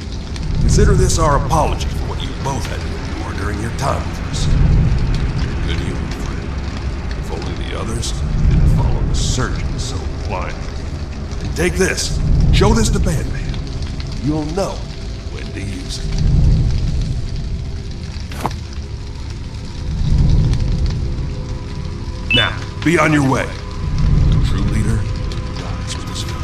Consider this our apology for what you both had to endure during your time with us. Good human friend. If only the others didn't follow the surgeon so blindly. And take this. Show this to Banban. You'll know when to use it. Now, be on your way. The true leader dies with his village.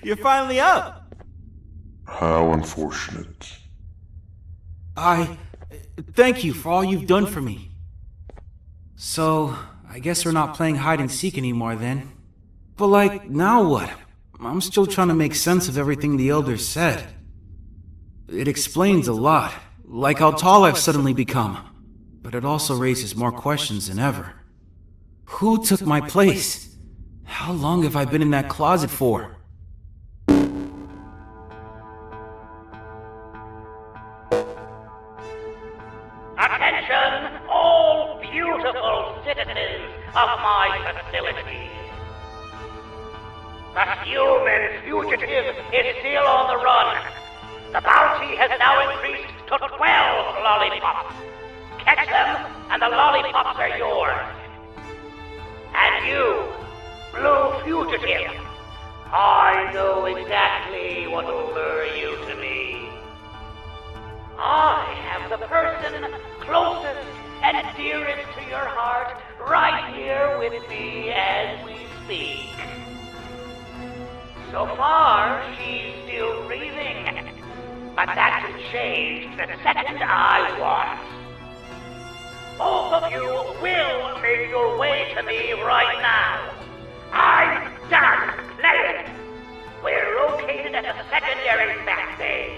You're finally up! How unfortunate. Thank you for all you've done for me. So, I guess we're not playing hide and seek anymore then. But like, now what? I'm still trying to make sense of everything the Elder said. It explains a lot, like how tall I've suddenly become. But it also raises more questions than ever. Who took my place? How long have I been in that closet for? Attention, all beautiful citizens of my facility. The human fugitive is still on the run. The bounty has now increased to 12 lollipops. Catch them, and the lollipops are yours. And you, blue fugitive, I know exactly what will lure you to me. I have the person closest and dearest to your heart right here with me as we speak. So far, she's still breathing, but that can change the second I want. Both of you will make your way to me right now. I'm done playing. We're located at the secondary back bay.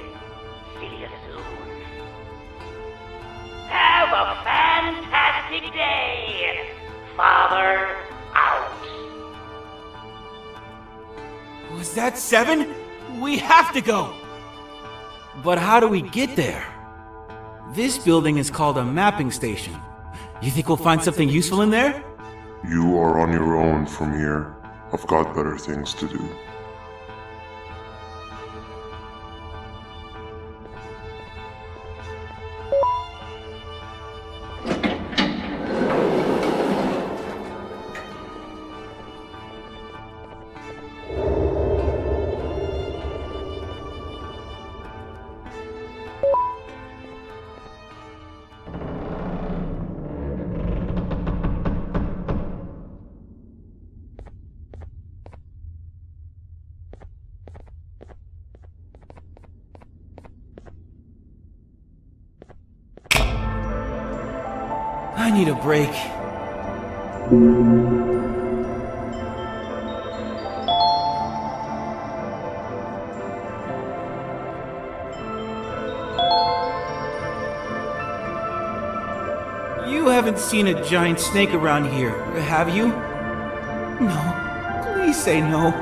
See you soon. Have a fantastic day. Father out. Was that 7? We have to go! But how do we get there? This building is called a mapping station. You think we'll find something useful in there? You are on your own from here. I've got better things to do. I need a break. You haven't seen a giant snake around here, have you? No. Please say no.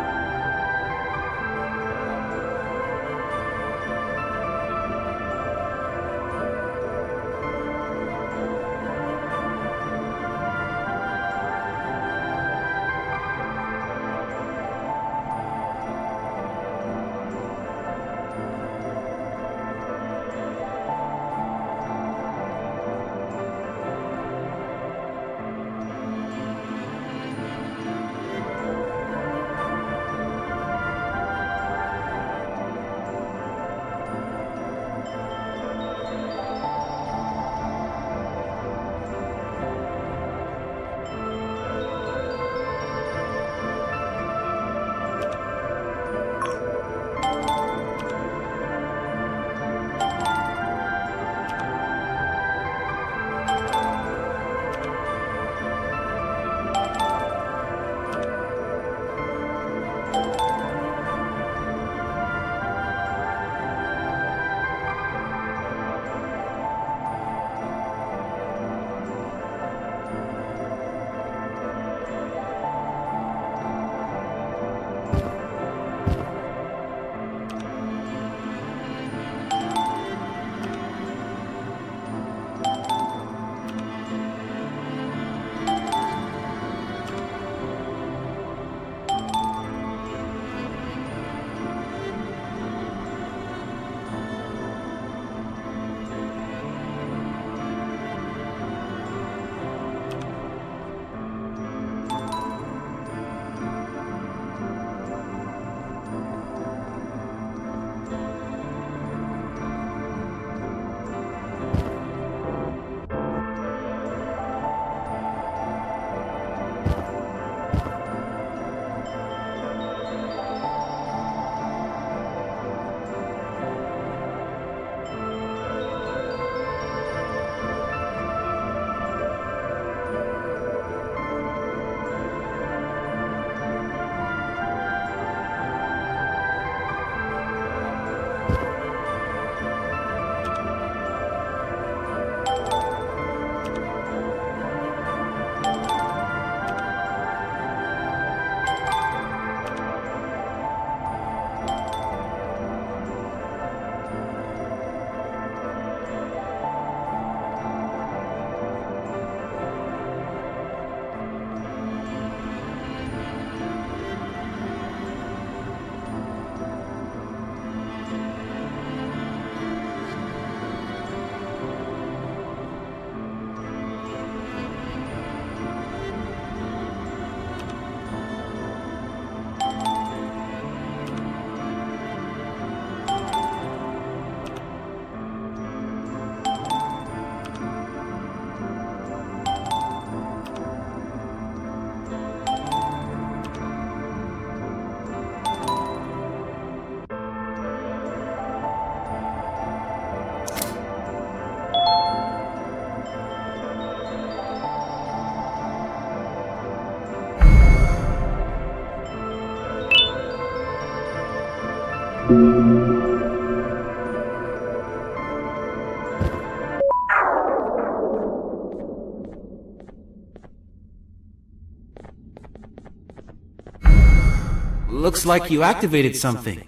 Looks like you activated something.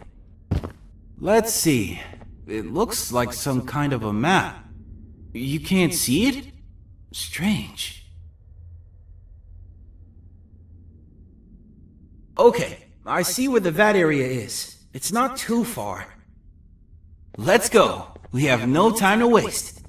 Let's see. It looks like some kind of a map. You can't see it? Strange. Okay, I see where the vat area is. It's not too far. Let's go. We have no time to waste.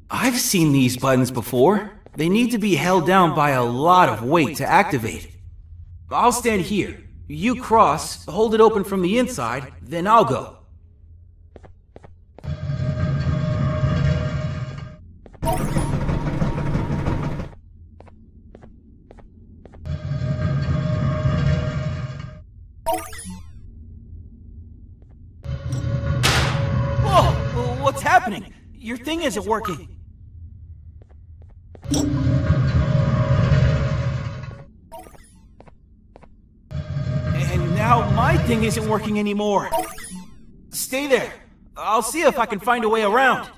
I've seen these buttons before. They need to be held down by a lot of weight to activate. I'll stand here. You cross, hold it open from the inside, then I'll go. Whoa! What's happening? Your thing isn't working. And now my thing isn't working anymore. Stay there. I'll see if I can find a way around.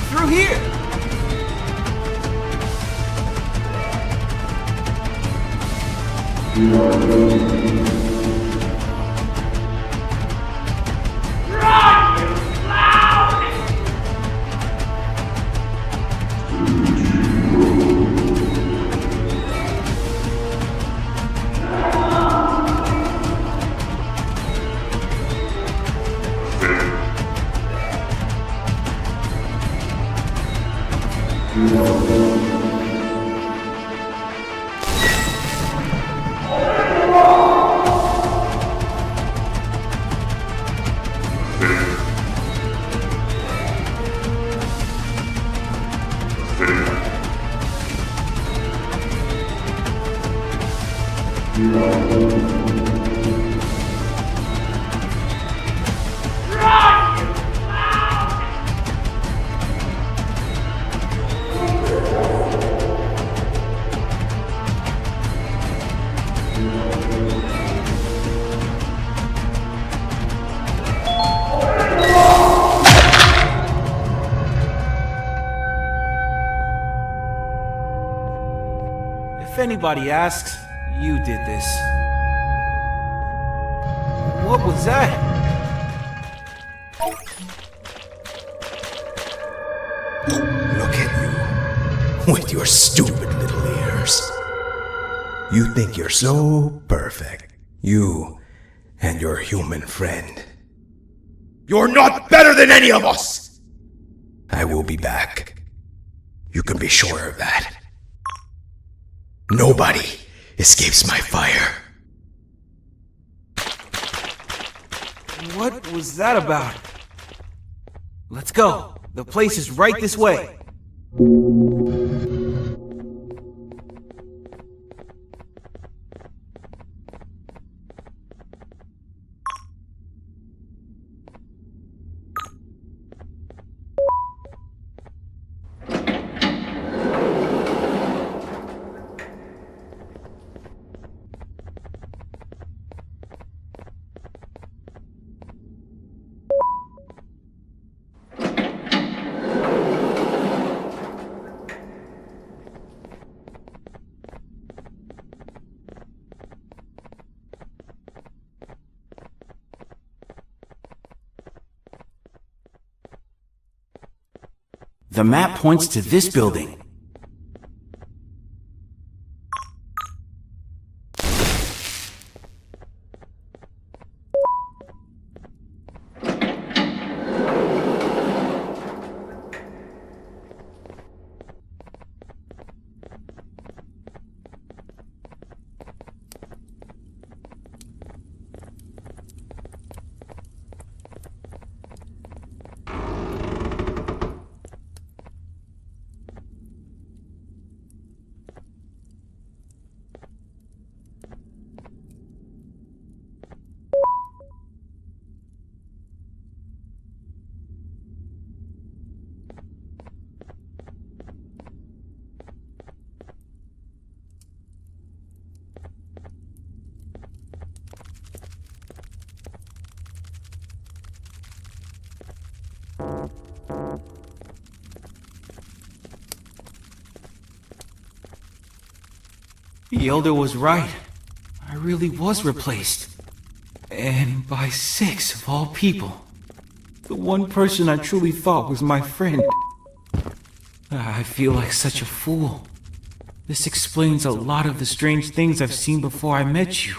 Through here! If anybody asks, you did this. What was that? Look at you, with your stupid little ears. You think you're so perfect. You and your human friend. You're not better than any of us! I will be back. You can be sure of that. Nobody escapes my fire. What was that about? Let's go. The place is right this way. The map points to this building. The Elder was right. I really was replaced. And by 6 of all people. The one person I truly thought was my friend. I feel like such a fool. This explains a lot of the strange things I've seen before I met you.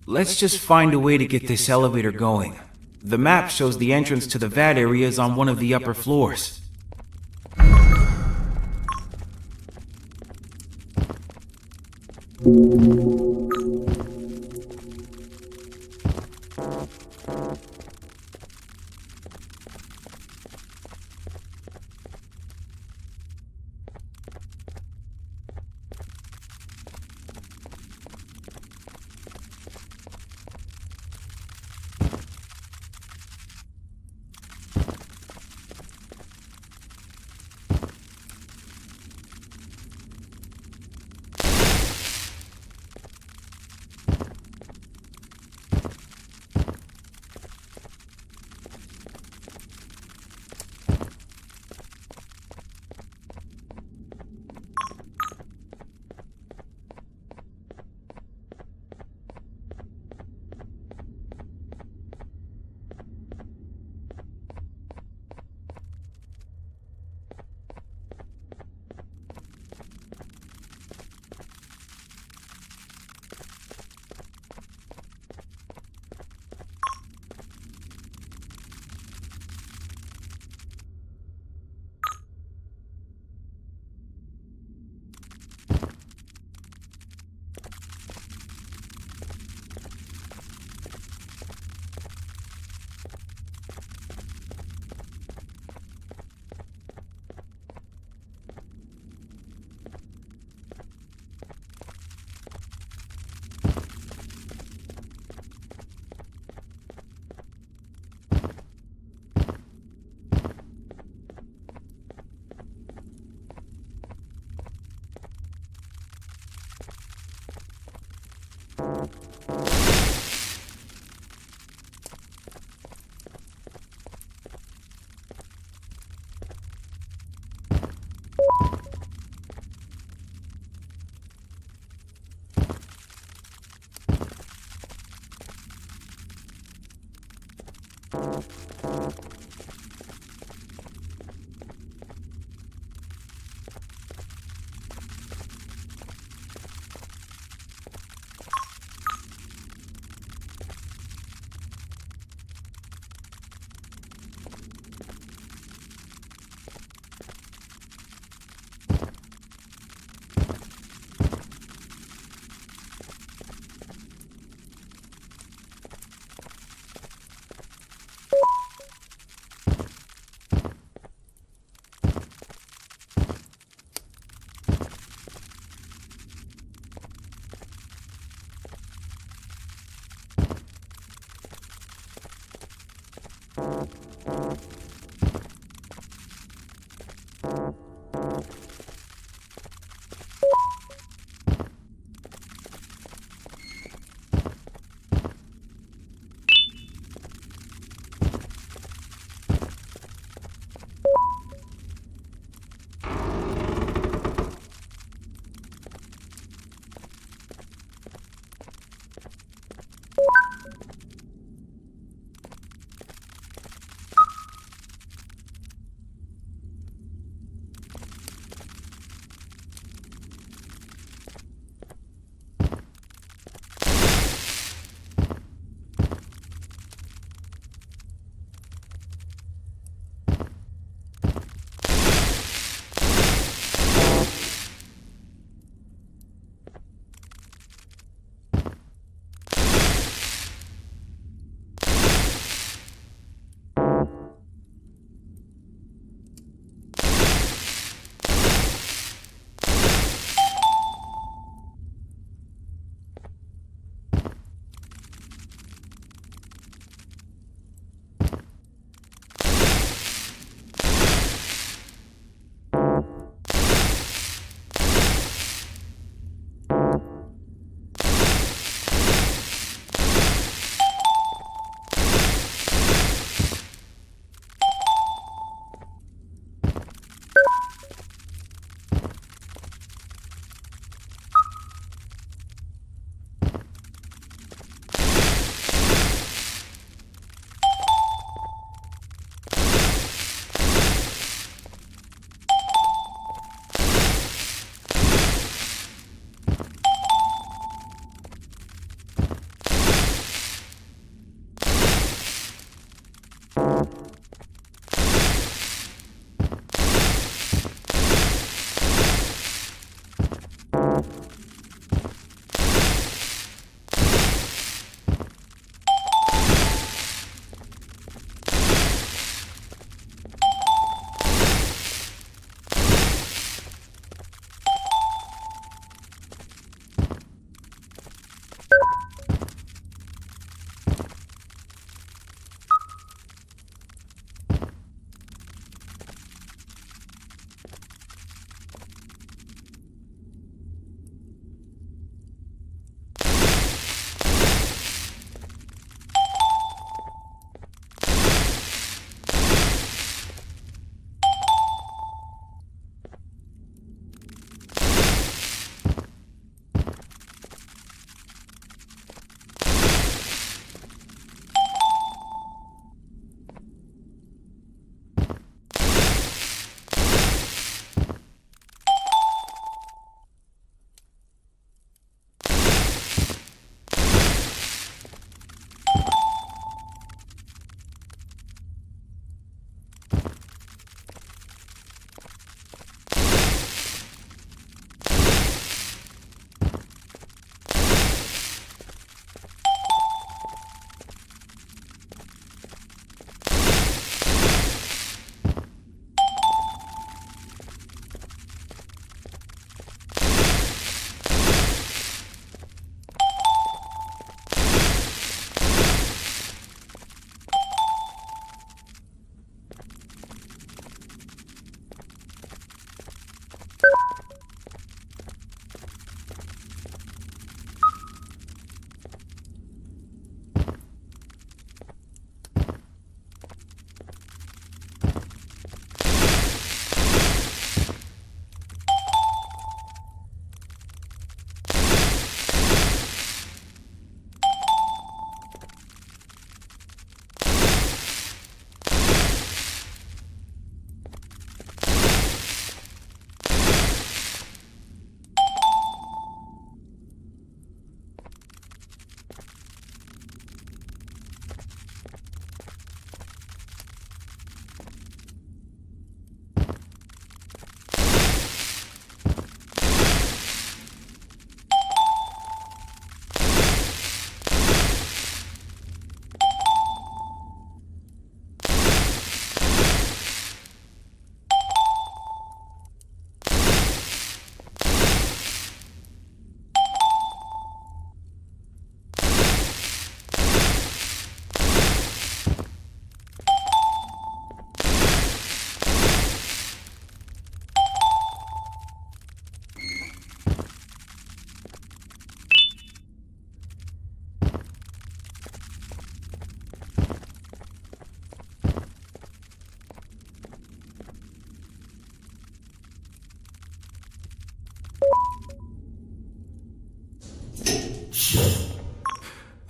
Let's just find a way to get this elevator going. The map shows the entrance to the vat area is on one of the upper floors.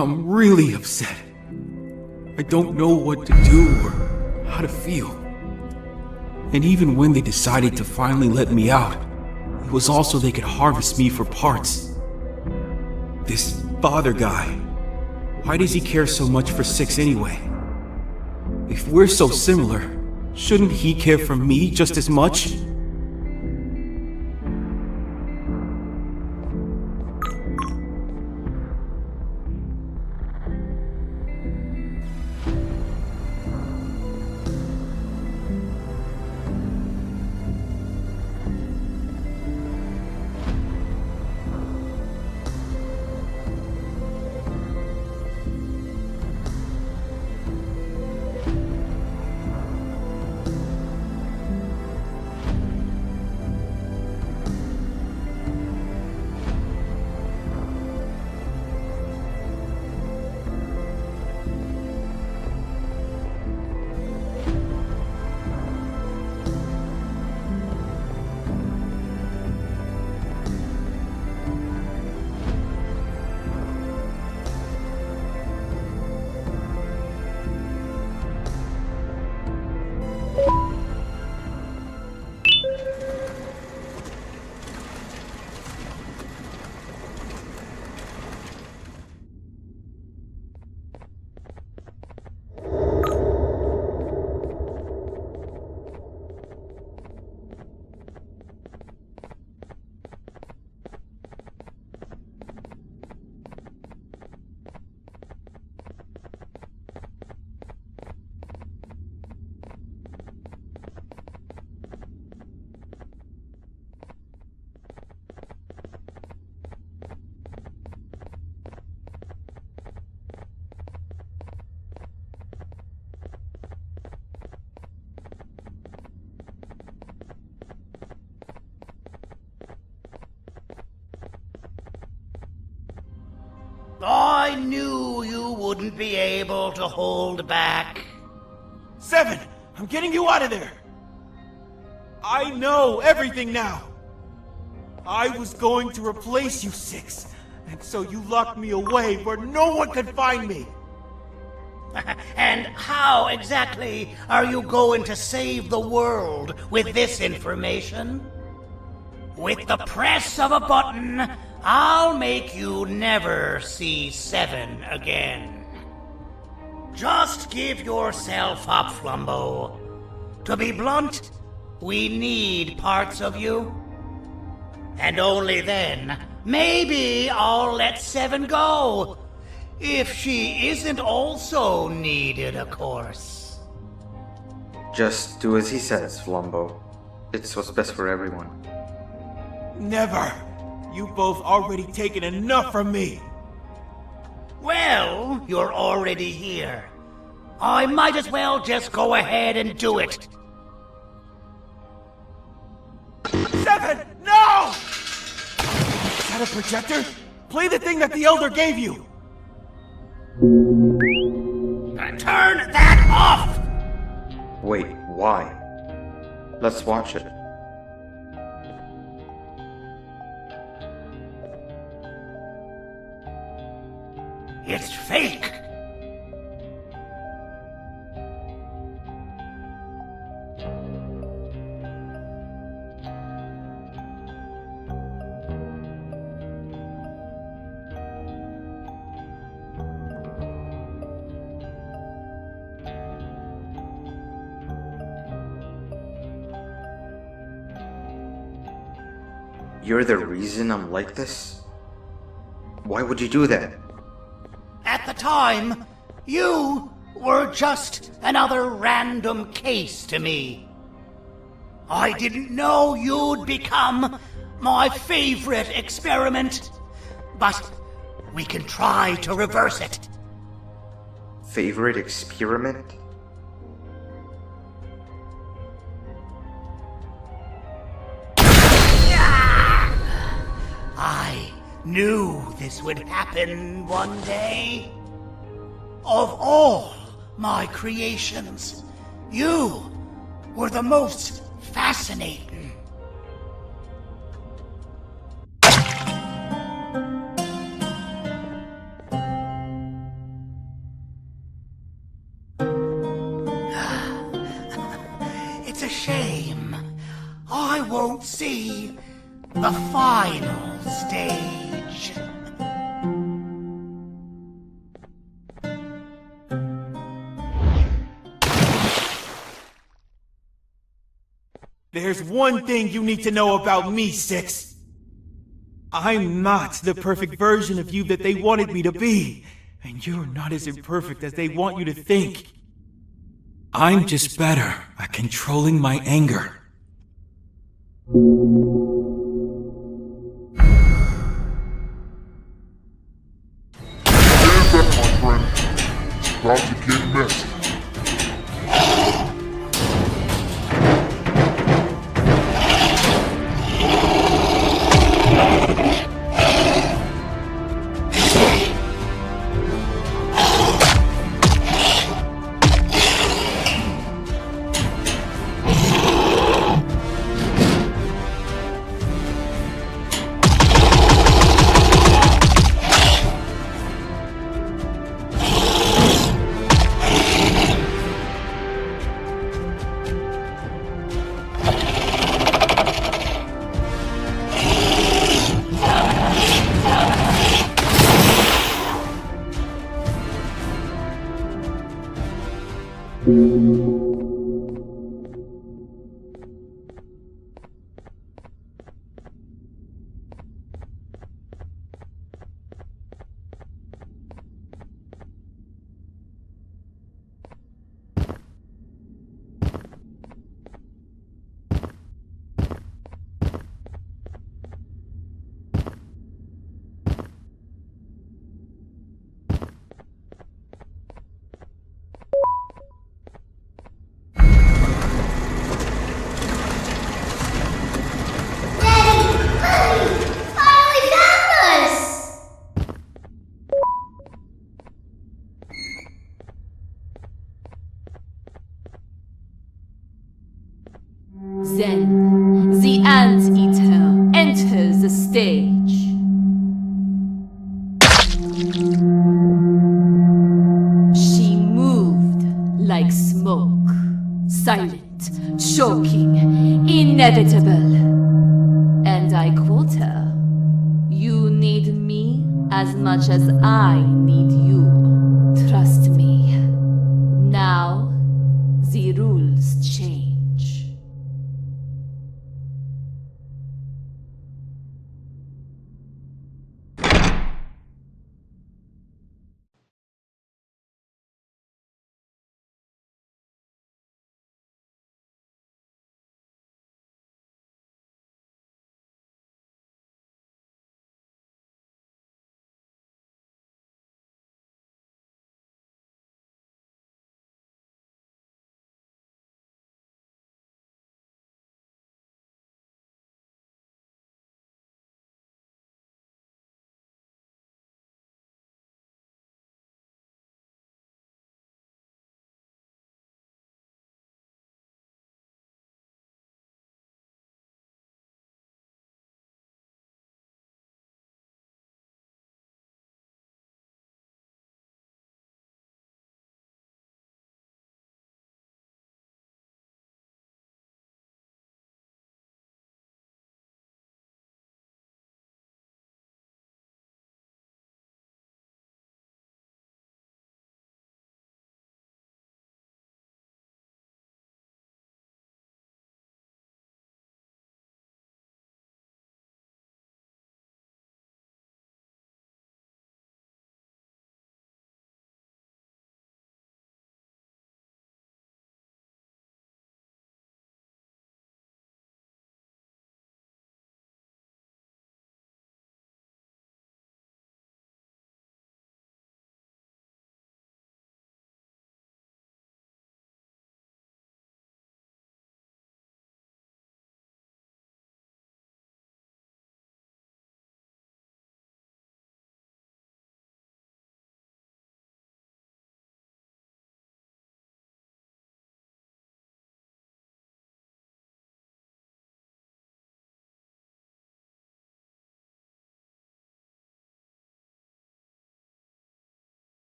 I'm really upset. I don't know what to do or how to feel. And even when they decided to finally let me out, it was also they could harvest me for parts. This father guy, why does he care so much for Six anyway? If we're so similar, shouldn't he care for me just as much? I knew you wouldn't be able to hold back. 7! I'm getting you out of there! I know everything now! I was going to replace you, 6, and so you locked me away where no one could find me! And how exactly are you going to save the world with this information? With the press of a button, I'll make you never see 7 again. Just give yourself up, Flumbo. To be blunt, we need parts of you. And only then, maybe I'll let 7 go. If she isn't also needed, of course. Just do as he says, Flumbo. It's what's best for everyone. Never! You've both already taken enough from me! Well, you're already here. I might as well just go ahead and do it. 7! No! Is that a projector? Play the thing that the Elder gave you! Turn that off! Wait, why? Let's watch it. It's fake! You're the reason I'm like this? Why would you do that? At the time, you were just another random case to me. I didn't know you'd become my favorite experiment, but we can try to reverse it. Favorite experiment? I knew this would happen one day. Of all my creations, you were the most fascinating. I won't see the final stage. There's one thing you need to know about me, Six. I'm not the perfect version of you that they wanted me to be. And you're not as imperfect as they want you to think. I'm just better at controlling my anger. Stand back, my friend. It's about to get messy. Then, the Anteater enters the stage. She moved like smoke, silent, choking, inevitable. And I quote her, "You need me as much as I need you. Trust me." Now, the rules